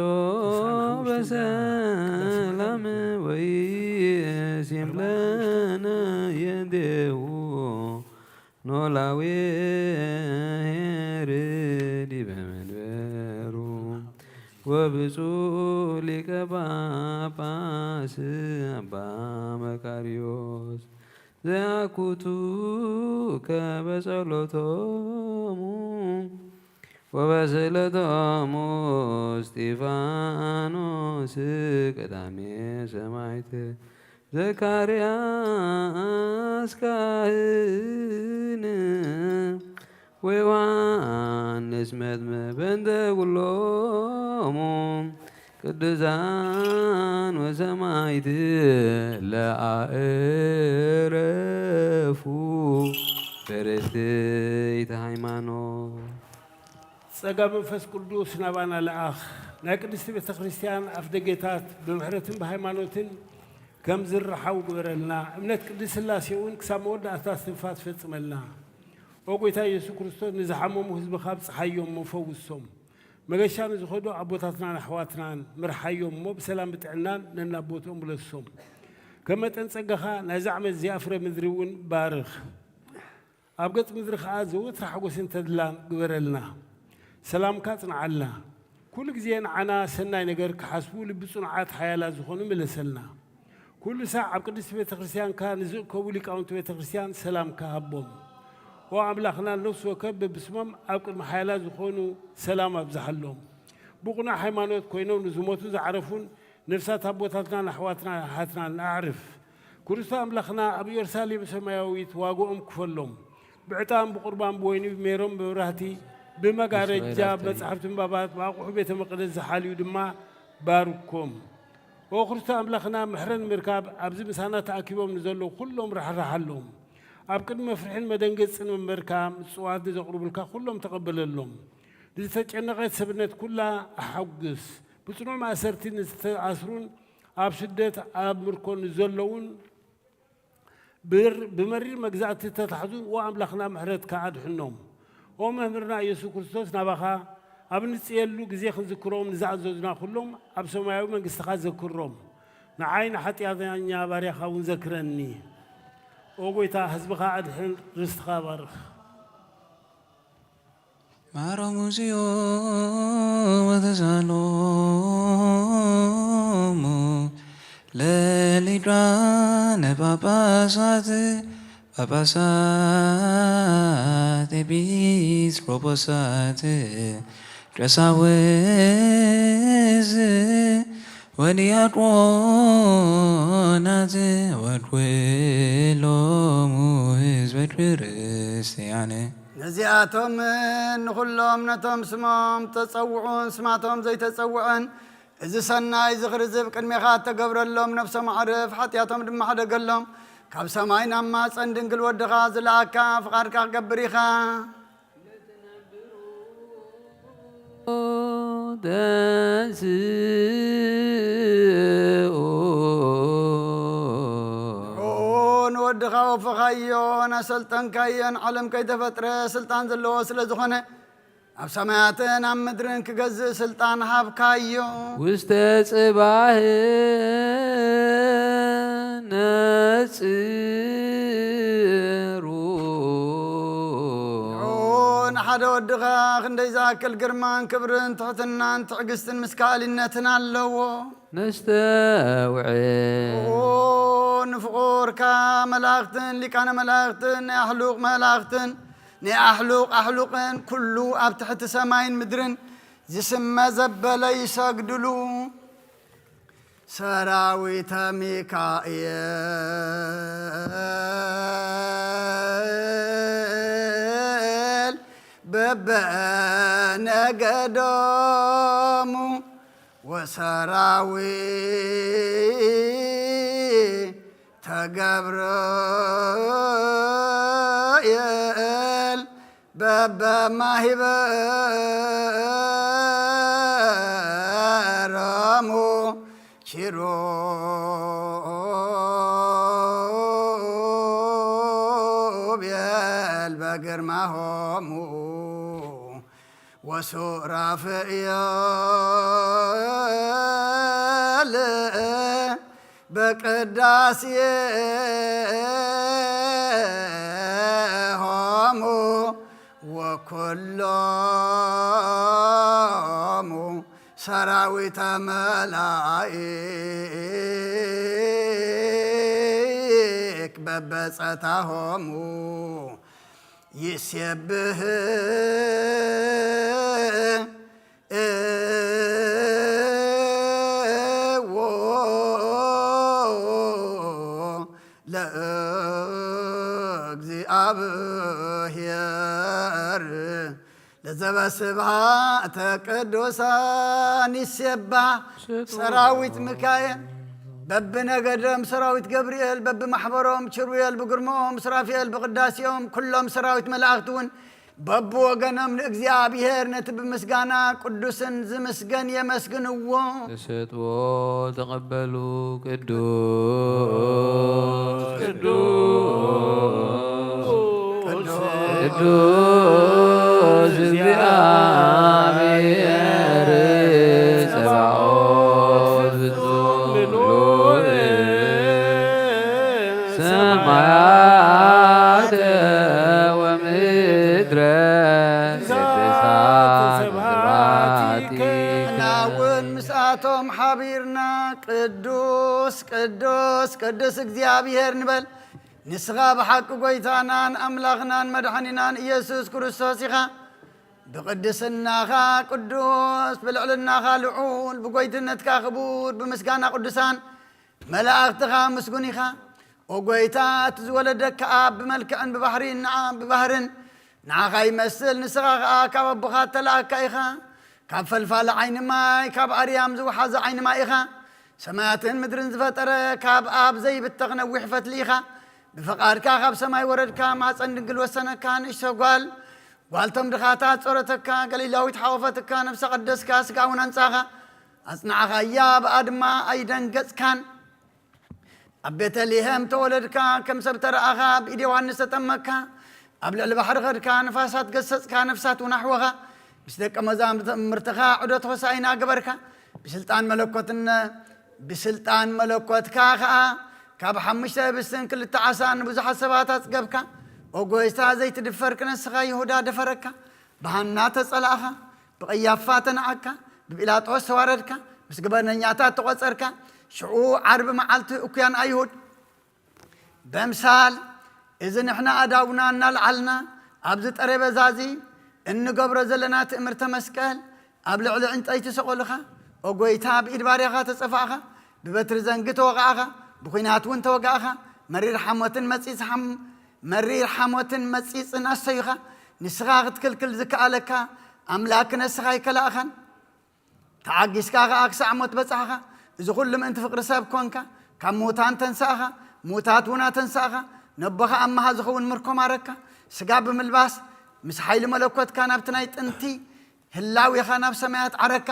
በሰላም ወይሴም ለነ የዴሁ ኖላዊ ሄርዲ በመንበሩ ወብፁዕ ሊቀ ጳጳስ አባ መቃርዮስ ዘአኩቱ ከበጸሎቶሙ ወበስእለቶሙ እስጢፋኖስ ቀዳሜ ሰማዕት ዘካርያስ ካህን ወዮሐንስ መጥምቅ በእንተ ኩሎሙ ቅዱሳን ወሰማዕት ለአእረፉ በርትዕተ ሃይማኖት ጸጋ መንፈስ ቅዱስ ናባና ለአኽ ናይ ቅድስቲ ቤተ ክርስቲያን ኣፍ ደጌታት ብምሕረትን ብሃይማኖትን ከም ዝረሓው ግበረልና እምነት ቅድስት ሥላሴ እውን ክሳብ መወዳእታ እስትንፋስ ፈጽመልና ኦ ጐይታ ኢየሱስ ክርስቶስ ንዝሓመሙ ህዝብኻ ብፅሓዮም ሞ ፈውሶም መገሻ ንዝኸዱ ኣቦታትናን ኣሕዋትናን ምርሓዮም ሞ ብሰላም ብጥዕናን ነናቦቶም ብለሶም ከም መጠን ጸጋኻ ናይዚ ዓመት እዚኣ ፍረ ምድሪ እውን ባርኽ ኣብ ገጽ ምድሪ ከዓ ዘወትሪ ሓጐስን ተድላን ግበረልና ሰላምካ ጽንዓልና ኩሉ ግዜ ንዓና ሰናይ ነገር ክሓስቡ ልቢ ጽኑዓት ሓያላት ዝኾኑ መለሰልና ኩሉ ሳዕ ኣብ ቅድስቲ ቤተ ክርስቲያንካ ንዝእከቡ ሊቃውንቲ ቤተ ክርስቲያን ሰላምካ ሃቦም ኦ ኣምላኽና ነፍሲ ወከፍ በብስሞም ኣብ ቅድሚ ሓያላት ዝኾኑ ሰላም ኣብዝሓሎም ብቑኑዕ ሃይማኖት ኮይኖም ንዝሞቱ ዝዓረፉን ነፍሳት ኣቦታትናን ኣሕዋትናን ኣሓትናን ኣዕርፍ ክርስቶስ ኣምላኽና ኣብ ኢየሩሳሌም ሰማያዊት ዋግኦም ክፈሎም ብዕጣን ብቁርባን ብወይኒ ብሜሮም ብብራህቲ بمجارجة بتصحفت بابات باقو بيت مقدس زحاليو دما باركم وخرجت أملاخنا محرن مركب أبزي مسانا تأكيبهم نزلوا كلهم راح رحلهم أبكر مفرحين مدنجس إنه مركب سواد زقرب الكا كلهم تقبل لهم لتجعلنا غير سبنت كلها أحوجس بس نوع ما أسرتين عصرون أب شدة أب مركون نزلون بمرير مجزات تتحدون وأملاخنا محرت كعاد حنهم ومهمرنا يسوع كريستوس نبخا أبنت يلو جزيخ ذكرهم نزعزوزنا كلهم أبسمايو من قستخاذ ذكرهم نعين حتى يا باريخا ونذكرني وقويتا حزبخا أدحن رستخا بارخ مرموزيو وتزالوم لليدران باباسات Babasate bis proposate dressaweze when he had won as what will is vetrisiane نزياتهم كلهم نتهم سمام تصوعون سمعتهم زي تصوعن إذا سنا إذا خرزب كلمة تقبر لهم نفس معرف حتياتهم دم حدا قال لهم كاب سماين أما صندن كل ود غاز لاكا فقارك قبريخا نود غاو فخيو أنا سلطان كاين علم كي تفتر سلطان زلو سلزخونه أب سماياتن أم مدرن كجز سلطان هاب كايو وستصباح نصرو حدا ودغا خندي ذاك القرمان كبرن تحتنا تعقستن مسكالينتنا اللو نستوعب نفقور كا ملاختن اللي كان ملاختن أحلوق ملاختن ني أحلوقن كله أب تحت سماين مدرن جسم زبل يسجدلو سراويت ميكائيل ببنا قدامو وسراوي تقبرائيل بابا ما هي ኪሩቤል በግርማሆሙ ወሱራፌል በቅዳሴሆሙ ወኩሎሙ ሰራዊተ መላእክ በበጸታሆሙ ይሴብህ ለእግዚአብሔር ለዘበስብሐተ ቅዱሳን ይሴባህ ሰራዊት ሚካኤል በብነገደም ሰራዊት ገብርኤል በብማሕበሮም ኪሩቤል ብግርሞም ስራፌል ብቅዳሴኦም ኩሎም ሰራዊት መላእክቱን በብወገኖም ንእግዚአብሔር ነቲ ብምስጋና ቅዱስን ዝምስገን የመስግንዎ ተሰጥዎ ተቐበሉ ቅዱስ ቅዱስ እግዚአብሔር ጸባኦት ፍጹም ሰማያት ወምድረ ናውን ምስአቶም ሓቢርና ቅዱስ ቅዱስ ቅዱስ እግዚአብሔር ንበል ንስኻ ብሓቂ ጐይታናን ኣምላኽናን መድሓኒናን ኢየሱስ ክርስቶስ ኢኻ ብቅድስናኻ ቅዱስ ብልዕልናኻ ልዑል ብጐይትነትካ ክቡር ብምስጋና ቅዱሳን መላእኽትኻ ምስጉን ኢኻ ኦ ጐይታ እቲ ዝወለደካ ኣብ ብመልክዕን ብባህርን ንዓኻ ይመስል ንስኻ ኸዓ ካብ ኣቦኻ ተለኣካ ኢኻ ካብ ፈልፋለ ዓይኒ ማይ ካብ ኣርያም ዝወሓዘ ዓይኒ ማይ ኢኻ ሰማያትን ምድርን ዝፈጠረ ካብ ኣብ ዘይብተኽ ነዊሕ ፈትሊ ኢኻ ብፈቃድካ ካብ ሰማይ ወረድካ ማፀን ድንግል ወሰነካ ንእሽቶ ጓልቶም ድኻታት ጾረተካ ገሊላዊት ሓወፈትካ ነፍሰ ቀደስካ ስጋውን ኣንጻኻ ኣጽናዕኻያ ብኣ ድማ ኣይደንገጽካን ኣብ ቤተልሔም ተወለድካ ከም ሰብ ተረኣኻ ብኢድ ዮሃንስ ተጠመቅካ ኣብ ልዕሊ ባሕሪ ኸድካ ንፋሳት ገሰጽካ ነፍሳት እውን ኣሕወኻ ምስ ደቀ መዛሙርትኻ ዑደት ሆሳኢና ገበርካ ብስልጣን መለኮትካ ኸዓ ካብ 5 ህብስትን 2 ዓሳን ንብዙሓት ሰባት ኣጽገብካ ኦ ጐይታ ዘይትድፈር ክነስኻ ይሁዳ ደፈረካ ብሃና ተጸላእኻ ብቐያፋ ተነዓካ ብጲላጦስ ተዋረድካ ምስ ግበነኛታት ተቖጸርካ ሽዑ ዓርቢ መዓልቲ እኩያን ኣይሁድ በምሳል እዚ ንሕና ኣዳውና እናልዓልና ኣብዚ ጠረጴዛ እዚ እንገብሮ ዘለና ትእምርተ መስቀል ኣብ ልዕሊ ዕንጨይቲ ሰቐሉኻ ኦ ጐይታ ብኢድ ባርያኻ ተጸፋእኻ ብበትሪ ዘንጊ ተወቕዓኻ ብኹናት እውን ተወጋእኻ መሪር ሓሞትን መጺጽን ኣሰዩኻ ንስኻ ክትክልክል ዝከኣለካ ኣምላክ ነስኻ ይከላእኸን ተዓጊስካ ኸዓ ክሳዕ ሞት በጻሕኻ እዚ ኩሉ ምእንቲ ፍቕሪ ሰብ ኮንካ ካብ ሙታን ተንሳእኻ ሙታት ውና ተንሳእኻ ነቦኻ ኣማሃ ዝኸውን ምርኮ ማረካ ስጋ ብምልባስ ምስ ሓይሊ መለኮትካ ናብቲ ናይ ጥንቲ ህላዊኻ ናብ ሰማያት ዓረካ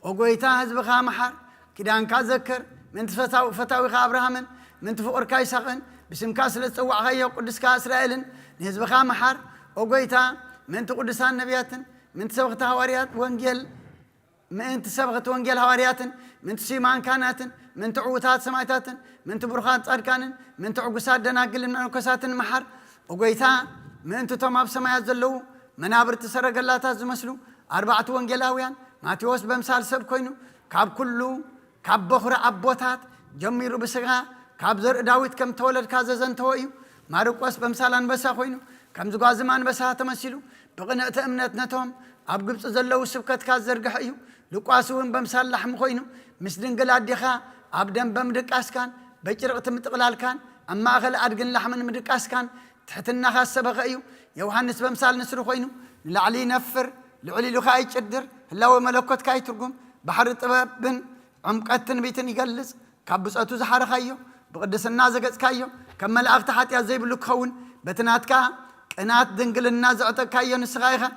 ኦ ጐይታ ህዝብኻ መሓር ኪዳንካ ዘክር ምንቲ ፈታዊኻ ኣብርሃምን ምንቲ ፍቕርካ ይስሐቅን ብስምካ ስለ ዝፀዋዕኻዮ ቅዱስካ እስራኤልን ንህዝብኻ መሓር ኦ ጐይታ ምንቲ ቅዱሳን ነቢያትን ምንቲ ሰብኽቲ ወንጌል ሃዋርያትን ምንቲ ስዩማን ካህናትን ምንቲ ዕዉታት ሰማዕታትን ምንቲ ብሩኻት ጻድቃንን ምንቲ ዕጉሳት ደናግልን መነኮሳትን መሓር ኦ ጐይታ ምእንቲ እቶም ኣብ ሰማያት ዘለዉ መናብርቲ ሰረገላታት ዝመስሉ 4 ወንጌላውያን ማቴዎስ በምሳል ሰብ ኮይኑ ካብ በኹሪ ኣቦታት ጀሚሩ ብስጋ ካብ ዘርኢ ዳዊት ከም ተወለድካ ዘዘንተወ እዩ ማርቆስ በምሳል አንበሳ ኮይኑ ከም ዝጓዝም አንበሳ ተመሲሉ ብቕንዕቲ እምነት ነቶም ኣብ ግብፂ ዘለዉ ስብከትካ ዘርግሕ እዩ ሉቃስ እውን በምሳል ላሕሚ ኮይኑ ምስ ድንግል ኣዴኻ ኣብ ደም በምድቃስካን በጭርቕቲ ምጥቕላልካን ኣብ ማእኸል ኣድግን ላሕምን ምድቃስካን ትሕትናኻ ዝሰበኸ እዩ ዮሃንስ በምሳል ንስሪ ኮይኑ ንላዕሊ ይነፍር ልዕሊ ኢሉኻ ይጭድር ህላዊ መለኮትካ ይትርጉም ባሕሪ ጥበብን عمقت تنبيتن يجلس كابساتو زحرخايو بقدسنا زغصكايو كملائكه حتيات زي بلو كون بتناتكا قنات دنگلنا زعتكايو نسخايخا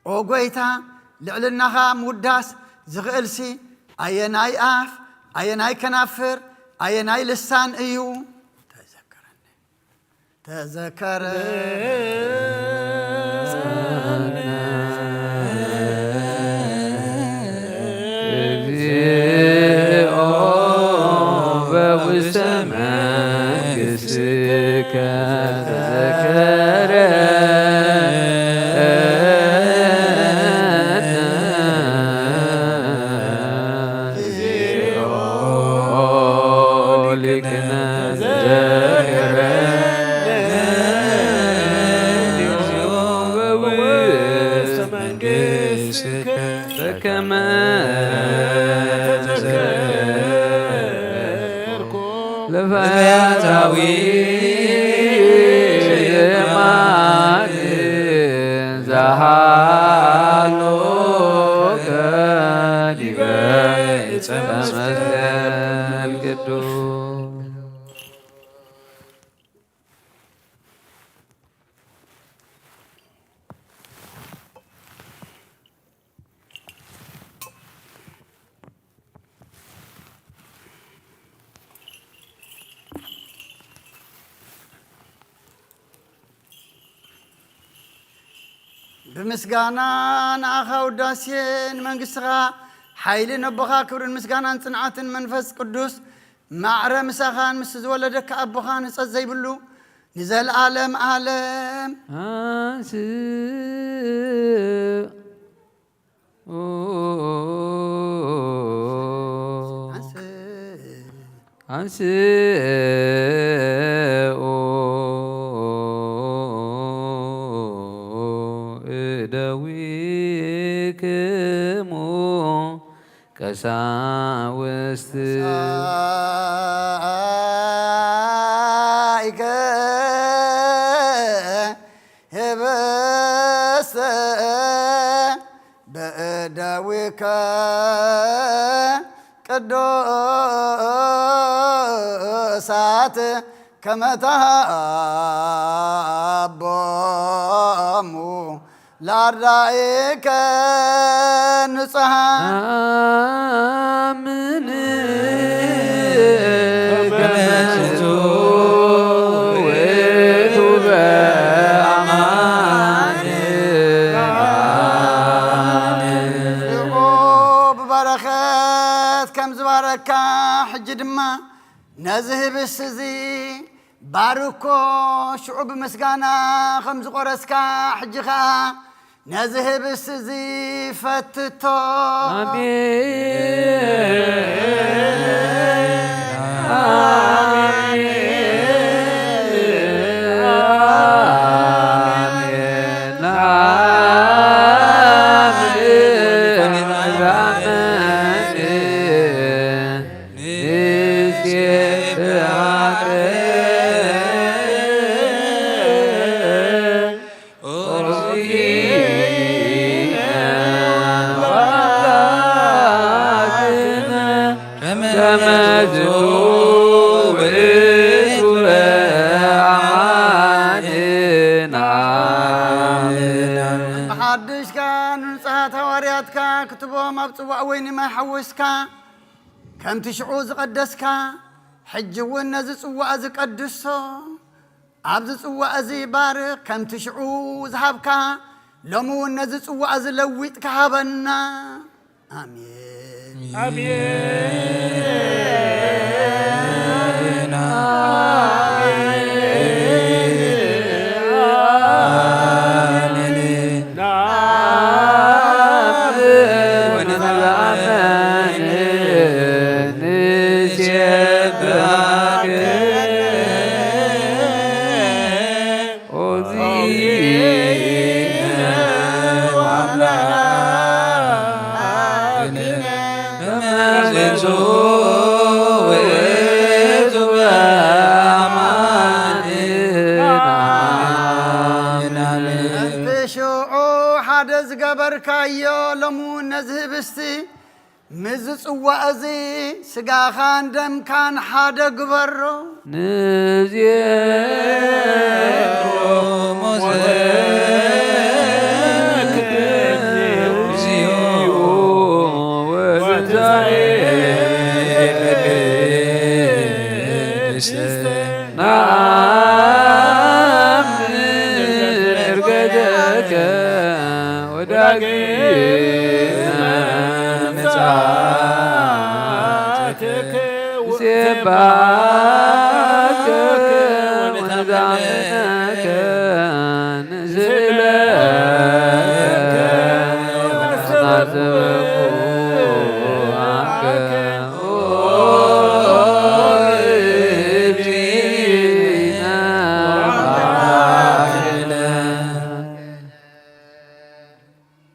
او غويتا لعلناها موداس زغلسي أيناي أف أيناي كنافر أيناي لسان أيو بمسجانا نأخا وداسين منقسخا حيل نبخا كبر المسجانا صنعة منفس قدوس معرى مسخان مسز ولدك أبخان زي بلو نزل عالم عالم كساوست سائك هبس بأداوك قدوسات كما تهبمو لاردائك نصها من كمجتو وتوبة ببركات كم زباركا حج دما نزه بسزي باركو شعوب مسقانا خمس قرسكا حجخا نذهب السزي فتتو كتبهم أبطوا وين ما حوسك كم تشعوز قدسك حجوا النزس وأزك قدسه أبزس وأزي بارك كم تشعوز هبك لمو النزس وأز لويتك هبنا آمين بركايو لمو نزهبستي مزص وأزي سقا خان دم كان حدا قبرو نزيرو مزيك زيو وزاي ምጽአትከ ሴባከ ወነዛመከ ንዝለከ ወናዘበኩአከ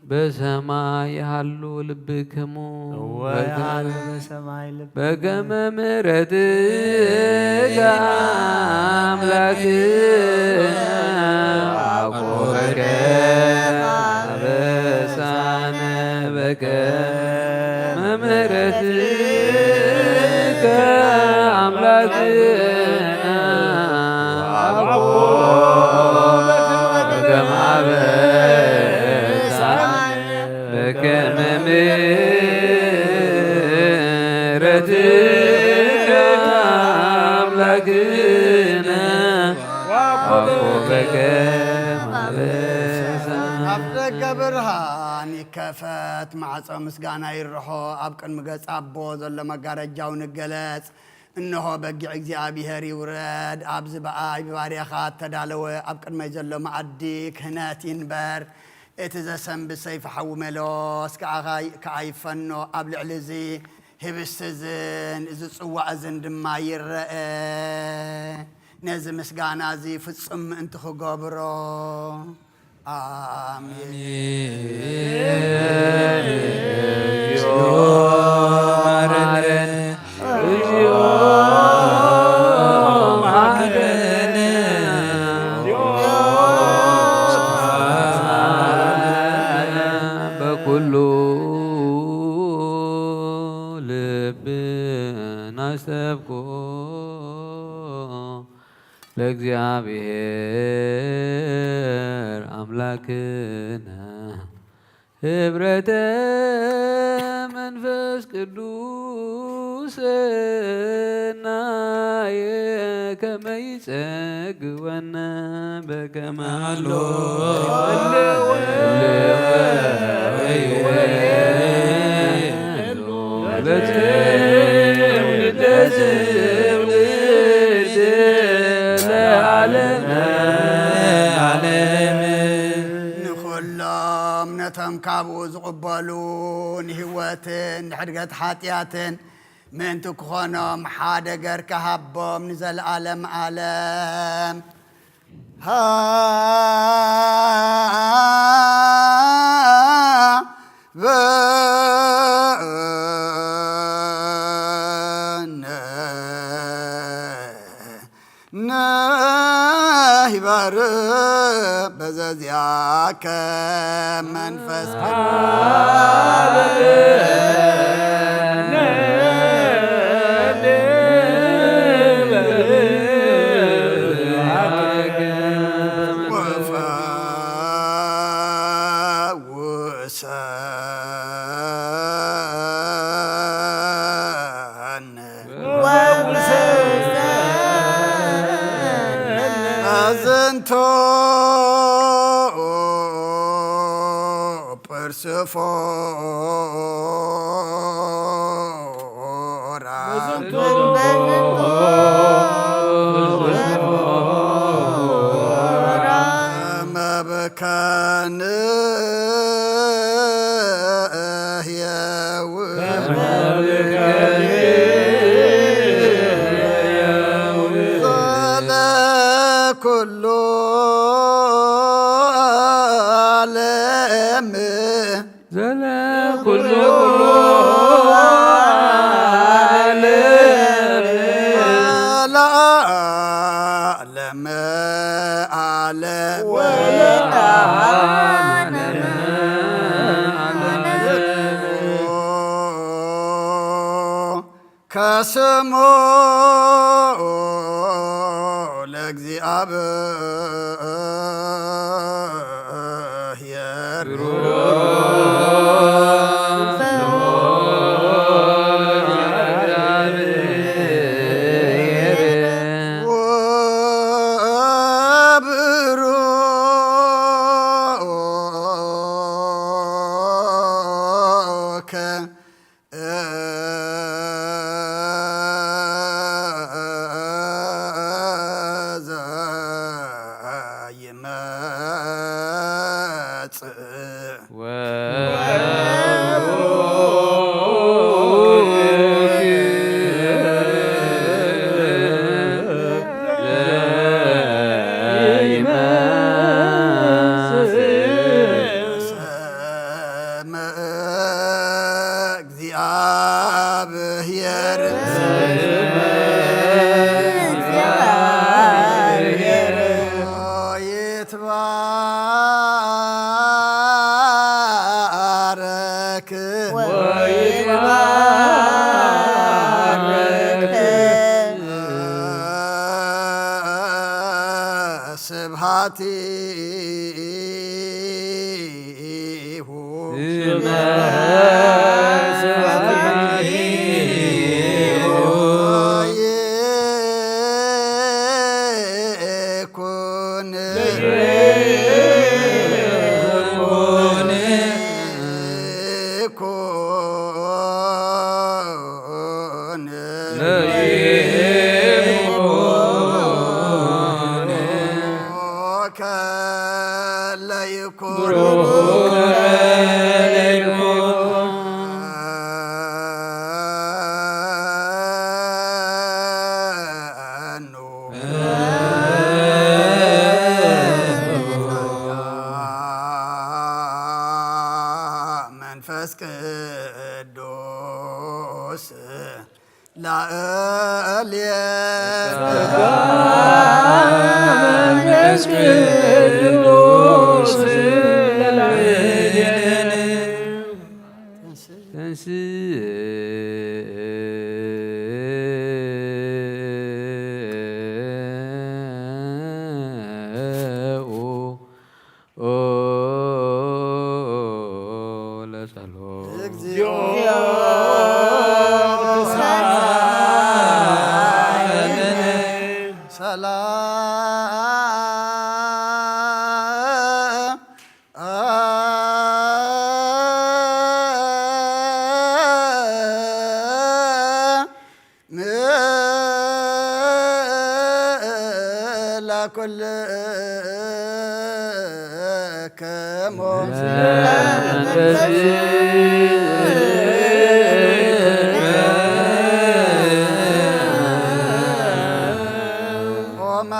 በሰማይ ያሉ ልብክሙ በከመ ምሕረትከ አምላክነ አቆበከ አበሳነ በከመ ምሕረትከ አምላክነ አቆበከ በከመ ምሕረትከ አምላክነ አቆበከ አብደገ ብርሃን ይከፈት ማዕፀ ምስጋና ይርሖ ኣብ ቅድሚ ገጽ ኣቦ ዘሎ መጋረጃው ንገለጽ እነሆ በጊዕ እግዚኣብሔር ይውረድ ኣብዚ በኣይ ብባርያኻ ተዳለወ ኣብ ቅድመይ ዘሎ መዓዲ ክህነት ይንበር እቲ ዘሰንብ ሰይፊ ሓዊ መሎስ ከዓ ይፈኖ ኣብ ልዕሊ እዚ ህብስቲ እዝን እዚ ጽዋዕ እዝን ድማ ይረአ ነዚ ምስጋና እዚ ፍጹም ምእንቲ ክገብሮ አሜን። በኩሉ ልብና ሰብኮ ለእግዚአብሔር አምላክነ ህብረተ መንፈስ ቅዱስና ከመ ይጸግወነ በከመ ሀሎ ንኹሎም ነቶም ካብኡ ዝቕበሉ ንህይወትን ንሕድገት ሓጢኣትን ምእንቲ ክኾኖም ሓደ ገር ከሃቦም ንዘለዓለም ዓለም ነይበር በዘዚያከ መንፈስ አዝንቶ ጵርስፎራ መብከን ኩሉ ዓለም ዘለ ኩሉ ዓለም ለዓለመ ዓለም ከስሙ ለእግዚአብሔር ወብሩክ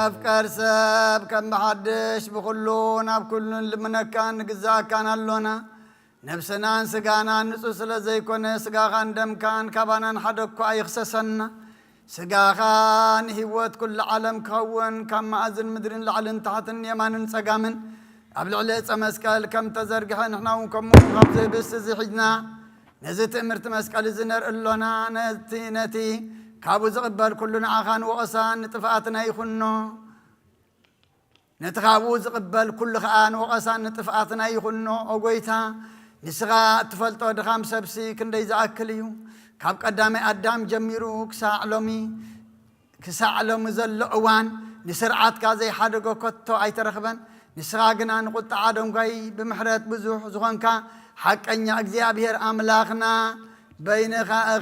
ومفكر سب كم بحدش بخلون بكلن لمنكان جزاء كان اللونا نفسنا سجانا نسوس لزي كون سجاخان دم كان كبانا حدك يخسسنا سجاخان هوت كل عالم كون كم أزل مدرين لعلن تحت اليمن سجامن قبل عليه مسكال كم تزرقها نحنا ونكم قبض بس زحجنا نزت امرت مسكال زنر اللونا نتي كابو زقبل كلنا عخان وقسان نتفقاتنا يخنو نتخابو زقبل كل خان وقسان نتفقاتنا يخنو أقويتا نسغا تفلتو دخام سبسي كندي زاكليو كاب قدامي أدام جميرو كسا علومي زل أوان نسرعات كازي حادقو كتو أي ترخبن نسغا قنا نقول تعادم قاي بمحرات بزوح زغنكا حق أن يأجزي أبهر أملاخنا بين خاء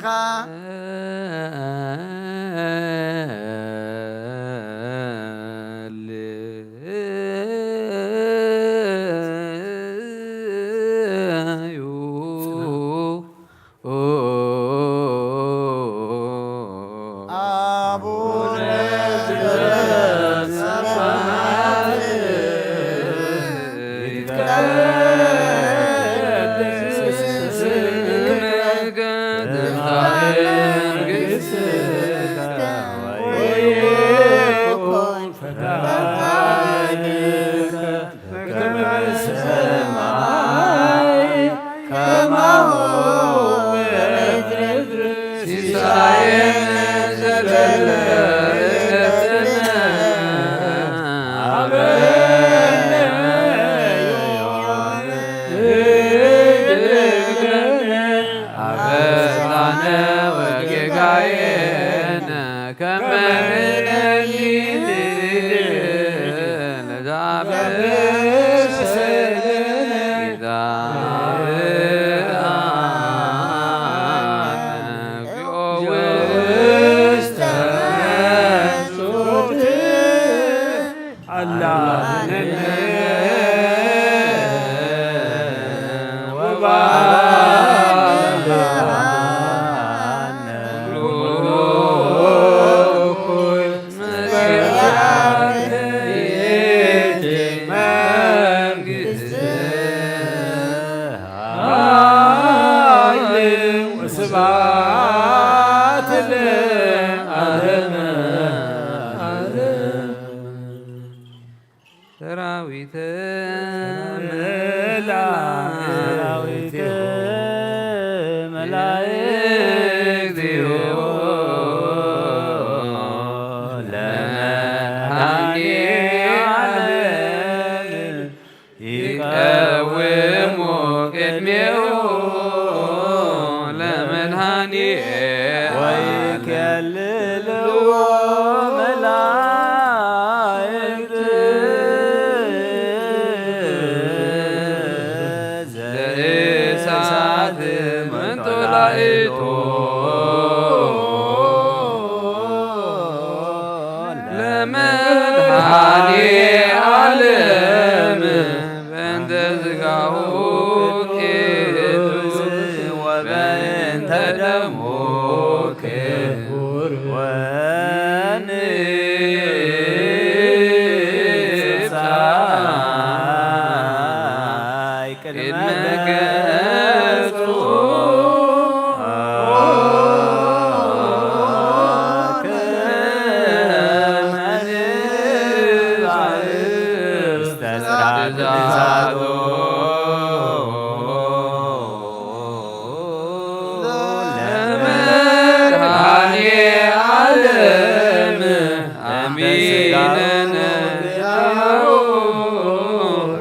Good. ሰራዊተ መላእክት ለመድኃኔዓለም ይቀውሙ ቅድሜሁ ለመድኃኔዓለም ወይከልልዎ መላእክት ዘእሳት መንጦላዕቶ ለመድኃኔዓለም በእንተ ሥጋሁ ቅዱስ ወበእንተ ደሙ ክቡር ወንሳይ ቅድመ ገጹ ለመድኃኔዓለም አሚነነ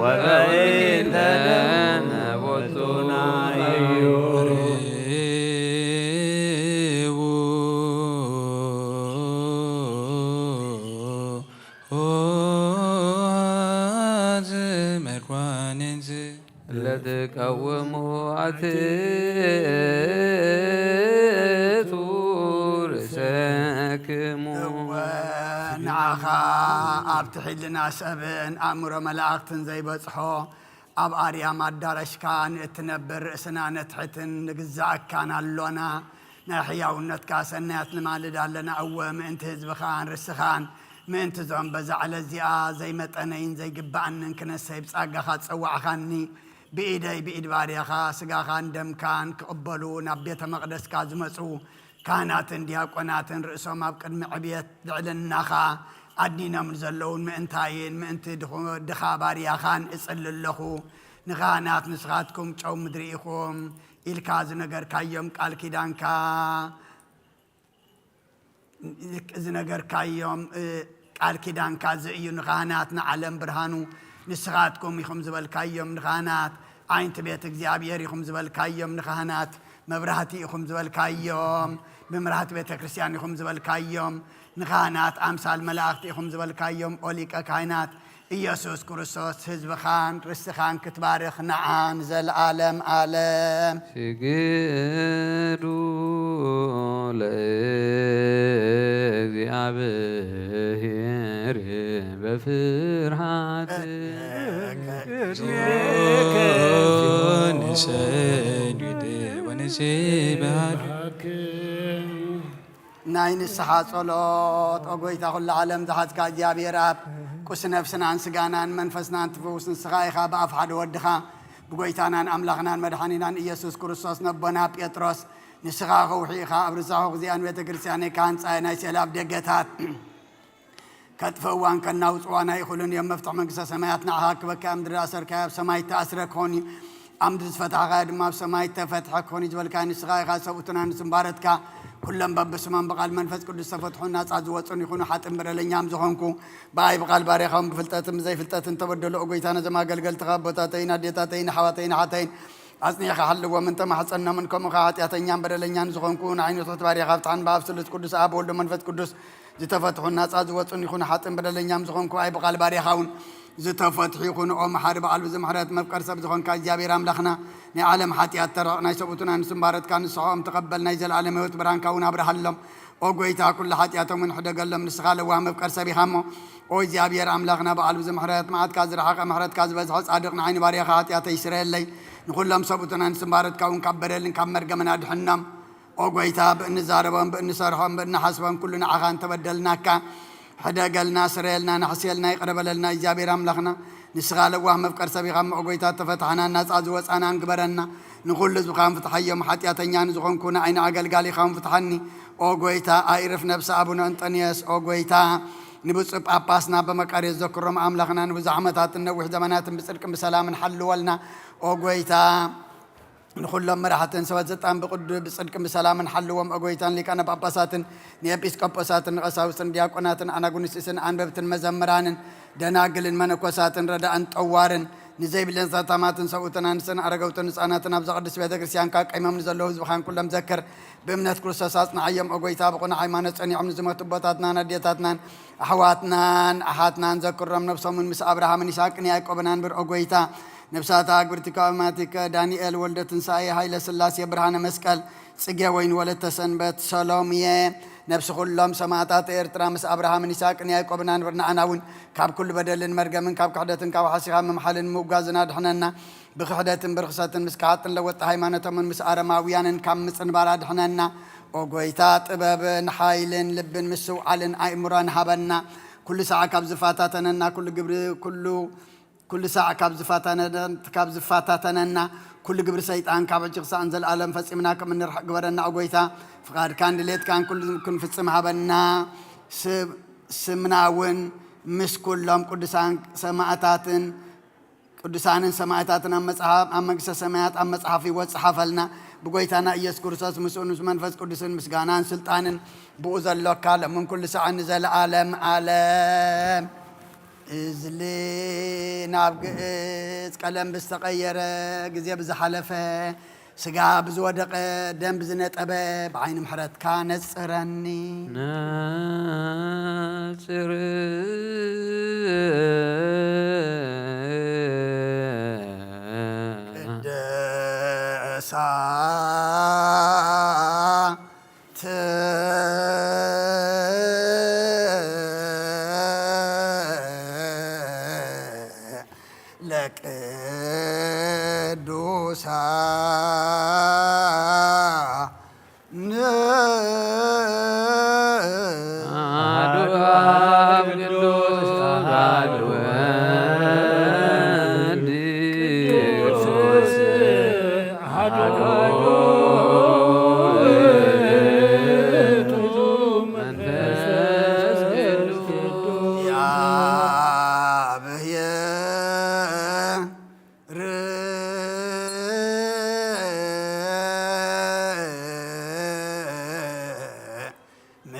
ወበእንተነ ቦቱናዩ ለተቃወሙ አትቱ ርእሰክሙ ንዓኻ ኣብ ትሕልና ሰብን ኣእምሮ መላእኽትን ዘይበፅሖ ኣብ ኣርያም ኣዳረሽካ ንእትነብር ርእስና ነትሕትን ንግዛእካን ኣሎና ናይ ሕያውነትካ ሰናያት ንማልድ ኣለና እወ ምእንቲ ህዝብኻን ርስኻን ምእንቲ ዞም በዛዕለ እዚኣ ዘይመጠነይን ዘይግባእንን ክነሰይ ብጻጋኻ ፀዋዕኻኒ ብኢደይ ብኢድ ባርያኻ ስጋኻን ደምካን ክቕበሉ ናብ ቤተ መቕደስካ ዝመፁ ካህናትን ዲያቆናትን ርእሶም ኣብ ቅድሚ ዕብየት ልዕልናኻ ኣዲኖም ዘለውን ምእንታይን ምእንቲ ድኻ ባርያኻን እጽሊ ኣለኹ ንኻህናት ንስኻትኩም ጨው ምድሪ ኢኹም ኢልካ ዝነገርካዮም ቃል ኪዳንካ ዝነገርካዮም ቃል ኪዳንካ ዝእዩ ንኻህናት ንዓለም ብርሃኑ ንስኻትኩም ኢኹም ዝበልካዮም ንኻህናት ዓይንቲ ቤት እግዚኣብሔር ኢኹም ዝበልካዮም ንኻህናት መብራህቲ ኢኹም ዝበልካዮም ብምርሃት ቤተ ክርስቲያን ኢኹም ዝበልካዮም ንኻህናት ኣምሳል መላእኽቲ ኢኹም ዝበልካዮም ኦሊቀ ካህናት ኢየሱስ ክርስቶስ ህዝብኻን ርስኻን ክትባርኽ ንዓን ዘለዓለም ዓለም ስግዱ ለእግዚአብሔር በፍርሃት ናይ ንስሓ ጸሎት ኦጎይታ ኩሉ ዓለም ዝሓዝካ እግዚኣብሔር ኣብ ቁስ ነፍስናን ስጋናን መንፈስናን ትፍውስ ንስኻ ኢኻ ብኣፍ ሓደ ወድኻ ብጎይታናን ኣምላኽናን መድሓኒናን ኢየሱስ ክርስቶስ ነቦና ጴጥሮስ ንስኻ ኸውሒ ኢኻ ኣብ ርሳኹ ግዚኣን ቤተ ክርስቲያን ካህንፃየ ናይ ሴላብ ደገታት ከጥፈዋን ከናውፅዋና ይኹሉን እዮም መፍትሕ መንግስተ ሰማያት ንዓኻ ክበካ ምድሪ ኣሰርካዮ ኣብ ሰማይ ተኣስረ ክኾን ኣምድሪ ዝፈታሕካዮ ድማ ኣብ ሰማይ ተፈትሐ ክኾን ዝበልካ ንስኻ ኢኻ ሰብኡትና ንስምባረትካ ኩሎም በብስሞም ብቓል መንፈስ ቅዱስ ተፈትሑን ናፃ ዝወፁን ይኹኑ ሓጥን በደለኛም ዝኾንኩ ብኣይ ብቓል ባርያኻውን ብፍልጠትን ብዘይፍልጠትን ተበደሉ ኦጎይታነ ዞም ኣገልገልትኻ ቦታተይን ኣዴታተይን ሓዋተይን ሓተይን ኣጽኒዕኻ ሓልዎም እንተማሕፀኖምን ከምኡኻ ኃጢአተኛን በደለኛን ዝኾንኩ ንዓይነቶት ባርያኻ ብታሕን ብኣብ ስሉስ ቅዱስ ኣብ ወልዶ መንፈስ ቅዱስ ዝተፈትሑን ናፃ ዝወፁን ይኹኑ ሓጥን በደለኛም ዝኾንኩ ኣይ ብቓል ባርያኻውን ዝተፈትሑ ይኹኑ ኦ መሓሪ በዓል ብዝምሕረት መፍቀር ሰብ ዝኾንካ እግዚኣብሔር ኣምላኽና ናይ ዓለም ሓጢአት ተረቕ ናይ ሰብኡትና ንስምባረትካ ንስሖም ተቐበል ናይ ዘለዓለም ህይወት ብርሃንካ እውን ኣብርሃሎም ኦ ጎይታ ኩሉ ሓጢአቶም ንሕደገሎም ንስኻ ለዋህ መፍቀር ሰብ ኢኻ እሞ ኦ እግዚኣብሔር ኣምላኽና በዓል ብዝምሕረት መዓትካ ዝረሓቐ ምሕረትካ ዝበዝሖ ጻድቕ ንዓይኒ ባርያኻ ሓጢአተይ ይስረየለይ نخلهم سبوتنا نسمارت كون كبرلن كمر جمنا دحنم أو قويتا بإن زاربهم بإن صارهم بإن حسبهم كلنا عخان تبدلنا كا حدا قالنا سريلنا نحسيلنا يقرب لنا إجابي رملخنا نسغال وهم بكر سبيغم أو قويتا تفتحنا الناس عزوز أنا انقبرنا نقول لزقام فتحيهم حتياتنا نزقون كنا عين عقل قالي خام فتحني أو قويتا أعرف نفس أبونا أنطونيوس أو قويتا نبص بأباسنا بمكار الذكرهم أملخنا نبز عمتات النوح زمانات بسلكم بسلام حلوا ولنا أو قويتا نقول لهم مرحة سوى زتان بقد بصدق بسلام حلوهم أقويتان لك أنا باباسات نيابيس كاباسات نغساوسن دياقونات أنا قنسسن أن ببتن مزمران دناقل منكوسات ردا أنت أوارن نزيب لنزاتامات سوتنا نسن أرقوتن نساناتنا بزغدس بيدا كريسيان كاك إمام نزلوه زبخان كلهم ذكر بمنات كرساساتنا عيام أقويتا بقنا عيمانة أني عم نزمات بطاتنا نديتاتنا أحواتنا أحاتنا نذكر رم نفسهم من مس أبراهام نساك نياك وبنان بر أقويتا نفساتك برتكاماتك دانيال ولدت نسائي هايل سلاسي برهان مسكال سجى وين ولدت سنبت سلامية نفس كلهم سماعات إرترا مس أبراهام نساك نياك وبنان برنا عناون كاب كل بدل مرجع من كاب قعدة كاب حسيها من محل مجازنا دحنا بقعدة برخصات مسكات لوت هايمانة من مس أرماويان كام مس نبارد حنا وقويتات باب نحايلن لبن مسو علن أمران حبنا كل ساعة كاب زفاتاتنا كل جبر كل ساعة كاب زفاتاتنا كل جبر سيطان كاب جغسا أنزل العالم فسمناك من نرح قبرنا أقويتا فقال كان دليت كان كل كن في السماء بنا سمناون مش كلهم قدسان سماعتاتن قدسان سماعتاتنا مصحف أما قصة سماعات أما صحفي وصحف لنا بقويتنا إياس كورساس مسؤول منفس قدسان مسجانان سلطان بوزل لوكال من كل ساعة نزل عالم إزلي نابقس كلام بستغير جزية بزحلفة سجا بزودق دم بزنت أبا بعين محرت كانت سرني ناصر لك دوسا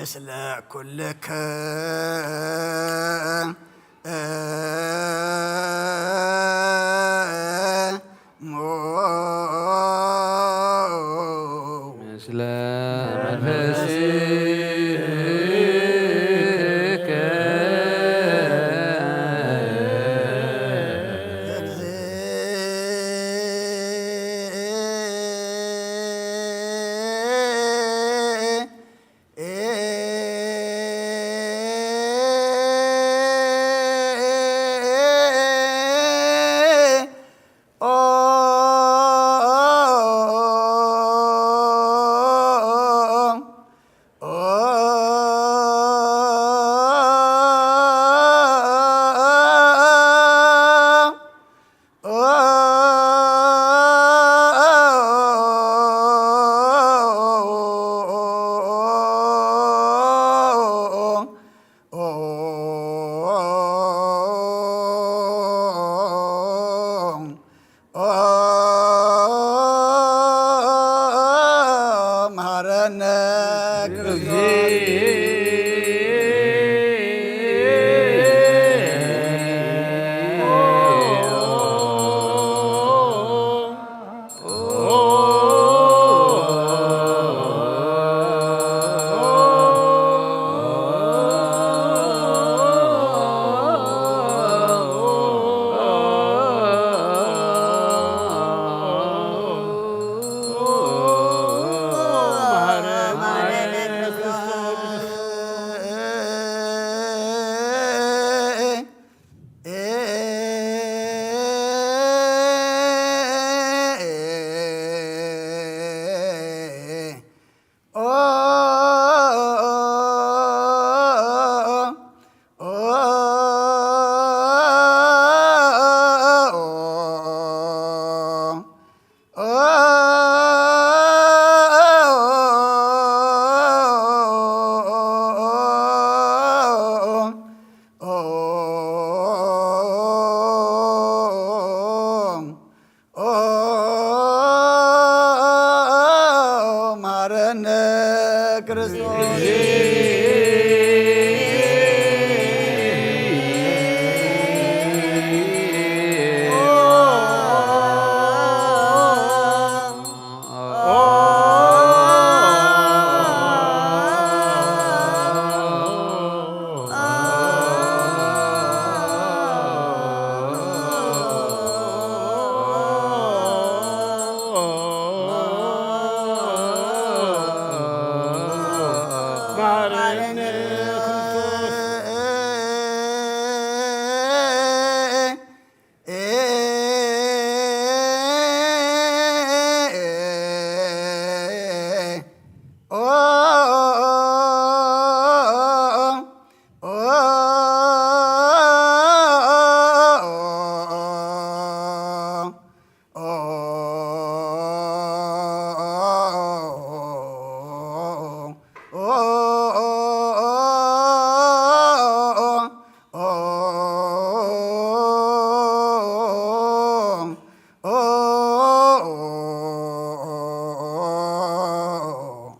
مثل كلك مثل منفسك ማረነ ክርስቶስ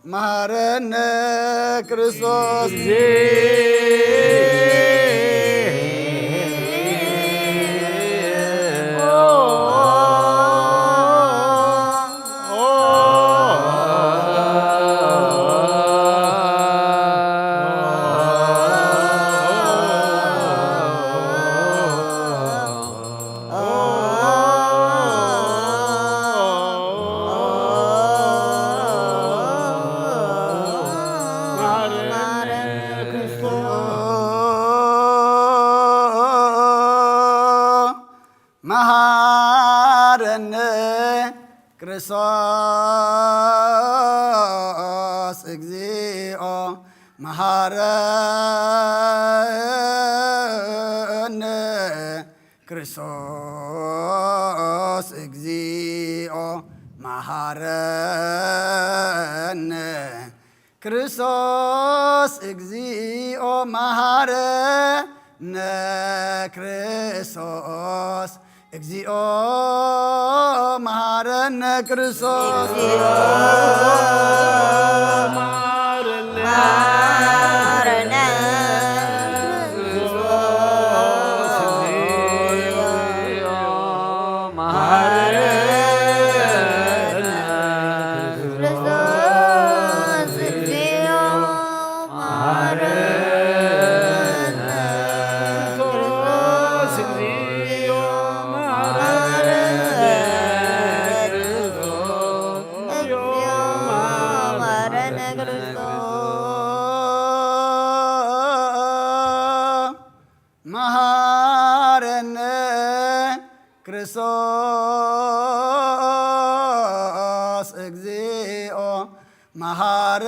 ማረነ ክርስቶስ መሃረነ ክርስቶስ እግዚኦ መሃረነ ክርስቶስ እግዚኦ መሃረነ ክርስቶስ እግዚኦ መሃረነ ክርስቶስ እግዚኦ መሃረነ ክርስቶስ መሃረነ ክርስቶስ እግዚኦ መሃረነ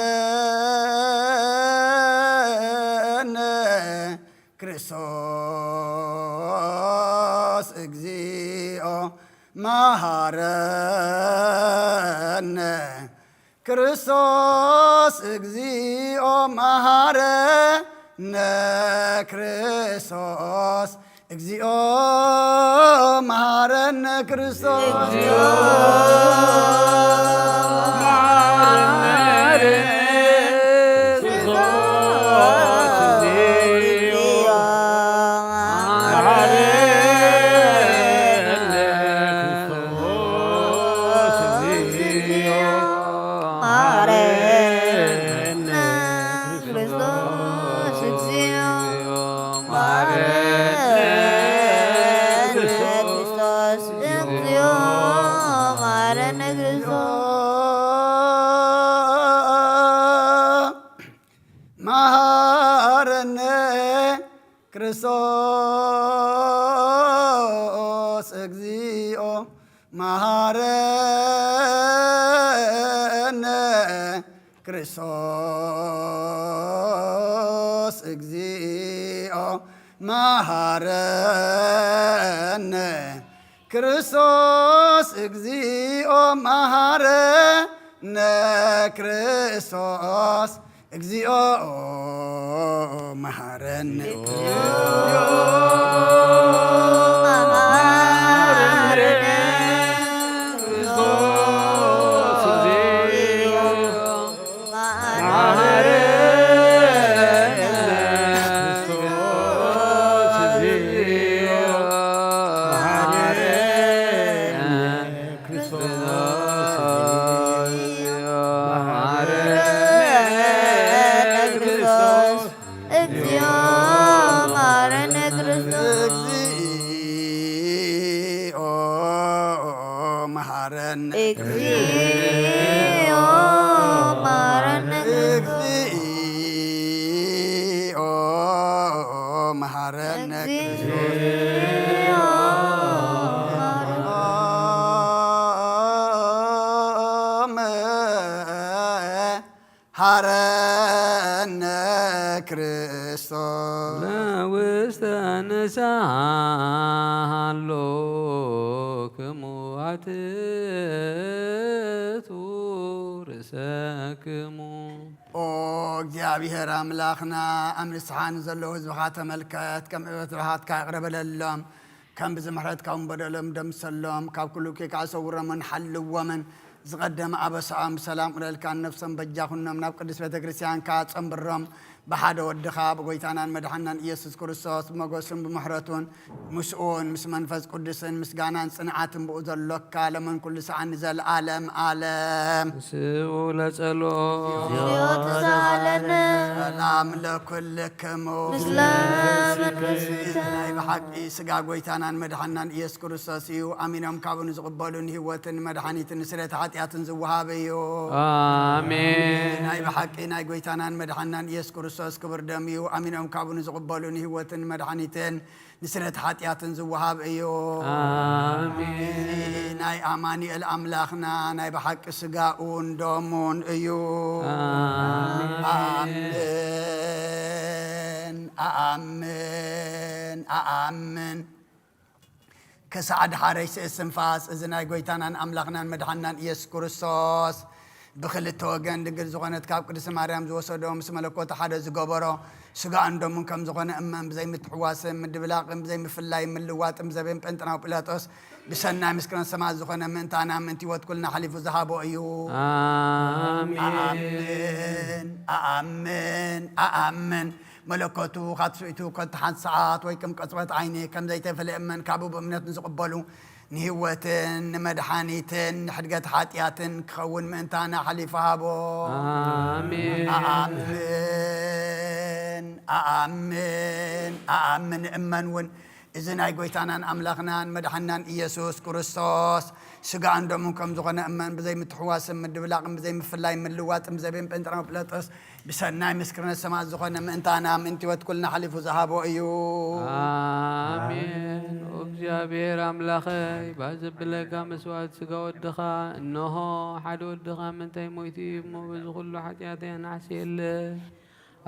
ክርስቶስ እግዚኦ መሃረነ ክርስቶስ እግዚኦ መሃረነ ክርስቶስ እግዚኦ መሃረነ ክርስቶስ መሃረነ ክርስቶስ እግዚኦ መሃረነ ክርስቶስ እግዚኦ መሃረነ ክርስቶስ እግዚኦ መሃረነ ክርስቶስ እግዚኦ መሃረነ ሃረነ ክርስቶስ ለውስተ ንስሃሎ ክሙ አትቱ ርእሰክሙ ኦ እግዚአብሔር አምላኽና ኣብ ንስሓን ዘለዉ ህዝብኻ ተመልከት ከም ዕበትራሃትካ ይቕረበለሎም ከም ብዝምሕረትካ በደሎም ደምሰሎም ካብ ኩሉ ኬካ ሰውሮምን ሓልዎምን ዝቐደመ ኣበሳኦም ብሰላም ቁለልካ ነፍሶም በጃኹኖም ናብ ቅዱስ ቤተ ክርስቲያንካ ጸንብሮም بحد ودخا بقيتانا مدحنا يسوع كريستوس مغوسن بمحرتون مسؤون مس منفس قدسن مسغانان صنعاتن بوزلوك لمن كل ساعه نزل عالم عالم سؤال صلو سلام لكلكم سلام بحقي سغا قيتانا مدحنا يسوع كريستوس يو امينهم كابن زقبلون هيوتن مدحنيتن سرت حاتياتن زوهابيو امين اي بحقي ناي قيتانا مدحنا يسوع كريستوس كبر دميو امينهم كابن زقبلون هيوتن مدحنيتن نسرت حاتياتن زوهاب ايو امين ناي اماني الاملاخنا ناي بحق سغاون دومون ايو امين امين امين كسعد حارس السنفاس اذا قويتانا املاخنا مدحنا يسوع كريستوس بخلت توجن دقل زغنت كاب قدس مريم زوسدهم اسم ملكوت حدا زغبرو سغا عندهم كم زغنه امم زي متحواس مدبلاقم زي مفلاي من لواتم زبين بنتنا وبلاطوس بسنا مسكن سما زغنه من تانا من تيوت كلنا حليف ذهبوا ايو امين امين امين ملكوتو خاطسيتو كنت حد ساعات ويكم قصبت عيني كم زي تفل امن كابو بامنت نزقبلو نهوتن مدحانيتن حدقت حاتياتن كخون منتانا حليفها بو آمين آمين آمين آمين أمنون إذن أي قويتانا أملاخنا مدحنا يسوع كريستوس سجى عندهم كم زغنا أمن بزي متحواس من دبلاقم بزي مفلاي من لوات مزبين بنتنا وبلاطس بسنا مسكرنا السماء زغنا منتانا منتي وتكلنا حليف ذهبوا أيو آمين እግዚአብሔር አምላኸይ ባዘብለካ መስዋዕት ስጋ ወድኻ እነሆ ሓደ ወድኻ ምንታይ ሞይቲ እሞ በዚ ኩሉ ሓጢአተይ ናሕሲየለ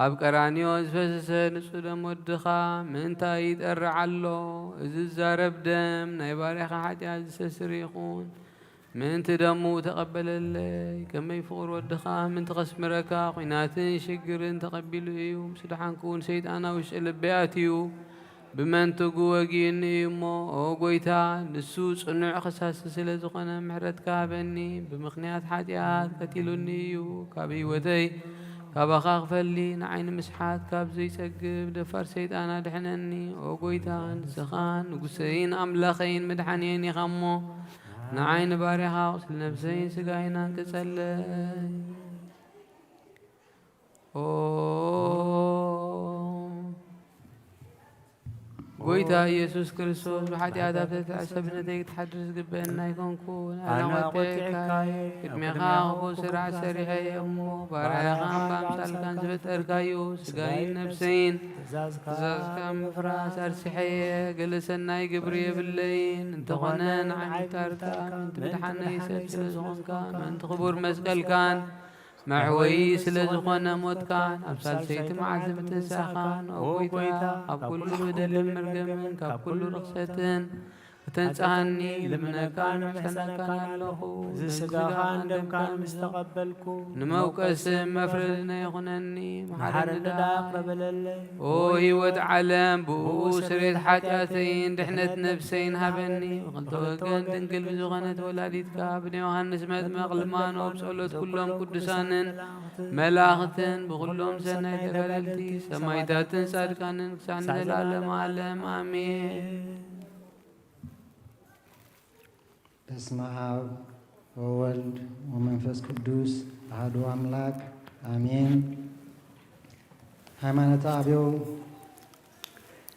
ኣብ ቀራንዮ ዝፈሰሰ ንጹህ ደም ወድኻ ምንታይ ይጠርዕ ኣሎ እዚ ዝዛረብ ደም ናይ ባርያኻ ሓጢአት ዝሰስር ይኹን ምንቲ ደሙ ተቐበለለይ ከመይ ፍቑር ወድኻ ምንቲ ኸስምረካ ኹናትን ሽግርን ተቐቢሉ እዩ ምስ ድሓንኩ እውን ሰይጣናዊ ውሽጢ ልበይ ኣትዩ بمنتق وجيني مو أوجيتا نسو صنع خساس سلة زخنا محرت كابني بمقنعات حاتيات كتيلوني وكابي وتي كابخاخ فلي نعين مسحات كاب زي سقف دفر سيد أنا دحنني أوجيتا سخان وقسين أملاخين مدحنين يخمو نعين باريها وصل نفسين سقاينا كسلي قويتا يسوع كريستوس بحدي عذاب تتعسبنا تيك تحدث قبلنا يكونكون أنا واتيك كدمي خاخو سرع سريح يمو بارايخان بامسال كان زبت أركايو سقاين نفسين تزاز كام فراس أرسحية قلسنا يقبري باللين انت غنان عن تاركا انت بدحنا يسب سلزغن كان انت خبور مسقل كان معوي سلزخنا موت كان أبصال سيت معذب تنساخان أو قويتا أب كل بدل مرقم كاب كل رخصتن ተንጻኒ ልምነካን መሰነካን ኣለኹ ዝስጋኻን ደምካን ምስ ተቐበልኩ ንመውቀስ መፍረድና ይኹነኒ መሓረዳ ኣቕረበለለይ ኦ ህይወት ዓለም ብኡ ስሬት ሓጢኣተይን ድሕነት ነብሰይን ሃበኒ ብኽልተ ወገን ድንግል ብዝኾነት ወላዲትካ ብናይ ዮሃንስ መጥመቕ ልማኖ ብጸሎት ኩሎም ቅዱሳንን መላእኽትን ብኩሎም ሰናይ ተፈልቲ ሰማይታትን ጻድቃንን ክሳብ ንዘላለም ዓለም ኣሜን። በስመ አብ ወወልድ ወመንፈስ ቅዱስ አሐዱ አምላክ አሜን። ሃይማኖተ አበው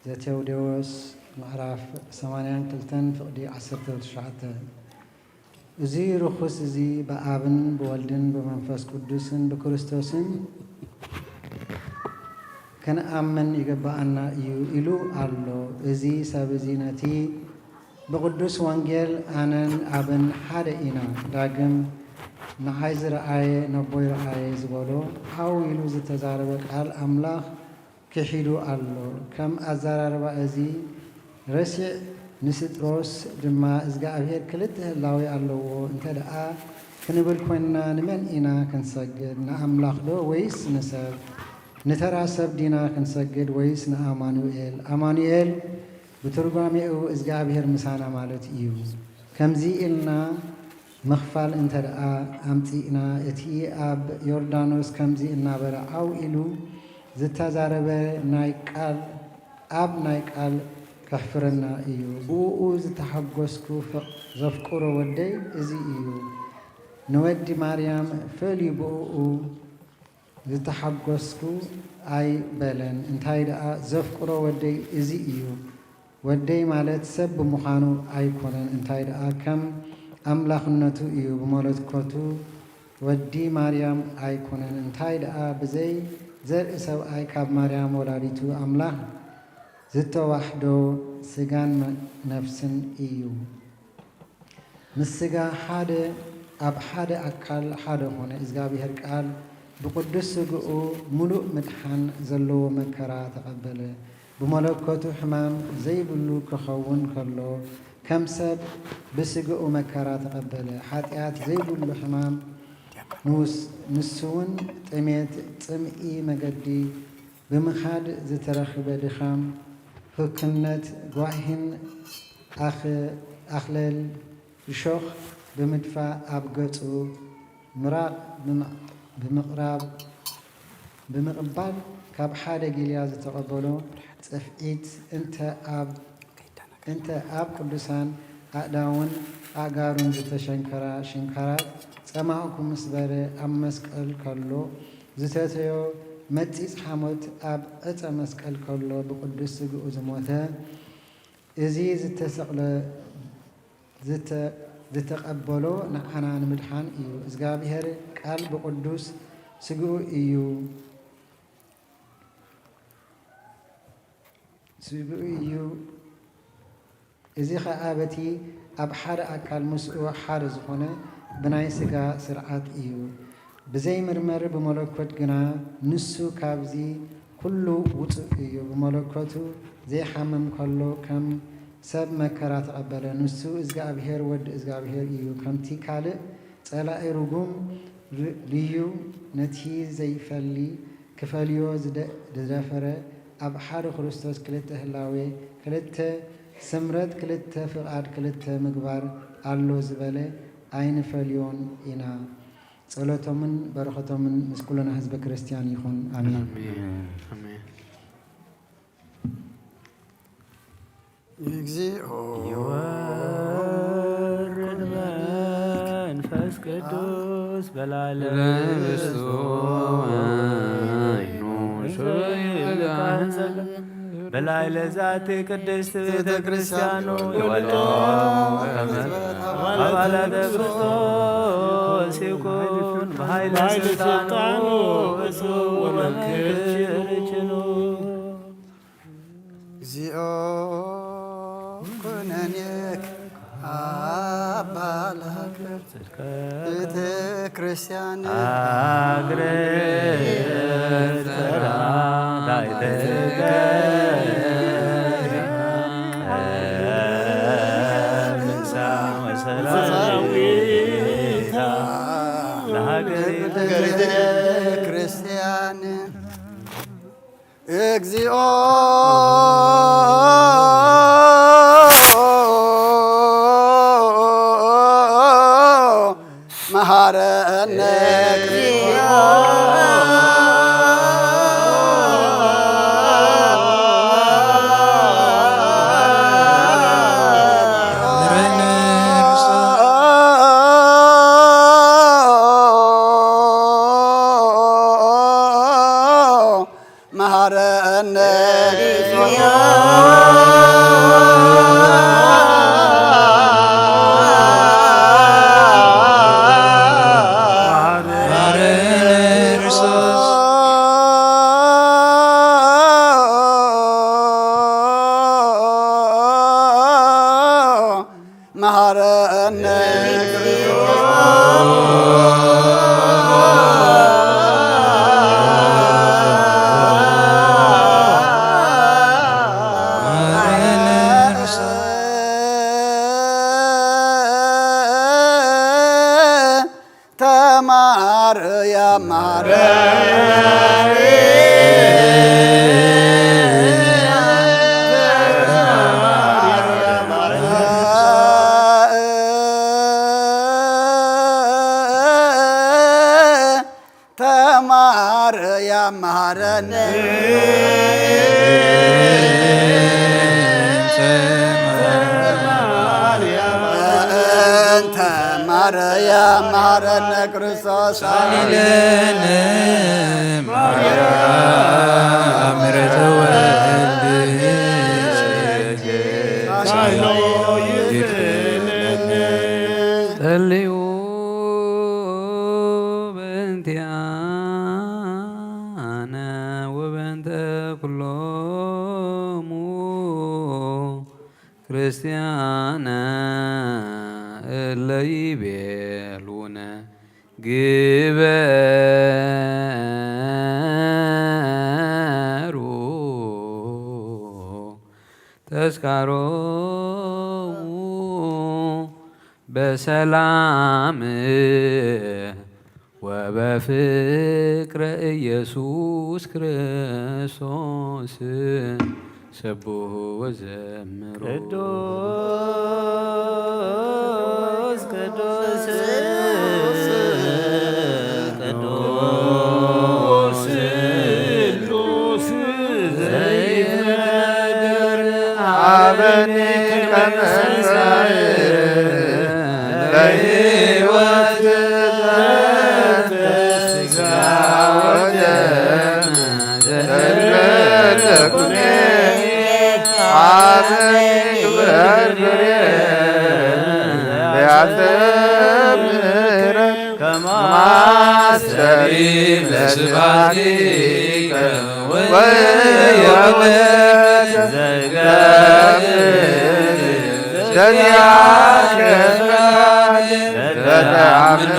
ዘቴዎድሮስ ምዕራፍ 82 ፍቅዲ 19 እዚ ርኩስ እዚ በአብን በወልድን በመንፈስ ቅዱስን በክርስቶስን ከነአምን ይገባአና እዩ ኢሉ ኣሎ። እዚ ሰብ እዚ ነቲ ብቅዱስ ወንጌል ኣነን ኣብን ሓደ ኢና ዳግም ንዓይ ዝረአየ ነቦይ ረአየ ዝበሎ ኣው ኢሉ ዝተዛረበ ቃል ኣምላኽ ክሒዱ ኣሎ። ከም ኣዘራርባ እዚ ረሲዕ ንስጥሮስ ድማ እግዚኣብሔር ክልተ ህላዊ ኣለዎ እንተ ደኣ ክንብል ኮይንና ንመን ኢና ክንሰግድ? ንኣምላኽ ዶ ወይስ ንሰብ? ንተራ ሰብ ዲና ክንሰግድ ወይስ ንኣማኑኤል? ኣማኑኤል ብትርጓሜኡ እግዚኣብሔር ምሳና ማለት እዩ። ከምዚ ኢልና ምኽፋል እንተ ደኣ ኣምፂእና እቲ ኣብ ዮርዳኖስ ከምዚ እናበለ ዓው ኢሉ ዝተዛረበ ናይ ቃል ከሕፍረና እዩ። ብኡ ዝተሓጐስኩ ዘፍቁሮ ወደይ እዚ እዩ። ንወዲ ማርያም ፈልዩ ብኡ ዝተሓጐስኩ ኣይበለን። እንታይ ደኣ ዘፍቁሮ ወደይ እዚ እዩ። ወደይ ማለት ሰብ ብምዃኑ ኣይኮነን። እንታይ ደኣ ከም ኣምላኽነቱ እዩ። ብመለኮቱ ወዲ ማርያም ኣይኮነን። እንታይ ደኣ ብዘይ ዘርኢ ሰብኣይ ካብ ማርያም ወላዲቱ ኣምላኽ ዝተዋሕዶ ስጋን ነፍስን እዩ። ምስ ስጋ ሓደ ኣብ ሓደ ኣካል ሓደ ኾነ። እግዚኣብሔር ቃል ብቅዱስ ስግኡ ሙሉእ ምድሓን ዘለዎ መከራ ተቐበለ። ብመለኮቱ ሕማም ዘይብሉ ክኸውን ከሎ ከም ሰብ ብስግኡ መከራ ተቐበለ። ሓጢኣት ዘይብሉ ሕማም ንሱውን ጥሜት ጽምኢ መገዲ ብምኻድ ዝተረኽበ ድኻም ህክነት ጓሂን ኣኽለል እሾኽ ብምድፋእ ኣብ ገጹ ምራቕ ብምቕባል ካብ ሓደ ጊልያ ዝተቐበሎ ጽፍዒት እንተ ኣብ ቅዱሳን ኣእዳውን ኣእጋሩን ዝተሸንከራ ሽንካራት ጸማእኩ ምስ በለ ኣብ መስቀል ከሎ ዝተተዮ መፂፅ ሓሞት ኣብ ዕፀ መስቀል ከሎ ብቅዱስ ስግኡ ዝሞተ እዚ ዝተቐበሎ ንዓና ንምድሓን እዩ። እግዚኣብሔር ቃል ብቅዱስ ስግኡ እዩ እዚ ኸዓ በቲ ኣብ ሓደ ኣካል ምስኡ ሓደ ዝኾነ ብናይ ስጋ ስርዓት እዩ። ብዘይምርመር ብመለኮት ግና ንሱ ካብዚ ኩሉ ውፅእ እዩ። ብመለኮቱ ዘይሓምም ከሎ ከም ሰብ መከራ ተቐበለ። ንሱ እግዚኣብሔር ወዲ እግዚኣብሔር እዩ። ከምቲ ካልእ ጸላኢ ርጉም ልዩ ነቲ ዘይፈሊ ክፈልዮ ዝደፈረ ኣብ ሓደ ክርስቶስ ክልተ ህላዌ ክልተ ስምረት ክልተ ፍቓድ ክልተ ምግባር ኣሎ ዝበለ ኣይንፈልዮን ኢና። ጸሎቶምን በረኸቶምን ምስ ኩልና ህዝበ ክርስቲያን ይኹን አሜን። እግዚኦ ይወርድ መንፈስ ቅዱስ በላዕለ በላዕለ ዛቲ ቅድስት ቤተ ክርስቲያኑ አባላተ ክርስቶስ ይኩን በኃይለ ስልጣኑ እሱ ወመንክርችኑ እግዚኦ ኩነኔክ አባላተ ቤተ ክርስቲያን አግረ ተራ ዳይተገ ክርስቲያን እግዚኦ መሐረነ መሐረነ መሐረነ ተማርያም ተማርያም መሐረነ እንተ ማርያም መሐረነ ክርስቶስ ሳሊለነ ማርያም ምሕረተ ወልድ ጸልዩ በእንቲአነ ወበእንተ ኩሎሙ ክርስቲያነ እለ ይቤሉነ ግበሩ ተስካሮሙ በሰላም ወበፍቅረ ኢየሱስ ክርስቶስ ሰብሑ ወዘምሩ ቅዱስ ቅዱስ ቅዱስ ዘይነግር አበኒ ከመንሳይ ለሕይወት ዘሥጋ ወደም ዘእንበለኩኔ አበኒ በርበሬ ያተምረ ከማስተሪ ለስባቲከ ወየውለት ዘገብር ዘዚያከ ለተአምኖ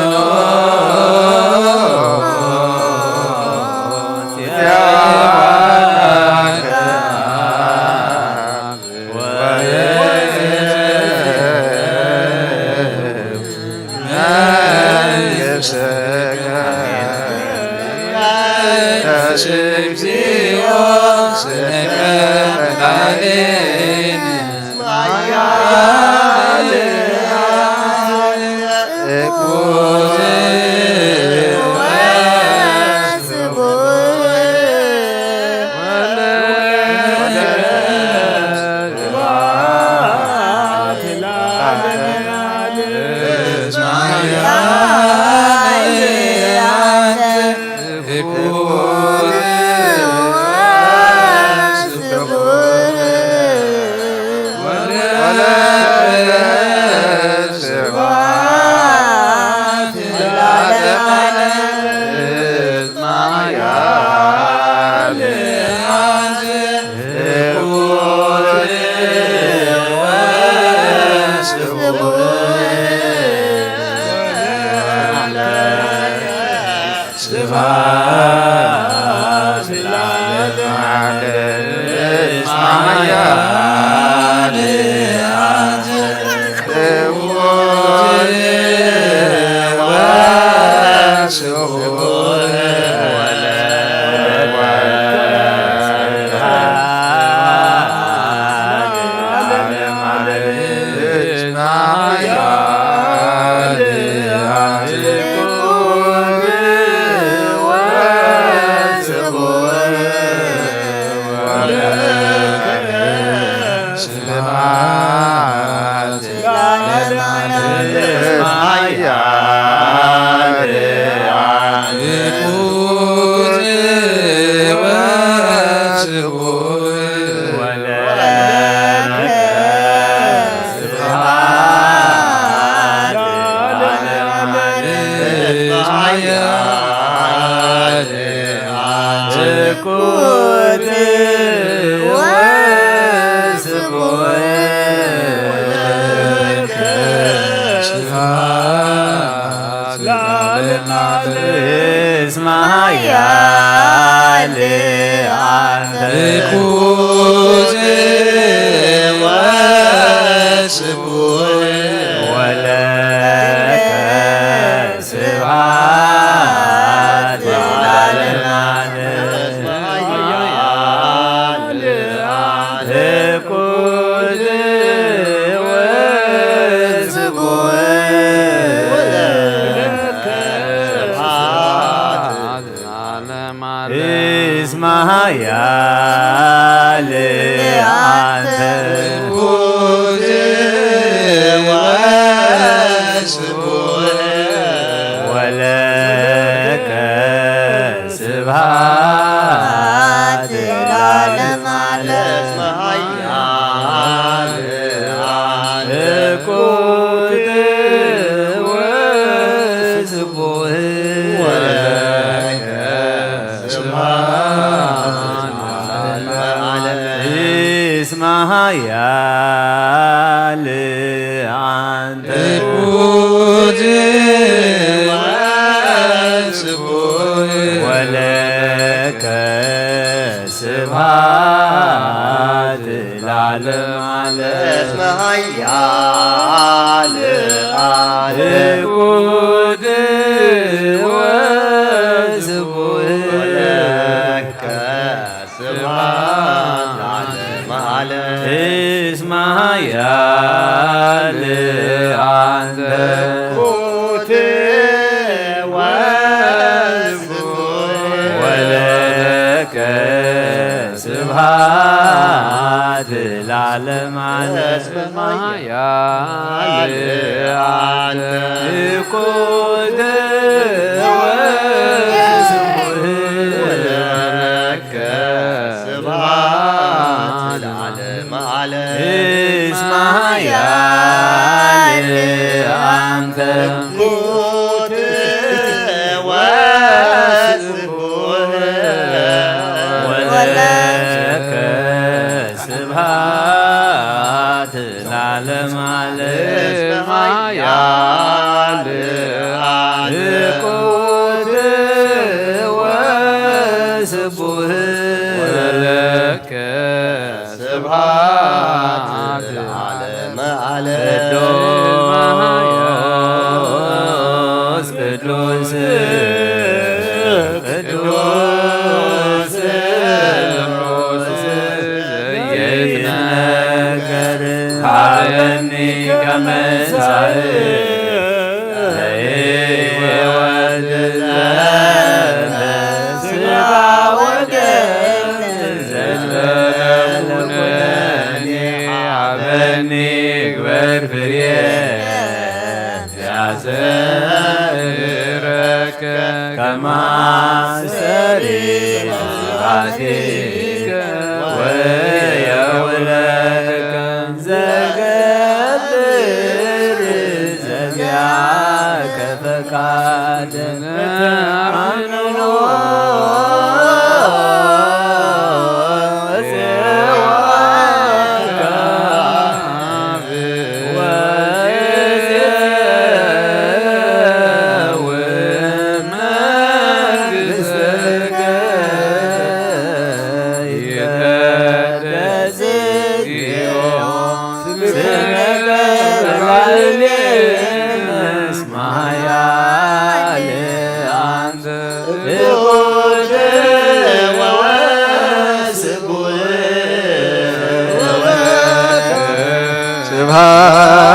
ኃያል አንትኩት ወስቡሕ እስመ ኃያል አንትኩት ወስቡሕ ወለከ ስብሐት ለዓለመ ዓለም አንትኩት ወስቡሕ ወለከ ስብሐት ለዓለመ ዓለም እስመ ኃያል አንትኩት ወለከ ስብሐት ለዓለመ ዓለም አንትኩት ወስቡሕ ወለከ ስብሐት ለዓለመ ዓለም እስመ ኃያል አንትኩት ወለከ ስብሐት ለዓለመ ዓለም እስመ ኃያል አንትኩት ወስቡሕ ወለከ ስብሐት ለዓለመ ዓለም እስመ ኃያል አንትኩት ወለከ ስብሐት ለዓለመ ዓለም እስመ ኃያል አንትኩት ወስቡሕ ወለከ ስብሐት ለዓለመ ዓለም እስመ ኃያል አንትኩት ወለከ ስብሐት ለዓለመ ዓለም እስመ ኃያል አንትኩት ወስቡሕ ወለከ ስብሐት ለዓለመ ዓለም ቅዱስ ቅዱስ ዘይትነገር ሀበኒ ከመ ለሕይወት ዘበሥጋ ወደም ዘትበለኩነኒ ሀበኒ ግበር ፍሬ ያሰረከ ከማሰሪ ስብሐቲከ ወየውለከ ዘገብር ዘዚአከ ፈቃድከ አምኖ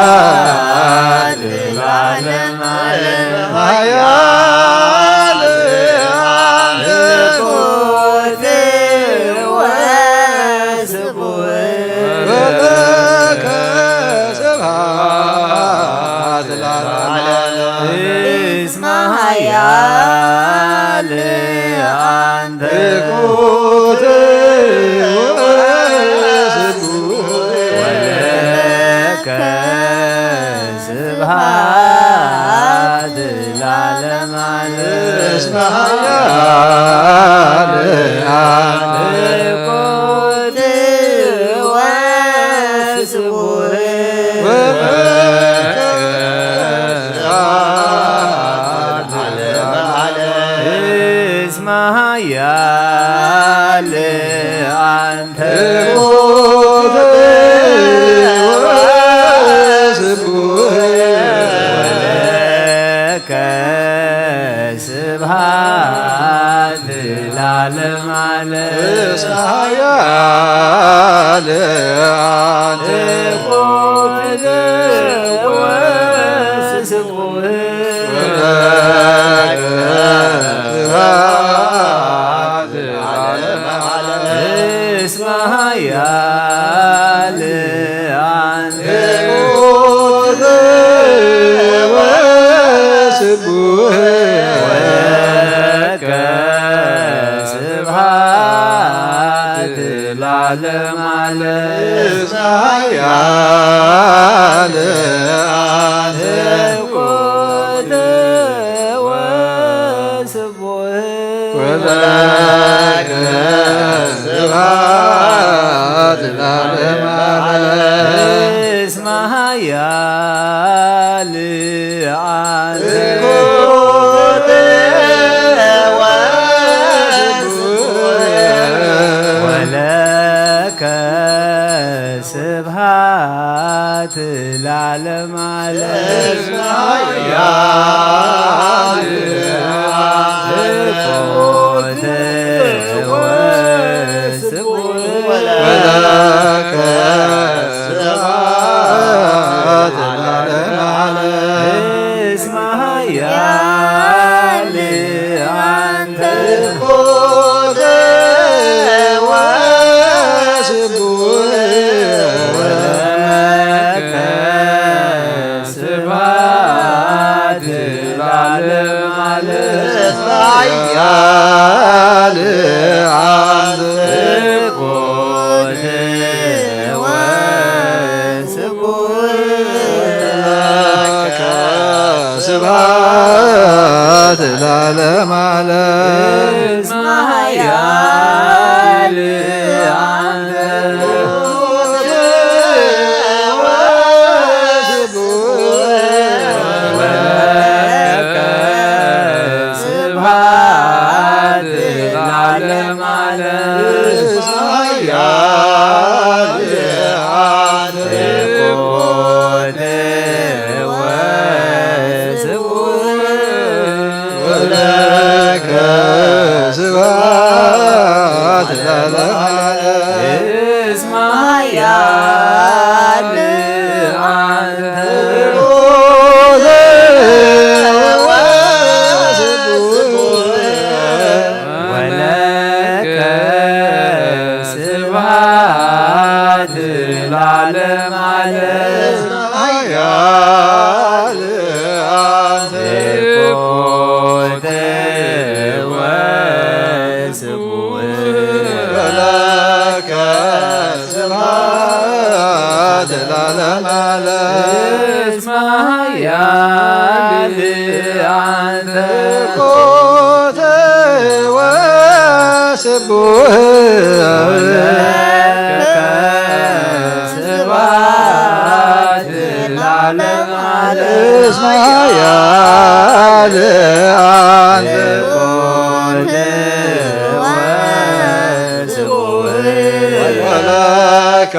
ስብሐት ለዓለመ ዓለም ኃያል አንትኩት ወስቡሕ ወለከ ስብሐት ለዓለመ ዓለም እስመ ኃያል አንትኩት ስብሐት ለዓለም ዓለም እስመ ኃያል ምልኩት ወስቡሕ እስመ ኃያል አንተ ወለከ ስብሐት ለዓለም ዓለም እስመ ኃያል አንተ ምልኩት ወስቡሕ እስመ ኃያል አንተ ወለከ ስብሐት ለዓለም ዓለም እስመ ኃያል አንተ ምልኩት ወስቡሕ ወለከ ስብሐት ለዓለመ ዓለም እስመ ኃያል አንተ ወለከ ስብሐት ለዓለም ዓለም እስመ ኃያል ምልኩት ወስቡሕ ወለከ ስብሐት ለዓለመ ዓለም እስመ ኃያል አንተ ምልኩት ወስቡሕ ወለከ ስብሐት ለዓለም ዓለም እስመ ኃያል አንተ ምልኩት ወስቡሕ ወለከ ስብሐት ለዓለመ ዓለም እስመ ኃያል አንተ ወለከ ስብሐት ለዓለም ዓለም እስመ ኃያል አንተ ምልኩት ወስቡሕ ወለከ ስብሐት ለዓለመ ዓለም እስመ ኃያል አንተ ወለከ ስብሐት ለዓለም ዓለም ኃያል አንተ ምልኩት ወስቡሕ ወለከ ስብሐት ለዓለመ ዓለም እስመ ኃያል አንተ ምልኩት ወስቡሕ ወለከ ስብሐት ለዓለም ዓለም እስመ ኃያል አንተ ምልኩት ወስቡሕ ወለከ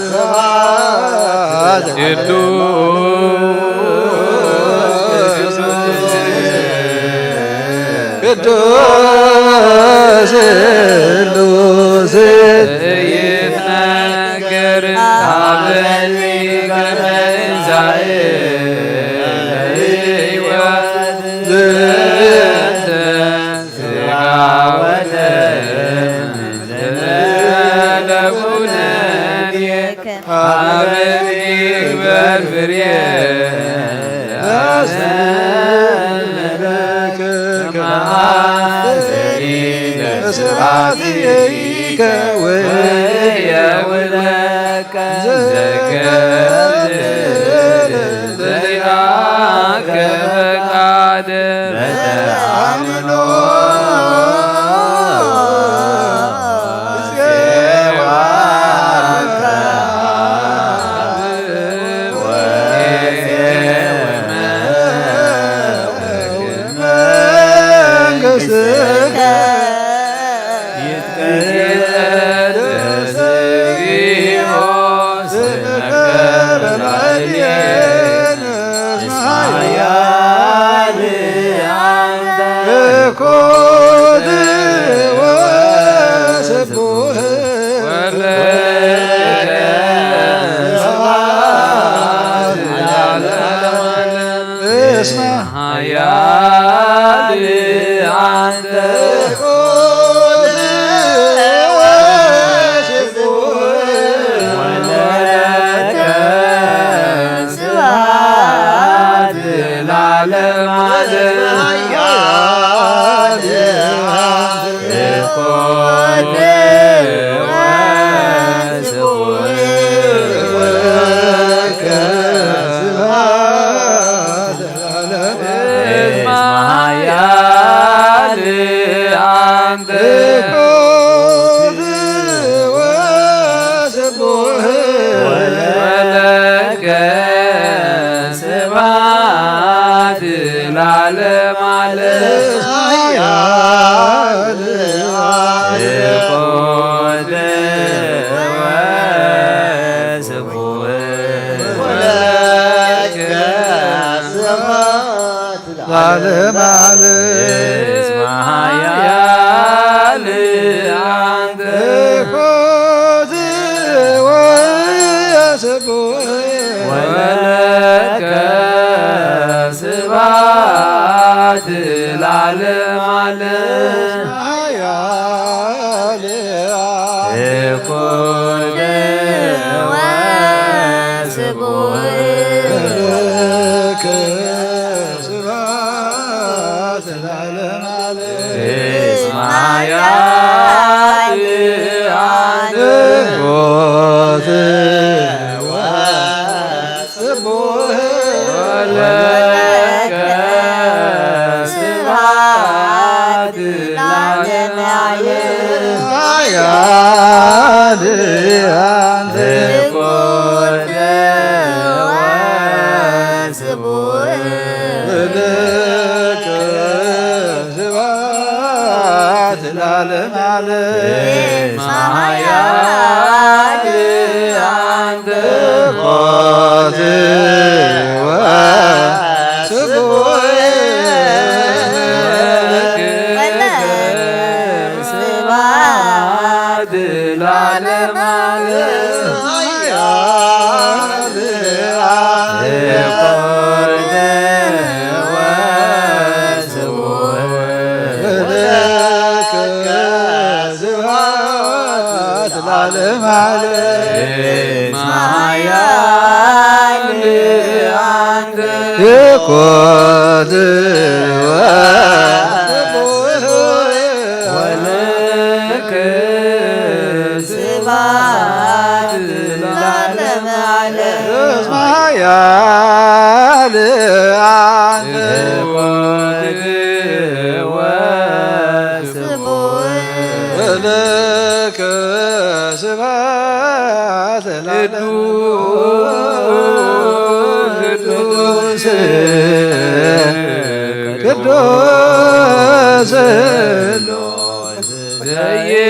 ስብሐት ቅዱስ ቅዱስ ይትነገር ታበል ከመንዛኤ ለሕይወት ዘንተ ሥጋ ወደም ለኩነኔ አብን ይግበር ፍሬ ስብሐትከ ወየውለከ ዘከብር ዘያከ በቃል ይትጋደል በተአምኖ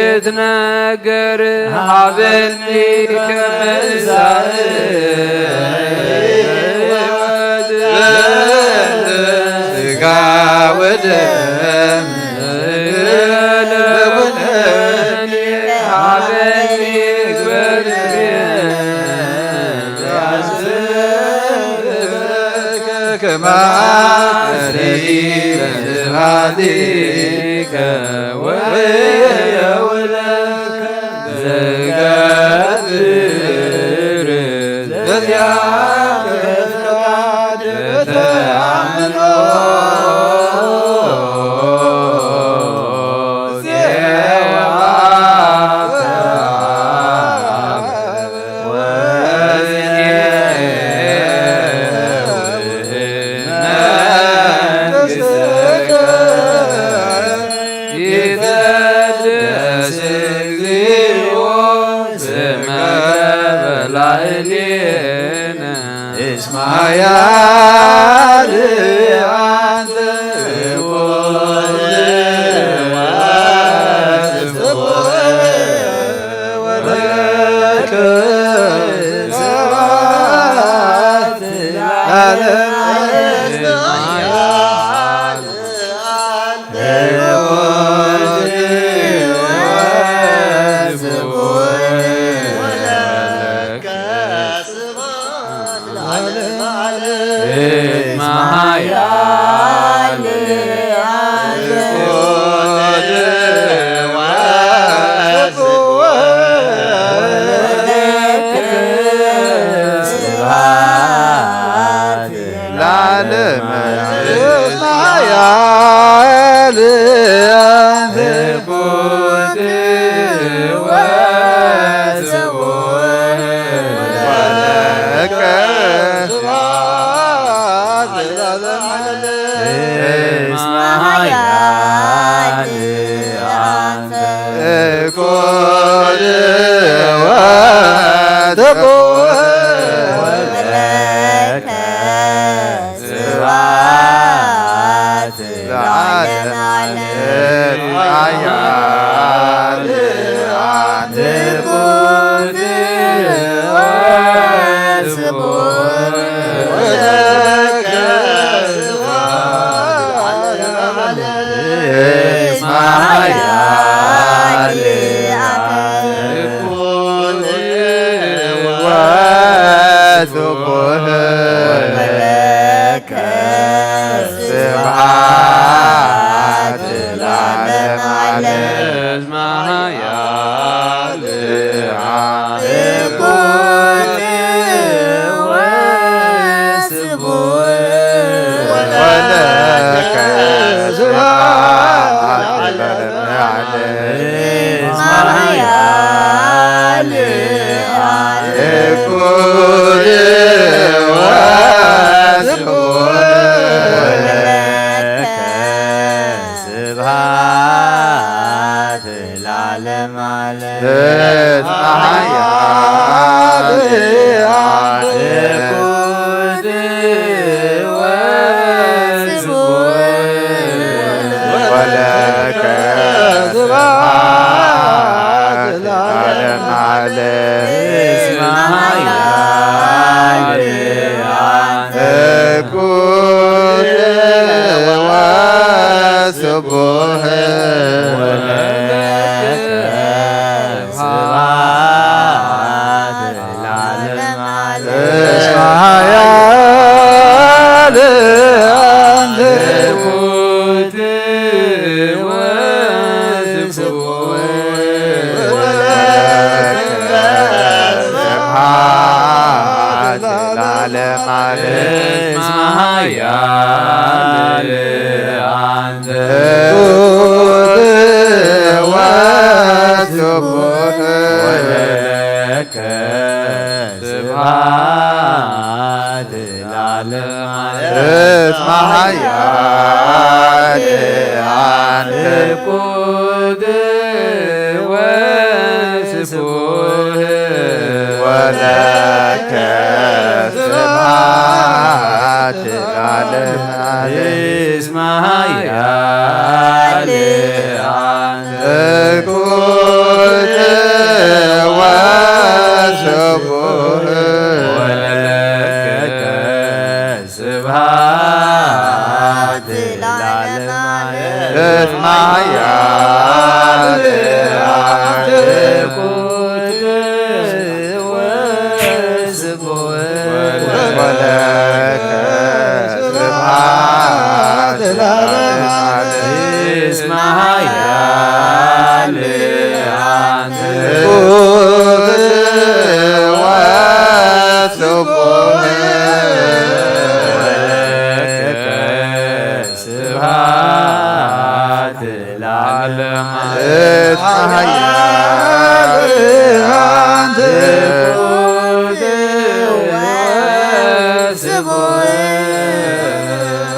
ዘይትነገር ሀበኒ ከመዛእ ስጋ ወደም ለወደኒ ሀበኒ ግበርየ ከማሪ ለሃዲከ ወየውለከ ዘገብር ዘዚያከ ፍቃድ በተአምኖ ይትቀደስ እግዚኦ ስመከ በላዕሌነ እስመ ኃያል አንተ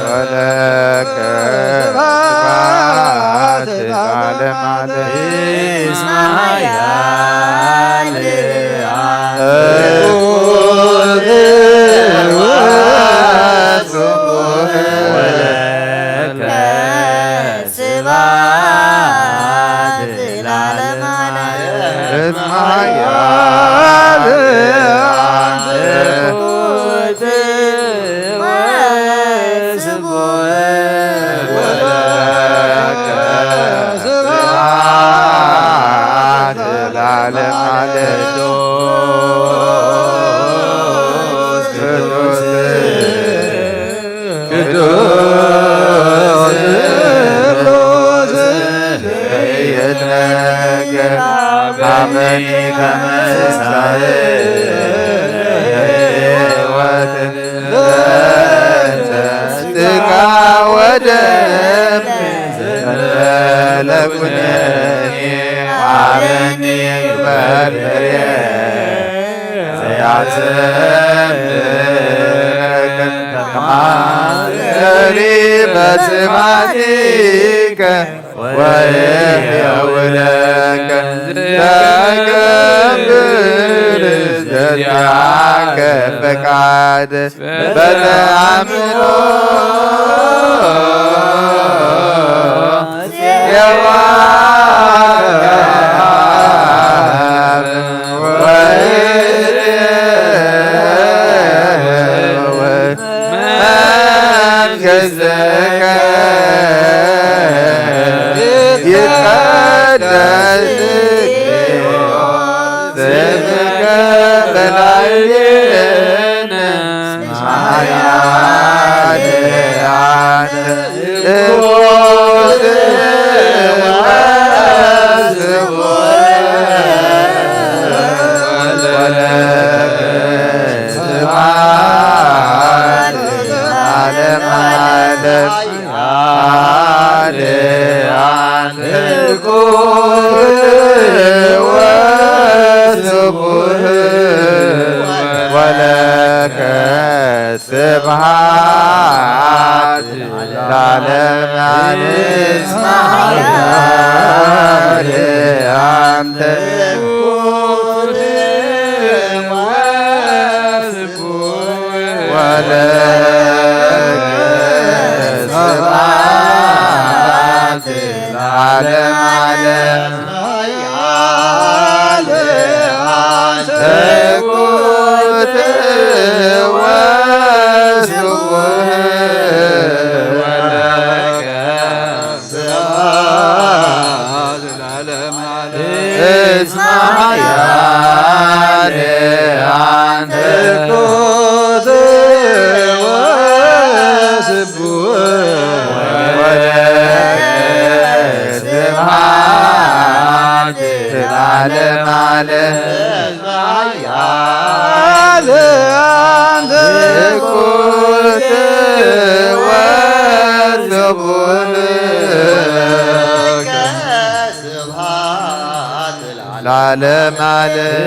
ولك ለዓለም ዓለም በስማቲከ ወይውለከ ተቀብር ዘዚአከ ፈቃድ በተአምኖ ስብሐት ለዓለም አንተ ወለከ ስብሐት ለዓለም ዓለም ለዓለም ዓለም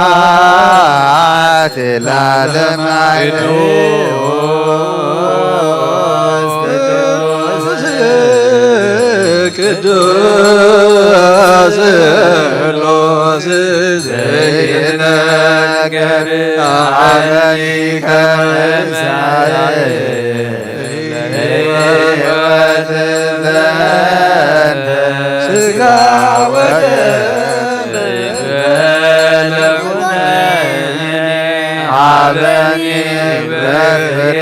ስብሐት ለዓለም ቅዱስ ሎስ ዘይነገር አለይከ ሕይወት ዘንተ ሥጋ አበኒ በፍሬ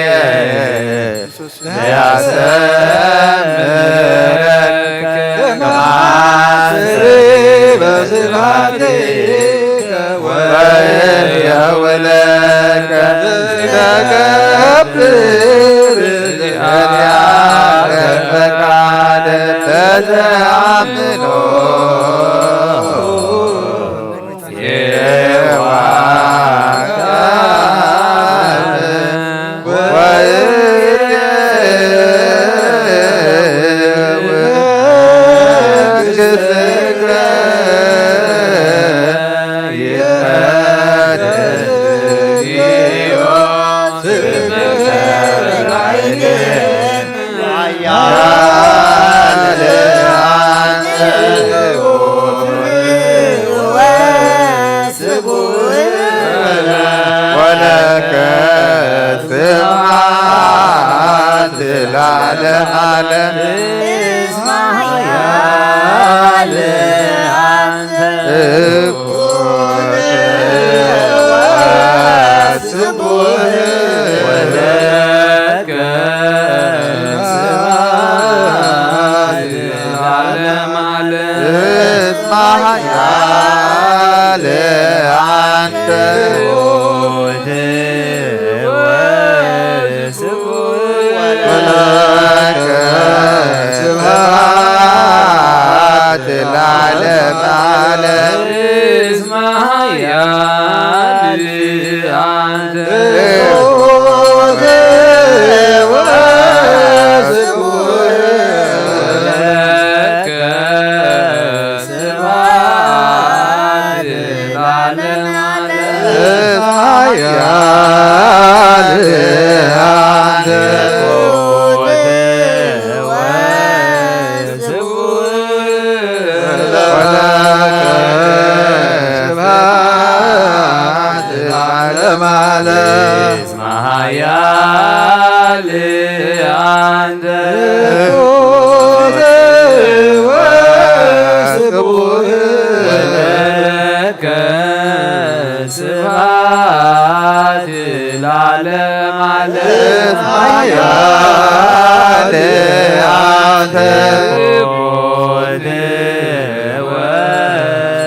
ያሰምረከ ከማስሪ በስብሐቲከ ወየውለከ ተከብር ዘዚአከ ፈቃደ ولك سبحات العالم عالم اسمع يا ولك سبحات العالم عالم اسمع يا أنت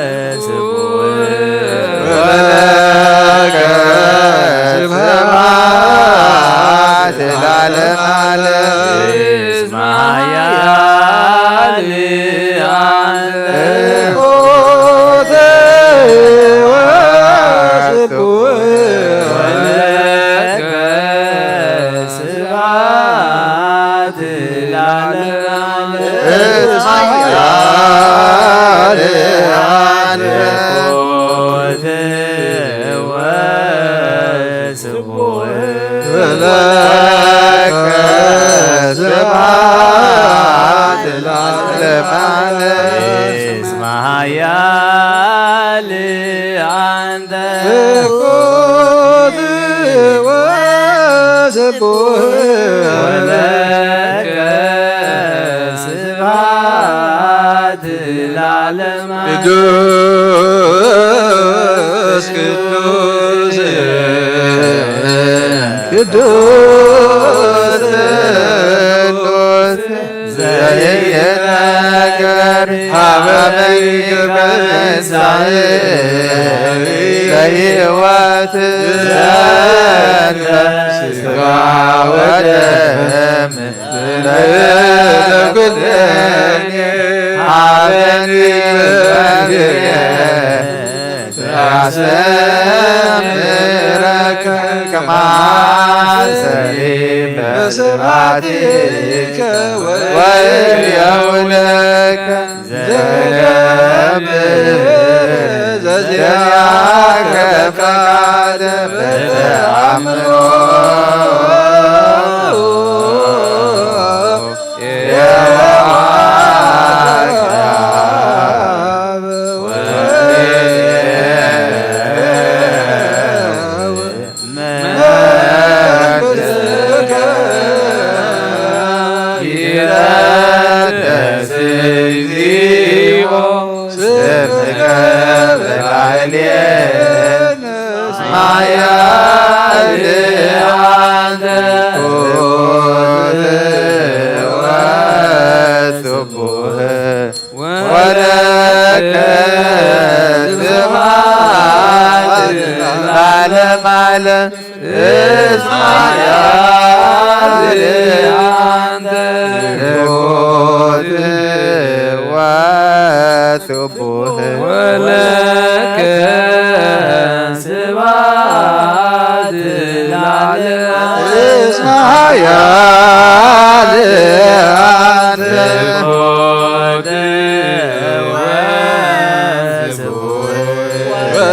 ولك سبحات العالم عالم اسمع يا أنت اسمع يا عند ولك سبحات العالم على ቅዱስ ቅዱስ ቅዱስ ዘይነገር ሀበመይበሳይ ለሕይወት ዘንተ ሥጋ ወደም ለኩልኔ ሀበኒ ያሰምረከ ከማሰሪ በስብሐቲከ ወየውለከ ዘዚያከ ፈቃደ በተአምኖ ولك سبحات العالم اسمع يا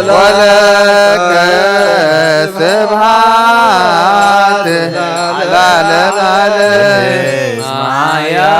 ولك سبحات العالم اسمع يا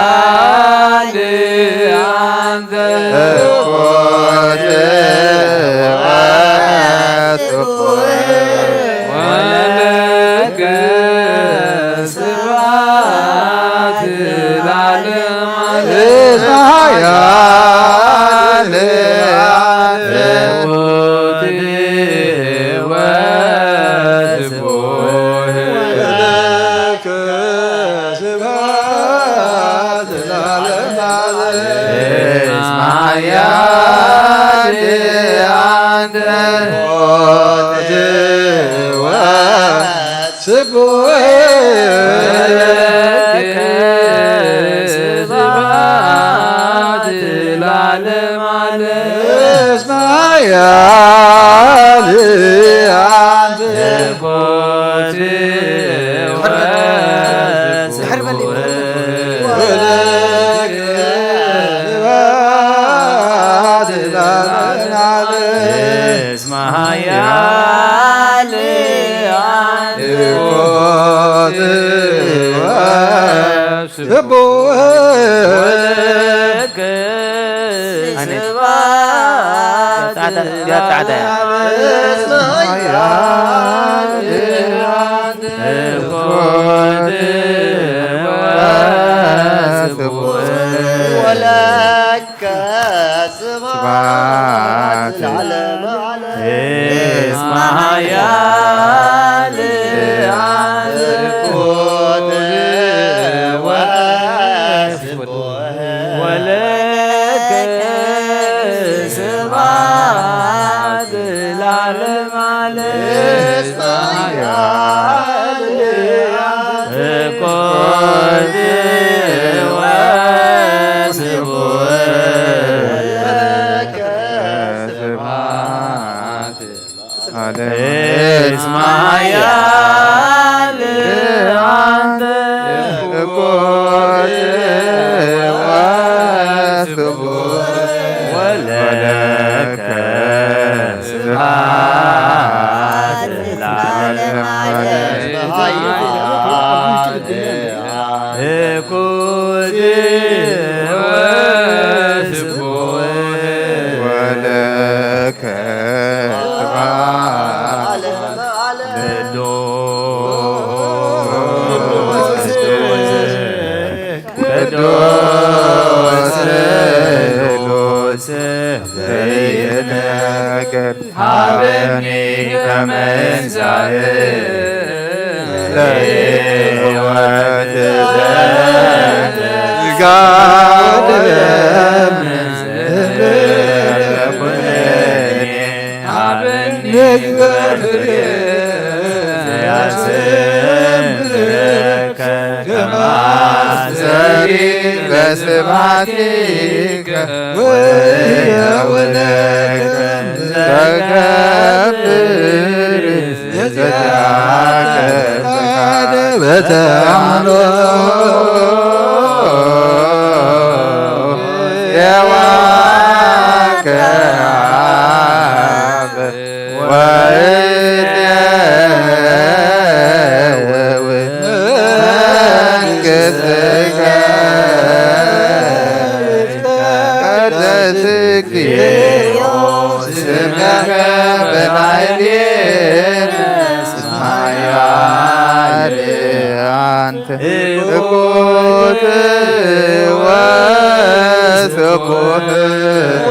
አንተ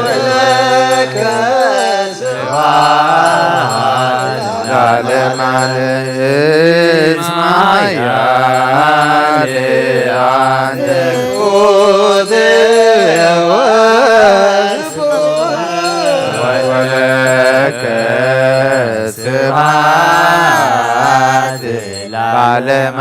ወለከ ስብሐት ለዓለመ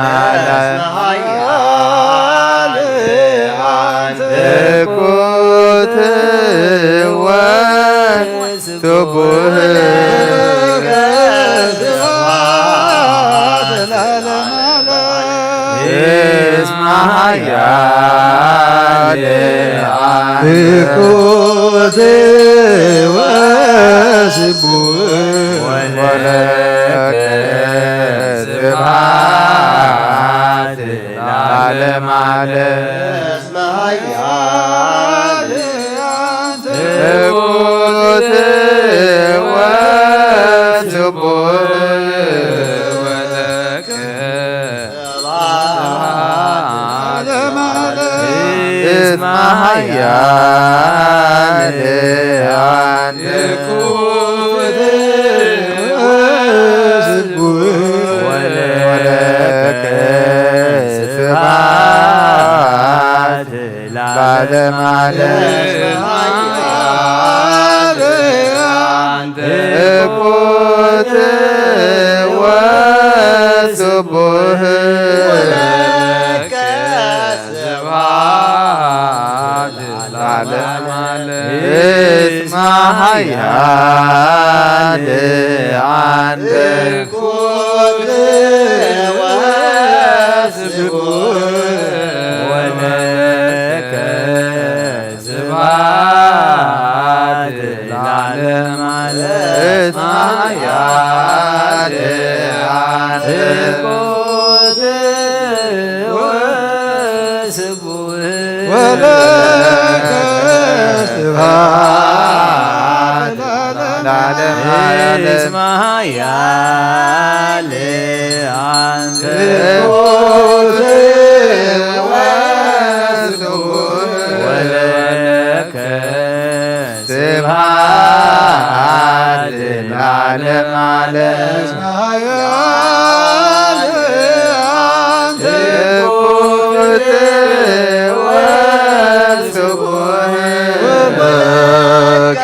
ኃያል አንተ እኩት ወስቡህ ወለከ እስመ ኃያል አንተ እኩት ወስቡህ ወለከ ስብሐት ለዓለመ ዓለም አንተ እኩት ወስቡህ ወለከ ስብሐት ለዓለመ ዓለም እስመ ኃያል አንተ እኩት ወስቡህ ወለከ ስብሐት ለዓለመ ዓለም እስመ ኃያል አንተ እኩት ወስቡህ ወለከ ስብሐት ለዓለመ ዓለም እስመ ኃያል አንተ እኩት ወስቡህ ወለከ ስብሐት ለዓለመ ዓለም እስመ ኃያል አንተ እኩት ወስቡህ ወለከ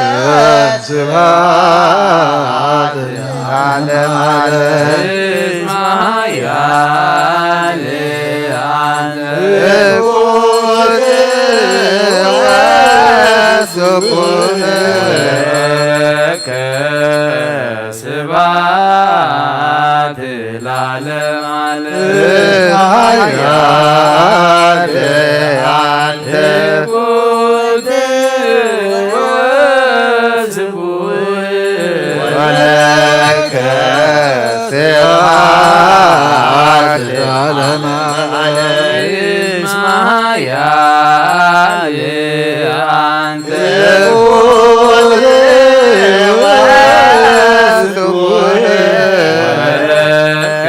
ስብሐት ለዓለመ ዓለም እስመ ኃያል አንተ እኩት ወስቡህ ወለከ ስብሐት ለዓለመ ዓለም ኃያል አንተ እኩት ወስቡህ ወለከ ስብሐት ለዓለመ ዓለም እስመ ኃያል አንተ እኩት ወስቡህ ወለከ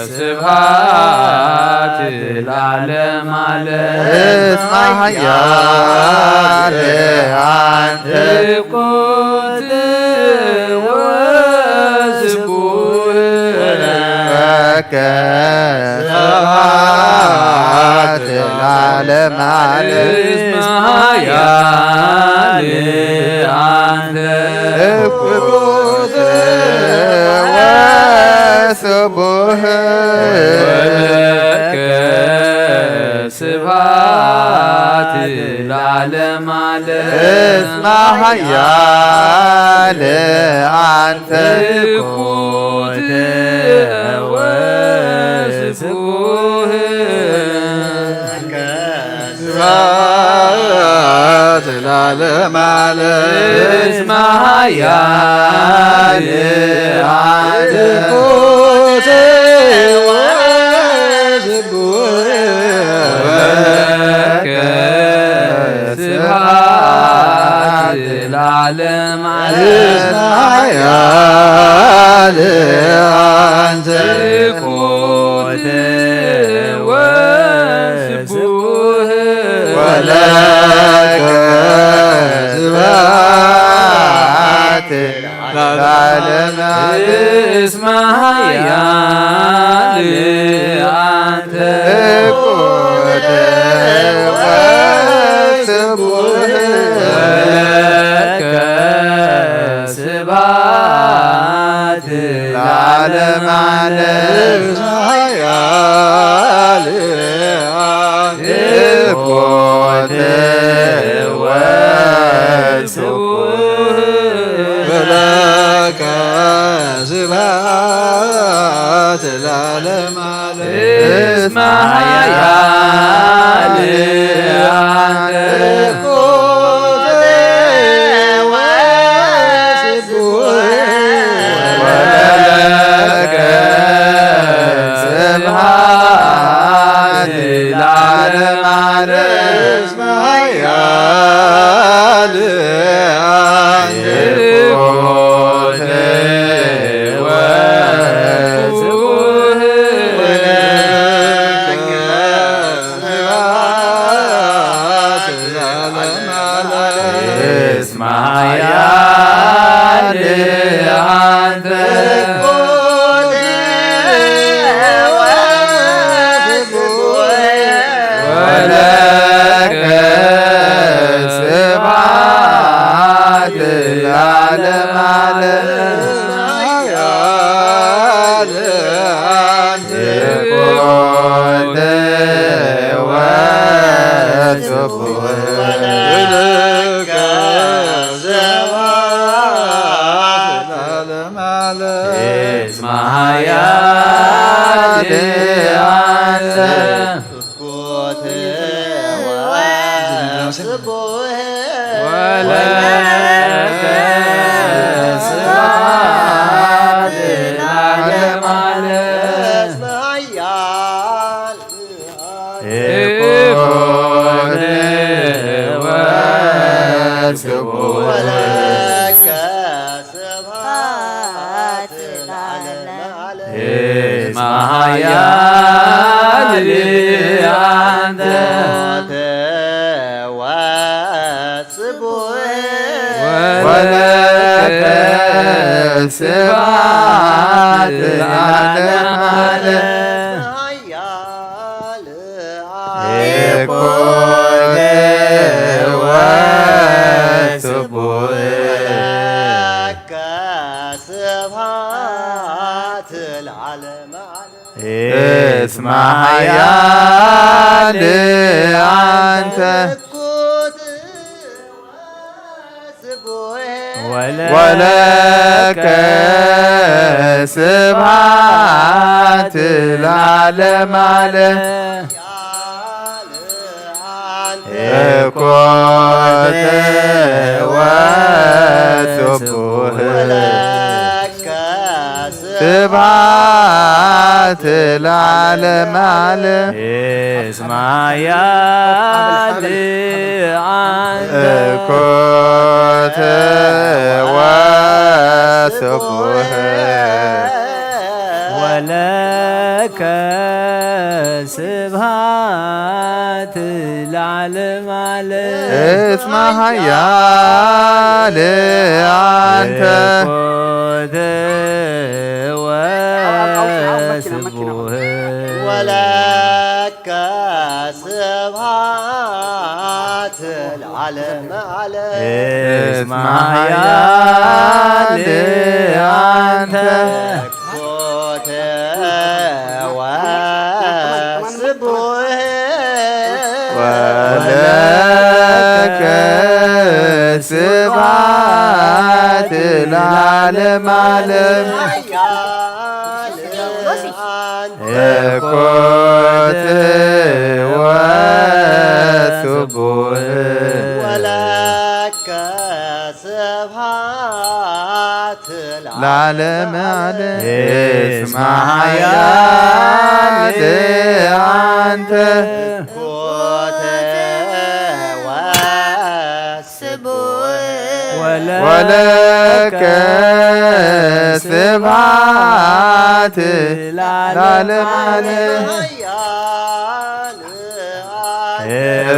ስብሐት ለዓለመ ዓለም እስመ ኃያል አንተ እኩት ወስቡህ ወለከ ስብሐት ለዓለመ ዓለም እስመ ኃያል አንተ እኩት ወስቡህ ወለከ ስብሐት ለዓለመ ዓለም እስመ ኃያል አንተ እኩት ወስቡህ ስብሐት ለዓለመ ዓለም እስመ ኃያል አንተ እኩት ወስቡህ ወለከ ስብሐት ለዓለመ ዓለም ኃያል አንተ እኩት ወስቡህ ወለከ ስብሐት ለዓለመ ዓለም እስመ ኃያል አንተ እኩት ወስቡህ ወለከ ስብሐት ለዓለመ ዓለም ኃያል አንተ እኩት ወስቡህ ወለከ ስብሐት ለዓለመ ለዓለመ እስመ ኃያል አንተ ስብሐት ለዓለመ ዓለም ኮነ ወስቡሕ ስብሐት ለዓለመ እስመ ኃያል አንተ ወለከ ስብሐት ለዓለመ ዓለም ኮነ ወስቡሕ ስብሐት ለዓለመ ዓለም እስመ ኃያል አንተ ኮነ ወስቡሕ ወለከ ስብሐት ለዓለመ ዓለም እስመ ኃያል አንተ ኮነ ወስቡሕ ወለከ ስብሐት ለዓለመ ዓለም እስመ ኃያል አንተ ኮነ ወስቡሕ ወለከ ስብሐት ለዓለመ ዓለም ኮነ ወስቡሕ ወለከ ስብሐት ለዓለመ ዓለም እስመ ኃያል አንተ ኮነ ወስቡሕ ወለከ ስብሐት ለዓለመ ዓለም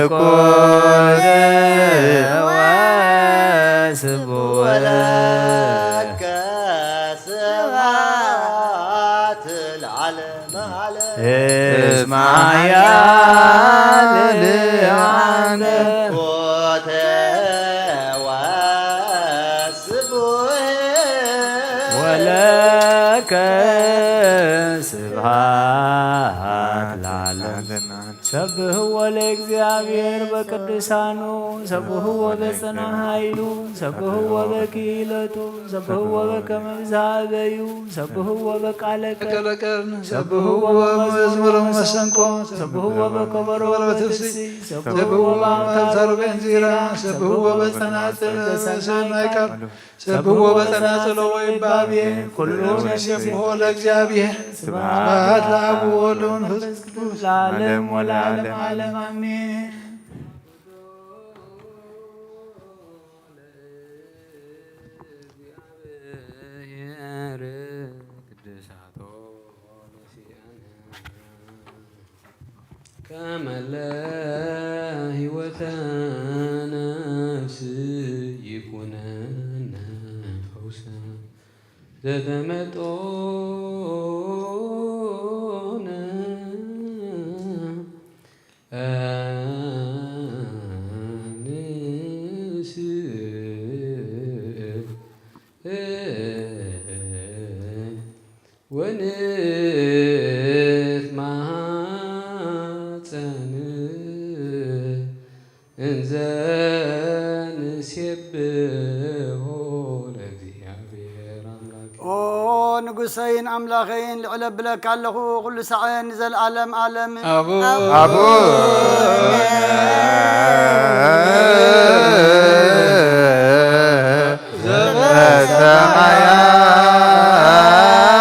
ኮነ ወስቡሕ ወለከ ስብሐት ለዓለመ ዓለም እስመ ኃያል አንተ ኮነ ወስቡሕ ወለከ ስብሐት ለዓለመ ሰብህዎ ለእግዚአብሔር በቅዱሳኑ ሰብህዎ በጽና ኃይሉ ሰብህዎ በክህለቱ ሰብህዎ በከመ ይዛበዩ ሰብህዎ በቃለ ቀርነ ሰብህዎ በመዝሙረ መሰንቆ ሰብህዎ በከበሮ በትፍስሕ ሰብህዎ በአውታረ በእንዚራ ሰብህዎ በጸናጽል ሰናይ ቃል ሰብህዎ በጸናጽል ወይባቤ ኩሉን ሰብህዎ ለእግዚአብሔር ስብሐት ለአብ ወወልድ ወመንፈስ ቅዱስ ለዓለም ወለዓለም ዓለም ዓለም አሜን። ከመለ ሕይወተ ነፍስ ይኩነነ ፈውሰ ዘተመጦነ አንስ ወንትማፀን እንዘ ንሴብሖ ለእግዚአብሔር አምላክ ኦ ንጉሰይን አምላኸይን ልዕለ ብለካ ኣለኹ ኩሉ ሰዓን ዘለዓለም ዓለም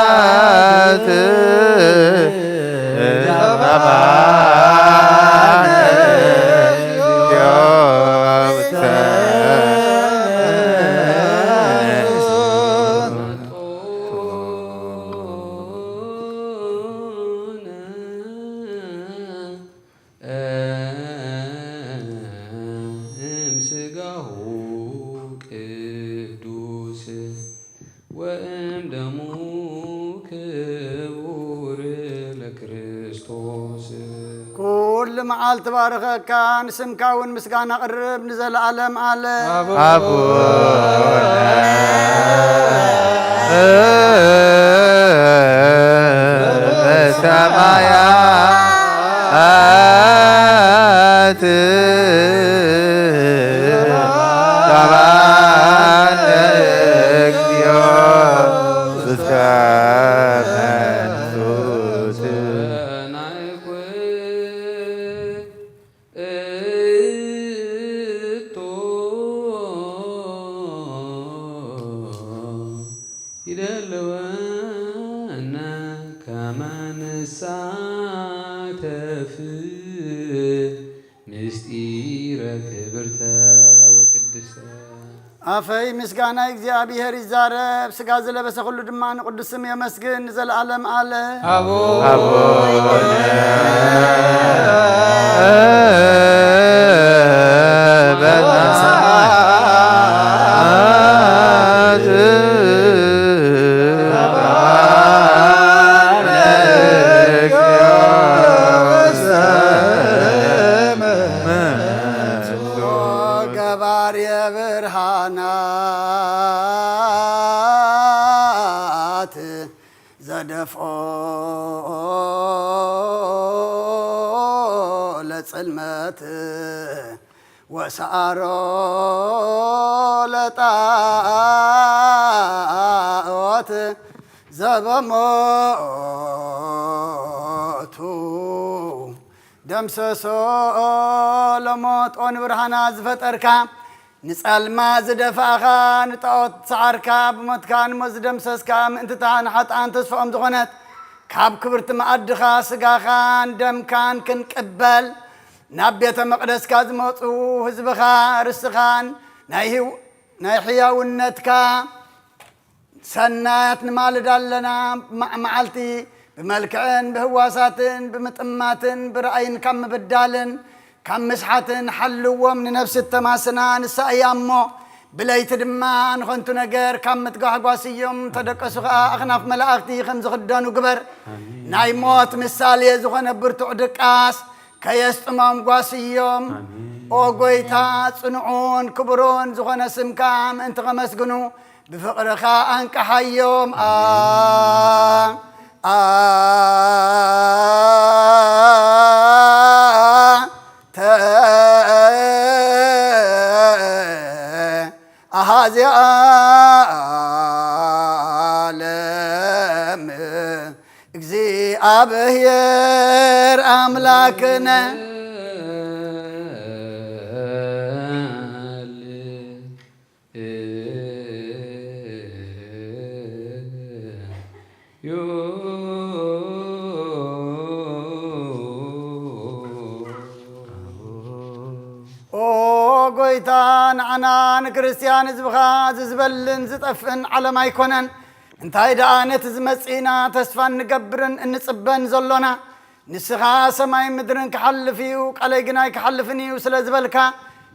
ዘበሰማያት እምስጋሁ ቅዱስ ወእምደሙ ክቡር ለክርስቶስ ኩሉ መዓልቲ ባረኸካ ንስምካ እውን ምስጋና ቅርብ ንዘለዓለም ዓለም በሰማያት ሰብሐነ እግዚኦ ውስተ መንሱት ይደልወነ ከመ ንሳተፍ ምስጢረ ክብርተ ወቅድስተ አፈይ ምስጋና እግዚአብሔር ይዛረብ ስጋ ዘለበሰ ሁሉ ድማ ንቅዱስ ስም የመስግን ዘለዓለም ዓለም ገባርየ ብርሃናት ዘደፍኦ ለጽልመት ወሰአሮ ለጣዖት ዘበሞቱ ደምሰሶ ለሞት ኦን ብርሃና ዝፈጠርካ ንጸልማ ዝደፋእኻ ንጣዖት ሰዓርካ ብሞትካ ንሞት ዝደምሰስካ ምእንትታ ንሓጥኣን ተስፍኦም ዝኾነት ካብ ክብርቲ መኣድኻ ስጋኻን ደምካን ክንቅበል ናብ ቤተ መቕደስካ ዝመፁ ህዝብኻ ርስኻን ናይ ሕያውነትካ ሰናያት ንማልድ ኣለና መዓልቲ بملكعن بهواساتن بمطماتن برأين كم بدالن كم مسحاتن حلوا من نفس التماسنا نسايامو بليت دمان خنتو نجر كم متقاقواسيوم تدقسوها أخناف ملاقتي خمس خدانو قبر نايموت مثالي زغن برتو دقاس كيستمام قواسيوم او قويتا صنعون كبرون زغن سمكام انت غمسقنو بفقرخا انك حيوم أهازي عالم اجزي أبهير أملاكنا أو قويتان عنان كريستيان زبخا زبلن زطفن على ما يكونن انتهي دانت زمسينا تسفن نقبرن نصبن زلونا نسخا سماي مدرن كحلفيو قالي جناي كحلفنيو سلازبلكا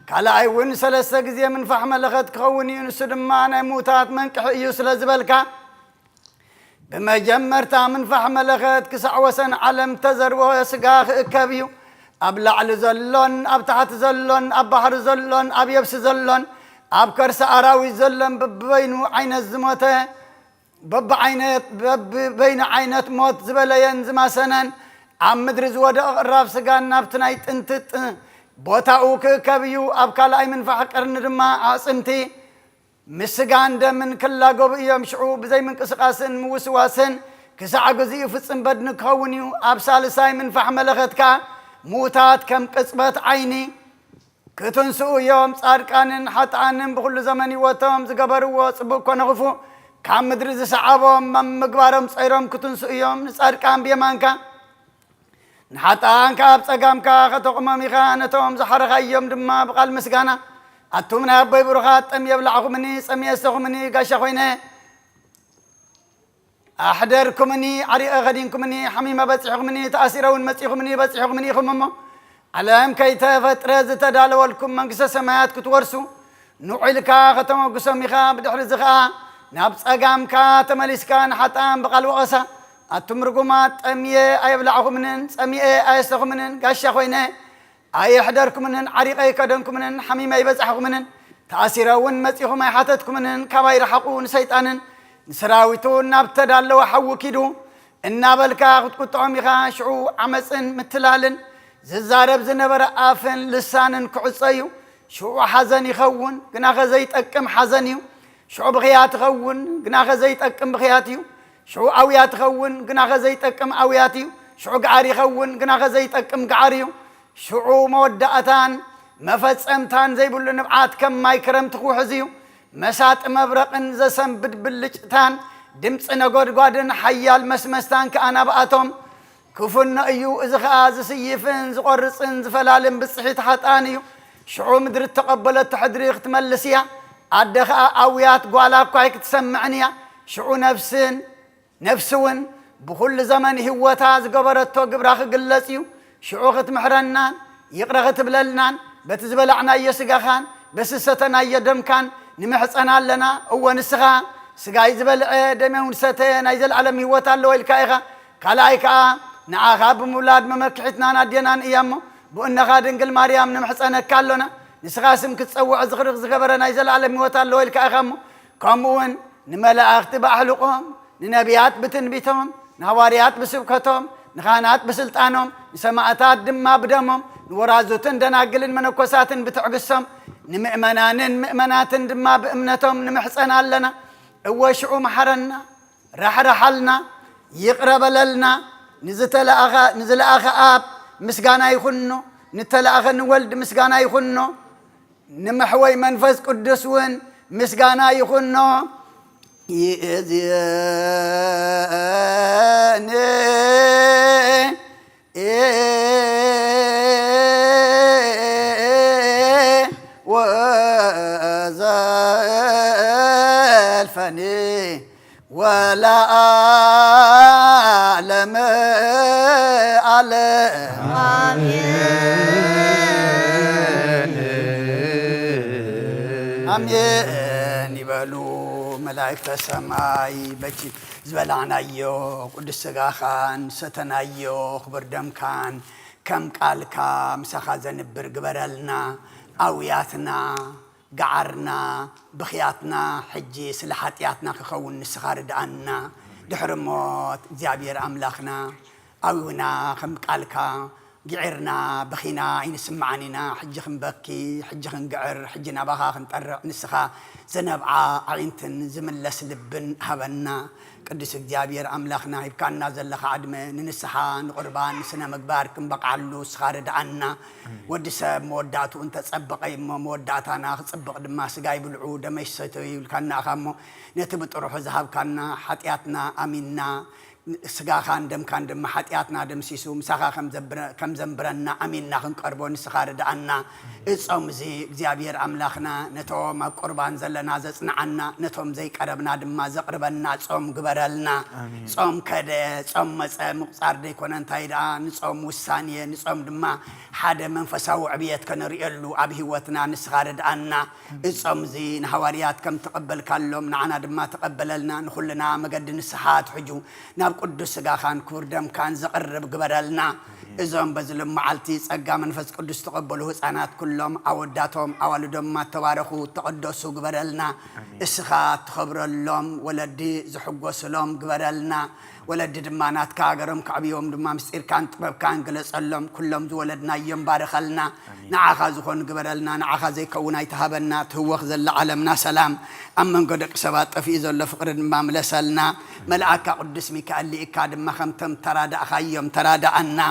كالا ايون سلسة غزي من فحم لغت كوني نسدما موتات من كحيو سلازبلكا بما جمرتا من فحم لغت كسعوسن علم تزر وهو سقاخ كبيو أبلع زلون أب تحت زلون أب بحر زلون أب يبس زلون أب كرس أراوي زلون بين عين الزموته بين عينات موت زبلين زما سنن عم مدرز ودا الراف سقان نابتنايت انتت بوتاوك كبيو أب كالاي من فحقر ندما عاصمتي مسقان ده من كلا قوب يمشعو بزي من قسقاسن موسواسن كسع قزيو فصن بدن كونيو أب سالساي من فحم لغتكا موتات كم قصبت عيني كتنسو يوم صارقانن حطانن بكل زمن وتم زغبروا صبكو نغفو كام مدرز سعابهم مغبارم صيرم كتنسو يوم صارقان بيمانكا نحطان كاب صقامكا خطقمم يخانتهم زحرخ يوم دما بقال مسغانا اتمنا ابي برخات ام يبلعكمني صم يسخمني غاشا خوينه أحضركمني عريق غدينكمني حميمة بصحكمني تأثيرون مسيحكمني بصحكمني خممو علام كي تفترز تدالولكم من قصة سمايات كتورسو نوعلكا ختمو قسميخا بدحرزخا نابس أقامكا تمليسكا نحطان بقال وقسا التمرقمات أميه أيبلعكمنن أميه أيستخمنن قاشا خوينه أي أحضركمنن عريق كدنكمنن حميمة بصحكمنن تأثيرون مسيحكم يحاتتكمنن كباير حقون سيطانن سراويتو نابتد الله وحوكيدو النابلكا قطعم يخا شعو عمسن متلالن ززارب زنبر آفن لسانن كعصيو شعو حزن يخون قناخ زيت أكم حزنيو شعو بغيات خون قناخ زيت أكم بغياتيو شعو عويات خون قناخ زيت أكم عوياتيو شعو قعاري خون قناخ زيت أكم قعاريو شعو مودعتان مفتسمتان زي بلو نبعات كم ما يكرم تخو حزيو مسات مبرقن زسم بدبلجتان دمص نغودغودن حيال مسمستان كأنا بأتوم كفن ايو ازخاز سيفن زقرصن زفلالن بصحيت حطانيو شعو مدر تقبلت تحدريخ تملسيا ادخا اويات قوالا كايك تسمعنيا شعو نفسون بكل زمن هوتا زقبرتو قبراخ قلسيو شعو ختمحرنان يقرغت بللنان بتزبلعنا يسقخان بسستنا يدمكان نمحصنا لنا هو نسخا سقاي زبل دمون ستين ايزل علم هوتا لو الكايخا كلايكا نعاخا بمولاد ممكحتنا نادينا ايامو بانخا دنقل مريم نمحصنا كالونا نسخا سم كتصوع زغرغ زغبرنا ايزل علم هوتا لو الكايخا كمون نملاخ تبحلقهم ننبيات بتنبيتهم نهواريات بسبكتهم نخانات بسلطانهم نسمعتات دما بدمهم نورازوتن دناقلن منكوساتن بتعقسهم مؤمناتن دما بأمنتهم نمحصنا لنا وشعو محرنا رحلنا يقرب لنا نزل أخا آب مسقانا يخنو نتل أخا نولد مسقانا يخنو نمحوي منفس قدسون مسقانا يخنو وزالفني ولا أعلم آمين يبالو ملائكة السماء بجي زبلعنا يو قدس سقاخان ستنا يو خبر دم كان كم قال كام سخازن برقبرلنا أوياتنا قعرنا بخياتنا حجي سلحاتياتنا كخون نسخار دعنا دحرموت زابير أملاخنا أونا خم قالكا قعرنا بخينا عين سمعنينا حج خنبكي حج خنقعر حجنا بخا خنطرع نسخا زنبعا عينتن زملس لبن هبنا قدس እግዚአብሔር አምላክና ይብካና ዘለኻ አድመ ንንስሓን ቁርባን ስነ ምግባር ክንበቃሉ ስኻር ዳአና ወድሰብ መወዳቱ እንተ ጸበቀይ መወዳታና ክጽበቅ ድማ ስጋይ ብልዑ ደመይ ሰተይ ይልካና ኻሞ ነቲ ብጥሩሕ ዝሃብካና ኃጢአትና አሚንና سجا خان دم كان دم حتياتنا دم سيسو مسخا كم زنبرنا أميننا خن قربون سخارد عنا إصوم زي زيابير أملاخنا نتوم قربان زلنا زسنا عنا نتوم زي قربنا دم ما زقربنا صوم قبرلنا صوم كده صوم مقصار دي كونن تايدان صوم وسانية صوم دم حدا منفساو عبيت كان ريالو أبي هوتنا نسخارد عنا إصوم زي نحواريات كم تقبل كلهم نعنا دم ما تقبللنا نخلنا مقد نسحات حجو قدس خان كوردم كان زقرب قبرلنا إذن بزلم معلتي صقا منفس قدس تقبلوا حصانات كلهم أوداتهم أولدهم ما تباركوا تقدسوا قبرلنا إسخات خبر اللهم ولدي زحقوس لهم قبرلنا ولد دمانات كاغرم كعبيهم دمام سير كان طبب كان قلص اللهم كلهم ولدنا ينبارخ لنا نعاخا زخون قبرلنا نعاخا زي كونا يتهابنا تهوخ زل عالمنا سلام أمن قدق سبات طفي زل فقر دمام لسلنا ملعك قدس ميكال لي إكاد ما خمتم تراد أخيم تراد أنا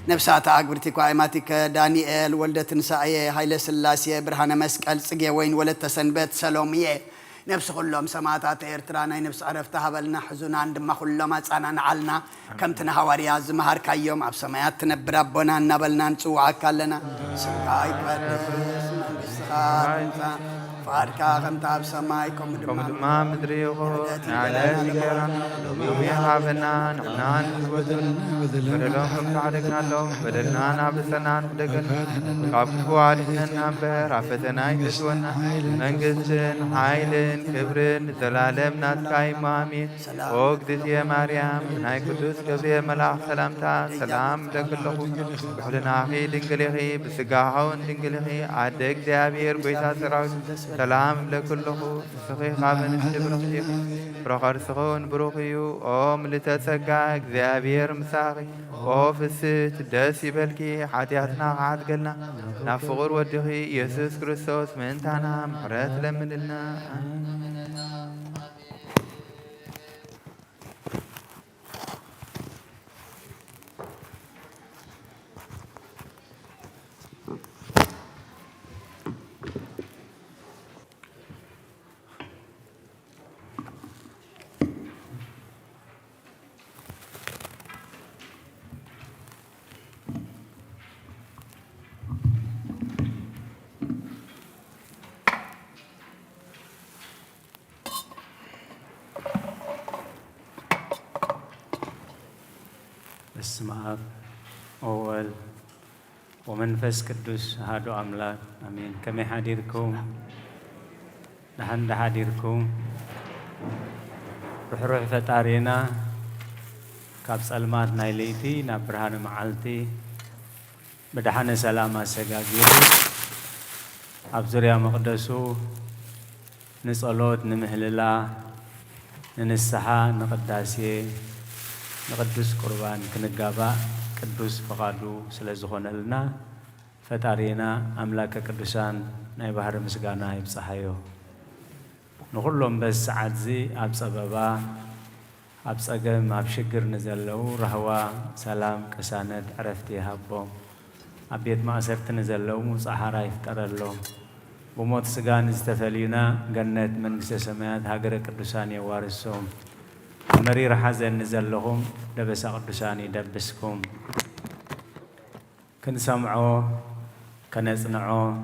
نفسات أكبرتك وعيماتك دانيال ولدة نسائية هايلة سلاسية برهانة مسكال سقيا وين ولد تسنبت سلومية نفس كلهم سماتات إرترانا نفس عرفتها بلنا حزونا عندما كلهم أتانا نعلنا كم تنهواريا زمهر كيوم أبسمايات تنبر ربنا نبلنا نسوعك لنا سمكاي قدس من بسخار فاركا غمتا بسمايكم دما مدريغو على ذكرنا يوم يحابنا نعنان بدلهم تعرقنا لهم بدلنا نابسنا ندقن قابكو علينا نامبر عفتنا يتسونا منقسن حايلن كبرن زلالم ناتكاي مامين وقدس يا مريم ناي قدس قبري ملاح سلامتا سلام لكله بحلنا خي دنقلخي بسقاحون دنقلخي عدق ديابير بيتا سراوي سلام لكله سخي خابن الشبرخيق برخر سخون بروخيو أم لتسقى እግዚአብሔር مساخي وفست داسي بلكي حاتياتنا عاد قلنا نفغر ودخي يسوس كريستوس من تانا محرات لمن لنا بسم الله أول ومنفس قدوس هادو أملاك أمين كما حديركم نحن حديركم روح فتارينا كابس المات نايليتي نبرهان معالتي بدحان سلامة سجاجير أبزريا مقدسو نصلوت نمهللا ننسحا نقداسي نقدس قربان كنقابا قدوس فقادو سلازخون لنا فتارينا أملاك قدوسان ناي بحر مسقانا يبصحيو نقولهم بس عادزي أبس أبابا أبس أقم أبشقر نزلو رهوا سلام كساند عرفتي هابو أبيت ما أسرت نزلو مصحارا يفتر اللهم بموت سقان استفلينا جنة من سمايات هاجر قدوسان يوارسهم مرير حزن نزل لهم لبس قدساني دبسكم كن سمعوا كن يصنعوا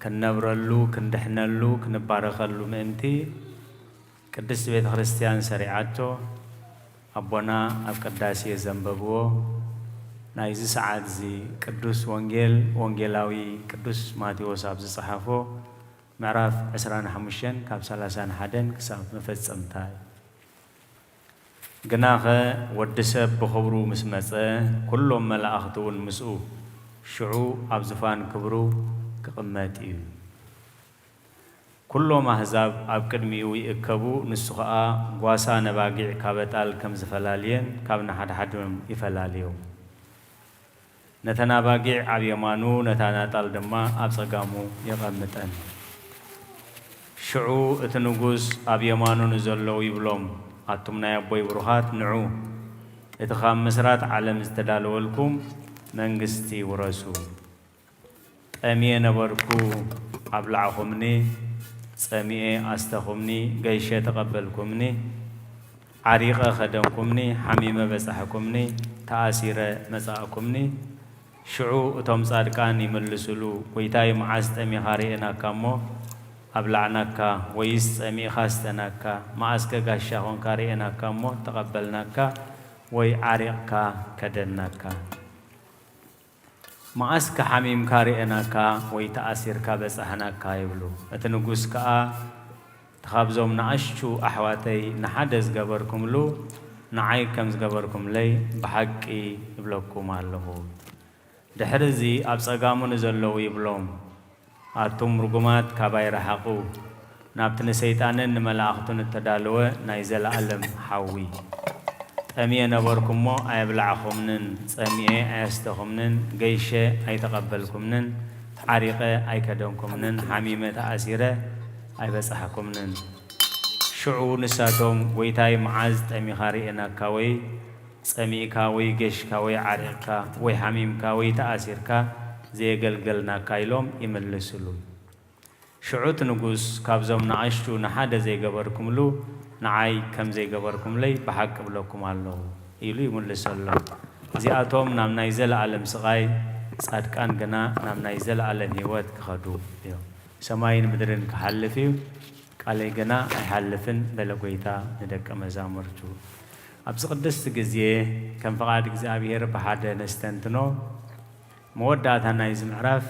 كن نبرلو كن دحنلو كن بارخلو منتي قدس بيت كريستيان سريعاتو أبونا أب قداسي زنببو نايز سعاد زي قدوس وانجيلاوي قدوس ماتيوس أبز صحافو معرف 25 كاب 31 كساب مفصمتاي جناخ ودسب بخبرو مسمسة كلهم ملاختون مسؤ شعو أبزفان كبرو كقماتي كلهم أحزاب أبكرميو يكبو نسخاء قواسا نباقع كابتال كم زفلالين كابنا حدهم يفلاليو نتنا باقع عبيمانو نتنا تال دما أبصقامو يقمتن شعو اتنقوس عبيمانو نزلو يبلوم أتمنى يا أبوي بروحات نعو إتخام مسرات عالم استدلال ولكم منجستي ورسو أمي نبركو أبلعكمني سامي أستخمني جيشة تقبلكمني عريقة خدمكمني حميمة بصحكمني تأثير مساءكمني شعو أتوم صادقان يملسلو ويتاي معاست أمي خارئنا كامو أبلعناك ويس أمي خاستناك معاسك غاشاهون كارئنا كامو تقبلناك وي عريقك كدناك معاسك حميم كارئناك وي تأثيرك بصحناك يبلو أتنقوسك تخابزوم نعشو أحواتي نحدث قبركم له نعي كمز قبركم لي بحقي يبلوكم الله دحرزي أبصقامو نزلو يبلوم أتوم رقمات كباير حقو نابتن سيطانن ملاختن التدالوة نايزل علم حوي أمي نبركم مو أيبلعكمنن أمي أيستخمنن جيشة أيتقبلكمنن عريقة أيكدونكمنن حميمة أسيرة أي بس أحكمنن شعور نساتهم ويتاي معاز أمي خارئنا كوي سمي كوي جيش كوي عريقة وي حميم كوي تأثيرك زي قلقلنا كايلوم يملسلو شعوت نقوس كابزوم نعشتو نحادة زي قبركم له نعاي كم زي قبركم لي بحق بلوكم الله يلو يملسلو زي أتوم نام نايزل عالم سغاي صادقان قنا نام نايزل عالم هيوات كخدو سماين مدرن كحلفيو قالي قنا يحلفن بلقويتا ندك مزامرتو أبس قدست قزيه كم فقاد إكزابير بحادة نستنتنو مودات هنا يزم عرف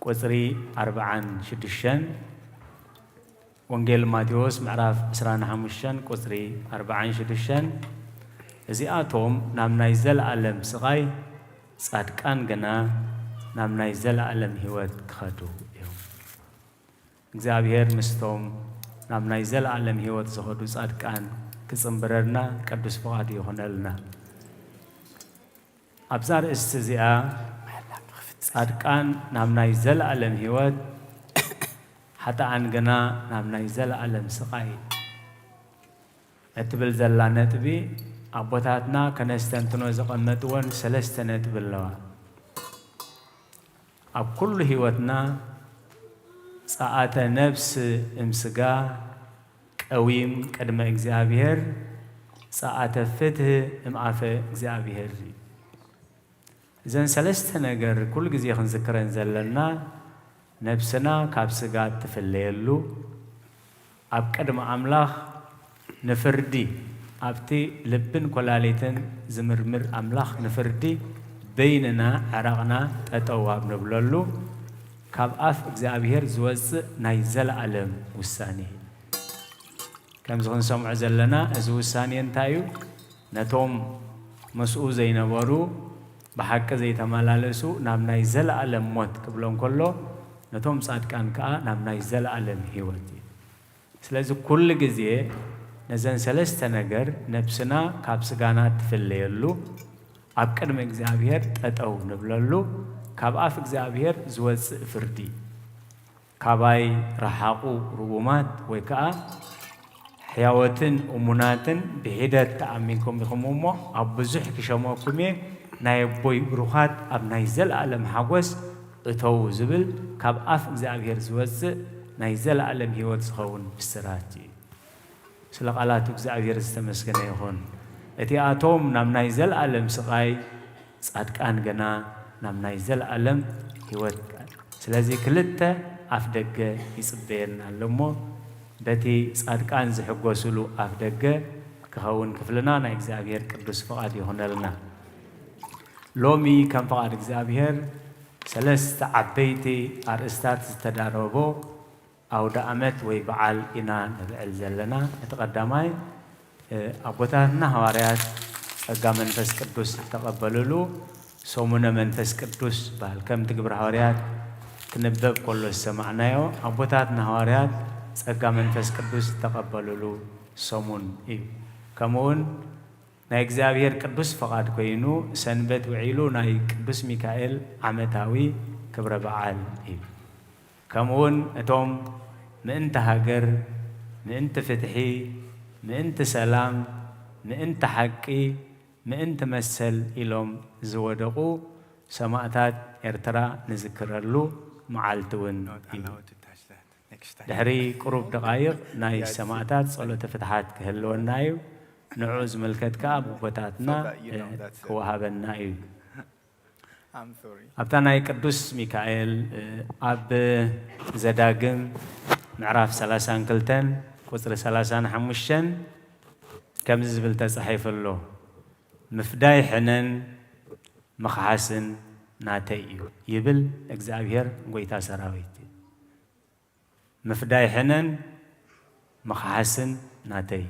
قصري 46 وانجيل ماتيوس معرف 15 قصري 46 ازياتهم نام نايزل عالم سغاي صادقان قنا نام نايزل عالم هيوات كخدو እግዚአብሔር ምስቶም ናብ ናይ ዘለዓለም ህይወት ዝኸዱ ጻድቃን ክጽምብረና ቅዱስ ፍቓድ ይሆነልና ኣብዛ ርእስቲ እዚኣ ጻድቃን ናብ ናይ ዘለዓለም ህይወት ሓጥኣን ግና ናብ ናይ ዘለዓለም ስቓይ እትብል ዘላ ነጥቢ ኣቦታትና ከነስተንትኖ ዘቐመጥዎን 3 ነጥቢ ኣለዋ ኣብ ኩሉ ህይወትና ساعة نفس امسقا قويم قدم اغزابير ساعة فتح امعافة اغزابير إذن سلسة نقر كل قزي خنذكرن زلنا نفسنا كابسقا تفليلو أب قدم أملاخ نفردي أبتي لبن كلاليتن زمرمر أملاخ نفردي بيننا عرقنا تتواب نبللو كاب أف إغزابير زوز نايزل علم وساني كم زغن سمع زلنا أزو وساني انتايو نتوم مسؤول زي نورو بحق زي تمالالسو نام نايزل علم موت قبلهم كله نتوم صاد كان كا نام نايزل علم هيوتي سلازو كل جزية نزن سلست نجر نفسنا كاب سجانات في الليلو أبكر من إغزابير تأو نبللو كاب أف إغزابير زوز فردي كاباي رحاقو ربومات ويكا حيواتن ومناتن بهدات تأمينكم بخمومو أبزح كشموكمي نايبوي بروخات أب نايزل عالم حاوس اتو زبل كاب أف إغزابير زوز نايزل عالم هيوت سخون بسراتي سلق علاتو إغزابير استمسكنا يخون اتي آتوم نام نايزل عالم سقاي صادق أنغنا نام نايزل عالم هيوت سلازي كلتا أفدق يصبيرنا لمو بتي صادقان زحقوسلو أفدق كهون كفلنا نا إغزابير قدوس فقاد يهونلنا لومي كم فقاد إغزابير سلست عبيتي أرستات تداربو أو دعمت ويبعال إنا نبعل زلنا اتقدماي أبوتاتنا هواريات أقا منفس قدوس تقبلولو سومنا منفس قدوس بالكم تقبر هواريات كنبب كله سمعنايو أبوتاتنا هواريات أقا منفس قدوس تقبلولو سومون إيو كمون ناي إغزابير قدوس فقاد كوينو سنبت وعيلو ناي قدوس ميكائيل عمتاوي كبر بعال إيو كمون اتوم مئنت هاجر مئنت فتحي مئنت سلام مئنت حقي مئنت مسل إلهم زودقو سماعتات إرترا نذكرلو معالتون دهري قرب دقائق ناي سماعتات صلوة فتحات كهلو النايو نعوز ملكتك بوتاتنا كوهابنا إيه أبتنا يقدس ميكائيل أب زداقم معرف 30 كلتن قصر 30 حمشن كم زبل تصحيف له مفداي حنن مخحسن ناتيو يبل اكزابير غويتا سراويت مفداي حنن مخحسن ناتيو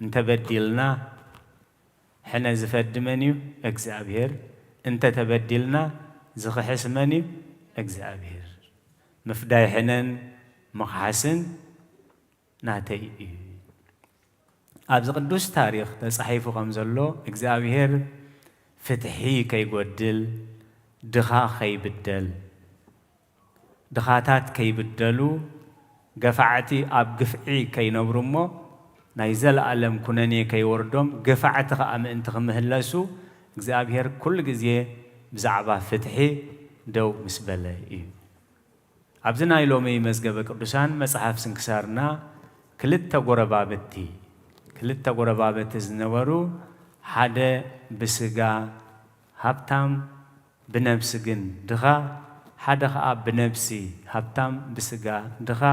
انت بدلنا حنا زفد منيو اكزابير انت تبدلنا زخحس منيو اكزابير مفداي حنن مخحسن ناتيو أبز قدوس تاريخ تصحيفه خمزلو اكزابير فتحي كي يقدل دخا خي بدل دخاتات كي بدلو قفعتي أب قفعي كي نورمو نايزل ألم كناني كي وردم قفعتها أم انتخ مهلسو اكزابير كل جزيه بزعبا فتحي دو مسبلة أبزنا يلومي مزقبك قدوسان مصحف سنكسارنا كلتا قربا بتي كلتا قربابة زنورو حدا بسجا هبتام بنفسجن دخا حدا خاب بنفسي هبتام بسجا دخا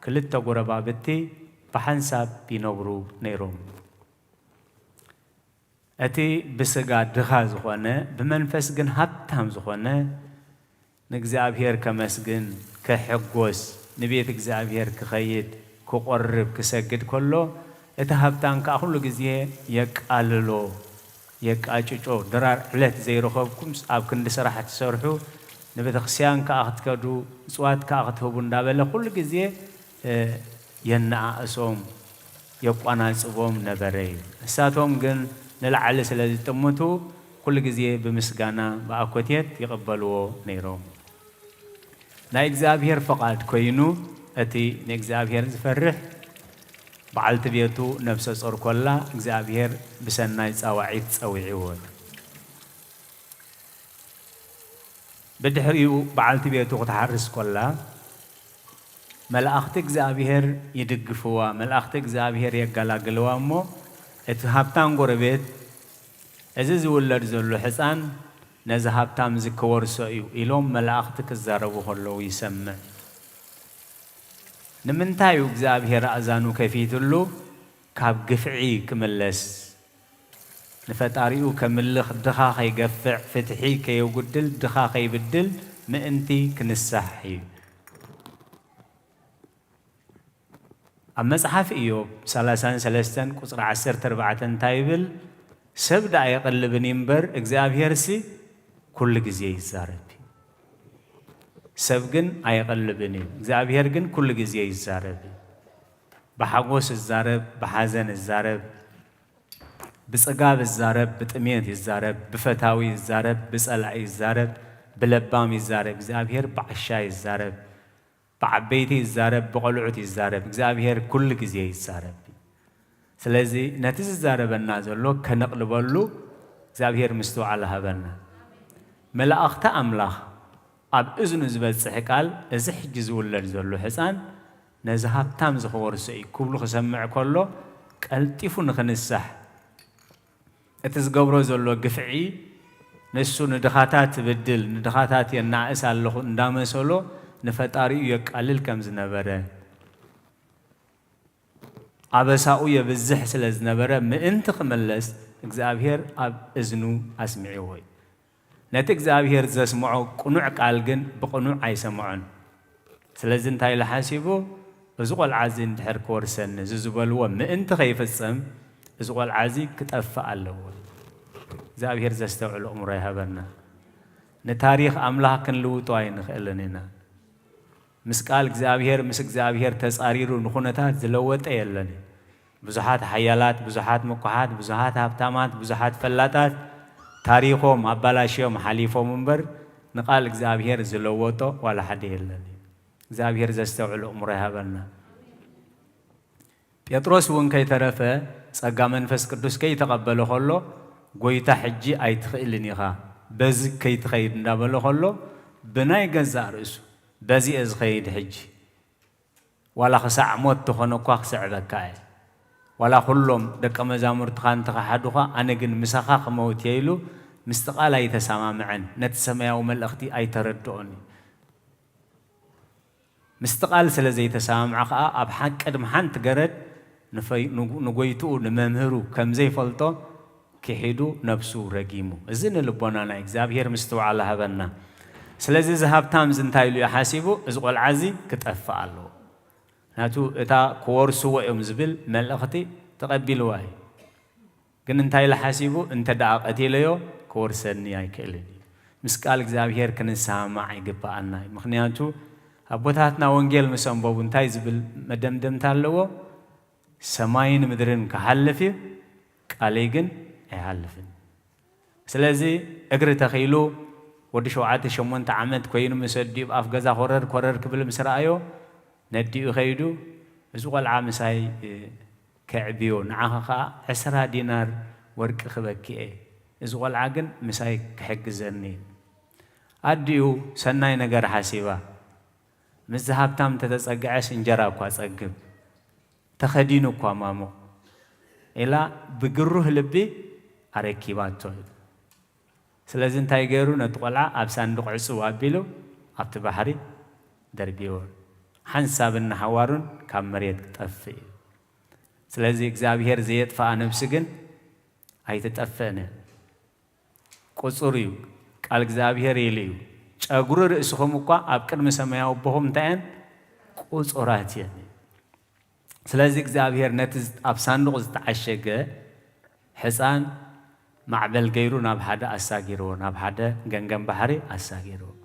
كلتا قربابتي بحنساب بينورو نيروم أتي بسجا دخا زخانة بمنفسجن هبتام زخانة نجزابير كمسجن كحقوس نبيت جزابير كخيد كقرب كسجد كله اتهبتان كأخلو جزيه يقاللو يقاچچو درار علت زي رخبكم اب كند سراحه تسرحو نبت خسيان كاخت كدو صوات كاخت هبو እንዳበለ ሁሉ ጊዜ የናአሶም የቋናጽቦም ነበረ እሳቶም ግን ለልዓለ ስለዚህ ጥሙቱ ሁሉ ጊዜ በምስጋና በአኮቴት ይቀበልዎ ነይሮም ናይ እግዚአብሔር ፈቃድ ኮይኑ እቲ ንእግዚአብሔር ዝፈርህ بعلت بيتو نفس صور كلا እግዚአብሔር بسناي صواعيت صويعون بدحريو بعلت بيتو تحرس كلا ملائكه እግዚአብሔር يدغفوا ملائكه እግዚአብሔር يغلاغلوامو ات هابتان غوربيت ازز ولد زلو حصان نز هابتام زكورسو يلوم ملائكه كزاربو هلو يسمع نمنتايو እግዚአብሔር አዛኑ ከፊትሉ ካብ ግፍዒ ክመለስ ንፈጣሪኡ ከምልኽ ድኻ ከይገፍዕ ፍትሒ ከይጉድል ድኻ ከይብድል ምእንቲ ክንሳሕ እዩ ኣብ መጽሓፍ ኢዮብ 33 ቁጽሪ 14 እንታይ ይብል ሰብ ዳ ይቕልብን እምበር እግዚአብሔርሲ ኩሉ ግዜ ይዛረብ سبجن أيقلبني እግዚአብሔር ግን كل جزء يزارب بحقوس الزارب بحزن الزارب بسقاب الزارب بتأمين الزارب بفتاوي الزارب بسألع الزارب بلبام الزارب እግዚአብሔር بعشاء الزارب بعبيتي الزارب بقلعتي الزارب እግዚአብሔር كل جزء يزارب سلازي نتيجة الزارب النازلو كنقلبلو እግዚአብሔር مستوى على هبنا ملأخت أملاخ أب إذن زبالسح قال إذا حجز ولا زلو حسان نزهاب تام زخور سي كبلو خسمع كله قلتيفون خنسح اتزغبرو زلو قفعي نسو ندخاتات بدل ندخاتات ينعس الله اندامسلو نفطاري يقلل كم زنبره أبساؤو يبزح سلازنبره مئنت خملس እግዚአብሔር أب إذنو أسمعي نت እግዚአብሔር ዘስምዖ ቁኑዕ ቃል ግን ብቁኑዕ አይሰምዖን ስለዚህ እንታይ ለሐሲቡ እዚ ቆልዓዚ እንድሕር ክወርሰኒ ዝዝበልዎ ምእንቲ ከይፍፅም እዚ ቆልዓዚ ክጠፍእ ኣለዎ እግዚአብሔር ዘስተውዕል እምሮ ይሃበና ንታሪኽ ኣምላኽ ክንልውጦ ኣይንኽእልን ኢና ምስ ቃል እግዚአብሔር ምስ እግዚአብሔር ተጻሪሩ ንኹነታት ዝለወጠ የለን ብዙሓት ሓያላት ብዙሓት ምኩሓት ብዙሓት ሃብታማት ብዙሓት ፈላጣት تاريخهم أبلاشيهم حليفهم منبر نقال እግዚአብሔር زلوتو ولا حد يلن እግዚአብሔር زستوعل أمره بنا بيتروس وين كي ترفه ጸጋ መንፈስ ቅዱስ كي تقبله خلو قويتا حجي أي تخيلني خا بز كي تخيل نابله خلو بناي جزار رسو بزي إز خيد حجي ولا خسع موت تخنو كوا خسع بكاي ولا كلهم دك مزامر تخان تخحدوها أنا جن مسخاخ موت يلو مستقال أي تسامع معن نتسمع ومل أختي أي تردوني مستقال سلزي تسامع أب حق قدم حنت جرد نقويتو نمهرو كم زي فلتو كحيدو نفسو رجيمو إذن لبنا أنا إجزابير مستوى على هبنا سلزي ذهب تام زنتايلو يحاسبو إزقال عزي كتأفعلو ناتو إتا كورسو ويمزبل ملأختي تقبلوا هاي كن انتاي لحاسبو انت دعاق أتيليو كورسني هاي كيلني مسكال إجزابير كن سامع يقبعنا مخنياتو أبوتاتنا وانجيل مسنبو انتاي زبل مدمدم تالو سماين مدرن كحلفي قاليجن يحلفن سلازي اقر تخيلو ودي شوعات شمون تعمد كوينو مسدي بأفقزا خورر كبل مسرائيو نديو خيدو ازوغ العامساي كعبيو نعاها 10 دينار ورق خبكي ازوغ العاقن مساي كحق زرني أديو سناي نقر حاسيبا مزهاب تام تتسقعش انجرا كوا تسقب تخدينو كوا مامو إلا بقروه لبي أركيباتو سلازين تايجرو نتقلع أبساندق عسو أبيلو أبت بحري دربيور حنساب النحوارون كامريت تطفي سلازي إجزابير زيت فأنبسجن هاي تتأفنه قصوريو قال إجزابير يليو أقول رئيسهم وقا أبكر مسمى وبهم تان قصورات يعني سلازي إجزابير نتز أبساندق تعشق حسان معبل غيرو ناب حدا أساجيرو ناب حدا جنجم بحري أساجيرو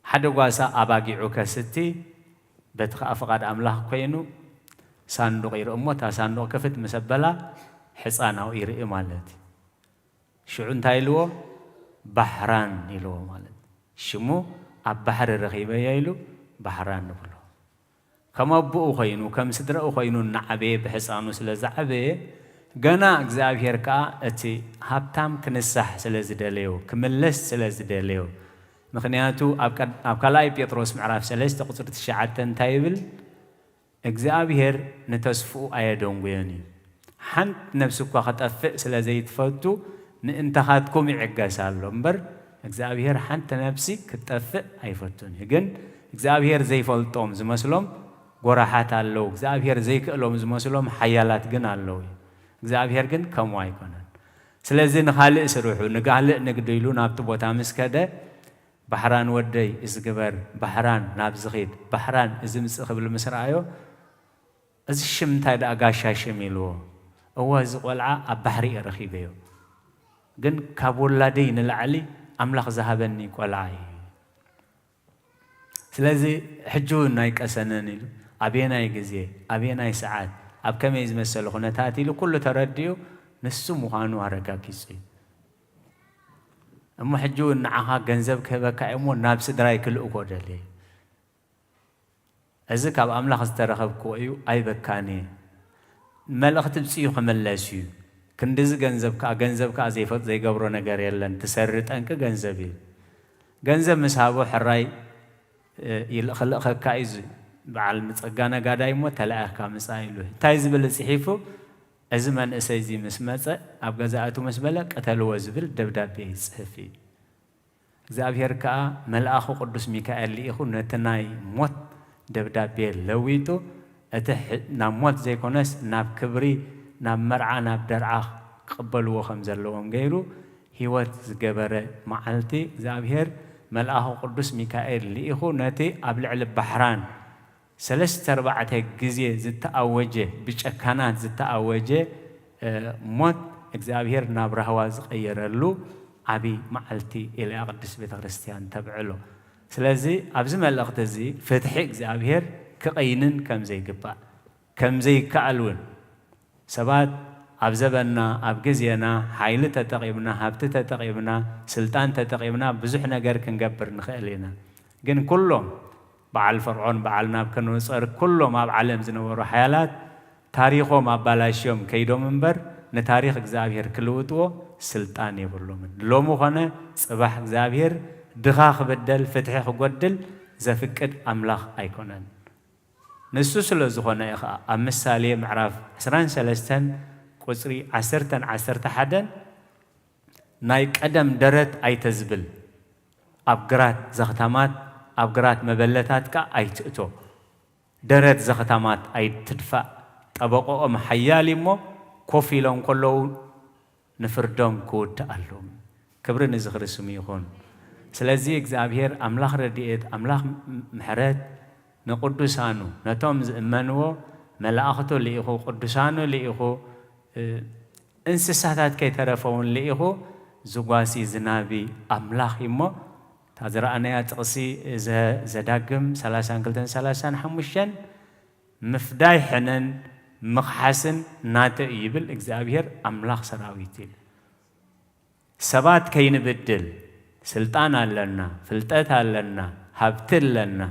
حدا قاسا أباقي عكستي بتخ أفقد أملاح كينو صندوق يرموتا صندوق كفت مسبلا حصان أو يرئ مالتي شعون تايلو بحران يلو مالت شمو أبحر الرخيبة يلو بحران نبلو كما بؤو خينو كم سدرأو خينو نعبي بحصانو سلزعبي جنا إجزابير كا أتي هبتام كنسح سلزدليو كملس سلزدليو مخنياتو أبكالاي بيتروس معرف سلسة قصرت الشعاتن تايبل إجزابير نتسفو أيدون وياني حنت نفسك وقت أفق سلزي تفوتو ننتخذكم يعجز اللومبر إجزابير حنت نفسي كتأفق أيفتوني جن إجزابير زي فلتوم زمسلوم جراحات اللو إجزابير زي كلوم زمسلوم حيالات جن اللو إجزابير جن كم وايكونن سلزي نخالق سروحو نقالق نقديلو نابتو بوتامس كده بحران ودي إزجبر بحران نابزخيد بحران إزمس قبل مسرعيو إز الشم تايد أقاشا شميلو هو زقلعة أبحري رخيبيو جن كابولا دين العلي أملاخ ذهبني قلعي سلازي حجون نايك أسنانيلو أبينا يجزي أبينا يسعاد أب كم يزمسلو خناتاتي له كله ترديو نسو مخانو هرقاكيسي أما حجون نعها جنزب كذا كأمو نابس دراي كل أقودلي أزك أب أملاخ استرخب كويو أي بكاني ملأخت بسيو خملاسيو كندز جنزب كا زيفت زي قبرو نجار يلن تسرت أنك جنزبي جنزب مسحابو حراي يخلق كايز بعلم تجانا قاداي مو تلاقي كامسايلو تايز بالسحيفو أزمان أسيزي مسمسة أبغى زعتو مسبلة قتلوا وزبل دبدابي صحفي زابير كا ملأخو قدوس ميكائيل اللي إخو نتناي موت دبدابي لويتو أتح ناموت زي كونس ناب كبري ناب مرعى ناب درعى قبلوا خمزلوهم غيرو هيوت زجبرة معلتي زابير ملأخو قدوس ميكائيل اللي إخو نتي أبلع البحران 3-4 جزية زت أوجه بشكانات زت أوجه موت إجزابير نابره وازق يرلو أبي معلتي إلى أقدس بيت كريستيان تبعله سلازي أبزم الأقدسي فتح إجزابير كقينن كم زي قبا كم زي كألون سبات أبزبنا أبجزينا حيل تتقيبنا هبت تتقيبنا سلطان تتقيبنا بزحنا جر كنجبر نخلينا جن كلهم بعل فرعون بعلنا بكنو صار كله ما بعلم زنورو حيالات تاريخه ما بلاشيوم كيدو منبر نتاريخ إجزابير كلوتو سلطان يبرلو من لومو خنا صباح إجزابير دخاخ بدل فتح قدل زفكت أملاخ أيكونن ንሱ ስለ ዝኾነ ኢኻ ኣብ ምሳሌ ምዕራፍ 23 ቁፅሪ 11 ናይ ቀደም ደረት ኣይተዝብል ኣብ ግራት ዘኽታማት ኣብ ግራት መበለታትካ ኣይትእቶ ደረት ዘኽታማት ኣይትድፋእ ጠበቆኦም ሓያል እሞ ኮፍ ኢሎም ከለዉ ንፍርዶም ክውድእ ኣለዎም ክብሪ ንዝኽርስም ይኹን ስለዚ እግዚኣብሔር ኣምላኽ ረድኤት ኣምላኽ ምሕረት ንቅዱሳኑ ነቶም ዝእመንዎ መላእኽቱ ልኢኹ ቅዱሳኑ ልኢኹ እንስሳታት ከይተረፈውን ልኢኹ ዝጓሲ ዝናቢ ኣምላኽ እሞ ታዝረኣናያ ጥቕሲ ዘዳግም 32-35 ምፍዳይ ሕነን ምኽሓስን ናተ ይብል እግዚኣብሔር ኣምላኽ ሰራዊት ኢሉ ሰባት ከይንብድል ስልጣን ኣለና ፍልጠት ኣለና ሃብቲ ኣለና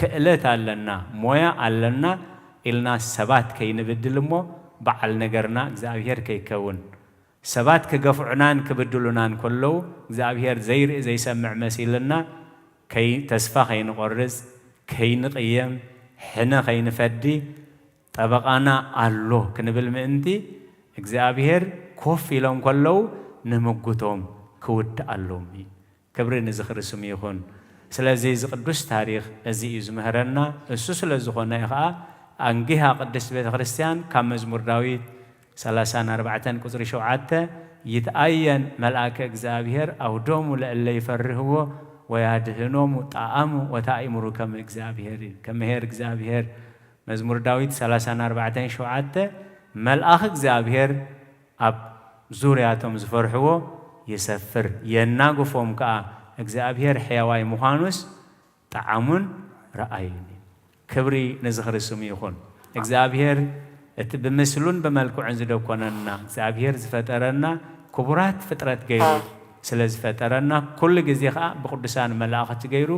ክእለት ኣለና ሞያ ኣለና ኢልና ሰባት ከይንብድል እሞ በዓል ነገርና እግዚኣብሔር ከይከውን ሰባት ክገፍዑናን ክብድሉናን ከለዉ እግዚኣብሔር ዘይርኢ ዘይሰምዕ መሲልና ተስፋ ከይንቆርፅ ከይንቅየም ሕነ ከይንፈዲ ጠበቃና ኣሎ ክንብል ምእንቲ እግዚኣብሔር ኮፍ ኢሎም ከለዉ ንምጉቶም ክውድእ ኣለዎም እዩ ክብሪ ንዝኽርስም ይኹን ስለዚ ዝቅዱስ ታሪክ እዚ እዩ ዝምህረና እሱ ስለ ዝኾነ ከዓ ኣንጊሃ ቅድስት ቤተ ክርስቲያን ካብ መዝሙር ዳዊት 34 ቁፅሪ 7 ይትኣየን መልአከ እግዚአብሔር ኣውዶሙ ለእለ ይፈርህዎ ወያድህኖሙ ጣዕሙ ወታእምሩ ከመሄር እግዚአብሔር መዝሙር ዳዊት 34:7 መልአኽ እግዚአብሔር ኣብ ዙርያቶም ዝፈርሕዎ ይሰፍር የናግፎም ከዓ እግዚአብሔር ሕያዋይ ምዃኑስ ጣዕሙን ረአዩን ክብሪ ንዝኽርስም ይኹን እግዚአብሔር እቲ ብምስሉን በመልክዑን ዝደኮነና እግዚአብሔር ዝፈጠረና ክቡራት ፍጥረት ገይሩ ስለ ዝፈጠረና ኩሉ ግዜ ከዓ ብቅዱሳን መላእኽቲ ገይሩ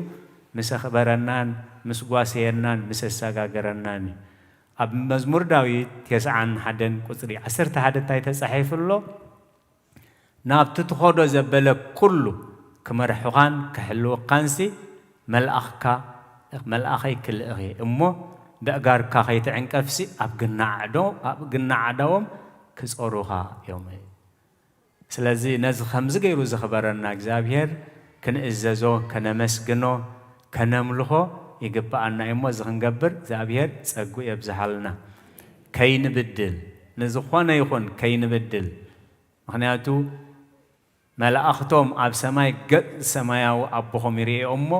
ምስ ኣኽበረናን ምስ ጓሰየናን ምስ ኣሰጋገረናን ኣብ መዝሙር ዳዊት 91 ቁፅሪ 11 እንታይ ተጻሒፉሎ ናብቲ ትኸዶ ዘበለ ኩሉ ክመርሑኻን ክሕልውኻንሲ መልኣኸይ ክልእኺ እሞ ብእጋርካ ከይትዕንቀፍሲ ኣብ ግናዓዳዎም ክፀሩኻ እዮም ስለዚ ነዚ ከምዚ ገይሩ ዝኽበረና እግዚአብሔር ክንእዘዞ ከነመስግኖ ከነምልኾ ይግባአና እሞ ዝኽንገብር እግዚአብሔር ፀጉ የብዝሓልና ከይንብድል ንዝኾነ ይኹን ከይንብድል ምክንያቱ መላእኽቶም ኣብ ሰማይ ገጽ ሰማያዊ ኣቦኹም ይርኤኦም እሞ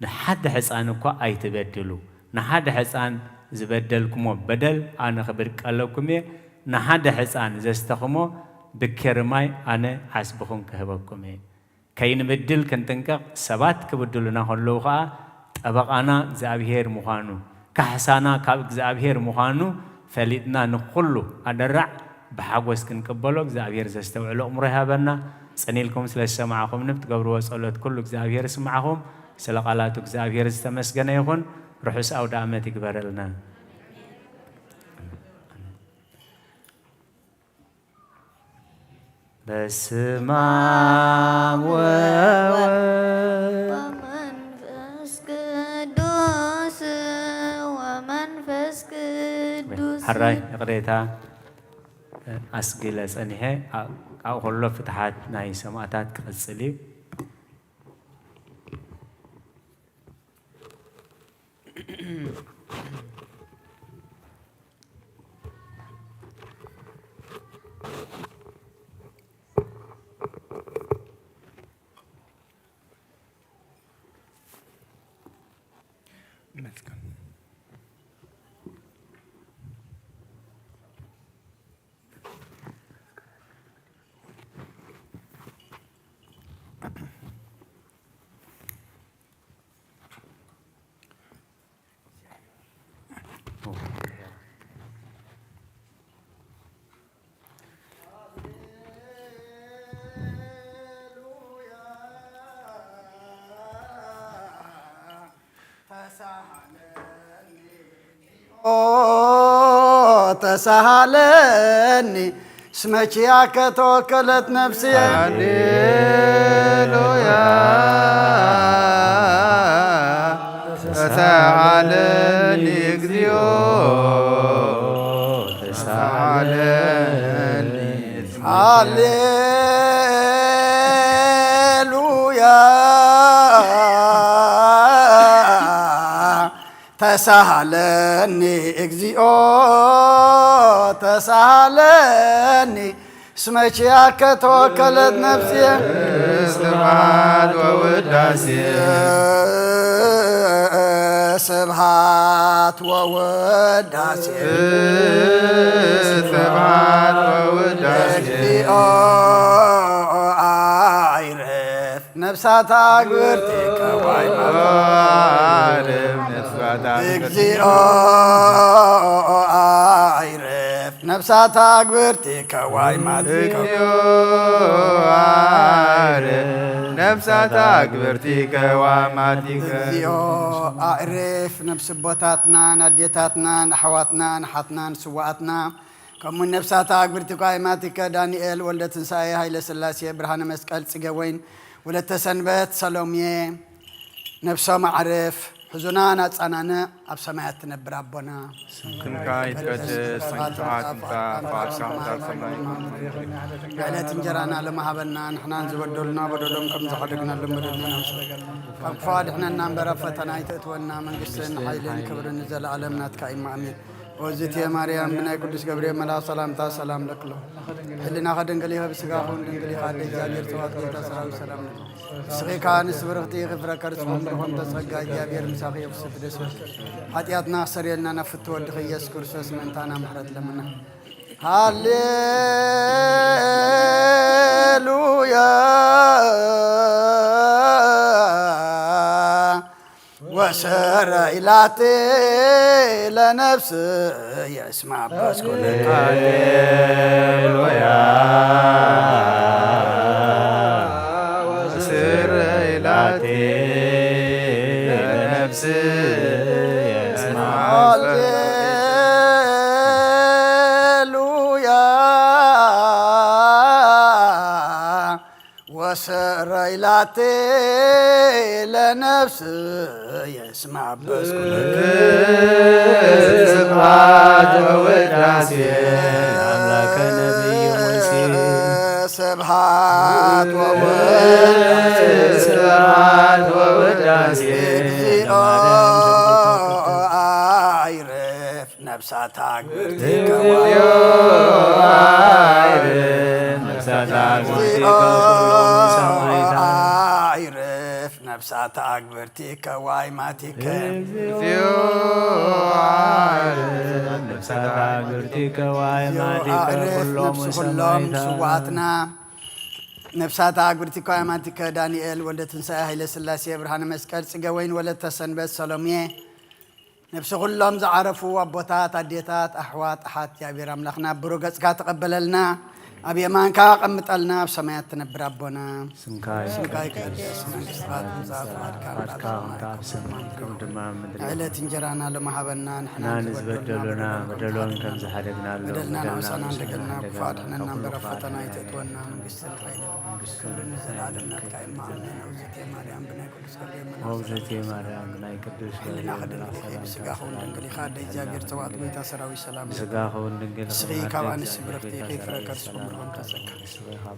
ንሓደ ሕፃን እኳ ኣይትበድሉ ንሓደ ሕፃን ዝበደልኩሞ በደል ኣነ ክብድቀለኩም እየ ንሓደ ሕፃን ዘስተኽሞ ብኬርማይ ኣነ ዓስብኹም ክህበኩም እየ ከይንብድል ክንጥንቀቕ ሰባት ክብድሉና ከለዉ ከዓ ጠበቃና እግዚአብሔር ምዃኑ ካሕሳና ካብ እግዚአብሔር ምዃኑ ፈሊጥና ንኩሉ ኣደራዕ ብሓጎስ ክንቅበሎ እግዚአብሔር ዘስተውዕሎ እምሮ ይሃበና ፀኒልኩም ስለ ዝሰማዕኹም ንብትገብርዎ ጸሎት ኩሉ እግዚአብሔር ስማዕኹም ስለ ቃላቱ እግዚአብሔር ዝተመስገነ ይኹን ርሑስ ኣውደ ዓመት ይግበረልና በስመ አብ ወወልድ ወመንፈስ ቅዱስ ወመንፈስ ቅዱስ ሓራይ ቅሬታ ኣስጊለ ፀኒሐ ኣብኡ ከሎ ፍትሓት ናይ ሰማዕታት ክቕፅል እዩ تسهلني اسمك توكلت نفسي هللويا تسهلني እግዚኦ ተሳሃለኒ ሃሌሉያ ተሳሃለኒ እግዚኦ ተሳሃለኒ እስመቺያከ ተወከለት ነፍሴ ስብሐት ወውዳሴ ስብሐት ወውዳሴ ስብሐት ወውዳሴ እግዚኦ አይረፍ ነፍሳት አግብርቲከ እግዚኦ አይረፍ ነፍሳት አግብርቲከ ዋይማቲከ ነፍሳት አግብርቲከ ዋማቲከ እግዚኦ አዕርፍ ነፍሲ ቦታትናን ኣዴታትናን ኣሕዋትናን ሓትናን ስዋኣትና ከምኡ ነፍሳት አግብርቲከ ዋይማቲከ ዳንኤል ወልደ ትንሳኤ ሃይለ ስላሴ ብርሃነ መስቀል ጽጌ ወይን ወለተ ሰንበት ሰሎሜ ነፍሶም አዕርፍ حزنان أتصنعنا أبسمعت نبرابنا. سمكنكا يتقدس سمكنكا فاتكا سمعي. على تنجرانا لما هبنا نحن نزودلنا بدلهم كم زحدقنا لمدلنا. كم فاد إحنا نامبر فتنا يتأتونا من قصن حيلين كبر نزل عالمنا تكاي معمير. وزيت يا مريم من قدس جبريل ملا سلام تا سلام لك له. حلنا خدن قليها بسقاهم دنقلي خادي جابير توات كتا سلام سلام. سقيكان سبرختي غفرة كرسهم لهم تسقى جابير مساقي وسفدس. حتياتنا سريلنا نفتو الدخي يسكر سوس من تانا محرد لمنا. هاليلويا وسر إلاتي لنفس يسمع بس كل هاليلويا وسر إلاتي لنفس يسمع وسر إلاتي لنفس يسمع بس سبحات ووداسي أملاك نبي موسى سبحات ووداسي سبحات ووداسي عيرف نفسات عقبرتك عيرف نفسات عقبرتك عيرف نفسات عقبرتك وايماتك نفسات عقبرتك وايماتك كلهم سواتنا نفسات عقبرتك وايماتك دانيال ولد تنسى هيل سلاسي برهان مسكال سجوين ولد تسنبت سلوميه نفس كلهم زعرفوا أبوتات أديتات أحوات أحات يا بير أملاخنا بروجس كات قبلنا أبي مان كا قمت لنا بسمايات نبرابنا سمكاي كدس نستغاد مزافات كام سمان كم دمام على تنجرانا لما حبنا نحن نزبدلنا بدلون كم زحدقنا له بدلنا وصلنا لقنا بفاتنا نمبر فتنا يتتونا من قصة الخيل كل نزل عالمنا كاين معنا وزتي مريم بنا كل سكريم وزتي مريم بنا كدوس لنا خدنا سقاخون دنقلي خاد جابير توات بيتا سراوي سلام سقاخون دنقلي سقي كوان سبرختي غفرة كرسون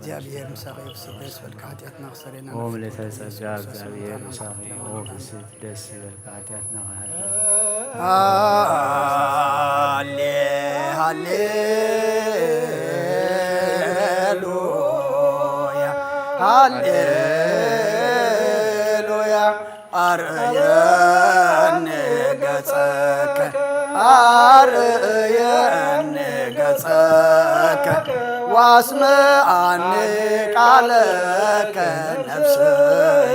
جابير مساقي وسدس والكاتياتنا خسرنا هو اللي تسجاب جابير مساقي هو بسدس والكاتياتنا هاليلويا هاليلويا أريان قصك أريان قصك واسمعني قالك نفسي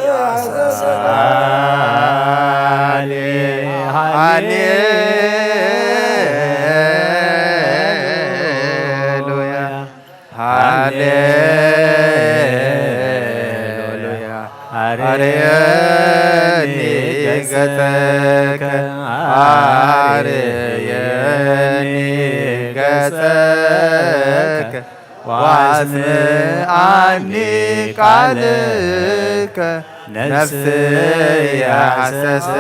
يا سلالي هاليلويا هاليلويا أرياني قصك أرياني قصك واسمعني قالك نفسي حسستك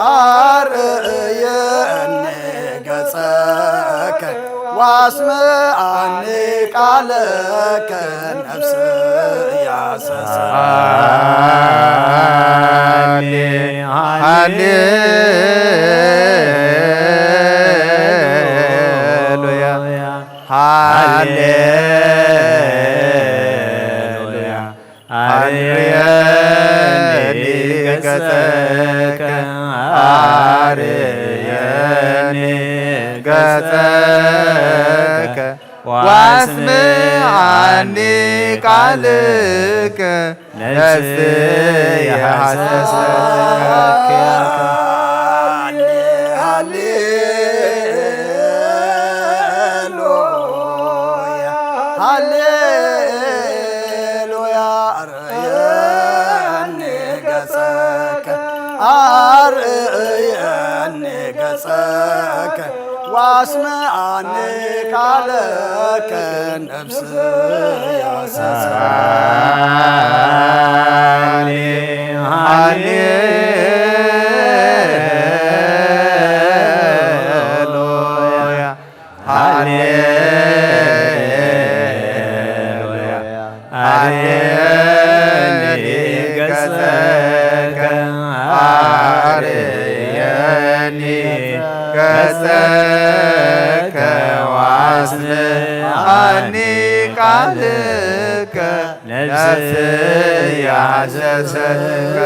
አርእየኒ ገጸከ ዋስምዓኒ ቃለከ ነፍስ ያሰሰ ሃሌሉያ አርየኒ ገጸከ አርየኒ ገጸከ ዋስምዓኒ ቃልከ ነፍስየ ሐሰሰከ ዋስምዓኒ ቃለከ ነፍስ ያሰሰኒ ሃሌሉያ ሃሌሉያ አርየኒ ገጸከ አርየኒ ገጸከ ዋስምዓኒ ቃልከ ነፍስየ ሐሰሰከ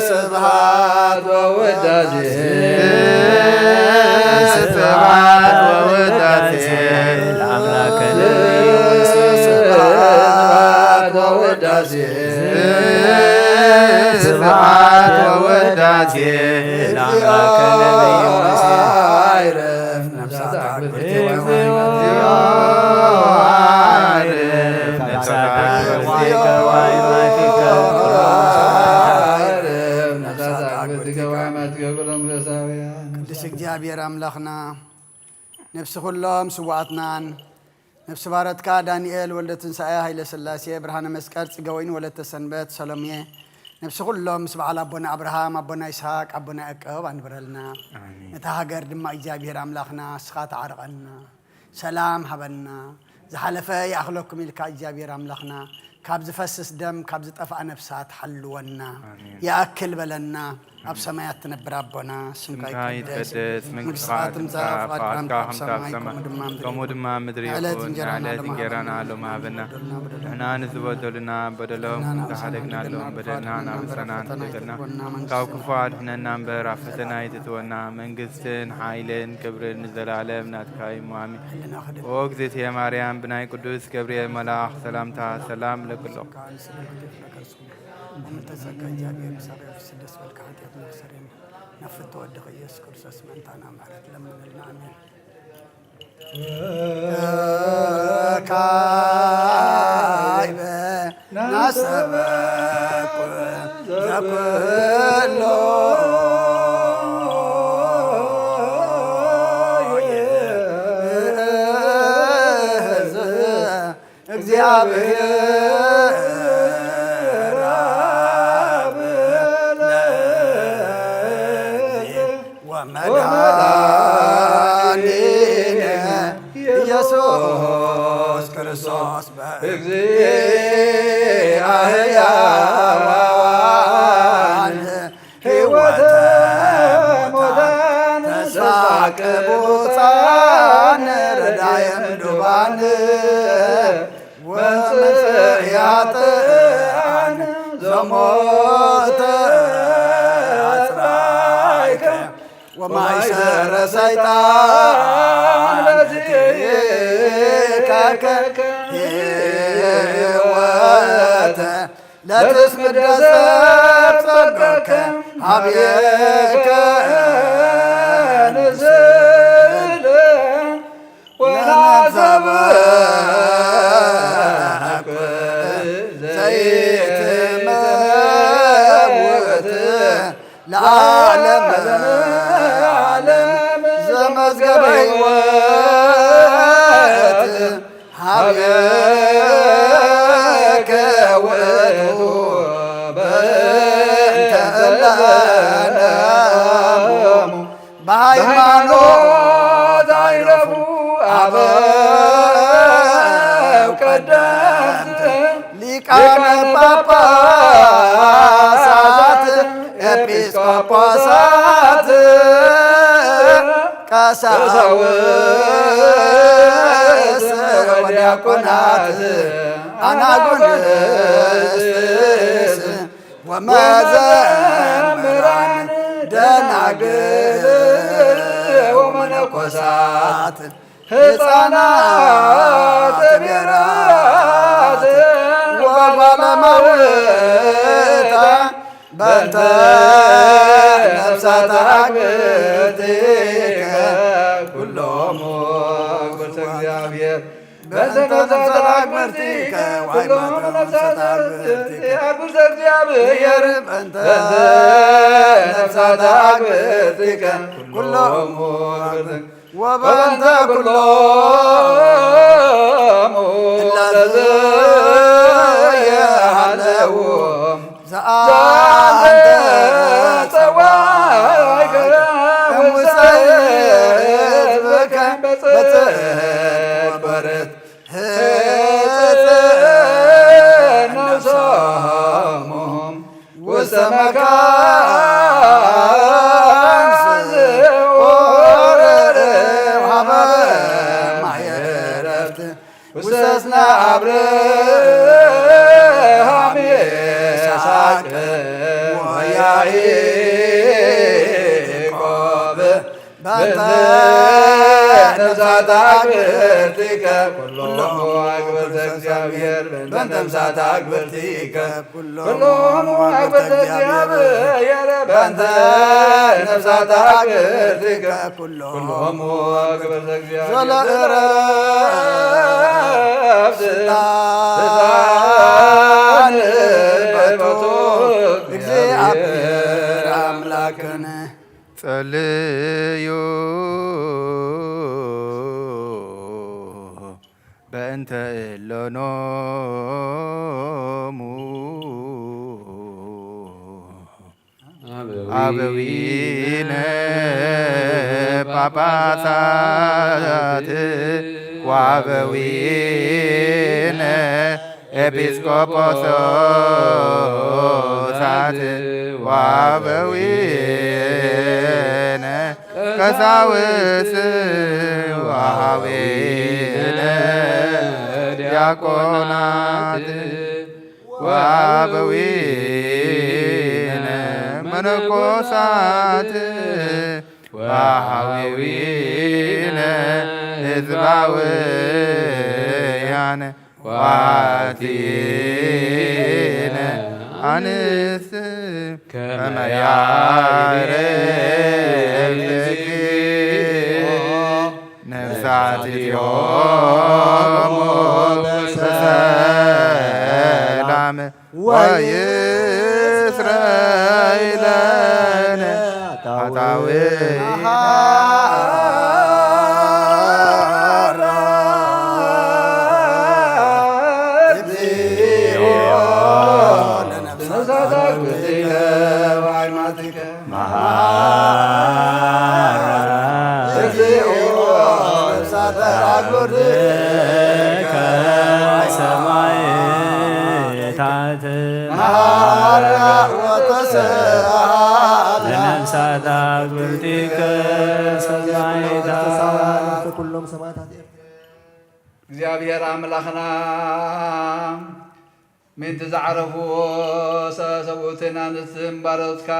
ስብሐት ወውዳሴ ስብሐት ወውዳሴ ለአምላከ ስብሐት ወውዳሴ ስብሐት ወውዳሴ ለአምላከ ነቢዩ አይረፍ ነፍሳት ቅዱስ እግዚአብሔር አምላኽና ነፍሲ ኩሎም ስዋዕትናን ነፍሲ ባረትካ ዳንኤል ወልደ ትንሣኤ ሃይለ ሥላሴ ብርሃነ መስቀል ጽገወይን ወለተ ሰንበት ሰሎሜ ነፍሲ ኩሎም ምስ በዓል ኣቦና አብርሃም ኣቦና ይስሐቅ ኣቦና ያዕቆብ አንብረልና ነታ ሃገር ድማ እግዚአብሔር አምላኽና እስኻ ተዓርቐና ሰላም ሃበና ዝሓለፈ ይኣኽለኩም ኢልካ እግዚአብሔር አምላኽና ካብ ዝፈስስ ደም ካብ ዝጠፍኣ ነፍሳት ሓልወና ይኣክል በለና ኣብ ሰማያት ትነብር ኣቦና ስምካ ይትቀደስ መንግሥትካ ትምጻእ ፈቃድካ ኣብ ሰማይ ከምኡ ድማ ምድሪ ይኹን ዕለት እንጀራና ሎሚ ሃበና ንሕና ንዝበደሉና በደሎም እንተሓደግናሎም በደልና ናብፀናን ትደገልና ካብ ክፉ ኣድሕነና እምበር ኣብ ፈተና ይትእትወና መንግስትን ሓይልን ክብርን ንዘላለም ናትካ እዩ ኣሜን። ኦ እግዝእትየ ማርያም ብናይ ቅዱስ ገብርኤል መልኣኽ ሰላምታ ሰላም ለክሎ ومتزكى جابير بسبب السدس والكعديات المخسرين نفت ودق يسوع كرسس من تانا معرت لمن النعمين كايب نسبك ذكلو ኢየሱስ ክርስቶስ በእግዚአብሔር ሕይወተ ሙታን ተስፋ ቅቡፃን ረዳየም ዱባን ወመጽያጥን ዘሞተ አጽራይከ ወማይሰረ ሰይጣን ለዚከከ ሕይወተ ለትስቅደሰ ጸጋከ ሀብየከ ንስል ወናዘበክ ዘይትመውት ለዓለም ዘመዝገበ ሕይወት ሀብየከ ውእቱ በእንተ በሃይማኖት አይረፉ አበው ቀደምት ሊቃነ ጳጳሳት ኤጲስቆጶሳት ቀሳውስት ወዲያቆናት አናጉንስጢስ ወመዘምራን ደናግል ወመነኮሳት ሕፃናት ብሔራት ወጓለማውታ በእንተ ነፍሳት አግብርቲከ ኩሎሙ ቅዱስ እግዚአብሔር በእንተ ነፍሳት አግብርቲከ ኩሎሙ ነፍሳት ቅዱስ እግዚአብሔር በእንተ ነፍሳት አግብርቲከ ኩሎሙ ወበእንተ ኩሎሙ ለዘየሃለው ዘአንተ ጸዋዕከ ውስተ ሕዝብከ በጽድቅ ነፍሶሙ ውስተ መካን ስዑር ሀበ ማየ ዕረፍት ውስተ ጽንዐ አብርሃም ይስሐቅ ወያዕቆብ በእንተ ነፍሳት አግብርቲከ ኩሎሙ አግብርተ እግዚአብሔር በእንተ ነፍሳት አግብርቲከ ኩሎሙ አግብርተ እግዚአብሔር በእንተ ነፍሳት አግብርቲከ ኩሎሙ አግብርተ እግዚአብሔር ዘለዕረፍት ስልጣን በቱ እግዚአብሔር አምላክነ ጸልዩ በእንተ እሎኖሙ አበዊነ ጳጳሳት ወአበዊነ ኤጲስቆጶሳት ወአበዊነ ቀሳውስት ወአበዊነ ዲያቆናት ወአበዊነ መነኮሳት ወአበዊነ ሕዝባውያን ዋቲነ አንስት ከመ ያዕርግ ነፍሳቲሆሙ በሰላም ወይስረይ ለነ ኃጣውኢነ ሰማዕታት ለነፍሳት አግብርቲከ ሰማዕታት ኩሎም ሰማዕታት እግዚአብሔር አምላኽና ምንት ዘዓረፉ ሰብኡትን አንስትም ባሮትካ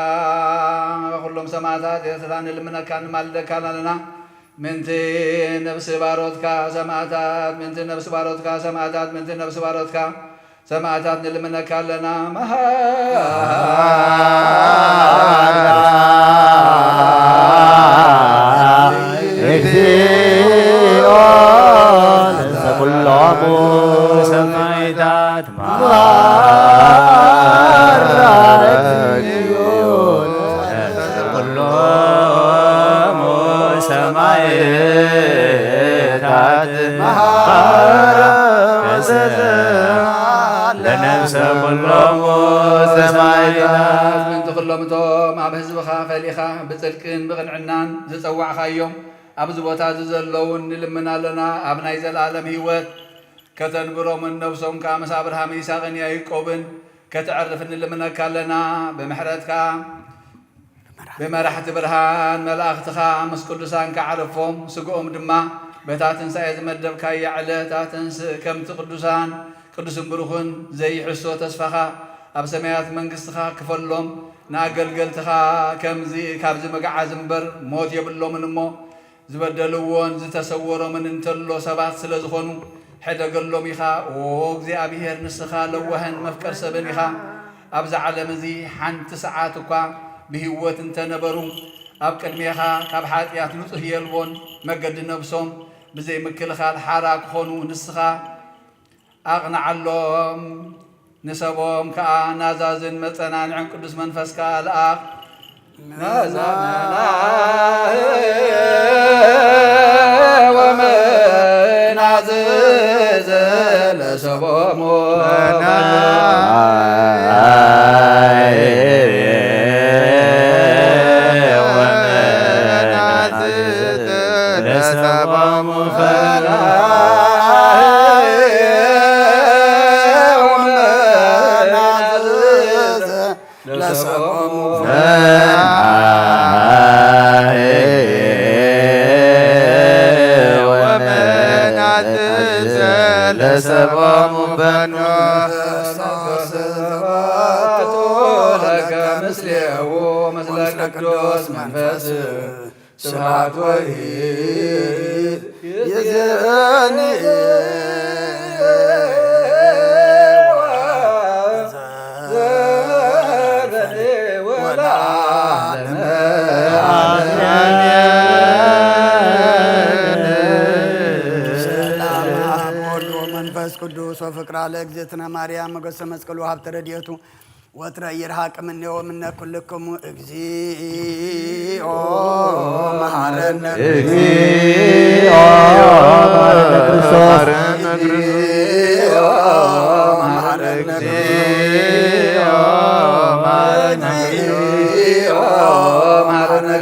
ኩሎም ሰማዕታት ኤርትራን ልምነካ ንማልደካ ኣለና ምንቲ ነፍሲ ባሮትካ ሰማዕታት ምንቲ ነፍሲ ባሮትካ ሰማዕታት ምንቲ ነፍሲ ባሮትካ ሰማዕታት ንልምነካ ኣለና እግዚኦ ለኩሎሙ ሰማዕታት ኩሎሙ ሰማዕታት ለነፍሰ ኩሎሙ ሰማዕታት ምንቲ ኩሎም ኣብ ህዝብኻ ፈሊኻ ብጽድቅን ብቕንዕናን ዝጸዋዕኻዮም ኣብዚ ቦታ ዘለውን ንልምና ኣለና ኣብ ናይ ዘለኣለም ህይወት ከተንብሮምን ነብሶም ከዓ ምስ ኣብርሃም ይስሐቅን ያዕቆብን ከተዕርፍ ንልምነካ ኣለና ብምሕረትካ ብመራሕቲ ብርሃን መላእኽትኻ ምስ ቅዱሳን ከዓርፎም ስግኦም ድማ በታ ትንሣኤ ዝመደብካያ ዕለት ከምቲ ቅዱሳን ቅዱስን ብሩኽን ዘይሕሶ ተስፋኻ ኣብ ሰማያት መንግስትኻ ክፈሎም ንኣገልገልትኻ ከምዚ ካብዚ መጋዓዝ እምበር ሞት የብሎምን እሞ ዝበደልዎን ዝተሰወሮምን እንተሎ ሰባት ስለ ዝኾኑ ሕደገሎም ኢኻ ኦ እግዚኣብሔር ንስኻ ለዋህን መፍቀር ሰብን ኢኻ ኣብዚ ዓለም እዚ ሓንቲ ሰዓት እኳ ብህይወት እንተነበሩ ኣብ ቅድሜኻ ካብ ሓጢኣት ንጹህ የልቦን መገዲ ነብሶም ብዘይ ምክልኻል ሓራ ክኾኑ ንስኻ ኣቕንዓሎም ንሰቦም ከዓ ናዛዝን መጸናንዕን ቅዱስ መንፈስካ ልኣኽ ናዛና ወመናዝዝ ለሰቦሙ ለሰቦሙ በኑ ለከ ምስሌው ምስለ ቅዱስ መንፈስ ስብሐት ወይ የዘኒ ቅዱስ ወፍቅራ ለእግዝእትነ ማርያም መገሰ መስቀሉ ሀብተ ረድኤቱ ወትረ ይርሃቅ እምኔው እምነ ኩልክሙ እግዚኦ መሐረነ እግዚኦ መሐረነ ክርስቶስ መሐረነ እግዚኦ መሐረነ እግዚኦ መሐረነ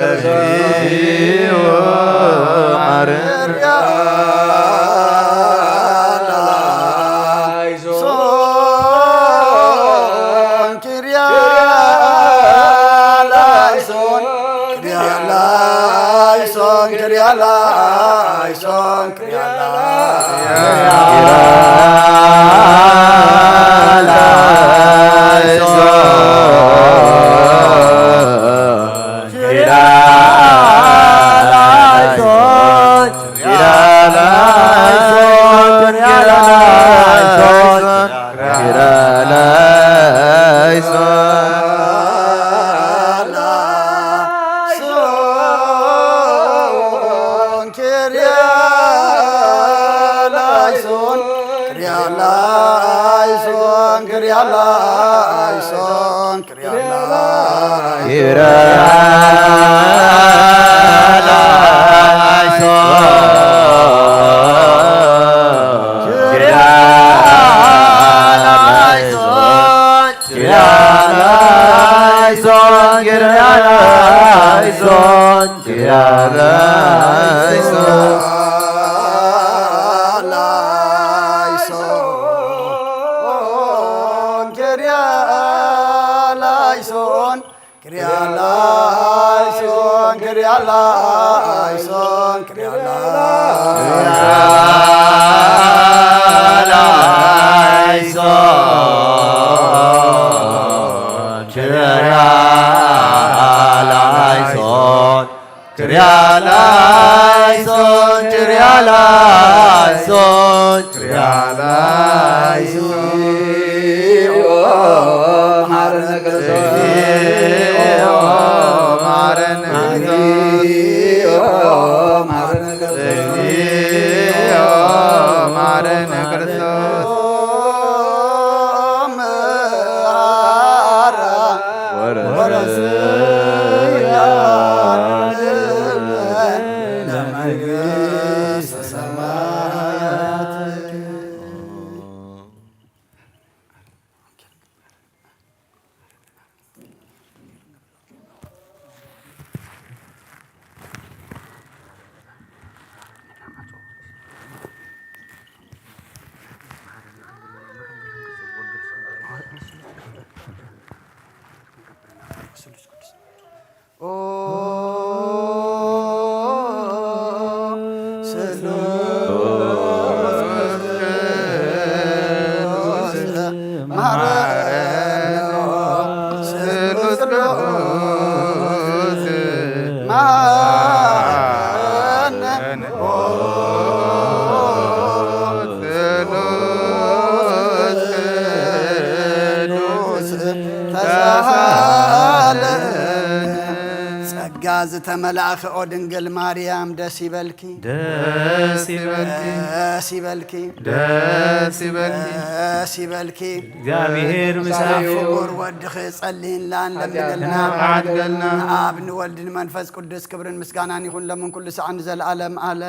ዝተመላእኸ ኦ ድንግል ማርያም ደስ ይበልኪ ደስ ይበልኪ ደስ ይበልኪ ደስ ይበልኪ ደስ ይበልኪ እግዚአብሔር ምሳሌ ፍቁር ወድኺ ጸልይላን ለምንልና ዓድገልና አብ ንወልድን መንፈስ ቅዱስ ክብርን ምስጋናን ይኹን ለምን ኩሉ ሰዓን ዘለዓለም አለ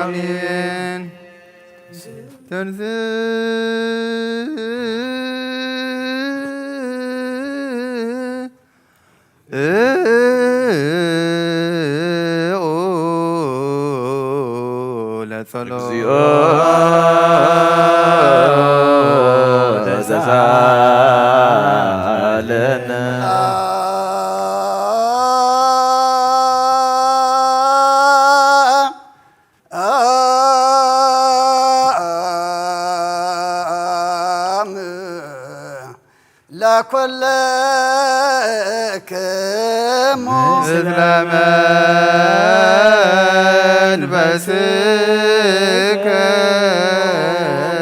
አሜን። እግዚኦ ተሳሃለነ ለኩልክሙ ምስለ መንበስከ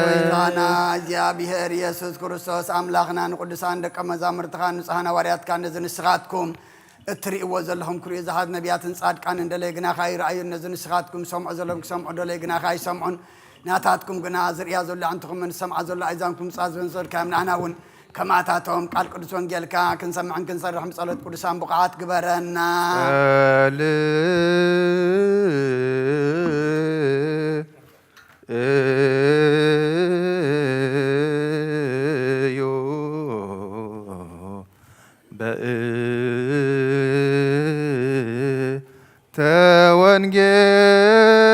ጌታና እግዚአብሔር ኢየሱስ ክርስቶስ አምላኽና ንቅዱሳን ደቀ መዛሙርትኻ ንጹሓን ሐዋርያትካ ነዚ ንስኻትኩም እትርእይዎ ዘለኹም ክርእዩ ዝሓት ነቢያትን ጻድቃን እንደለይ ግና ካይረኣዩ ነዚ ንስኻትኩም ሰምዑ ዘለኹም ክሰምዑ ደለይ ግና ካይሰምዑን ናታትኩም ግና ዝርያ ዘሎ አንትኹምን ሰምዓ ዘሎ ኣይዛንኩም ጻዝበን ዘልካዮም ንሕና እውን ከማታቶም ቃል ቅዱስ ወንጌልካ ክንሰምዕን ክንሰርሕም ጸሎት ቅዱሳን ብቕዓት ግበረና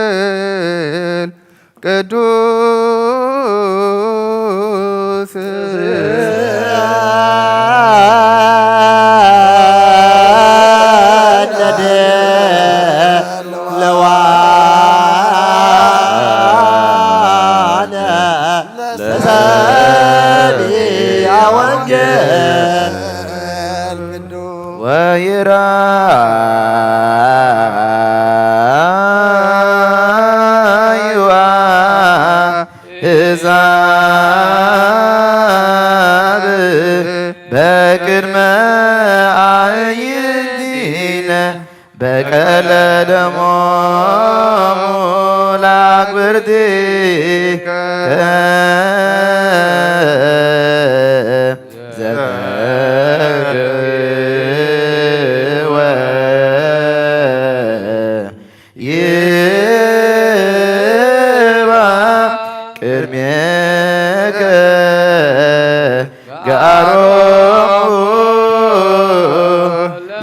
ተወንጌል ቅዱስ በቅድመ አዕይንቲነ በቀለ ደሞሙ ለአክብርቲከ ዘተግህወ ይባ ቅድሜከ ጋሮሙ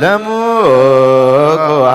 ለሙቁሃ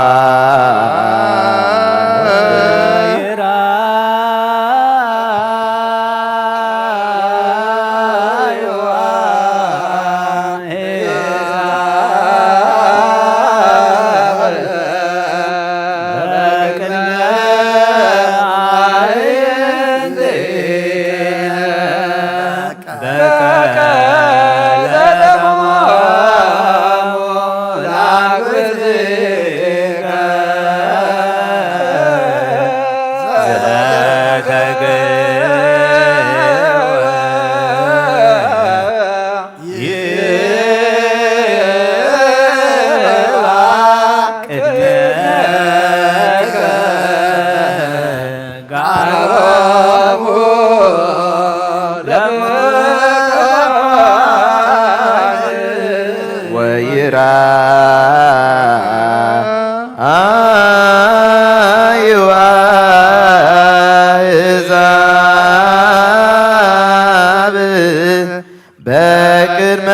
በቅድመ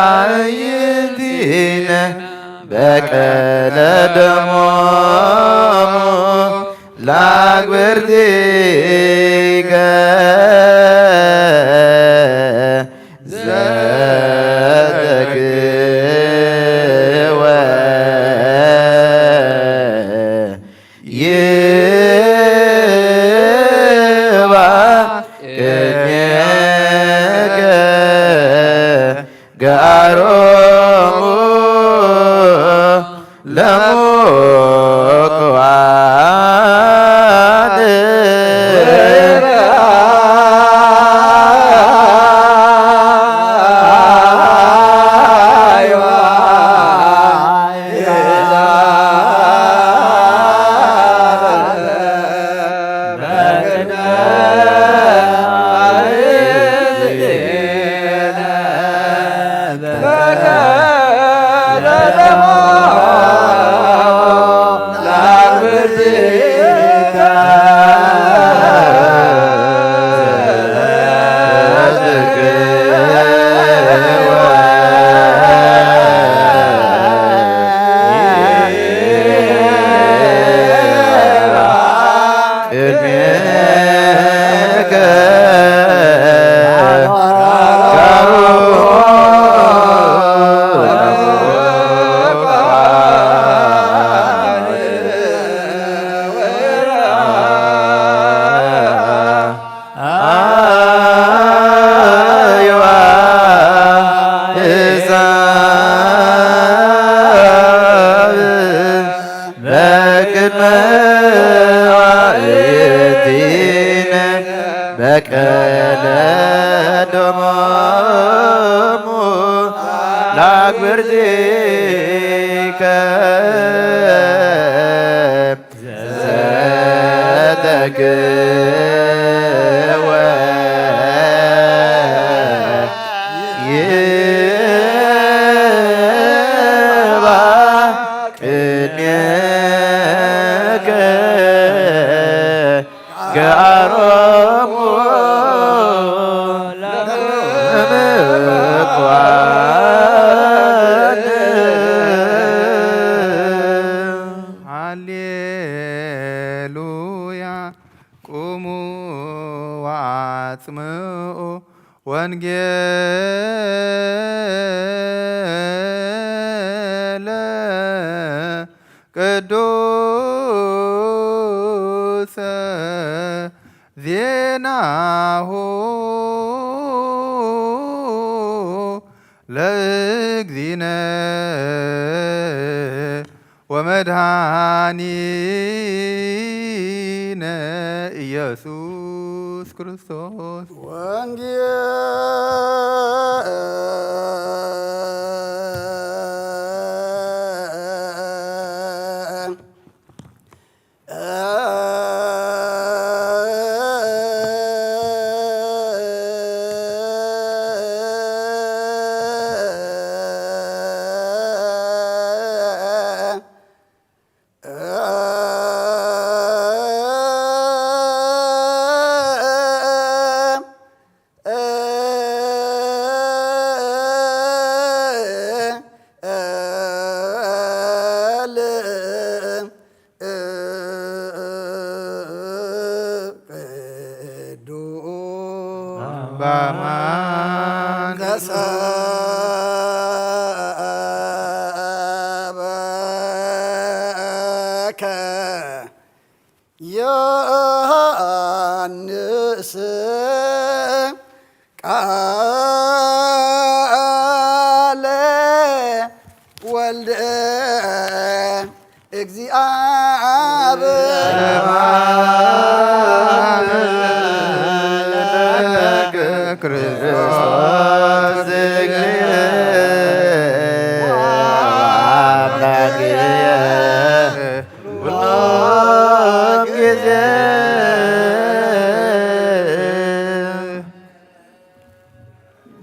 አዕይንቲነ በቀለ ደሞሙ ለአክብርቲከ ዘተግህወ ይባ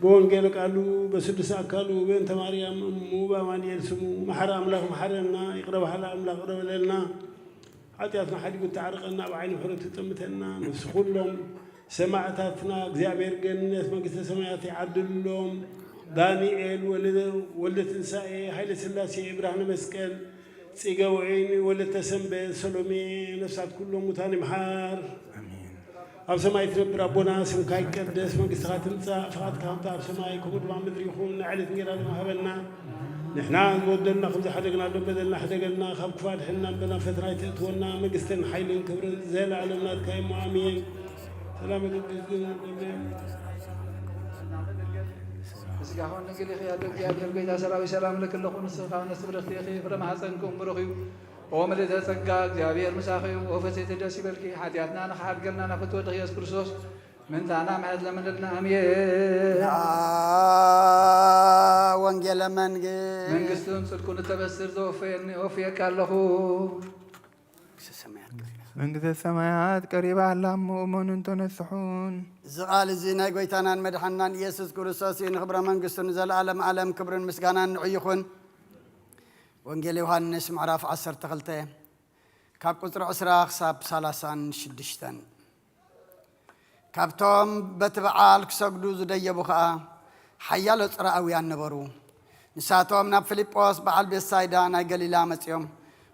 በወንጌል ቃሉ በስድስት አካሉ በእንተ ማርያም እሙ በአማኑኤል ስሙ መሐረ አምላክ መሐረና ይቅረ በኋላ አምላክ ይቅረ በለልና ኃጢአትና ሐዲጉ ተዓርቀና በዓይኑ ሕረት ተጠምተና ነፍስ ኩሎም ሰማዕታትና እግዚአብሔር ገነት መንግሥተ ሰማያት ይዓድሎም ዳንኤል ወልደ ትንሣኤ ኃይለ ሥላሴ ብርሃነ መስቀል ጽጌ ወዒን ወለተ ሰንበት ሰሎሜ ነፍሳት ኩሎም ሙታን ይምሓር ኣብ ሰማይ ትነብር ኣቦና ስምካ ይቀደስ መንግሥትኻ ትምጻእ ፍቓድካ ከምታ ኣብ ሰማይ ከምኡ ድማ ምድሪ ይኹን ንዕለት እንጀራና ሃበና ንሕና ዝወደልና ከምዚ ሓደግናሎም በደልና ሓደገልና ካብ ክፉ ኣድሕና እምበና ፈተና ይተእትወና መንግሥትን ሓይልን ክብርን ዘለዓለም ናትካ እሞ ኣሜን ሰላም مسجحون نقول يا دك يا دك يا سلام سلام لك اللي خون السخاء ونستبرخ يا أخي فرما حسنكم برخيو وملد هالسجاد يا بير مساخي وفسيت الجسي بالكي حياتنا أنا حاد قلنا أنا فتوى تغيس كرسوس من تانا معد لمن لنا أمية وانجيل من قستون سلكون تبسر زوفين وفيك الله መንግሥተ ሰማያት ቀሪባ አላም ሙእመኑን ተነስሑን ዝቃል እዚ ናይ ጎይታናን መድሓናን ኢየሱስ ክርስቶስ ንኽብረ መንግሥቱን ዘለዓለም ዓለም ክብርን ምስጋናን ንዑ ይኹን ወንጌል ዮሐንስ ምዕራፍ 12 ካብ ቁጥሪ 20 ክሳብ 36 ካብቶም በቲ በዓል ክሰግዱ ዝደየቡ ከዓ ሓያሎ ጽራኣውያን ነበሩ። ንሳቶም ናብ ፊልጶስ በዓል ቤትሳይዳ ናይ ገሊላ መጺኦም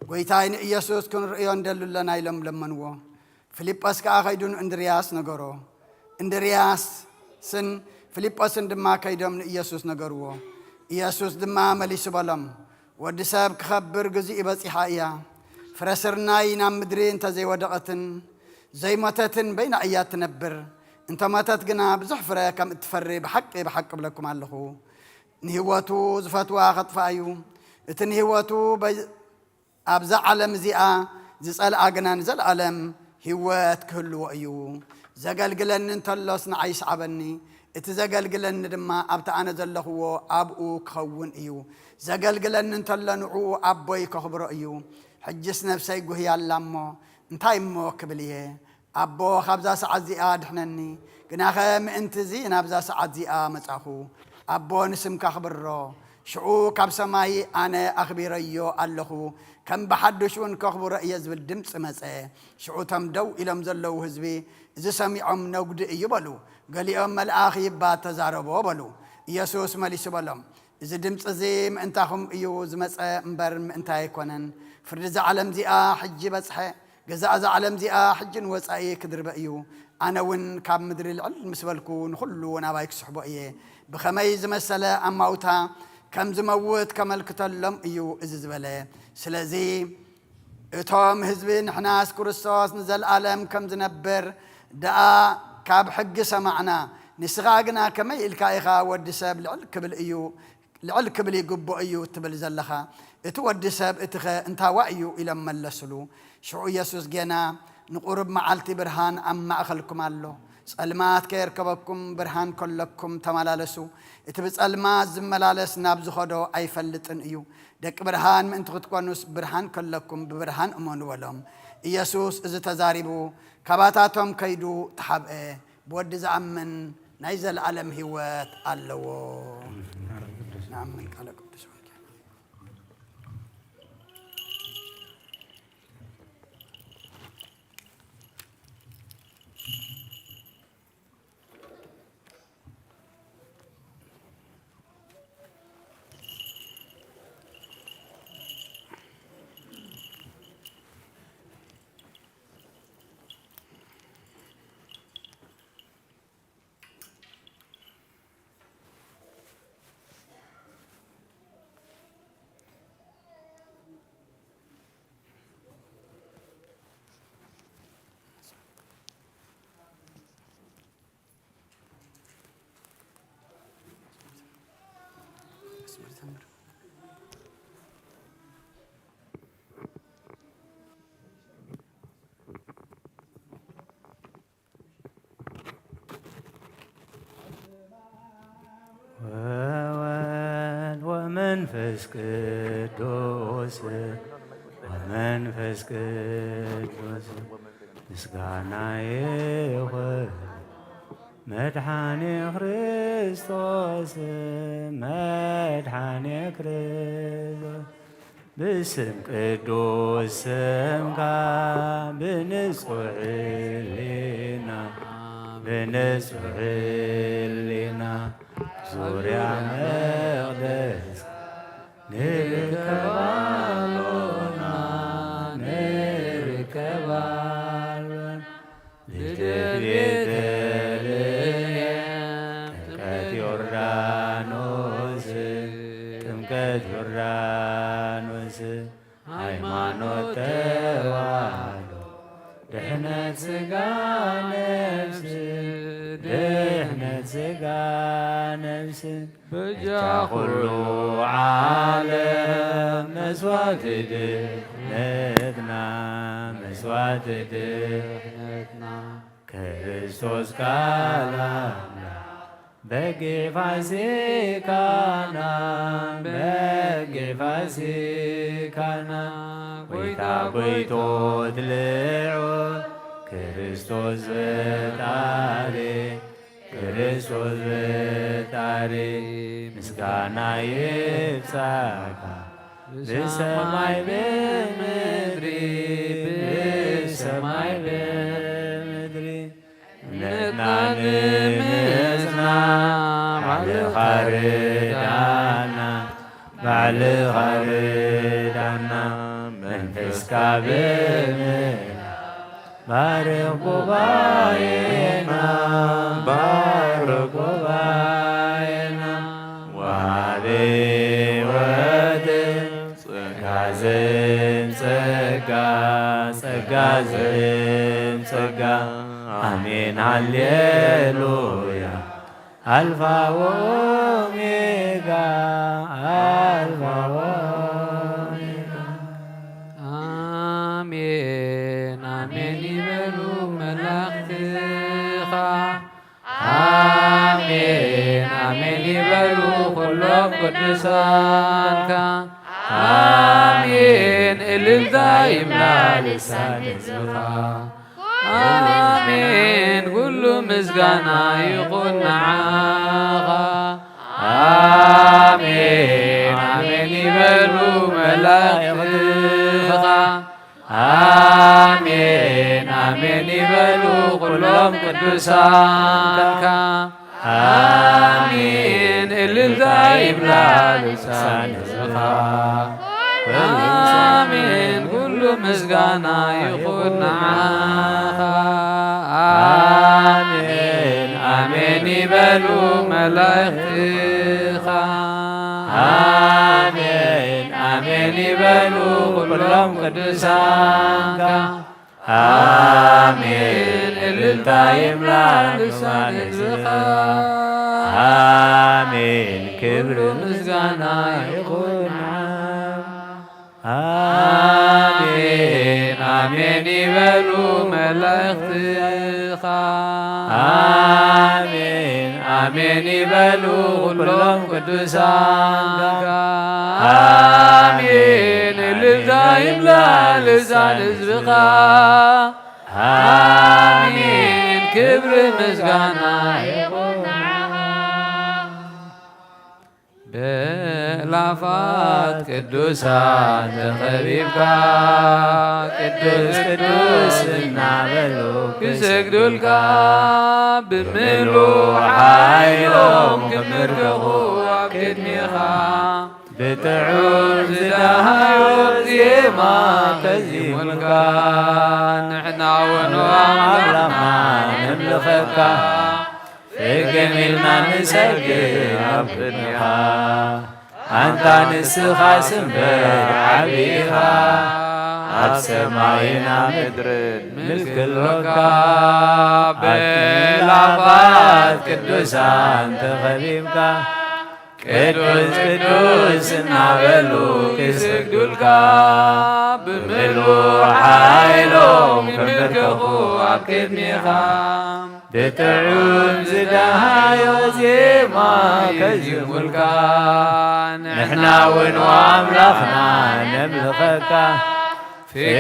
ጐይታይ ንኢየሱስ ክንርእዮ እንደሉ ኣለና ኢሎም ለመንዎ። ፊልጶስ ከዓ ከይዱ ንእንድርያስ ነገሮ። እንድርያስን ፊልጶስን ድማ ከይዶም ንኢየሱስ ነገርዎ። ኢየሱስ ድማ መሊሱ በሎም ወዲ ሰብ ክኸብር ግዜኡ በፂሓ እያ። ፍረ ስርናይ ናብ ምድሪ እንተዘይወደቐትን ዘይሞተትን በይና እያ ትነብር። እንተሞተት ግና ብዙሕ ፍረ ከም እትፈሪ ብሓቂ ብለኩም ኣለኹ። ንህይወቱ ዝፈትዋ ኸጥፋ እዩ። እቲ ንህይወቱ ኣብዛ ዓለም እዚኣ ዝጸልኣ ግና ንዘለኣለም ህይወት ክህልዎ እዩ። ዘገልግለኒ እንተሎስ ንዓይ ይስዓበኒ፣ እቲ ዘገልግለኒ ድማ ኣብቲ ኣነ ዘለኽዎ ኣብኡ ክኸውን እዩ። ዘገልግለኒ እንተሎ ንዑ ኣቦይ ከኽብሮ እዩ። ሕጅስ ነፍሰይ ጉህያላ እሞ እንታይ እሞ ክብል እየ። ኣቦ ካብዛ ሰዓት እዚኣ ድሕነኒ፣ ግናኸ ምእንቲ እዚ ናብዛ ሰዓት እዚኣ መጻኹ። ኣቦ ንስምካ ክብሮ፣ ሽዑ ካብ ሰማይ ኣነ ኣኽቢረዮ ኣለኹ። ከም ብሓድሽ እውን ከኽብሮ እየ ዝብል ድምፂ መፀ። ሽዑ ቶም ደው ኢሎም ዘለዉ ህዝቢ እዚ ሰሚዖም ነጉዲ እዩ በሉ። ገሊኦም መልኣኽ ይባት ተዛረቦ በሉ። ኢየሱስ መሊሱ በሎም እዚ ድምፂ እዚ ምእንታኹም እዩ ዝመፀ እምበር ምእንታይ ኣይኮነን። ፍርዲ ዛ ዓለም እዚኣ ሕጂ በፅሐ፣ ገዛእ ዛ ዓለም እዚኣ ሕጂን ወፃኢ ክድርበ እዩ። ኣነ እውን ካብ ምድሪ ልዕል ምስ በልኩ ንኹሉ ናባይ ክስሕቦ እየ። ብኸመይ ዝመሰለ ኣማውታ ከም ዝመውት ከመልክተሎም እዩ እዚ ዝበለ። ስለዚ እቶም ህዝቢ ንሕናስ ክርስቶስ ንዘለኣለም ከም ዝነብር ደኣ ካብ ሕጊ ሰማዕና፣ ንስኻ ግና ከመይ ኢልካ ኢኻ ወዲ ሰብ ልዕል ክብል ይግብኦ እዩ ትብል ዘለኻ? እቲ ወዲ ሰብ እቲ ኸ እንታዋ እዩ ኢሎም መለስሉ። ሽዑ ኢየሱስ ጌና ንቁርብ መዓልቲ ብርሃን ኣብ ማእኸልኩም ኣሎ፣ ጸልማት ከይርከበኩም ብርሃን ከለኩም ተመላለሱ። እቲ ብጸልማት ዝመላለስ ናብ ዝኸዶ ኣይፈልጥን እዩ። ደቂ ብርሃን ምእንቲ ክትኮኑስ ብርሃን ከለኩም ብብርሃን እመኑ በሎም። ኢየሱስ እዚ ተዛሪቡ ካባታቶም ከይዱ ተሓብአ። ብወዲ ዝኣምን ናይ ዘለዓለም ህይወት ኣለዎ። ንኣምን ቃለ ቅዱስ ወንጌል ወመንፈስ ቅዱስ ወመንፈስ ቅዱስ ምስጋና ይኹን መድኃኔ ክርስቶስ መድኃኔ ክርስቶስ ብስም ቅዱስ ስምካ ብንጹሕ ሕሊና ብንጹሕ ሕሊና ዙርያ መቅደስ ንርከባሎና ንርከባሎን ልደት ቤተልሔም ጥምቀት ዮርዳኖስ ጥምቀት ዮርዳኖስ ሃይማኖት ተዋህዶ ድሕነት ሥጋ ነፍስ ድሕነት ሥጋ ነፍስ በጃ ኩሉ ዓለም መስዋዕት ድሕነትና መስዋዕት ድሕነትና ክርስቶስ ቃል አምላክ በጌ ፋሲካና በጌ ፋሲካና ጐይታ ጐይቶት ልዑል ክርስቶስ ፈጣሪ ክርስቶስ ፈጣሪ ምስጋና ይብዛካ ብሰማይ ብምድሪ ብሰማይ ብምድሪ እምነትና ንምጽናዕ ባዕልኻ ርዳእና ባዕልኻ ርዳእና መንፈስካ ብምልእ ባርክ ጉባኤና ባርክ ጉባኤና ወሃቤ ሕይወትን ጸጋዝም ጸጋ ጸጋዝም ጸጋ አሜን ሃሌሉያ አልፋ ወኦሜጋ አልፋ ወኦሜጋ አሜን አሜን ይበሉ መላእክትኻ አሜን አሜን ይበሉ ኩሎም ቅዱሳንካ አሜን እልልታ ይምላ ልሳን ሕዝብኻ አሜን ኩሉ ምስጋና ይኹን ንዓኻ አሜን አሜን ይበሉ መላእክትኻ አሜን አሜን ይበሉ ኩሎም ቅዱሳንካ አሜን እልልታ ይምላ ልሳን ሕዝብኻ አሜን ኩሉ ምስጋና ይኹን ንዓኻ አሜን አሜን ይበሉ መላእክትኻ አሜን አሜን ይበሉ ኩሎም ቅዱሳንካ አሜን እልልታ ይምላ ልሳን ሕዝብኻ አሜን ክብር ምስጋና ይኹን አሜን አሜን ይበሉ መላእክትኻ አሜን አሜን ይበሉ ኩሎም ቅዱሳንካ አሜን እልልታ ይምላ ልሳን ሕዝብኻ አሜን ክብር ምስጋና ይኹን በላፋት ቅዱሳን ተኸቢብካ ቅዱስ ቅዱስ እናበሉ ክሰግዱልካ ብምሉእ ሓይሎም ክምርግኹ ኣብ ቅድሚኻ ብጥዑም ዝደሃዮ ዜማ ከዚሙልካ ንሕና እውን ኣምላኽና ነምልኸካ ፍግም ኢልና ንሰግድ ኣብ ቅድሚኻ ኣንታ ንስኻ ስምበር ዓቢኻ ኣብ ሰማይና ምድርን ምልክሎካ በላፋት ቅዱሳን ተኸቢብካ ቅዱስ ቅዱስ እናበሉ ክስግዱልካ ብምሉእ ሓይሎም ክምልክኹ ኣብ ቅድሚኻ ብጥዑም ዝደሃዮ ዜማ ከዚሙልካ ንሕና እውን ኣምላኽና ነምልኸካ ፍግም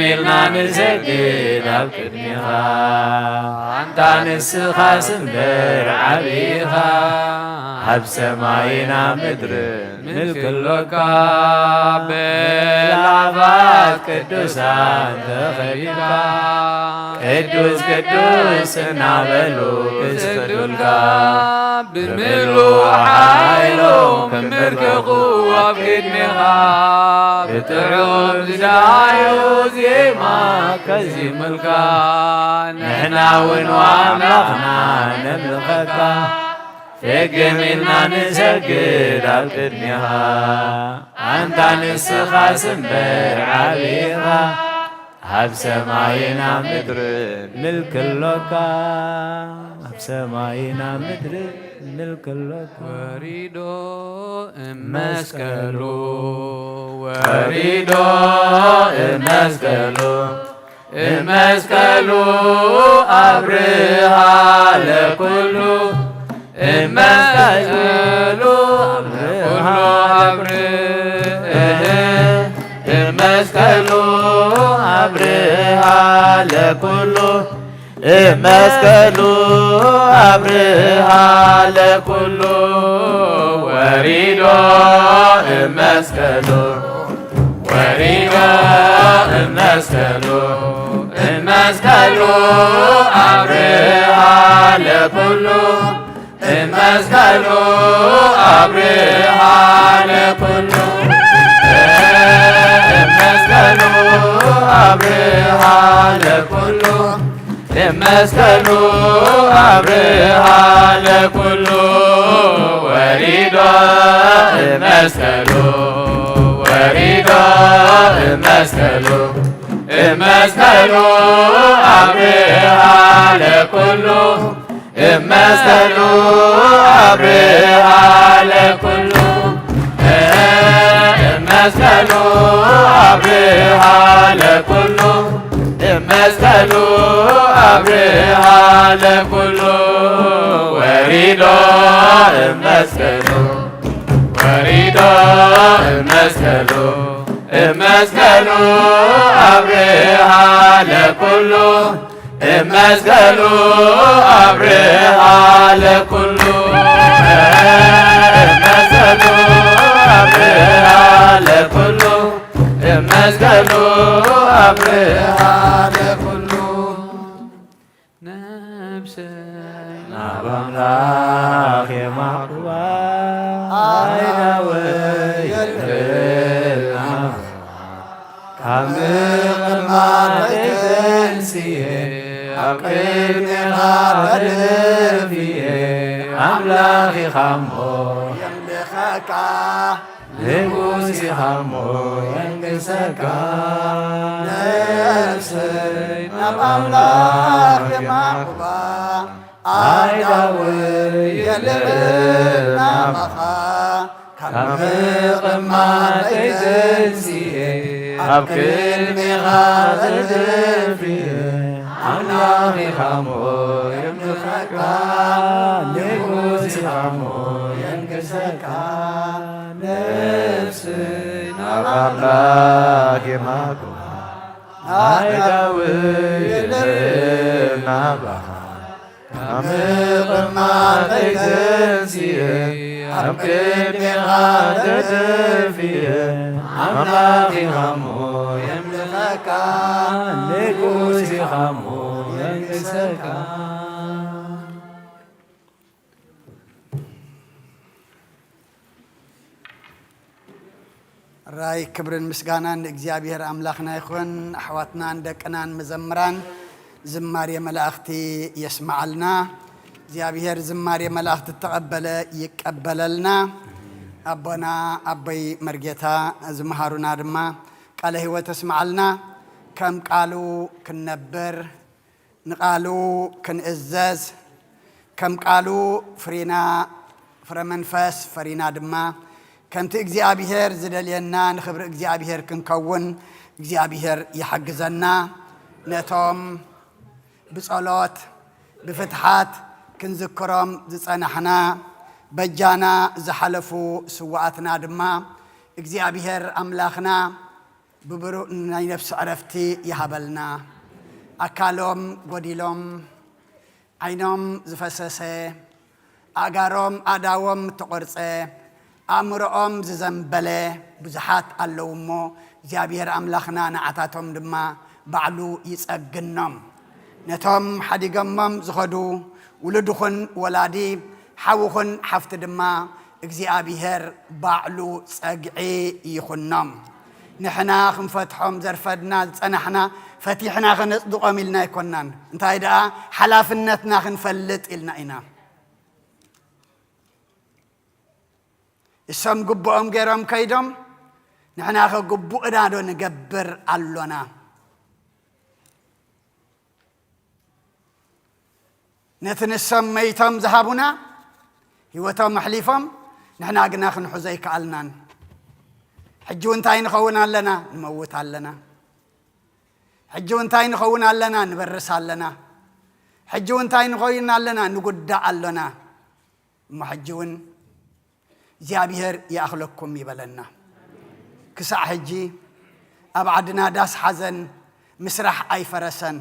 ኢልና ንሰግድ ኣብ ቅድሚኻ ኣንታ ንስኻ ስምበር ዓቢኻ ኣብ ሰማይና ምድርን ምልክሎካ በላፋት ቅዱሳን ተኸቢብካ ቅዱስ ቅዱስ እናበሉ ክስግዱልካ ብምሉእ ሓይሎም ክምርግኹ ኣብ ቅድሚኻ ብጥዑም ዝደሃዮ ዜማ ከዚሙልካ ንሕና እውን ኣምላኽና ነምልኸካ ፍግም ኢልና ንሰግድ ኣብ ቅድሚኻ ኣንታ ንስኻ ስምበር ዓቢኻ ኣብ ሰማይና ምድርን ምልክሎካ ኣብ ሰማይና ምድርን ምልክሎካ ወሪዶ እመስቀሉ ወሪዶ እመስቀሉ እመስቀሉ አብርሃ ለኩሉ እመስቀሉ አብርሃ እመስቀሉ አብርሃ ለኩሉ መስቀሉ አብርሃ ለኩሉ ወሪዶ መስቀሉ ወሪዶ መስቀሉ መስቀሉ አብርሃ ለኩሉ መስቀሉ አብርሃ ለኩሉ መስቀሉ አብርሃ ለኩሉ መስቀሉ አብርሃ ለኩሉ ወሪዶ መስቀሉ ወሪዶ መስቀሉ መስቀሉ አብርሃ ለኩሉ መስቀሉ አብርሃ ለኩሉ መስቀሉ አብርሃ ለኩሉ መስቀሉ አብርሃ ለኩሉ ወሪዶ መስቀሉ ወሪዶ መስቀሉ መስቀሉ አብርሃ ለኩሉ መስቀሉ አብርሃ ለኩሉ መስቀሉ አብርሃ ለኩሉ መስቀሉ አብርሃ ለኩሉ ነፍሰና በአምላክ የማቁባ አይናወ የልና ካምቅማተንሲየ አብቅድሜኻ ተደፊየ አምላኽ ኻሞ የምልኸካ ንጉሥ ኻሞ የንግሰካ ነፍሰይ ናብ አምላኽ የማቁባ አይዳወይ የለበና መኻ ካብ ምቕማጠይ ተንሲየ ኣብ ቅድሜኻ ተደፊየ ኣምላኽ ኻሞ የምልኸካ ንጉሥ ኻሞ የንግሰካ ነፍሰይ ናብ ኣምላኽ የማቁባ አይዳወይ የለበና መኻ ምቕማጠይ ተንሲየ ኣብ ቅድሜኻ ተደፊየ ኣምላኽ ኻሞ የምልኸካ ንጉሥ ኻሞ የንግሰካ ራይ ክብርን ምስጋናን እግዚአብሔር አምላኽና ይኹን። ኣሕዋትናን ደቅናን መዘምራን ዝማሬ መላእኽቲ የስማዓልና። እግዚአብሔር ዝማሬ መላእኽቲ ተቐበለ ይቀበለልና። አቦና አበይ መርጌታ ዝመሃሩና ድማ ቃለ ሕይወት የስማዓልና። ከም ቃሉ ክንነብር ንቃሉ ክንእዘዝ ከም ቃሉ ፍሬና ፍረ መንፈስ ፈሪና ድማ ከምቲ እግዚአብሔር ዝደልየና ንኽብሪ እግዚአብሔር ክንከውን እግዚአብሔር ይሐግዘና። ነቶም ብጸሎት ብፍትሓት ክንዝክሮም ዝጸናሕና በጃና ዝሓለፉ ስዋኣትና ድማ እግዚአብሔር ኣምላኽና ብብሩእ ናይ ነፍሲ ዕረፍቲ ይሃበልና። ኣካሎም ጎዲሎም ዓይኖም ዝፈሰሰ ኣጋሮም ኣዳዎም ተቖርፀ ኣእምሮኦም ዝዘንበለ ብዙሓት ኣለዉ እሞ እግዚአብሔር ኣምላኽና ንዓታቶም ድማ ባዕሉ ይጸግኖም። ነቶም ሓዲገሞም ዝኸዱ ውሉድኹን ወላዲ ሓውኹን ሓፍቲ ድማ እግዚአብሔር ባዕሉ ጸግዒ ይኹኖም። ንሕና ክንፈትሖም ዘርፈድና ዝጸናሕና ፈቲሕና ክነጽድቖም ኢልና ይኮናን እንታይ ደኣ ሓላፍነትና ክንፈልጥ ኢልና ኢና። እሶም ግቡኦም ገይሮም ከይዶም ንሕና ከግቡእና ዶ ንገብር ኣሎና። ነቲ ንሶም መይቶም ዝሃቡና ህይወቶም ኣሕሊፎም ንሕና ግና ክንሕዞ ይከኣልናን። ሕጂ እንታይ ንኸውን ኣለና? ንመውት ኣለና። ሕጂ እንታይ ንኸውን ኣለና? ንበርስ ኣለና። ሕጂ እንታይ ንኸውን ኣለና? ንጉዳእ ኣለና። እሞ ሕጂ እውን እግዚአብሔር ይኣኽለኩም ይበለና። ክሳዕ ሕጂ ኣብ ዓድና ዳስ ሓዘን ምስራሕ ኣይፈረሰን።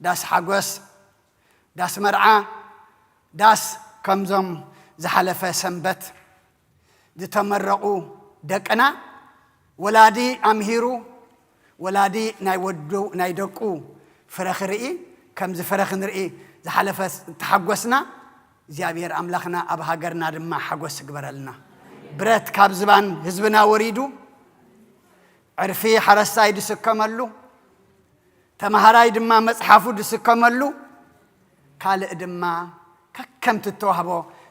ዳስ ሓጎስ ዳስ መርዓ ዳስ ከምዞም ዝሓለፈ ሰንበት ዝተመረቑ ደቅና ወላዲ ኣምሂሩ ወላዲ ናይ ወዱ ናይ ደቁ ፍረኽ ርኢ ከምዚ ፍረኽ ንርኢ ዝሓለፈ ተሓጎስና እግዚኣብሔር ኣምላኽና ኣብ ሃገርና ድማ ሓጎስ ይግበረልና ብረት ካብ ዝባን ህዝብና ወሪዱ ዕርፊ ሓረስታይ ድስከመሉ ተማሃራይ ድማ መጽሓፉ ድስከመሉ ካልእ ድማ ከከምቲ ተዋህቦ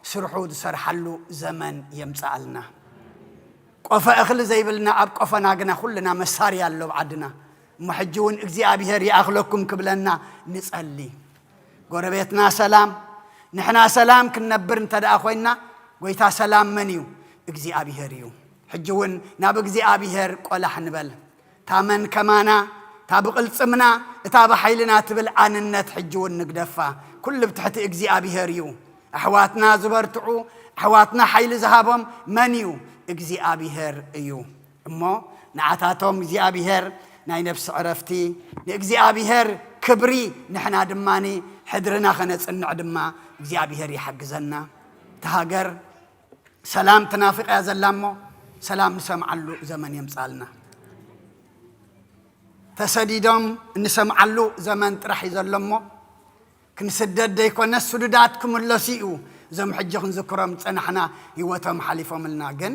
ስርሑ ዝሰርሓሉ ዘመን የምፃኣልና ቆፈ እኽሊ ዘይብልና ኣብ ቆፈና ግና ኩልና መሳርያ ኣሎ ብዓድና እሞ ሕጂ እውን እግዚኣብሔር ይኣኽለኩም ክብለና ንጸሊ ጎረቤትና ሰላም ንሕና ሰላም ክንነብር እንተደኣ ኮይና ጎይታ ሰላም መን እዩ እግዚኣብሔር እዩ ሕጂ እውን ናብ እግዚኣብሔር ቆላሕ ንበል ታመን ከማና تا بقلصمنا تا بحيلنا تبل عننت حجون نقدفا كل بتحت እግዚአብሔርዩ أحواتنا زبرتعو أحواتنا حيل ذهبهم منيو እግዚአብሔር እዩ እሞ نعتاتهم እግዚአብሔር ናይ ነፍስ عرفتي እግዚአብሔር ክብሪ نحنا دماني حدرنا خنصنع ድማ እግዚአብሔር يحجزنا تهاجر سلام تنافق يا زلامو سلام نسمعلو زمن يمصالنا تسديدهم نسمعلو زمن طرح يزلمو كنسدد يكون السدوداتكم اللسيئو زم حجه نذكرهم صنحنا هيوتهم حليفهم لنا جن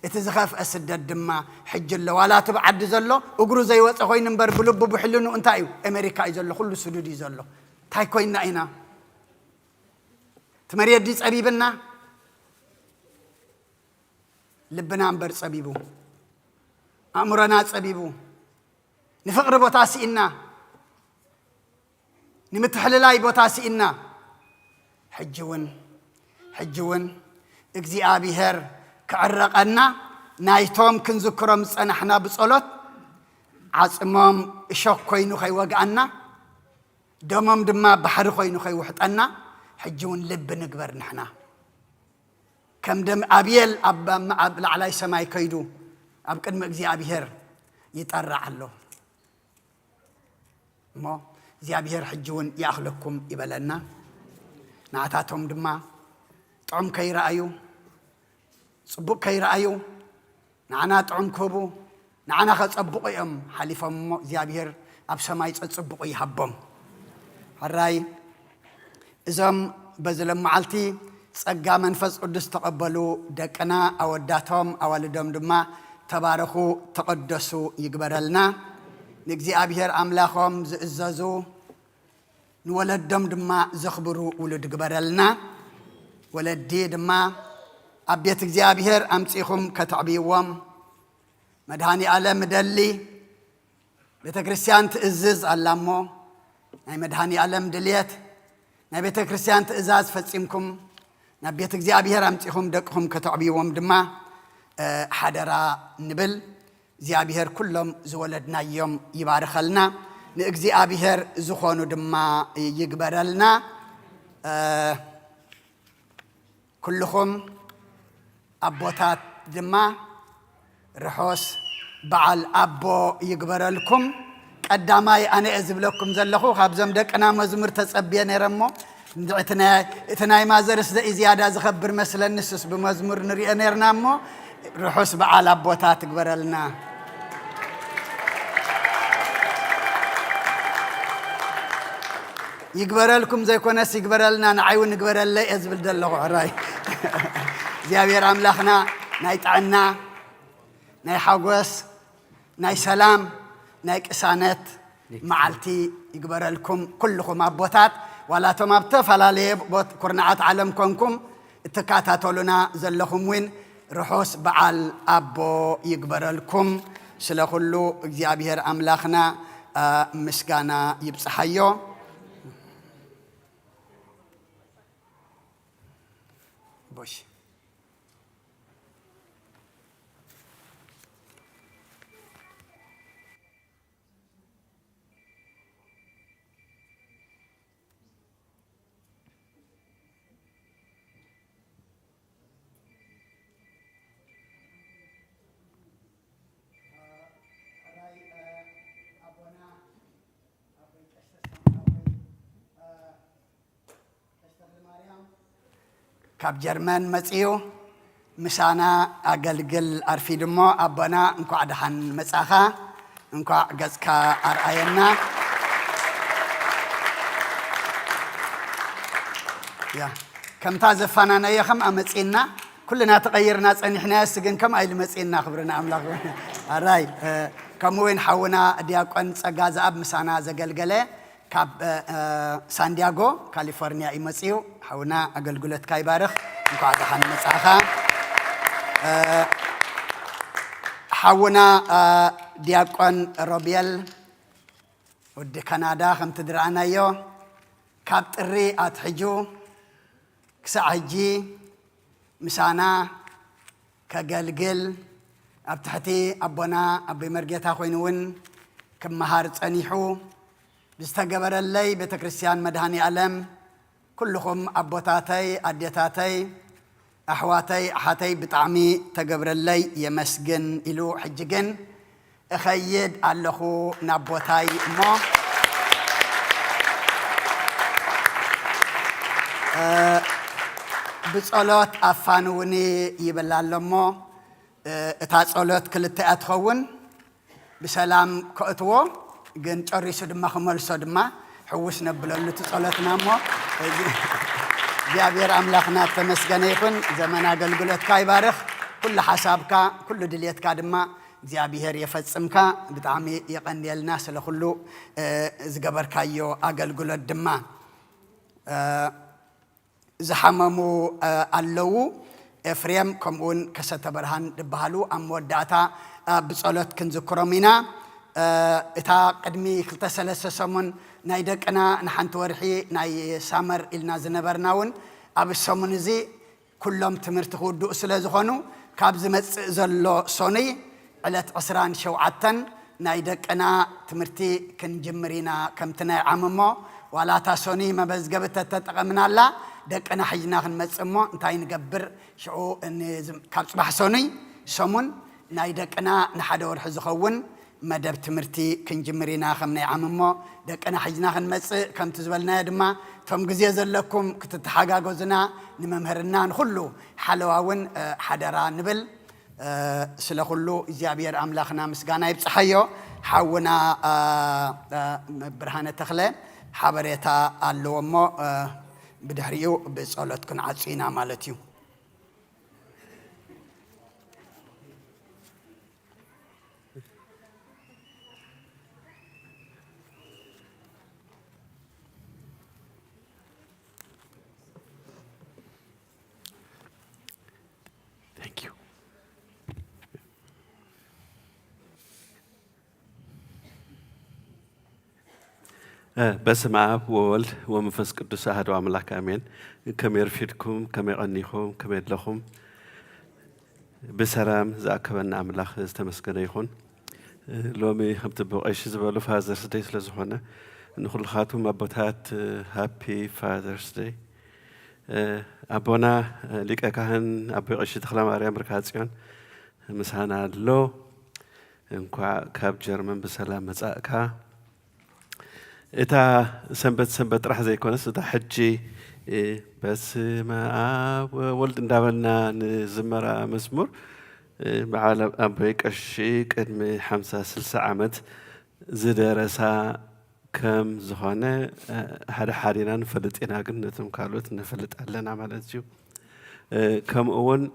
اتزخف اسدد دما حج الله ولا تبعد زلو اغرو زي وص خوين نمبر بلب بحلنو انتايو امريكا يزلو كل سدود يزلو تاي كوينا اينا تمريد دي صبيبنا لبنا انبر صبيبو امرنا صبيبو نفقر بوتاسينا نمتحللاي بوتاسينا حجون እግዚአብሔር كعرقنا نايتوم كنذكرهم صنحنا بصلوت عصمهم شوك كوينو خي وقعنا دمهم دما بحر كوينو خي وحطنا حجون لب نكبر نحنا كم دم ابيل اب لعلي سماي كيدو اب قدم እግዚአብሔር يطرع له مو እግዚአብሔር حجون ياخلكم يبلنا نعتاتهم دما طعم كيرأيو صبوك كيرأيو نعنا طعم كوبو نعنا خصبوق يم حليفهم እግዚአብሔር اب سماي صبوق يحبهم الراي اذم بزلم معلتي ጸጋ መንፈስ ቅዱስ ተቀበሉ ደቀና አወዳቶም አዋልዶም ድማ ተባረኹ ተቀደሱ ይግበረልና ንእግዚአብሔር አምላኾም ዝእዘዙ ንወለዶም ድማ ዘኽብሩ ውሉድ ይግበረልና ወለዲ ድማ አቤት እግዚአብሔር አምጺኹም ከተዕቢዎም መድኃኒ ዓለም ደሊ ቤተክርስቲያን ትእዝዝ አላሞ ናይ መድኃኒ ዓለም ድልየት ናይ ቤተክርስቲያን ትእዛዝ ፈጺምኩም نبيت እግዚአብሔር አምጪኹም ደቅኹም ከተዕቢዎም ድማ ሓደራ ንብል እግዚአብሔር ኩሎም ዝወለድናዮም ይባርኸልና ንእግዚአብሔር ዝኾኑ ድማ ይግበረልና ኩልኹም አቦታት ድማ ርሖስ በዓል አቦ ይግበረልኩም ቀዳማይ አነ እዝብለኩም ዘለኹ ካብዞም ደቅና መዝሙር ተጸብየ ነይረሞ اتناي ما زرس ذا زيادة زخبر مثلا نسس بمزمور نري نيرنا مو رحوس بعال أبوتات تكبر لنا يكبر لكم زي كونس يكبر لنا نعيون يكبر لنا يزبل دلغو عراي زيابير عملاخنا نايت عنا ناي حقوس ناي سلام ناي كسانات معلتي يكبر لكم كلكم أبوتات ولا تمابت فلا ليب كرنعات عالم كونكم اتكاتاتولنا زلخم وين رحوس بعال أبو يكبر لكم سلخلو እግዚአብሔር أملاخنا مسكانا يبصحيو بوش كاب جرمان مصيو مسانا أقلقل أرفي دمو أبنا انكو عدحان مساخا انكو قزكا أرأينا يا كم تازفانا نيخم أمسئنا كلنا تغيرنا صنحنا سجن كم أيل مسئنا خبرنا أملاك الراي كموين حونا دياقون صغاز أب مسانا زغلغله كاب ساندياغو كاليفورنيا يمسيو حونا أقلقلت كاي بارخ انكو عدحان مساخا حونا دياقون روبيل ود كندا خم تدرعنا يو كاب تري أتحجو كسعجي مسانا كقلقل أبتحتي أبونا أبي مرقيتا خوينون كم مهار تانيحو بستقبر اللي بتكريستيان مدهاني ألم كلهم أبوتاتي أديتاتي أحواتي أحاتي بطعمي تقبر اللي يمسجن إلو حججن أخيد ألخو نبوتاي مو بصلات أفانوني يبلالمو تصلات كل تأتخون بسلام كأتو جن تري سدما خمل سدما حوسنا بلالو تصلاتنا مو جابير أملاخنا تمسجن يكون زمان قلقلت كاي بارخ كل حسابك كل دليتك دما جابير يفصمك بتعمي يقني الناس لخلو زجبر كايو أقلقلت دما زحممو اللو إفريم كمون كسات برهان دبهالو أم وداتا بصلات كنذكرمينا إتا قدمي خلتسلس سمون نايدك أنا نحنت ورحي ناي سامر إلنا زنبرناون أب السمون زي كلهم تمرت خودو أسلا كابز متزلو صوني علت عسران شوعتن نايدك أنا تمرتي كنجمرينا كمتنا عممو ولا تاسوني ما بس جبت تتقمنا لا دك أنا حجنا خن متسمو انتاين قبر شو إن كابس بحسوني سمون نايدك أنا نحدور حزخون مدب تمرتي كنجمرينا خمنا عممو دك أنا حجنا خن متس كم تزولنا دما فم جزيز لكم كتتحقق جزنا نممهرنا نخلو حلوون حدرا نبل سلا خلو جابير أملاخنا مسجانا يبصحيو حونا برهانة تخلى حبريتا اللومو بدحريو بصلاتكن عصينا مالتيو Thank you. بسم آب وولد ومنفس قدوس أحد وأملاك آمين كم يرفدكم كم يغنيكم كم يدلكم بسلام زاكبنا أملاك استمسكنا يخون لومي هم تبغوا أيش زبالو فازرز داي سلزونا نقول خاتم أبوتات هابي فازرز داي أبونا ليك أكهن أبو أيش تخلى مريم بركاتيون مسحنا لو إنكوا كاب جرمن بسلام مزاكا إتا سنبت راح زي كونس إتا حجي بس ما ولد ندابلنا نزمر مزمور بعالم أبيك الشيك إدمي 5-6 عامت زدرسا كم زخانة هذا حاليا نفلت إنا قلنا كالوت نفلت علنا مالتيو كم أون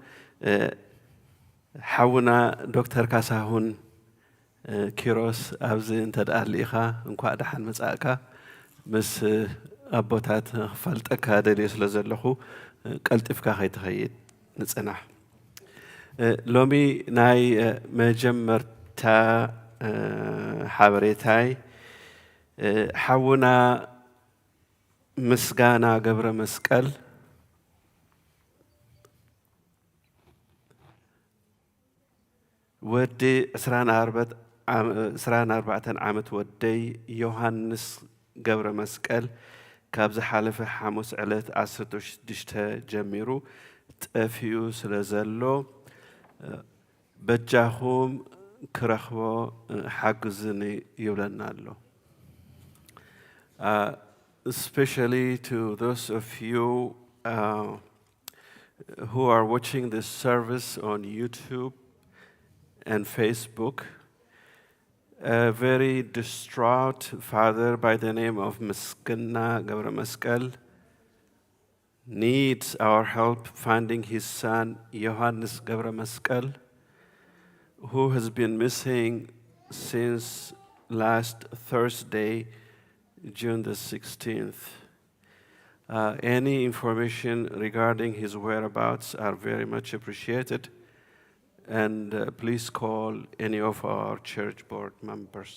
حونا دكتور كاساهون كيروس أبزي أنت الأهليخا انكوا دحن مساكا مس أبوتات فلتك هذا اللي يسلزلخو قلت إفكا هاي تخيل نتصنح لومي ناي مجمرتا حابريتاي حونا مسقانا قبر مسقل ودي سران 4 عامت ودي يوحنس قبر مسقل كابز حالف حاموس علت 16 جميرو تأفيو سلازلو بجاهم كرخو حاجزني يولنا له especially to those of you who are watching this service on YouTube and Facebook. A very distraught father by the name of Miskinna Gabra Meskel needs our help finding his son Johannes Gabra Meskel, who has been missing since last Thursday, June the 16th. Any information regarding his whereabouts are very much appreciated, and please call any of our church board members.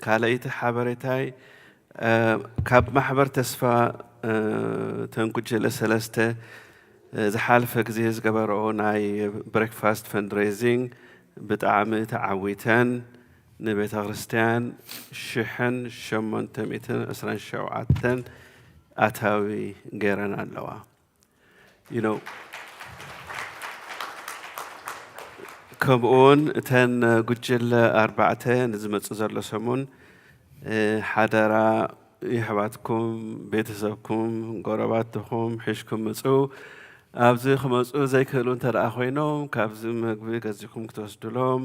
ካልأይቲ ሓበሬታይ ካብ ማሕበር ተስፋ ተንኩጀለ ሰለስተ ዝሓለፈ ግዜ ዝገበርኦ ናይ ብሬክፋስት ፈንድሬዚንግ ብጣዕሚ ተዓዊተን ንቤተ ክርስቲያን 1827 ኣታዊ ገይረን ኣለዋ። You know, ከምኡውን እተን ጉጅለ 4 ንዝመፁ ዘሎ ሰሙን ሓደራ ይሕባትኩም ቤተሰብኩም ጎረባትኩም ሒሽኩም ምፁ ኣብዚ ክመፁ ዘይክእሉ እንተደኣ ኮይኖም ካብዚ ምግቢ ገዚኩም ክትወስድሎም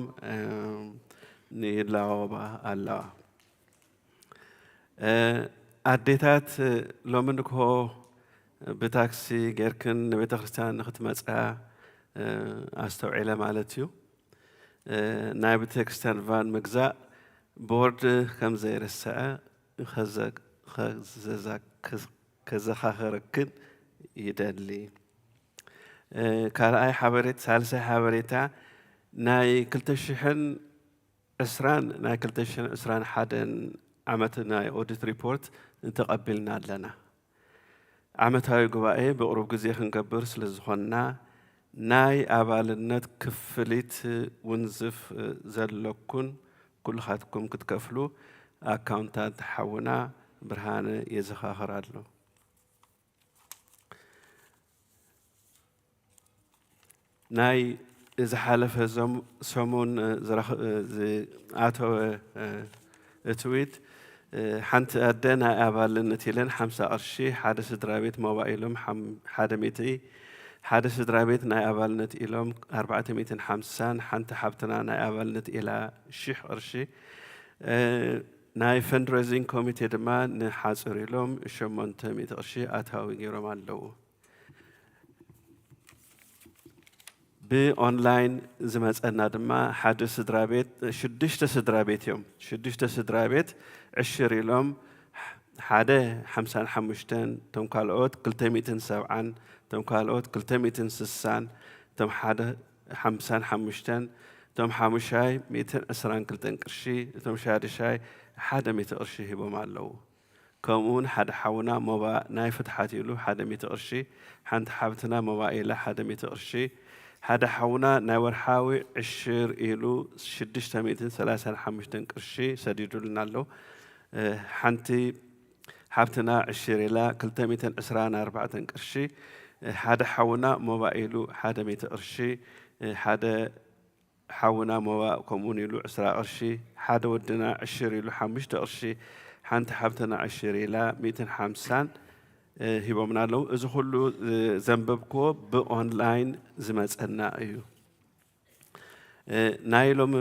ንይላወባ ኣለዋ። ኣዴታት ሎሚ ንግሆ ብታክሲ ጌርክን ንቤተ ክርስቲያን ንክትመፃ ኣስተውዒለ ማለት እዩ። ናይ ቤተ ክርስቲያን ቫን ምግዛእ ቦርድ ከም ዘይርስዐ ከዘኻኽረክን ይደሊ። ካልኣይ ሓበሬታ ሳልሳይ ሓበሬታ ናይ 2021 ዓመት ናይ ኦዲት ሪፖርት ተቐቢልና ኣለና። ዓመታዊ ጉባኤ ብቅሩብ ግዜ ክንገብር ስለ ዝኾንና ናይ ኣባልነት ክፍሊት ውንዝፍ ዘለኩን ኩልኻትኩም ክትከፍሉ ኣካውንታት ሓውና ብርሃነ የዘኻኽር ኣሎ። ናይ ዝሓለፈ ሰሙን ዝኣተወ እትዊት ሓንቲ ኣደ ናይ ኣባልነት ኢለን 50 ቅርሺ ሓደ ስድራ ቤት ሞባይሎም 100 ሓደ ስድራ ቤት ናይ ኣባልነት ኢሎም 450 ሓንቲ ሓብትና ናይ ኣባልነት ኢላ 1000 ቅርሺ ናይ ፈንድሬዚንግ ኮሚቴ ድማ ንሓፅር ኢሎም 800 ቅርሺ ኣታዊ ገይሮም ኣለዉ። ብኦንላይን ዝመፀና ድማ ሓደ ስድራ ቤት 6 ስድራ ቤት እዮም 6 ስድራ ቤት 10 ኢሎም ሓደ 55 ቶም ካልኦት 270 ቶም ካልኦት 260 ቶም ሓደ 55 ቶም ሓሙሻይ 122 ቅርሺ ቶም ሻድሻይ 100 ቅርሺ ሂቦም ኣለዉ። ከምኡውን ሓደ ሓውና ሞባ ናይ ፍትሓት ኢሉ 100 ቅርሺ ሓንቲ ሓብትና ሞባ ኢላ 100 ቅርሺ ሓደ ሓውና ናይ ወርሓዊ 10 ኢሉ 635 ቅርሺ ሰዲዱልና ኣሎ። ሓንቲ ሓብትና 10 ኢላ 224 ቅርሺ ሓደ ሓውና ሞባ ኢሉ 100 ቅርሺ ሓደ ሓውና ሞባ ከምኡን ኢሉ 20 ቅርሺ ሓደ ወድና 10 ኢሉ 5 ቅርሺ ሓንቲ ሓብትና 10 ኢላ 150 ሂቦምና ኣለዉ። እዚ ኩሉ ዘንበብክዎ ብኦንላይን ዝመፀና እዩ። ናይ ሎሚ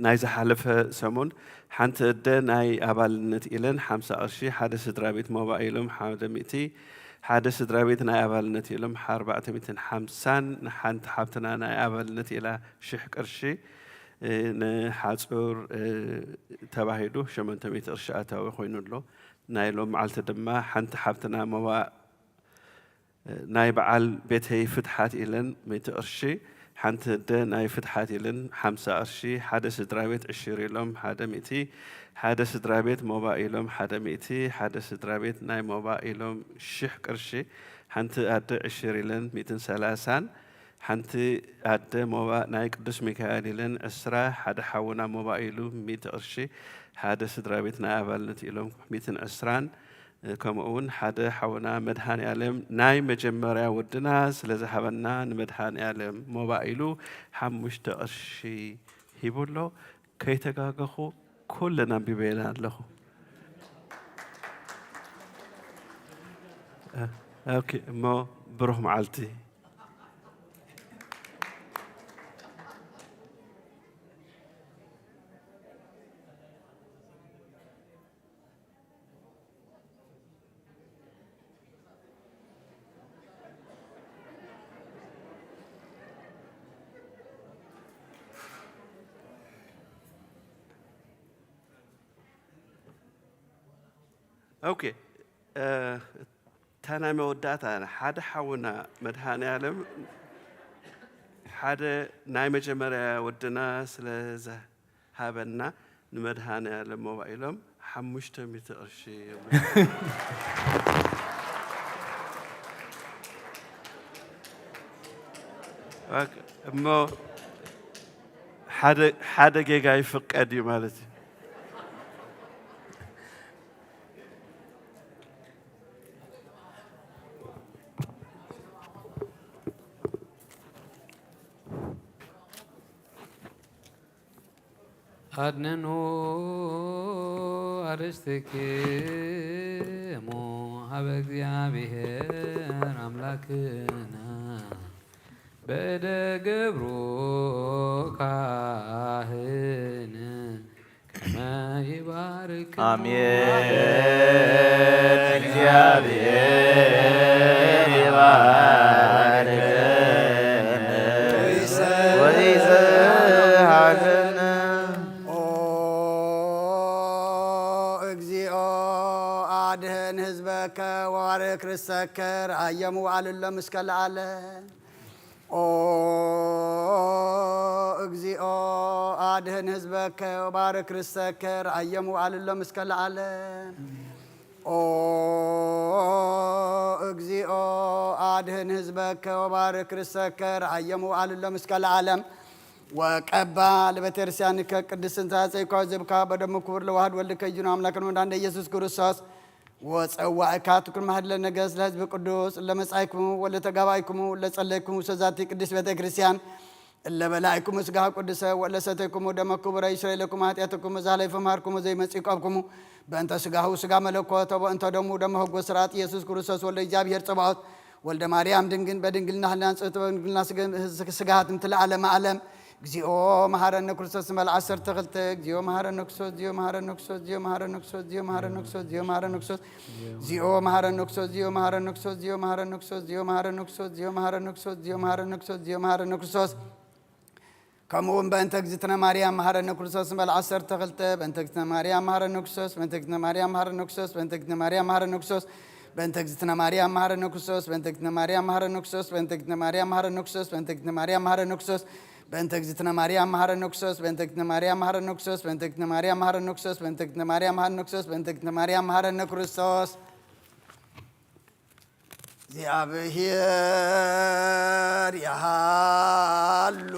ናይ ዝሓለፈ ሰሙን ሓንቲ እደ ናይ ኣባልነት ኢለን 50 ቅርሺ ሓደ ስድራ ቤት ሞባ ኢሎም 100 ሓደ ስድራ ቤት ናይ ኣባልነት ኢሎም 450 ንሓንቲ ሓብትና ናይ ኣባልነት ኢላ 1000 ቅርሺ ንሓፁር ተባሂሉ 800 ቅርሺ ኣታዊ ኮይኑ ኣሎ። ናይ ሎም መዓልቲ ድማ ሓንቲ ሓብትና ሞባ ናይ በዓል ቤተይ ፍትሓት ኢለን 100 ቅርሺ ሓንቲ እደ ናይ ፍትሓት ኢለን 50 ቅርሺ ሓደ ስድራ ቤት 10 ኢሎም 100 ሓደ ስድራ ቤት ሞባ ኢሎም 100 ሓደ ስድራ ቤት ናይ ሞባ ኢሎም 1000 ቅርሺ ሓንቲ ኣደ 10 ኢለን 130 ሓንቲ ኣደ ሞባ ናይ ቅዱስ ሚካኤል ኢለን 10 ሓደ ሓውና ሞባ ኢሉ 100 ቅርሺ ሓደ ስድራ ቤት ናይ ኣባልነት ኢሎም 120 ከምኡውን ሓደ ሓውና መድሃኒ ዓለም ናይ መጀመርያ ወድና ስለ ዝሃበና ንመድሃኒ ዓለም ሞባ ኢሉ 5 ቅርሺ ሂቡሎ። ከይተጋገኹ كلنا ببينا له. اوكي ما بروح معلتي. اوكي تانا مودات انا حدا حونا مدهاني علم حدا ناي مجمرة ودنا سلازة هابنا نمدهاني علم موبايلهم حمشت متقرشي مو حدا جاي يفقدي مالتي. أدننو أرستكمو أبእግዚአብሔር አምላክና በደገብሮ ካህን ከመ ይባርክ አሜን። እግዚአብሔር ይባርከን ወይዘሃለን አድህን ህዝበከ ወባርክ ርሰከ ረአየሙ አልሎ እስከ ለዓለም። እግዚኦ አድህን ህዝበከ ወባርክ ርሰከ ረአየሙ አልሎ እስከ ለዓለም። እግዚኦ አድህን ህዝበከ ወባርክ ርሰከ ረአየሙ አልሎ እስከ ለዓለም። ወቀባ ለቤተክርስቲያንከ ቅድስት ታጼኳ ዘብካ በደሙ ክቡር ለዋህድ ወልድከ ይኑ አምላክን ወንድ አንደ ኢየሱስ ክርስቶስ ወጸዋዕካ ትኩር ማህድ ለነገስ ለህዝብ ቅዱስ ለመጻይክሙ ወለተጋባይክሙ ለጸለይክሙ ሰዛቲ ቅድስት ቤተክርስቲያን ለበላይክሙ ስጋ ቅዱሰ ወለሰተይክሙ ደመ ክቡረ ይስረይ ለኩም ኃጢአትክሙ ዛላይ ፈማርክሙ ዘይመጽይቀብክሙ በእንተ ስጋሁ ስጋ መለኮት ወእንተ ደሙ ደመ ህጎ ስርዓት ኢየሱስ ክርስቶስ ወልደ እግዚአብሔር ጽባዖት ወልደ ማርያም ድንግል በድንግልና ህላንጽት በድንግልና ስጋሃትም ትለዓለመ ዓለም። እግዚኦ መሐረነ ክርስቶስ መልዓ 12 እግዚኦ መሐረነ ክርስቶስ እግዚኦ መሐረነ ክርስቶስ እግዚኦ መሐረነ ክርስቶስ እግዚኦ መሐረነ ክርስቶስ እግዚኦ መሐረነ ክርስቶስ እግዚኦ መሐረነ ክርስቶስ እግዚኦ መሐረነ ክርስቶስ እግዚኦ መሐረነ ክርስቶስ እግዚኦ መሐረነ ክርስቶስ እግዚኦ መሐረነ ክርስቶስ እግዚኦ መሐረነ ክርስቶስ እግዚኦ መሐረነ ክርስቶስ ከምኡውን በእንተ እግዝእትነ ማርያም መሐረነ ክርስቶስ መልዓ 12 በእንተ እግዝእትነ ማርያም መሐረነ ክርስቶስ በእንተ እግዝእትነ ማርያም መሐረነ ክርስቶስ በእንተ እግዝእትነ ማርያም መሐረነ ክርስቶስ በእንተ እግዝእትነ ማርያም መሐረነ ክርስቶስ በእንተ እግዝእትነ ማርያም መሐረነ ክርስቶስ በእንተ እግዝእትነ ማርያም መሐረነ ክርስቶስ በእንተ እግዝእትነ ማርያም መሐረነ ክርስቶስ በእንተ እግዝእትነ ማርያም መሐረነ ክርስቶስ በእንተ እግዝእትነ ማርያም መሐረነ ክርስቶስ በእንተ እግዝእትነ ማርያም መሐረነ ክርስቶስ በእንተ እግዝእትነ ማርያም መሐረነ ክርስቶስ በእንተ እግዝእትነ ማርያም መሐረነ ክርስቶስ እግዚአብሔር ያሃሉ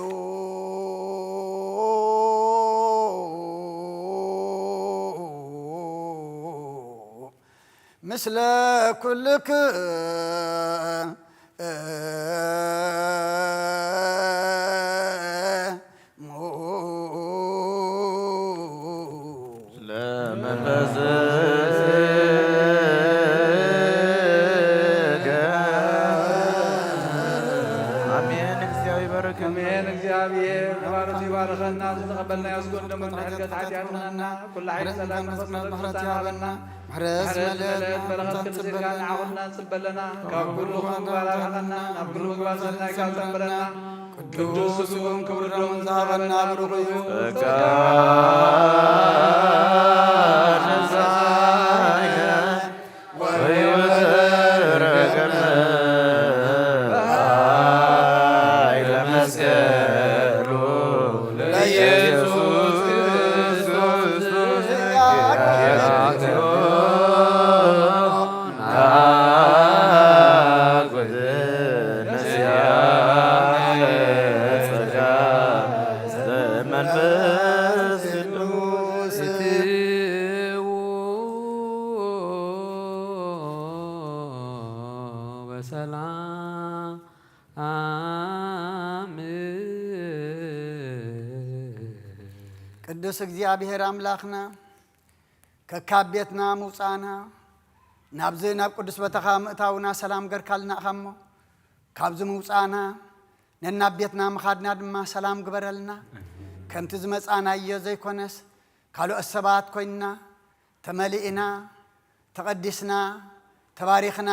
ምስለ كمين እግዚአብሔር ተባረክ ይባርከና ተቀበልና ያስጎን ደሞ ተሐገት ኃጢአትና ኩሉ ኃይል ሰላም መስመረት ያበና ሕረስ መለት በረከት ዝጋና አሁንና ጽበለና ካብ ኩሉ ባራኸና ናብ ኩሉ ባሰና ካልተበለና ቅዱስ ስሙን ክብር ደሞ ዛበና ብሩክ እዩ ቅዱስ እግዚአብሔር አምላኽና ከካብ ቤትና ምውፃና ናብዚ ናብ ቅዱስ በተኻ ምእታውና ሰላም ገርካልና ኸሞ ካብዚ ምውፃና ነናብ ቤትና ምኻድና ድማ ሰላም ግበረልና ከምቲ ዝመፃናዮ ዘይኮነስ ካልኦት ሰባት ኮይንና ተመሊእና ተቐዲስና ተባሪኽና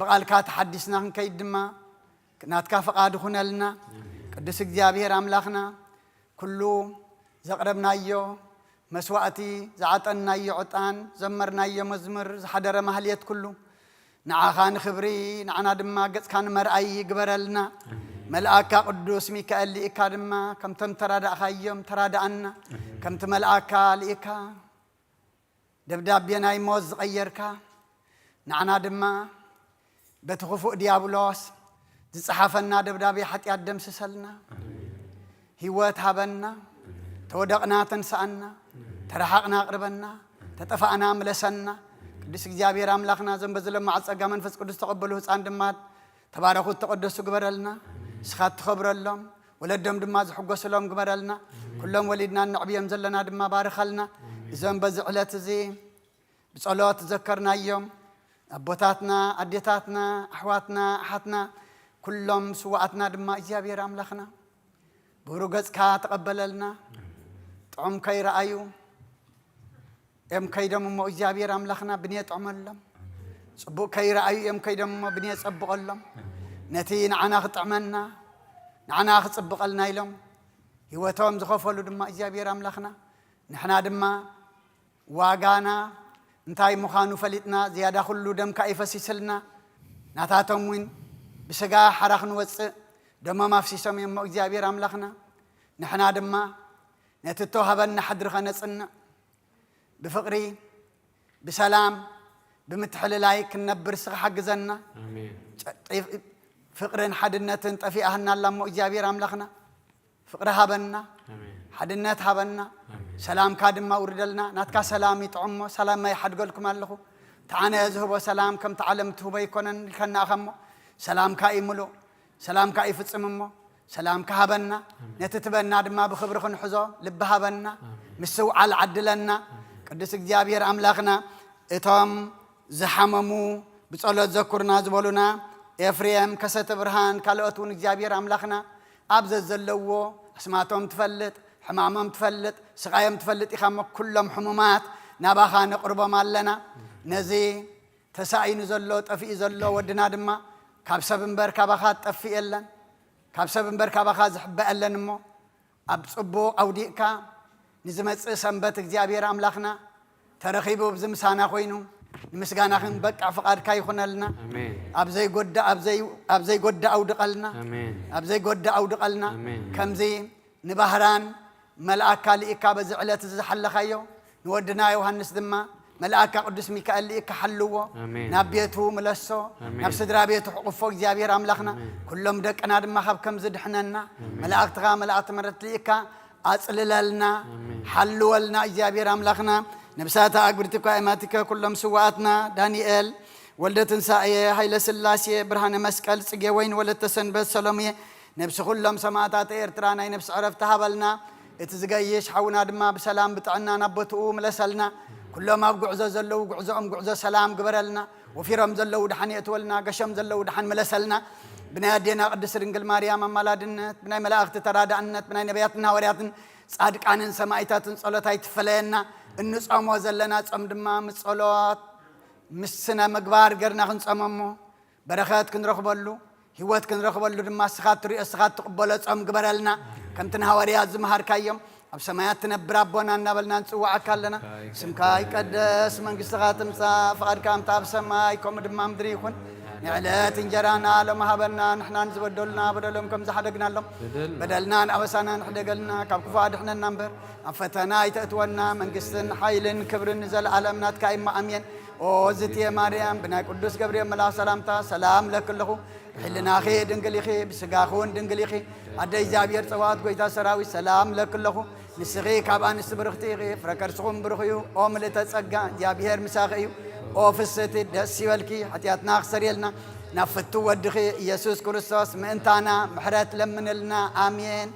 ብቓልካ ተሓዲስና ክንከይድ ድማ ናትካ ፈቓድ ኹነልና ቅዱስ እግዚአብሔር አምላኽና ኩሉ ዘቕረብናዮ መስዋዕቲ ዝዓጠናዮ ዕጣን ዘመርናዮ መዝሙር ዝሓደረ ማህልየት ኩሉ ንዓኻ ንኽብሪ ንዓና ድማ ገጽካ ንመርኣይ ግበረልና መልአካ ቅዱስ ሚካኤል ሊእካ ድማ ከምቶም ተራዳእኻዮም ተራዳእና ከምቲ መልአካ ሊእካ ደብዳቤ ናይ ሞት ዝቐየርካ ንዓና ድማ በቲ ክፉእ ዲያብሎስ ዝፀሓፈና ደብዳቤ ሓጢአት ደምስሰልና ህይወት ሃበና ተወደቕና ተንሳአና ተረሓቕና ቅርበና ተጠፋእና ምለሰና ቅዱስ እግዚአብሔር አምላኽና ዘንበዝለማዕ ጸጋ መንፈስ ቅዱስ ተቐበሉ ህፃን ድማ ተባረኹ ተቀደሱ ግበረልና ስኻት ትኸብረሎም ወለዶም ድማ ዝሕጎስሎም ግበረልና ኩሎም ወሊድና ንዕብዮም ዘለና ድማ ባርኸልና እዞም በዚ ዕለት እዚ ብጸሎት ዘከርናዮም አቦታትና አዴታትና አሕዋትና አሓትና ኩሎም ስዋዕትና ድማ እግዚአብሔር አምላኽና ብሩ ገጽካ ተቀበለልና ጥዑም ከይረአዩ እም ከይደም እሞ እግዚአብሔር አምላኽና ብንየ ጥዕመሎም ጽቡቕ ከይረአዩ እም ከይደም እሞ ብንየ ጸብቐሎም ነቲ ንዓና ክጥዕመና ንዓና ክጽብቐልና ኢሎም ህይወቶም ዝኸፈሉ ድማ እግዚአብሔር አምላኽና ንሕና ድማ ዋጋና እንታይ ምዃኑ ፈሊጥና ዝያዳ ኩሉ ደምካ ይፈሲስልና ናታቶም ውን ብስጋ ሓራኽ ንወፅእ ደሞም ኣፍሲሶም እሞ እግዚአብሔር አምላኽና ንሕና ድማ ነቲ ተዋህበና ሓድሪ ኸነጽንዕ ብፍቕሪ ብሰላም ብምትሕልላይ ክንነብር ስኻ ሓግዘና ፍቕርን ሓድነትን ጠፊኣህና ኣላ እሞ እግዚአብሔር አምላኽና ፍቕሪ ሃበና ሓድነት ሃበና ሰላምካ ድማ ውርደልና ናትካ ሰላም ይጥዕሞ ሰላም ይሓድገልኩም ኣለኹ ተዓነ ዝህቦ ሰላም ከምቲ ዓለም ትህቦ ይኮነን ኢልከና እኸሞ ሰላምካ ይምሉእ ሰላምካ ይፍጽም እሞ ሰላምካ ሃበና ነቲ ትበና ድማ ብኽብሪ ክንሕዞ ልቢ ሃበና ምስውዓል ዓድለና ቅዱስ እግዚአብሔር አምላኽና እቶም ዝሓመሙ ብጸሎት ዘኩርና ዝበሉና ኤፍሬም ከሰተ ብርሃን ካልኦት ውን እግዚአብሔር አምላኽና ኣብዘ ዘለዎ ኣስማቶም ትፈልጥ ሕማሞም ትፈልጥ ስቃዮም ትፈልጥ ኢኻ እሞ ኩሎም ሕሙማት ናባኻ ነቕርቦም ኣለና ነዚ ተሳኢኑ ዘሎ ጠፊኡ ዘሎ ወድና ድማ ካብ ሰብ እምበር ካባኻ ጠፊእ የለን ካብ ሰብ እምበር ካባኻ ዝሕበአለን እሞ ኣብ ጽቡቕ ኣውዲእካ ንዝመጽእ ሰንበት እግዚአብሔር አምላኽና ተረኺቡ ብዝምሳና ኮይኑ ንምስጋናኽን በቃ ፍቓድካ ይኹነልና ኣብ ዘይጎዳእ ኣውድቐልና ኣብ ዘይጎዳእ ኣውድቐልና ከምዚ ንባህራን መልአካ ሊእካ በዚ ዕለት ዝሓለኻዮ ንወድና ዮሃንስ ድማ መልአካ ቅዱስ ሚካኤል ሊእካ ሓልዎ ናብ ቤቱ ምለሶ ናብ ስድራ ቤቱ ሕቁፎ እግዚአብሔር አምላኽና ኩሎም ደቅና ድማ ካብ ከም ዝድሕነና መላእክትኻ መላእክቲ መረት ሊእካ ኣጽልለልና ሓልወልና እግዚአብሔር አምላኽና ነብሳታ አግብርቲካ ኢማቲካ ኩሎም ስዋዕትና ዳንኤል ወልደ ትንሳኤ ኃይለ ሥላሴ ብርሃነ መስቀል ጽጌ ወይን ወለተ ሰንበት ሰሎሜ ነብሲ ኩሎም ሰማዕታት ኤርትራ ናይ ነብሲ ዕረፍቲ ሃበልና እቲ ዝገይሽ ሓውና ድማ ብሰላም ብጥዕና ናብ ቦትኡ ምለሰልና ኩሎም ኣብ ጉዕዞ ዘለው ጉዕዞኦም ጉዕዞ ሰላም ግበረልና ወፊሮም ዘለው ድሓን የእትወልና ገሾም ዘለው ድሓን መለሰልና ብናይ ኣዴና ቅድስት ድንግል ማርያም ኣማላድነት ብናይ መላእክቲ ተራዳእነት ብናይ ነቢያትን ሃዋርያትን ጻድቃንን ሰማዕታትን ጸሎት ኣይትፈለየና እንጾሞ ዘለና ጾም ድማ ምጸሎት ምስነ ምግባር ገርና ክንጾመሞ በረኸት ክንረኽበሉ ህይወት ክንረኽበሉ ድማ ስኻት ትሪኦ ስኻት ትቕበሎ ጾም ግበረልና ከምቲ ሃዋርያት ዝመሃርካዮም ኣብ ሰማያት ትነብር ኣቦና እናበልና ንጽዋዓካ ኣለና ስምካ ይቀደስ መንግሥትኻ ትምጻእ ፍቓድካ እምታ ኣብ ሰማይ ከምኡ ድማ ምድሪ ይኹን ንዕለት እንጀራና ሎም ሃበና ንሕና ንዝበደሉና በደሎም ከም ዝሓደግናሎም በደልና ንኣበሳና ንሕደገልና ካብ ክፉ ኣድሕነና እምበር ኣብ ፈተና ኣይተእትወና መንግስትን ሓይልን ክብርን ዘለዓለም ናትካ ኢማ ኣሜን ኦ ዝትየ ማርያም ብናይ ቅዱስ ገብርኤል መልኣክ ሰላምታ ሰላም ለክለኹ ብሕልናኺ ድንግል ኢኺ ብስጋኺ እውን ድንግል ኢኺ ኣደ እግዚኣብሔር ፀዋት ጎይታ ሰራዊት ሰላም ለክለኹ ንስኺ ካብ ኣንስቲ ብርኽቲ ኢኺ ፍረ ከርስኹም ብሩኽ እዩ ኦ ምልእተ ጸጋ እግዚኣብሔር ምሳኺ እዩ ኦ ፍስቲ ደስ ይበልኪ ሓጢኣትና ክሰሪየልና ናብ ፍቱ ወድኺ ኢየሱስ ክርስቶስ ምእንታና ምሕረት ለምንልና ኣሜን